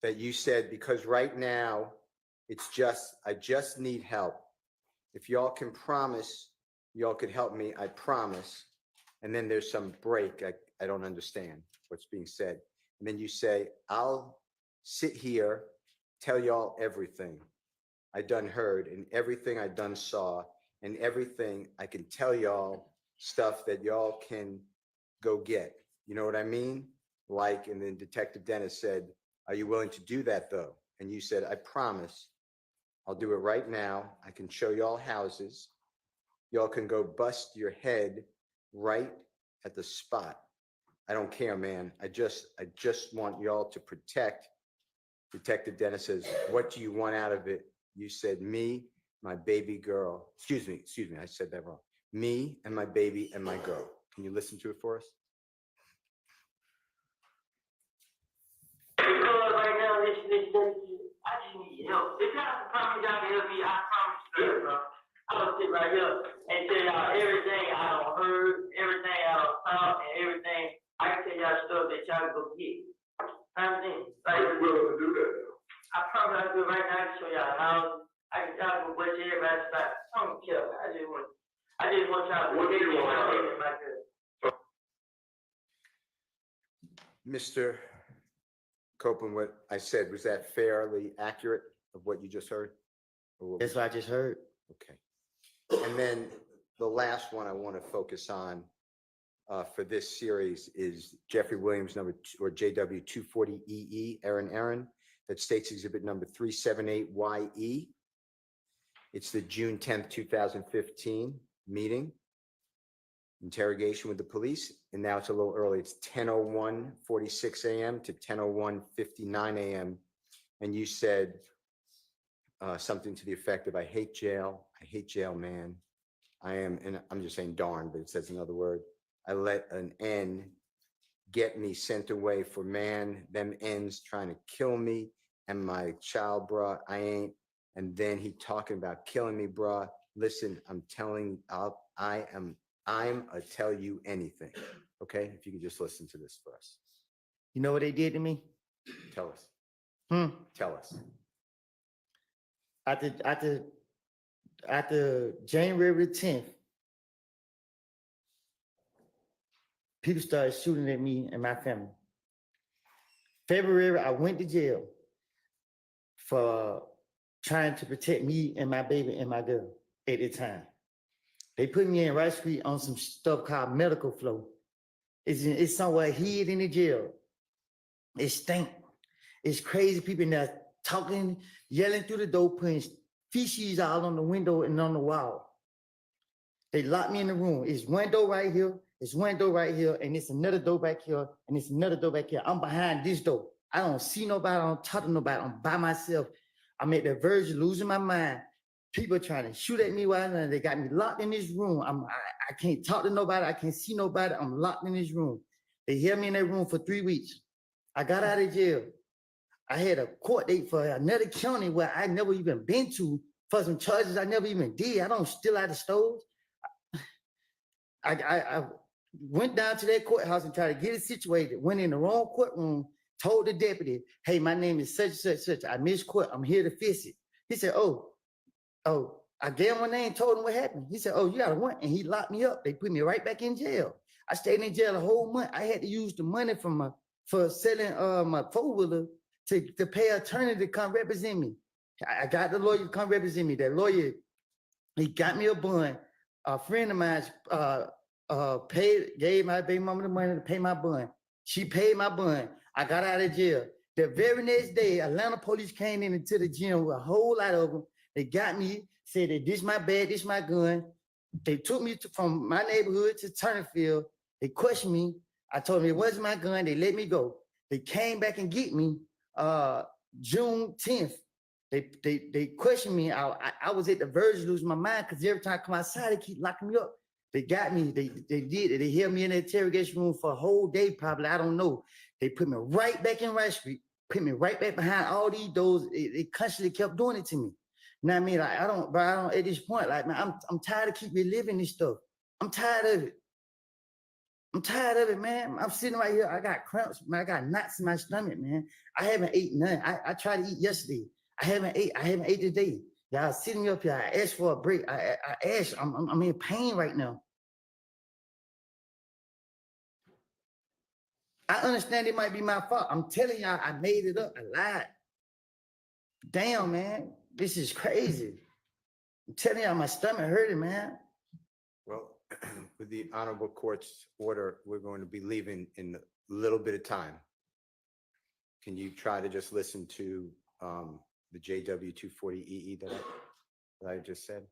S2: that you said, because right now, I just need help. If y'all can promise y'all could help me, I promise. And then there's some break. I don't understand what's being said. And then you say, I'll sit here, tell y'all everything I done heard and everything I done saw and everything I can tell y'all stuff that y'all can go get. You know what I mean? Like, and then Detective Dennis said, are you willing to do that though? And you said, I promise. I'll do it right now. I can show y'all houses. Y'all can go bust your head right at the spot. I don't care, man. I just want y'all to protect. Detective Dennis says, what do you want out of it? You said, me, my baby girl. Excuse me, I said that wrong. Me and my baby and my girl. Can you listen to it for us?
S1: Because right now, this, I just need help. If y'all promise y'all can help me, I promise you, bro. I'll sit right here and tell y'all everything I done heard, everything I done saw, and everything. I can tell y'all stuff that y'all can go get. Like,
S9: Are you willing to do that?
S1: I promise I'll do it right now. I can show y'all how. I can y'all go butch everybody's spot. I don't care. I just want y'all to
S9: What do
S1: get
S9: you
S1: me
S9: want
S1: my
S9: out of
S1: baby
S9: it?
S1: and my girl.
S2: Mr. Copeland, what I said, was that fairly accurate of what you just heard? Or what
S3: That's what I just heard.
S2: Okay. And then the last one I want to focus on for this series is Jeffrey Williams number two, or JW 240EE, Aaron, that states exhibit number 378YE. It's the June 10th, 2015 meeting, interrogation with the police. And now it's a little early. It's 10:01:46 a.m. to 10:01:59 a.m. And you said something to the effect of, I hate jail, man. I am, and I'm just saying darn, but it says another word. I let an N get me sent away for man, them N's trying to kill me and my child, bruh, I ain't. And then he talking about killing me, bruh. Listen, I'm a tell you anything. Okay, if you could just listen to this for us.
S3: You know what they did to me?
S2: Tell us. Tell us.
S3: After January 10th, people started shooting at me and my family. February, I went to jail for trying to protect me and my baby and my girl at the time. They put me in Rice Street on some stuff called medical flow. It's somewhere hid in the jail. It stink. It's crazy people in there talking, yelling through the door, putting feces all on the window and on the wall. They locked me in the room. It's one door right here, it's one door right here, and it's another door back here, and it's another door back here. I'm behind this door. I don't see nobody, I don't talk to nobody, I'm by myself. I'm at the verge of losing my mind. People trying to shoot at me while they got me locked in this room. I can't talk to nobody, I can't see nobody, I'm locked in this room. They held me in that room for 3 weeks. I got out of jail. I had a court date for another county where I never even been to for some charges I never even did. I don't steal out of stores. I went down to that courthouse and tried to get it situated, went in the wrong courtroom, told the deputy, hey, my name is such and such, such. I missed court, I'm here to fix it. He said, oh, I gave him my name, told him what happened. He said, oh, you got a warrant, and he locked me up. They put me right back in jail. I stayed in jail a whole month. I had to use the money for selling my four-wheeler to pay an attorney to come represent me. I got the lawyer to come represent me. That lawyer, he got me a bond. A friend of mine gave my baby mama the money to pay my bond. She paid my bond. I got out of jail. The very next day, Atlanta police came into the gym with a whole lot of them. They got me, said that this my bag, this my gun. They took me from my neighborhood to Turnerfield. They questioned me. I told them it wasn't my gun. They let me go. They came back and get me June 10th. They questioned me. I was at the verge of losing my mind because every time I come outside, they keep locking me up. They got me. They did it. They held me in the interrogation room for a whole day, probably. I don't know. They put me right back in Rice Street, put me right back behind all these doors. They constantly kept doing it to me. You know what I mean? Like, I don't, at this point, like, man, I'm tired of keep reliving this stuff. I'm tired of it. I'm tired of it, man. I'm sitting right here. I got cramps, man. I got knots in my stomach, man. I haven't ate none. I tried to eat yesterday. I haven't ate today. Y'all sitting up here. I asked for a break. I asked. I'm in pain right now. I understand it might be my fault. I'm telling y'all, I made it up. I lied. Damn, man, this is crazy. I'm telling y'all, my stomach hurting, man.
S2: Well, with the honorable court's order, we're going to be leaving in a little bit of time. Can you try to just listen to the JW 240EE that I just said?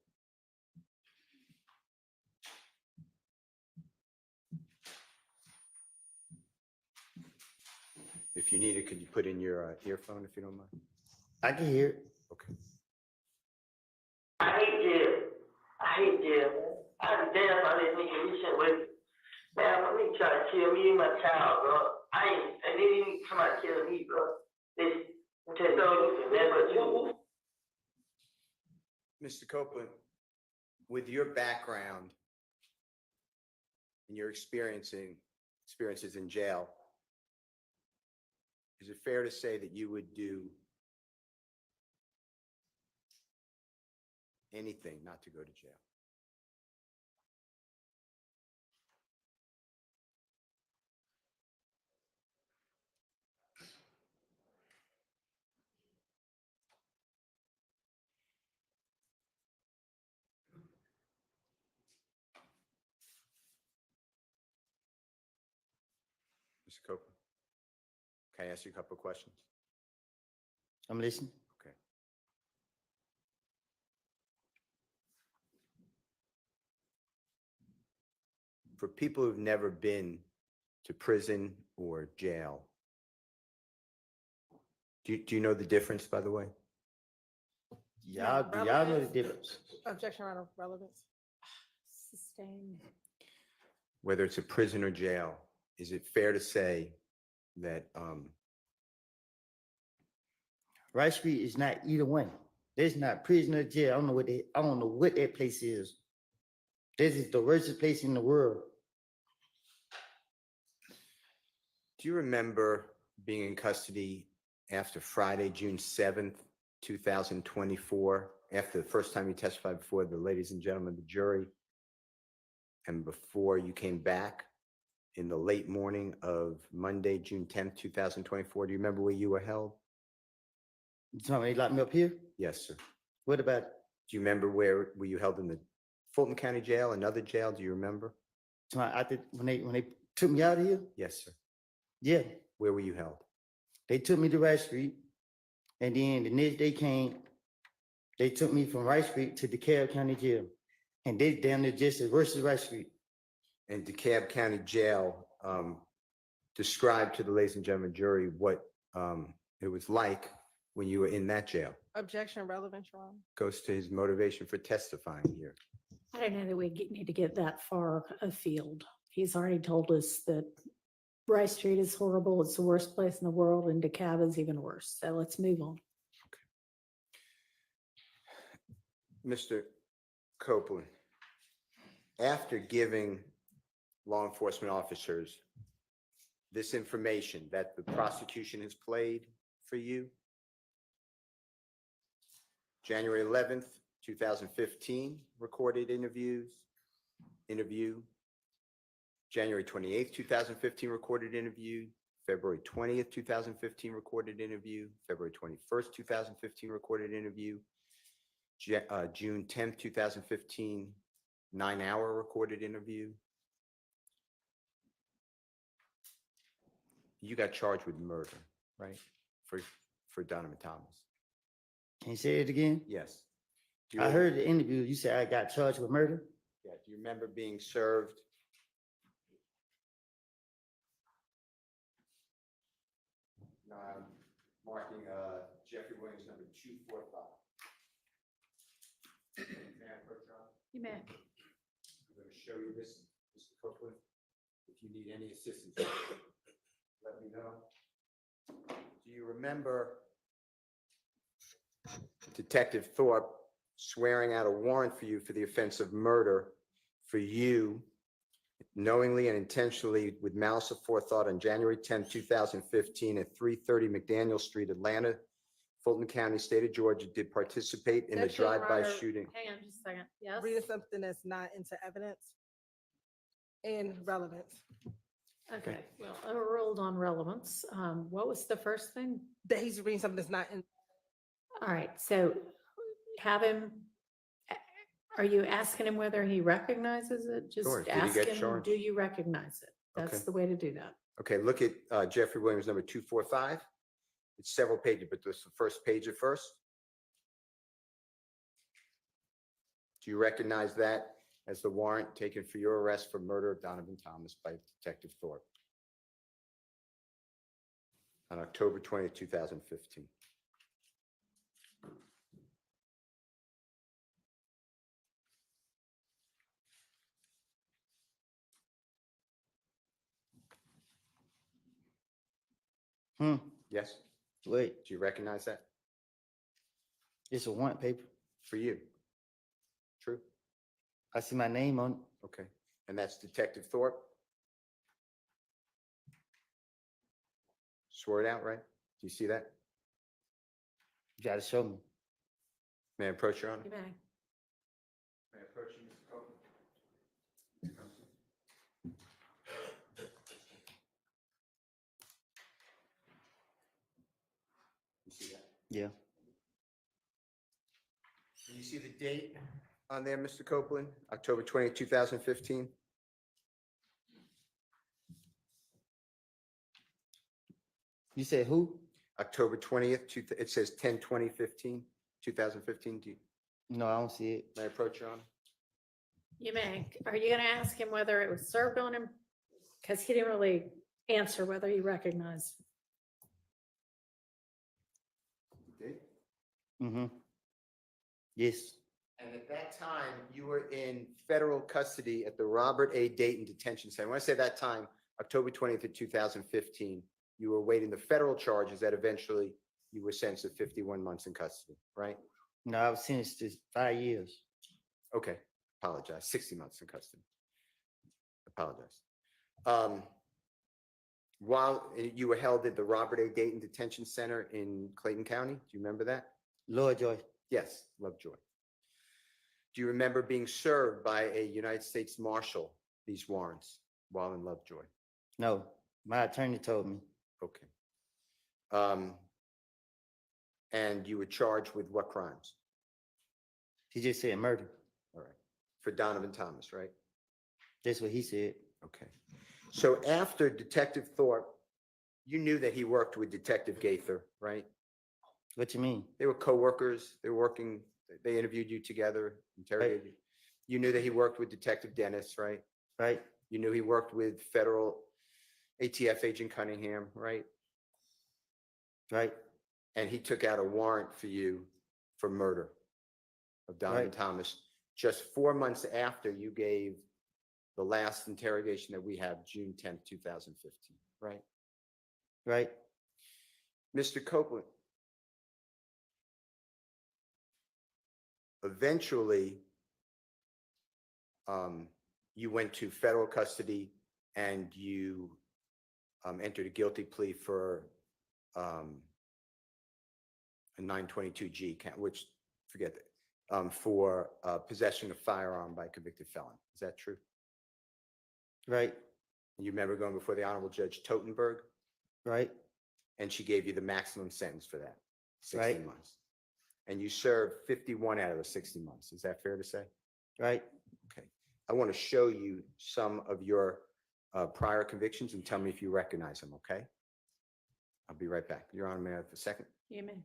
S2: If you need it, could you put in your earphone if you don't mind?
S3: I can hear it.
S2: Okay.
S1: I hate jail. I hate jail, man. I'd be damn if I let nigga reach in with me. Man, my nigga try to kill me and my child, bro. And then he come out and kill me, bro. This, I'm telling you, man, but you.
S2: Mr. Copeland, with your background and your experiences in jail, is it fair to say that you would do anything not to go to jail? Mr. Copeland, can I ask you a couple of questions?
S3: I'm listening.
S2: Okay. For people who've never been to prison or jail, do you know the difference, by the way?
S3: Y'all know the difference.
S10: Objection around relevance.
S7: Sustain.
S2: Whether it's a prison or jail, is it fair to say that
S3: Rice Street is not either one. There's not prison or jail. I don't know what that place is. This is the worst place in the world.
S2: do you remember being in custody after Friday, June 7th, 2024, after the first time you testified before the ladies and gentlemen of the jury, and before you came back in the late morning of Monday, June 10th, 2024? Do you remember where you were held?
S3: You talking about they locked me up here?
S2: Yes, sir.
S3: What about it?
S2: Do you remember where were you held in the Fulton County Jail, another jail? Do you remember?
S3: When they took me out of here?
S2: Yes, sir.
S3: Yeah.
S2: Where were you held?
S3: They took me to Rice Street, and then the next day came, they took me from Rice Street to DeKalb County Jail, and they down there just as worse as Rice Street.
S2: And DeKalb County Jail, describe to the ladies and gentlemen jury what it was like when you were in that jail.
S10: Objection relevant, Your Honor.
S2: Goes to his motivation for testifying here.
S7: I don't know that we need to get that far afield. He's already told us that Rice Street is horrible. It's the worst place in the world, and DeKalb is even worse. So let's move on.
S2: Mr. Copeland, after giving law enforcement officers this information that the prosecution has played for you, January 11th, 2015, recorded interview, January 28th, 2015, recorded interview, February 20th, 2015, recorded interview, February 21st, 2015, recorded interview, June 10th, 2015, 9-hour recorded interview. You got charged with murder, right? For Donovan Thomas.
S3: Can you say it again?
S2: Yes.
S3: I heard the interview. You said I got charged with murder?
S2: Yeah. Do you remember being served? Marking Jeffrey Williams number 245. May I approach, Your Honor?
S7: You may.
S2: I'm going to show you this, Mr. Copeland. If you need any assistance, let me know. Do you remember Detective Thorpe swearing out a warrant for you for the offense of murder for you knowingly and intentionally with malice aforethought on January 10, 2015 at 330 McDaniel Street, Atlanta, Fulton County, state of Georgia, did participate in the
S7: That's your
S2: drive-by
S7: Honor.
S2: shooting.
S7: Hang on just a second. Yes.
S10: Reading something that's not into evidence and relevance.
S7: Okay, well, overruled on relevance. What was the first thing?
S10: That he's reading something that's not in.
S7: All right, so have him, are you asking him whether he recognizes it? Just
S2: Sure. Did he
S7: ask
S2: get
S7: him,
S2: charged?
S7: do you recognize it? That's
S2: Okay.
S7: the way to do that.
S2: Okay, look at Jeffrey Williams, number 245. It's several pages, but this is the first page at first. Do you recognize that as the warrant taken for your arrest for murder of Donovan Thomas by Detective Thorpe on October 20th, 2015? Yes?
S3: Wait,
S2: Do you recognize that?
S3: it's a warrant paper.
S2: For you? True?
S3: I see my name on it.
S2: Okay. And that's Detective Thorpe? Swore it out, right? Do you see that?
S3: You gotta show me.
S2: May I approach your honor?
S7: You may.
S2: May I approach you, Mr. Copeland? You see that?
S3: Yeah.
S2: Do you see the date on there, Mr. Copeland? October 20th, 2015?
S3: You said who?
S2: October 20th, it says 10/20/15, 2015. Do you,
S3: No, I don't see it.
S2: may I approach your honor?
S7: You may. Are you gonna ask him whether it was served on him? Because he didn't really answer whether he recognized.
S2: Date?
S3: Mm-hmm. Yes.
S2: And at that time, you were in federal custody at the Robert A. Dayton Detention Center. When I say that time, October 20th of 2015, you were awaiting the federal charges that eventually you were sentenced to 51 months in custody, right?
S3: No, I was sentenced to 5 years.
S2: Okay, apologize, 60 months in custody. Apologize. While you were held at the Robert A. Dayton Detention Center in Clayton County, do you remember that?
S3: Lovejoy.
S2: Yes, Lovejoy. Do you remember being served by a United States Marshal these warrants while in Lovejoy?
S3: No, my attorney told me.
S2: Okay. And you were charged with what crimes?
S3: He just said murder.
S2: All right. For Donovan Thomas, right?
S3: That's what he said.
S2: Okay. So after Detective Thorpe, you knew that he worked with Detective Gaither, right?
S3: What you mean?
S2: They were coworkers. They were working, they interviewed you together, interrogated you. You knew that he worked with Detective Dennis, right?
S3: Right?
S2: You knew he worked with federal ATF agent Cunningham, right?
S3: Right?
S2: And he took out a warrant for you for murder of Donovan
S3: Right.
S2: Thomas just 4 months after you gave the last interrogation that we have, June 10th, 2015, right?
S3: Right?
S2: Mr. Copeland, eventually, you went to federal custody and you entered a guilty plea for a 922G count, which, forget that, for possession of firearm by a convicted felon. Is that true?
S3: Right?
S2: You remember going before the Honorable Judge Totenberg,
S3: Right?
S2: and she gave you the maximum sentence for that, 60
S3: Right.
S2: months. And you served 51 out of the 60 months. Is that fair to say?
S3: Right?
S2: Okay. I want to show you some of your prior convictions and tell me if you recognize them, okay? I'll be right back. Your Honor, may I have a second?
S7: You may.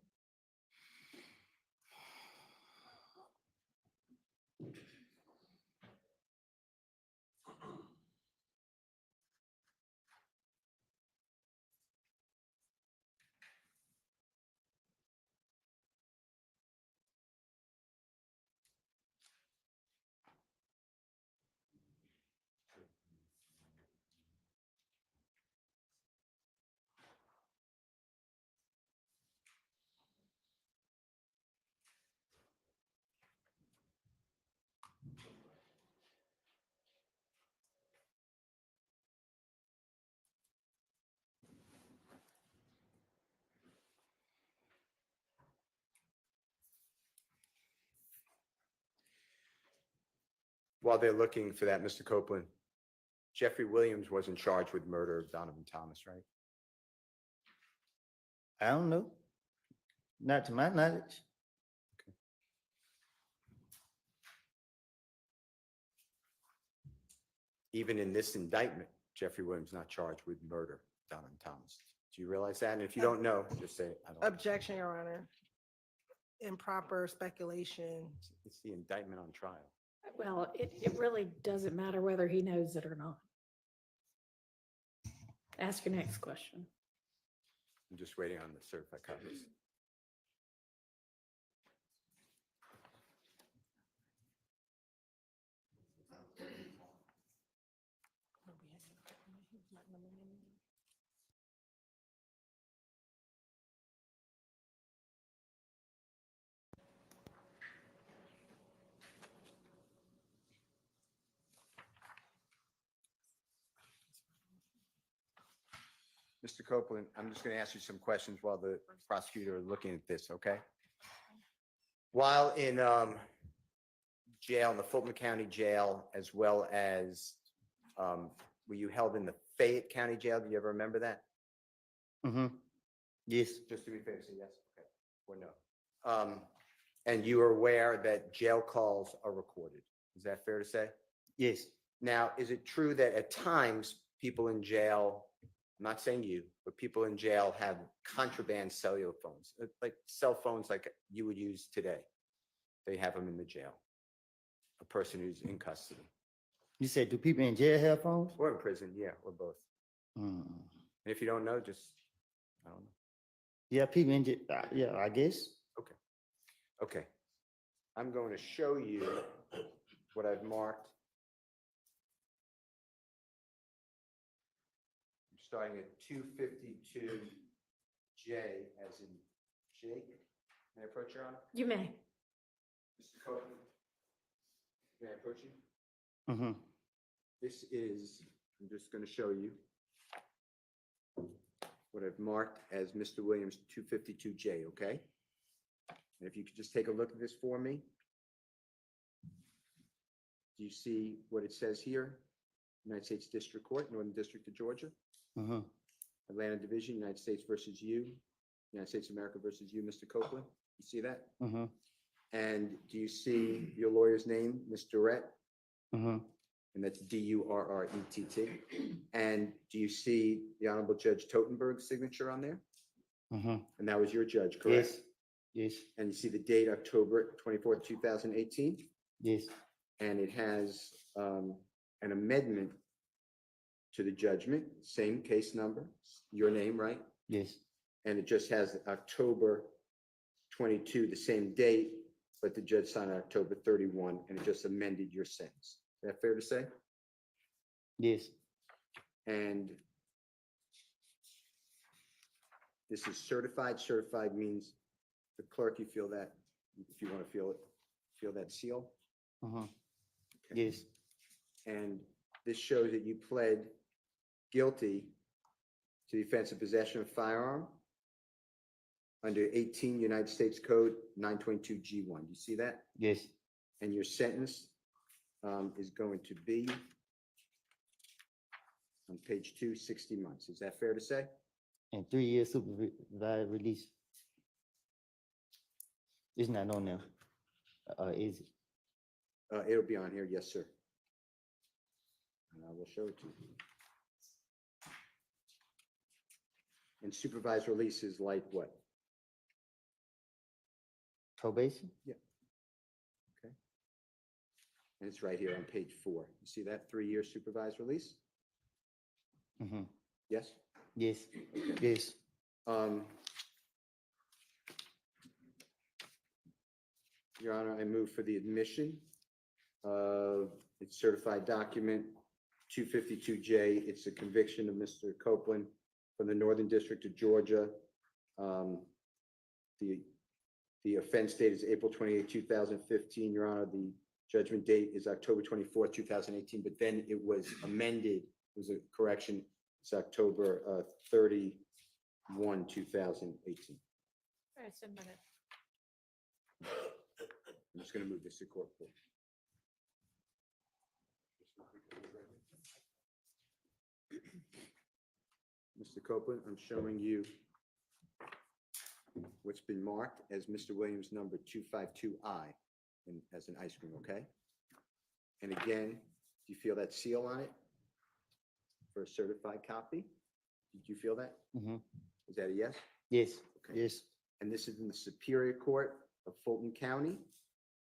S2: While they're looking for that, Mr. Copeland, Jeffrey Williams wasn't charged with murder of Donovan Thomas, right?
S3: I don't know. Not to my knowledge.
S2: Even in this indictment, Jeffrey Williams not charged with murder of Donovan Thomas. Do you realize that? And if you don't know, just say, I don't know.
S10: Objection, Your Honor. Improper speculation.
S2: It's the indictment on trial.
S7: Well, it really doesn't matter whether he knows it or not. Ask your next question.
S2: I'm just waiting on the certified copies. Mr. Copeland, I'm just going to ask you some questions while the prosecutor is looking at this, okay? While in jail, in the Fulton County Jail, as well as were you held in the Fayette County Jail? Do you ever remember that?
S3: Mm-hmm. Yes.
S2: Just to be fair, say yes, okay, or no. And you are aware that jail calls are recorded. Is that fair to say?
S3: Yes.
S2: Now, is it true that at times people in jail, I'm not saying you, but people in jail have contraband cellular phones, like cell phones like you would use today? They have them in the jail. A person who's in custody.
S3: You said, do people in jail have phones?
S2: Or in prison, yeah, or both.
S3: Mm.
S2: And if you don't know, just, I don't know.
S3: Yeah, people in jail, yeah, I guess.
S2: Okay. Okay. I'm going to show you what I've marked. I'm starting at 252J as in Jake. May I approach, Your Honor?
S7: You may.
S2: Mr. Copeland? May I approach you?
S3: Mm-hmm.
S2: This is, I'm just going to show you what I've marked as Mr. Williams 252J, okay? And if you could just take a look at this for me. Do you see what it says here? United States District Court, Northern District of Georgia,
S3: Mm-hmm.
S2: Atlanta Division, United States versus you, United States of America versus you, Mr. Copeland. You see that?
S3: Mm-hmm.
S2: And do you see your lawyer's name, Ms. Durrett?
S3: Mm-hmm.
S2: And that's Durrett. And do you see the Honorable Judge Totenberg's signature on there?
S3: Mm-hmm.
S2: And that was your judge, correct?
S3: Yes. Yes.
S2: And you see the date, October 24th, 2018?
S3: Yes.
S2: And it has an amendment to the judgment, same case number, your name, right?
S3: Yes.
S2: And it just has October 22, the same date, but the judge signed October 31, and it just amended your sentence. Is that fair to say?
S3: Yes.
S2: And this is certified. Certified means the clerk, you feel that, if you want to feel that seal?
S3: Mm-hmm.
S2: Okay.
S3: Yes.
S2: And this shows that you pled guilty to the offense of possession of firearm under 18 United States Code 922 G1. Do you see that?
S3: Yes.
S2: And your sentence is going to be on page 2, 60 months. Is that fair to say?
S3: And 3 years supervised release. It's not on there. Is it?
S2: It'll be on here, yes, sir. And I will show it to you. And supervised release is like what?
S3: Probation?
S2: Yeah. Okay. And it's right here on page 4. You see that 3-year supervised release?
S3: Mm-hmm.
S2: Yes?
S3: Yes.
S2: Okay.
S3: Yes.
S2: Your Honor, I move for the admission of its certified document 252J. It's a conviction of Mr. Copeland from the Northern District of Georgia. The offense date is April 28, 2015. Your Honor, the judgment date is October 24, 2018, but then it was amended. It was a correction. It's October 31, 2018.
S7: All right, so a minute.
S2: I'm just going to move this to court. Please. Mr. Copeland, I'm showing you what's been marked as Mr. Williams number 252I as an ice cream, okay? And again, do you feel that seal on it for a certified copy? Did you feel that?
S3: Mhm.
S2: Is that a yes?
S3: Yes,
S2: Okay.
S3: yes,
S2: And this is in the Superior Court of Fulton County,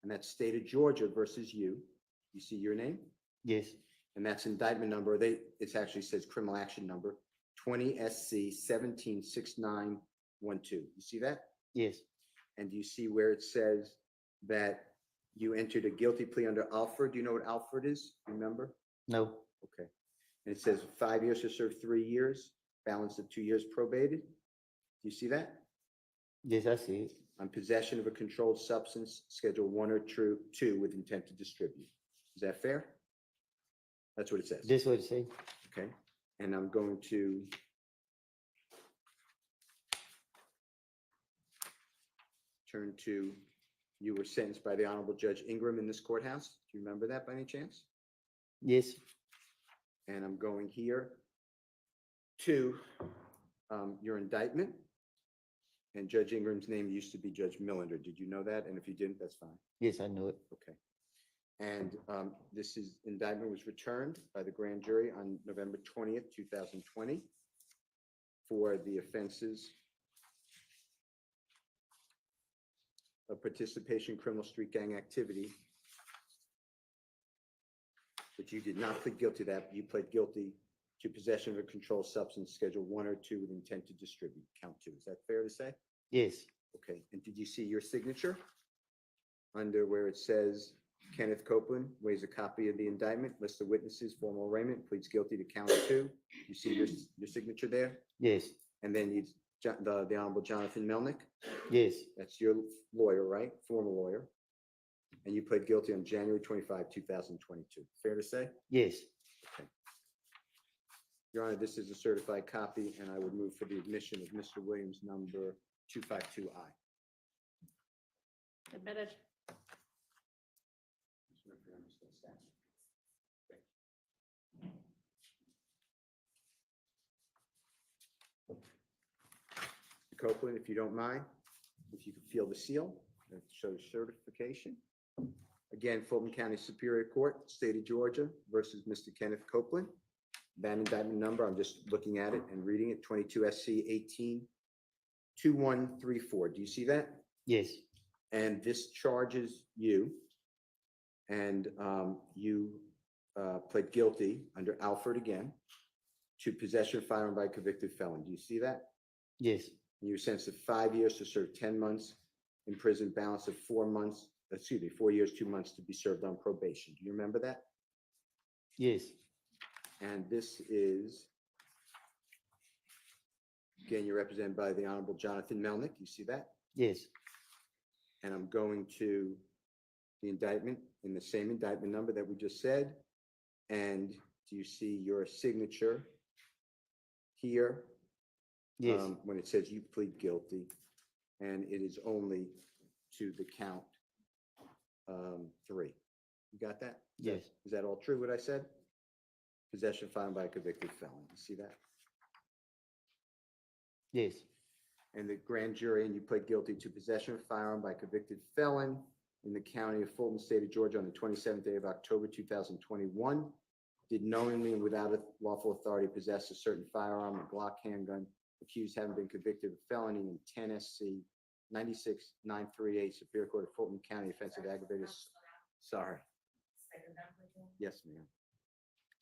S2: and that's state of Georgia versus you. You see your name?
S3: yes,
S2: And that's indictment number, it actually says criminal action number 20 SC 176912. You see that?
S3: yes,
S2: And do you see where it says that you entered a guilty plea under Alford? Do you know what Alford is? Remember?
S3: no,
S2: Okay. And it says 5 years to serve 3 years, balance of 2 years probated. Do you see that?
S3: yes, I see it.
S2: On possession of a controlled substance, Schedule 1 or 2 with intent to distribute. Is that fair? That's what it says.
S3: This what it say?
S2: Okay. And I'm going to turn to, you were sentenced by the Honorable Judge Ingram in this courthouse. Do you remember that by any chance?
S3: Yes,
S2: And I'm going here to your indictment. And Judge Ingram's name used to be Judge Millender. Did you know that? And if you didn't, that's fine.
S3: yes, I know it.
S2: Okay. And this indictment was returned by the grand jury on November 20th, 2020 for the offenses of participation in criminal street gang activity. But you did not plead guilty to that. You pled guilty to possession of a controlled substance, Schedule 1 or 2 with intent to distribute, count 2. Is that fair to say?
S3: Yes,
S2: Okay. And did you see your signature under where it says Kenneth Copeland waives a copy of the indictment, list of witnesses, formal arraignment, pleads guilty to count 2? You see your signature there?
S3: yes,
S2: And then the Honorable Jonathan Melnick,
S3: yes,
S2: that's your lawyer, right? Former lawyer. And you pled guilty on January 25, 2022. Fair to say?
S3: yes.
S2: Okay. Your Honor, this is a certified copy, and I would move for the admission of Mr. Williams, number 252I.
S7: Admitted.
S2: Copeland, if you don't mind, if you could feel the seal, that shows certification. Again, Fulton County Superior Court, State of Georgia versus Mr. Kenneth Copeland. That indictment number, I'm just looking at it and reading it, 22 SC 182134. Do you see that?
S3: Yes,
S2: And this charges you, and you pled guilty under Alford again to possession of firearm by a convicted felon. Do you see that?
S3: yes,
S2: And you were sentenced to 5 years to serve 10 months in prison, balance of 4 months, 4 years, 2 months to be served on probation. Do you remember that?
S3: yes,
S2: And this is, again, you're represented by the Honorable Jonathan Melnick. You see that?
S3: yes,
S2: And I'm going to the indictment in the same indictment number that we just said. And do you see your signature here?
S3: yes,
S2: When it says you plead guilty, and it is only to the count 3. You got that?
S3: yes,
S2: Is that all true, what I said? Possession of firearm by a convicted felon. You see that?
S3: yes,
S2: And the grand jury, and you pled guilty to possession of firearm by a convicted felon in the county of Fulton, state of Georgia on the 27th day of October, 2021. Did knowingly and without a lawful authority possess a certain firearm or Glock handgun, accused having been convicted of felony in 10 SC 96938 Superior Court of Fulton County, offensive aggravated. Sorry. Yes, ma'am.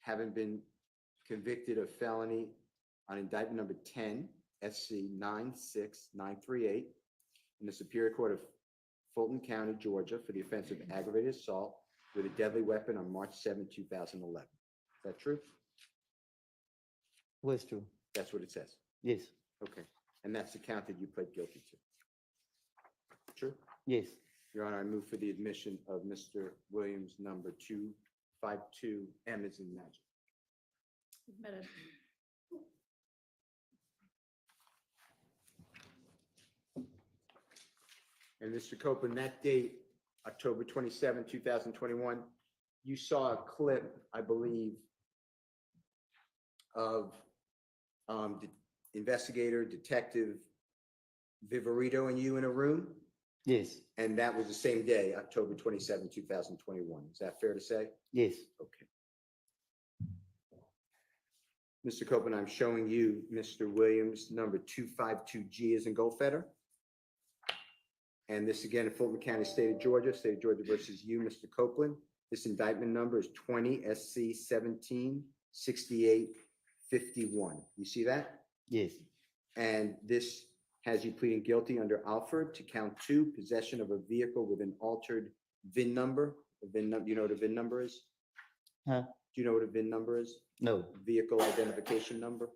S2: Having been convicted of felony on indictment number 10 SC 96938 in the Superior Court of Fulton County, Georgia, for the offense of aggravated assault with a deadly weapon on March 7, 2011. Is that true?
S3: what's true?
S2: That's what it says.
S3: Yes,
S2: Okay. And that's the count that you pled guilty to. True?
S3: yes,
S2: Your Honor, I move for the admission of Mr. Williams, number 252M as in magic.
S7: Admitted.
S2: And Mr. Copeland, that date, October 27, 2021, you saw a clip, I believe, of investigator, detective Viverito and you in a room,
S3: Yes,
S2: and that was the same day, October 27, 2021. Is that fair to say?
S3: yes,
S2: Okay. Mr. Copeland, I'm showing you Mr. Williams, number 252G is in Goldfeder. And this again in Fulton County, State of Georgia versus you, Mr. Copeland. This indictment number is 20 SC 17 68 51. You see that?
S3: yes,
S2: And this has you pleading guilty under Alford to count 2, possession of a vehicle with an altered VIN number. You know what a VIN number is?
S3: huh?
S2: Do you know what a VIN number is?
S3: No,
S2: Vehicle identification number?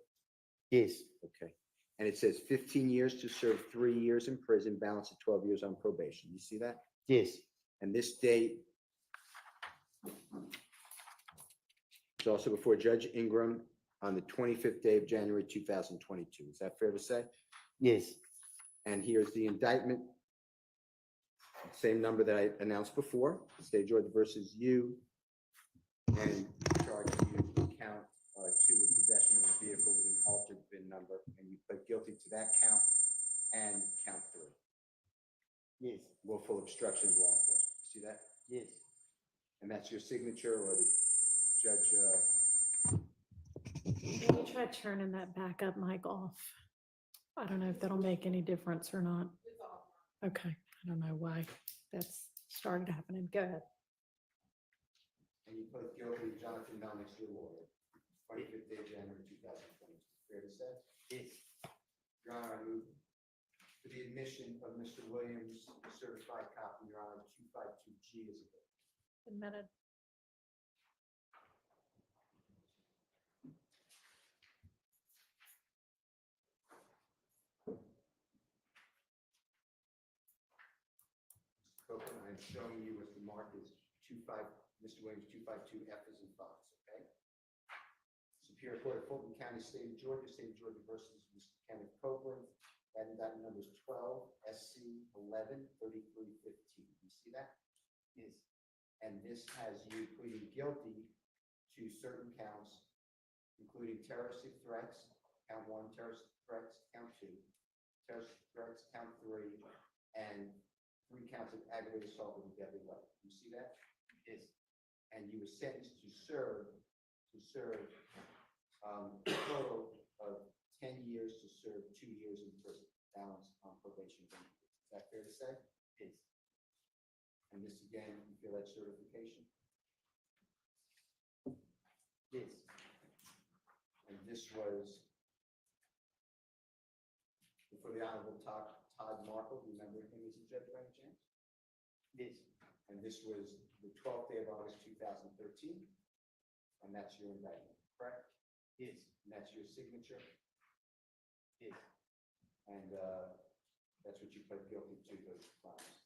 S3: yes,
S2: Okay. And it says 15 years to serve 3 years in prison, balance of 12 years on probation. You see that?
S3: yes,
S2: And this date is also before Judge Ingram on the 25th day of January 2022. Is that fair to say?
S3: yes,
S2: And here's the indictment. Same number that I announced before, State of Georgia versus you. And charging you with count 2 with possession of a vehicle with an altered VIN number. And you pled guilty to that count and count 3.
S3: yes,
S2: Willful obstruction of law enforcement. See that?
S3: yes.
S2: And that's your signature, or the judge,
S7: Can you try turning that backup mic off? I don't know if that'll make any difference or not. Okay, I don't know why that's started happening. Go ahead.
S2: and you pled guilty to Jonathan Melnick's your lawyer, 25th day of January 2022. Fair to say?
S3: Yes.
S2: Your Honor, I move for the admission of Mr. Williams' certified copy, Your Honor, 252G is a
S7: Admitted.
S2: Copeland, I'm showing you what the mark is, Mr. Williams, 252F is in Fox, okay? Superior Court of Fulton County, State of Georgia versus Mr. Kenneth Copeland. That indictment number is 12 SC 11 3315. You see that?
S3: Yes.
S2: And this has you pleading guilty to certain counts, including terroristic threats, count 1, terroristic threats, count 2, terroristic threats, count 3, and 3 counts of aggravated assault with a deadly weapon. You see that?
S3: Yes.
S2: And you were sentenced to serve a total of 10 years to serve 2 years in prison, balance on probation. Is that fair to say?
S3: Yes.
S2: And this again, you feel that certification?
S3: Yes.
S2: And this was before the Honorable Todd Markle. Do you remember him as a judge by any chance?
S3: Yes.
S2: And this was the 12th day of August 2013. And that's your indictment, correct?
S3: Yes.
S2: And that's your signature.
S3: Yes.
S2: And that's what you pled guilty to, those crimes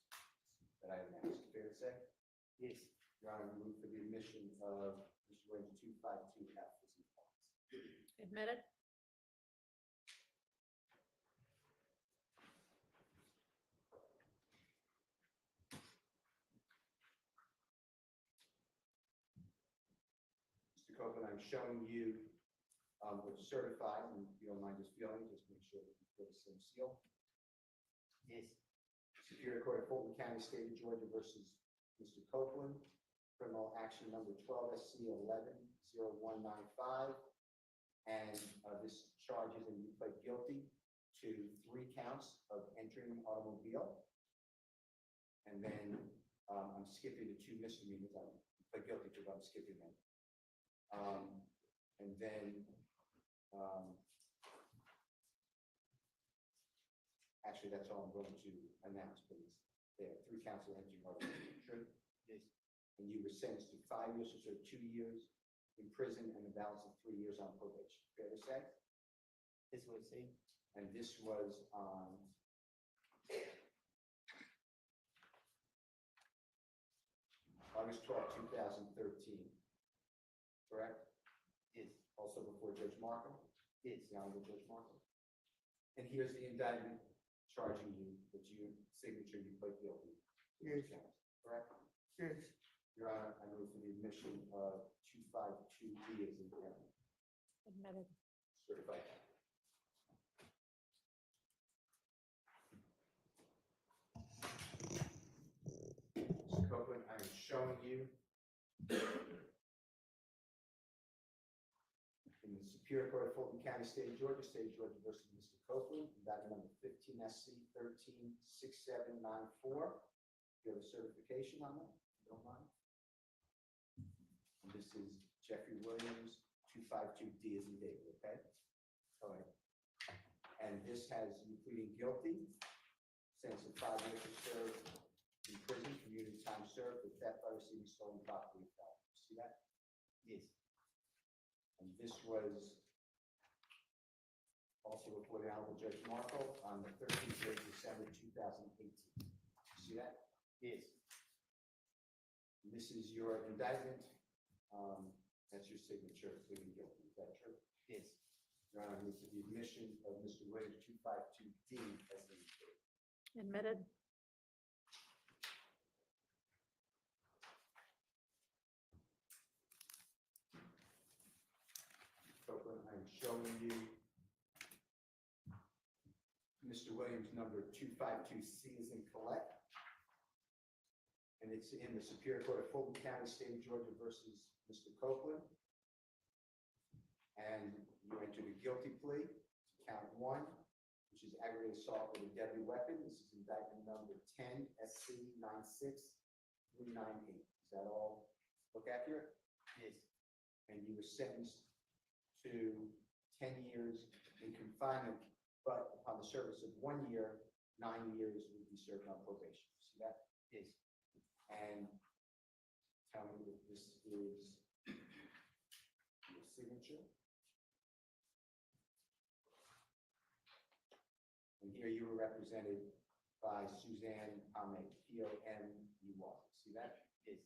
S2: that I announced. Fair to say?
S3: Yes.
S2: Your Honor, move for the admission of Mr. Williams 252F.
S7: Admitted.
S2: Mr. Copeland, I'm showing you what's certified, and if you don't mind just feeling, just make sure that you feel the same seal.
S3: Yes.
S2: Superior Court of Fulton County, State of Georgia versus Mr. Copeland, criminal action number 12 SC 110195. And this charges, and you pled guilty to 3 counts of entering an automobile. And then I'm skipping the 2 misdemeanors. I pled guilty to, but I'm skipping them. And then actually, that's all I'm going to announce, please. There are 3 counts of entering automobile. True? Yes. And you were sentenced to 5 years to serve 2 years in prison and a balance of 3 years on probation. Fair to say?
S3: This was see.
S2: And this was on August 12, 2013. Correct?
S3: Yes.
S2: Also before Judge Markham?
S3: Yes.
S2: The Honorable Judge Markham. And here's the indictment charging you, that you signature, you pled guilty.
S3: Yes.
S2: Correct?
S3: Yes.
S2: Your Honor, I move for the admission of 252B as in parent.
S7: Admitted.
S2: Certified. Mr. Copeland, I am showing you in the Superior Court of Fulton County, State of Georgia versus Mr. Copeland, indictment number 15 SC 136794. You have a certification on that, if you don't mind? And this is Jeffrey Williams, 252D as in David, okay? All right. And this has you pleading guilty, sentence of 5 years to serve in prison, community time served for theft by receiving stolen property. See that? Yes. And this was also reported Honorable Judge Markle on the 13th of December, 2018. See that? Yes. And this is your indictment. That's your signature, pleading guilty. Is that true? Yes. Your Honor, I move for the admission of Mr. Williams, 252D as the
S7: Admitted.
S2: Copeland, I'm showing you Mr. Williams, number 252C is in collect. And it's in the Superior Court of Fulton County, State of Georgia versus Mr. Copeland. And you entered a guilty plea to count 1, which is aggravated assault with a deadly weapon. This is indictment number 10 SC 96398. Is that all look accurate? Yes. And you were sentenced to 10 years in confinement, but upon the service of 1 year, 9 years would be served on probation. See that? Yes. And tell me if this is your signature. And here you were represented by Suzanne Pomey, P-O-M-E-Y. See that? Yes.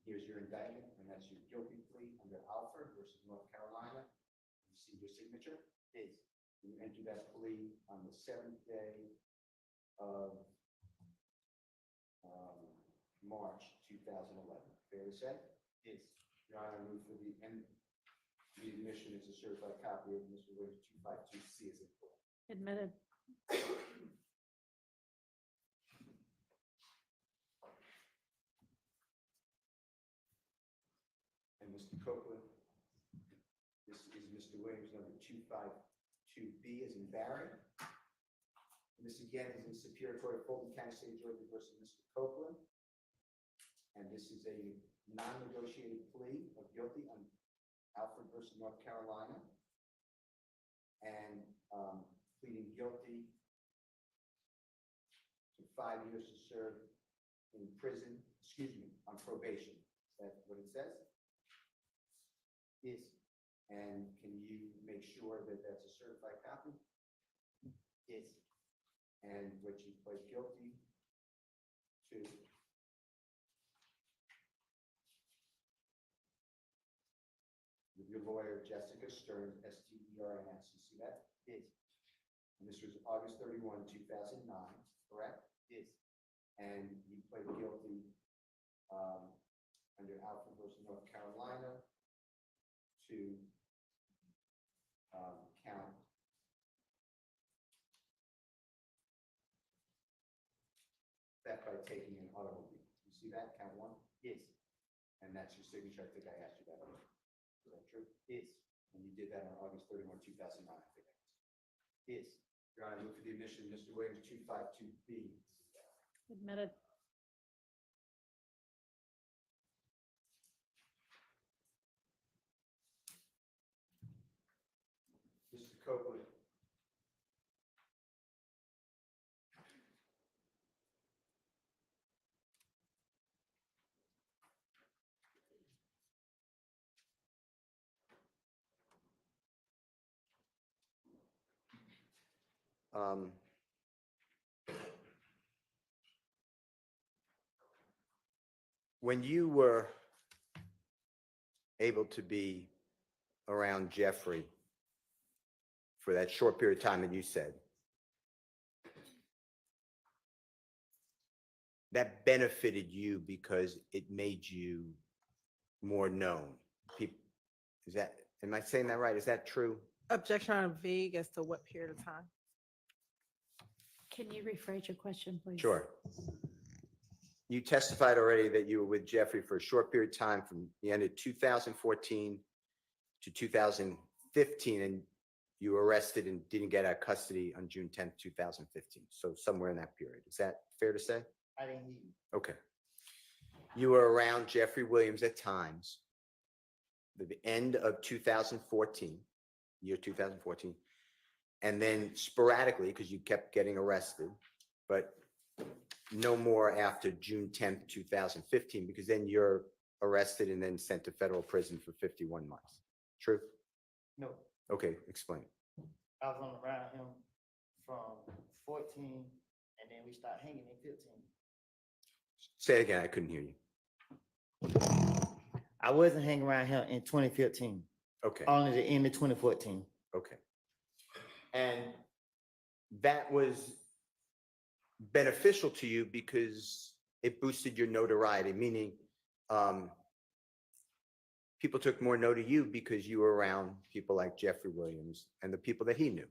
S2: Here's your indictment, and that's your guilty plea under Alford versus North Carolina. You see your signature? Yes. You entered that plea on the 7th day of March 2011. Fair to say? Yes. Your Honor, I move for the admission. It's a certified copy of Mr. Williams 252C as in court.
S7: Admitted.
S2: And Mr. Copeland, this is Mr. Williams, number 252B as in Barry. And this again is in Superior Court of Fulton County, State of Georgia versus Mr. Copeland. And this is a non-negotiated plea of guilty on Alford versus North Carolina. And pleading guilty to 5 years to serve in prison, on probation. Is that what it says? Yes. And can you make sure that that's a certified copy? Yes. And what you pled guilty to with your lawyer, Jessica Stearns, S-T-E-R-N-S. You see that? Yes. And this was August 31, 2009, correct? Yes. And you pled guilty under Alford versus North Carolina to count theft by taking an automobile. You see that? Count 1? Yes. And that's your signature. I think I asked you that already. Is that true? Yes. And you did that on August 31, 2009, I think. Yes. Your Honor, I move for the admission of Mr. Williams 252B.
S7: Admitted.
S2: Mr. Copeland. When you were able to be around Jeffrey for that short period of time that you said, that benefited you because it made you more known. People, is that, am I saying that right? Is that true?
S10: Objection on vague as to what period of time?
S7: Can you rephrase your question, please?
S2: Sure. You testified already that you were with Jeffrey for a short period of time from the end of 2014 to 2015, and you were arrested and didn't get out of custody on June 10th, 2015. So somewhere in that period. Is that fair to say?
S3: I didn't hear you.
S2: Okay. You were around Jeffrey Williams at times, the end of 2014, year 2014, and then sporadically, because you kept getting arrested, but no more after June 10th, 2015, because then you're arrested and then sent to federal prison for 51 months. True?
S3: No,
S2: Okay, explain.
S3: I was on around him from 14, and then we started hanging in 15.
S2: Say it again, I couldn't hear you.
S3: I wasn't hanging around him in 2015,
S2: Okay,
S3: only the end of 2014.
S2: okay. And that was beneficial to you because it boosted your notoriety, meaning people took more note of you because you were around people like Jeffrey Williams and the people that he knew.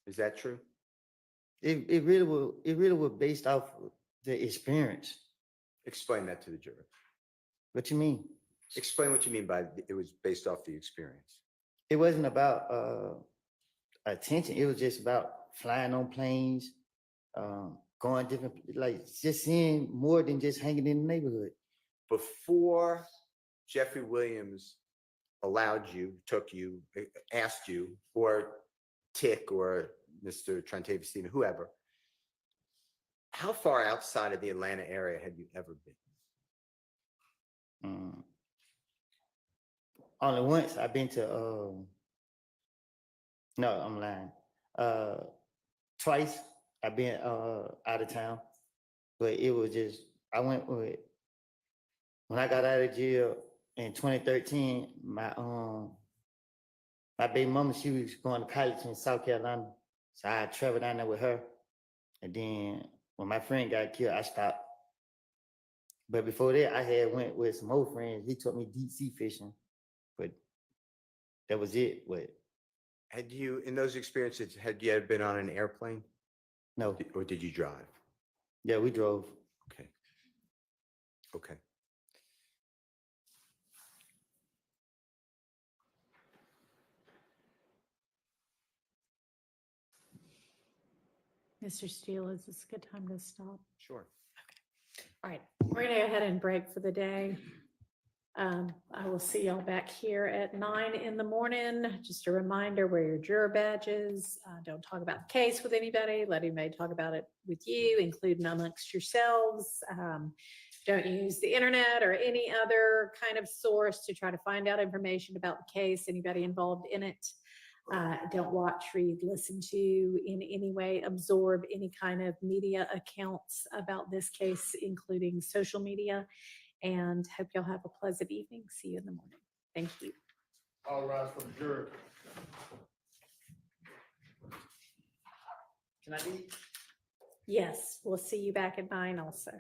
S2: Is that true?
S3: It really was based off the experience.
S2: Explain that to the jury.
S3: What you mean?
S2: Explain what you mean by it was based off the experience.
S3: It wasn't about attention. It was just about flying on planes, going different, like just seeing more than just hanging in the neighborhood.
S2: Before Jeffrey Williams allowed you, took you, asked you, or Tick or Mr. Trentavious Stephen, whoever, how far outside of the Atlanta area had you ever been?
S3: Only once I've been to, no, I'm lying. Twice I've been out of town, but it was just, I went with, when I got out of jail in 2013, my baby mama, she was going to college in South Carolina. So I traveled down there with her. And then when my friend got killed, I stopped. But before that, I had went with some old friends. He took me deep sea fishing, but that was it. But
S2: Had you, in those experiences, had you ever been on an airplane?
S3: no,
S2: Or did you drive?
S3: yeah, we drove.
S2: Okay. Okay.
S7: Mr. Steele, is this a good time to stop?
S2: Sure.
S7: All right, we're gonna go ahead and break for the day. I will see y'all back here at 9 in the morning. Just a reminder, wear your juror badges. Don't talk about the case with anybody. Let anybody talk about it with you, including amongst yourselves. Don't use the internet or any other kind of source to try to find out information about the case, anybody involved in it. Don't watch, read, listen to, in any way absorb any kind of media accounts about this case, including social media. And hope y'all have a pleasant evening. See you in the morning. Thank you.
S3: All rise for the jury. Can I leave?
S7: Yes, we'll see you back at 9 also.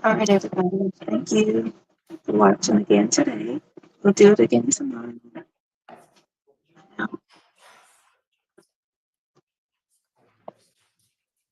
S5: All right, everybody. Thank you for watching again today. We'll do it again tomorrow.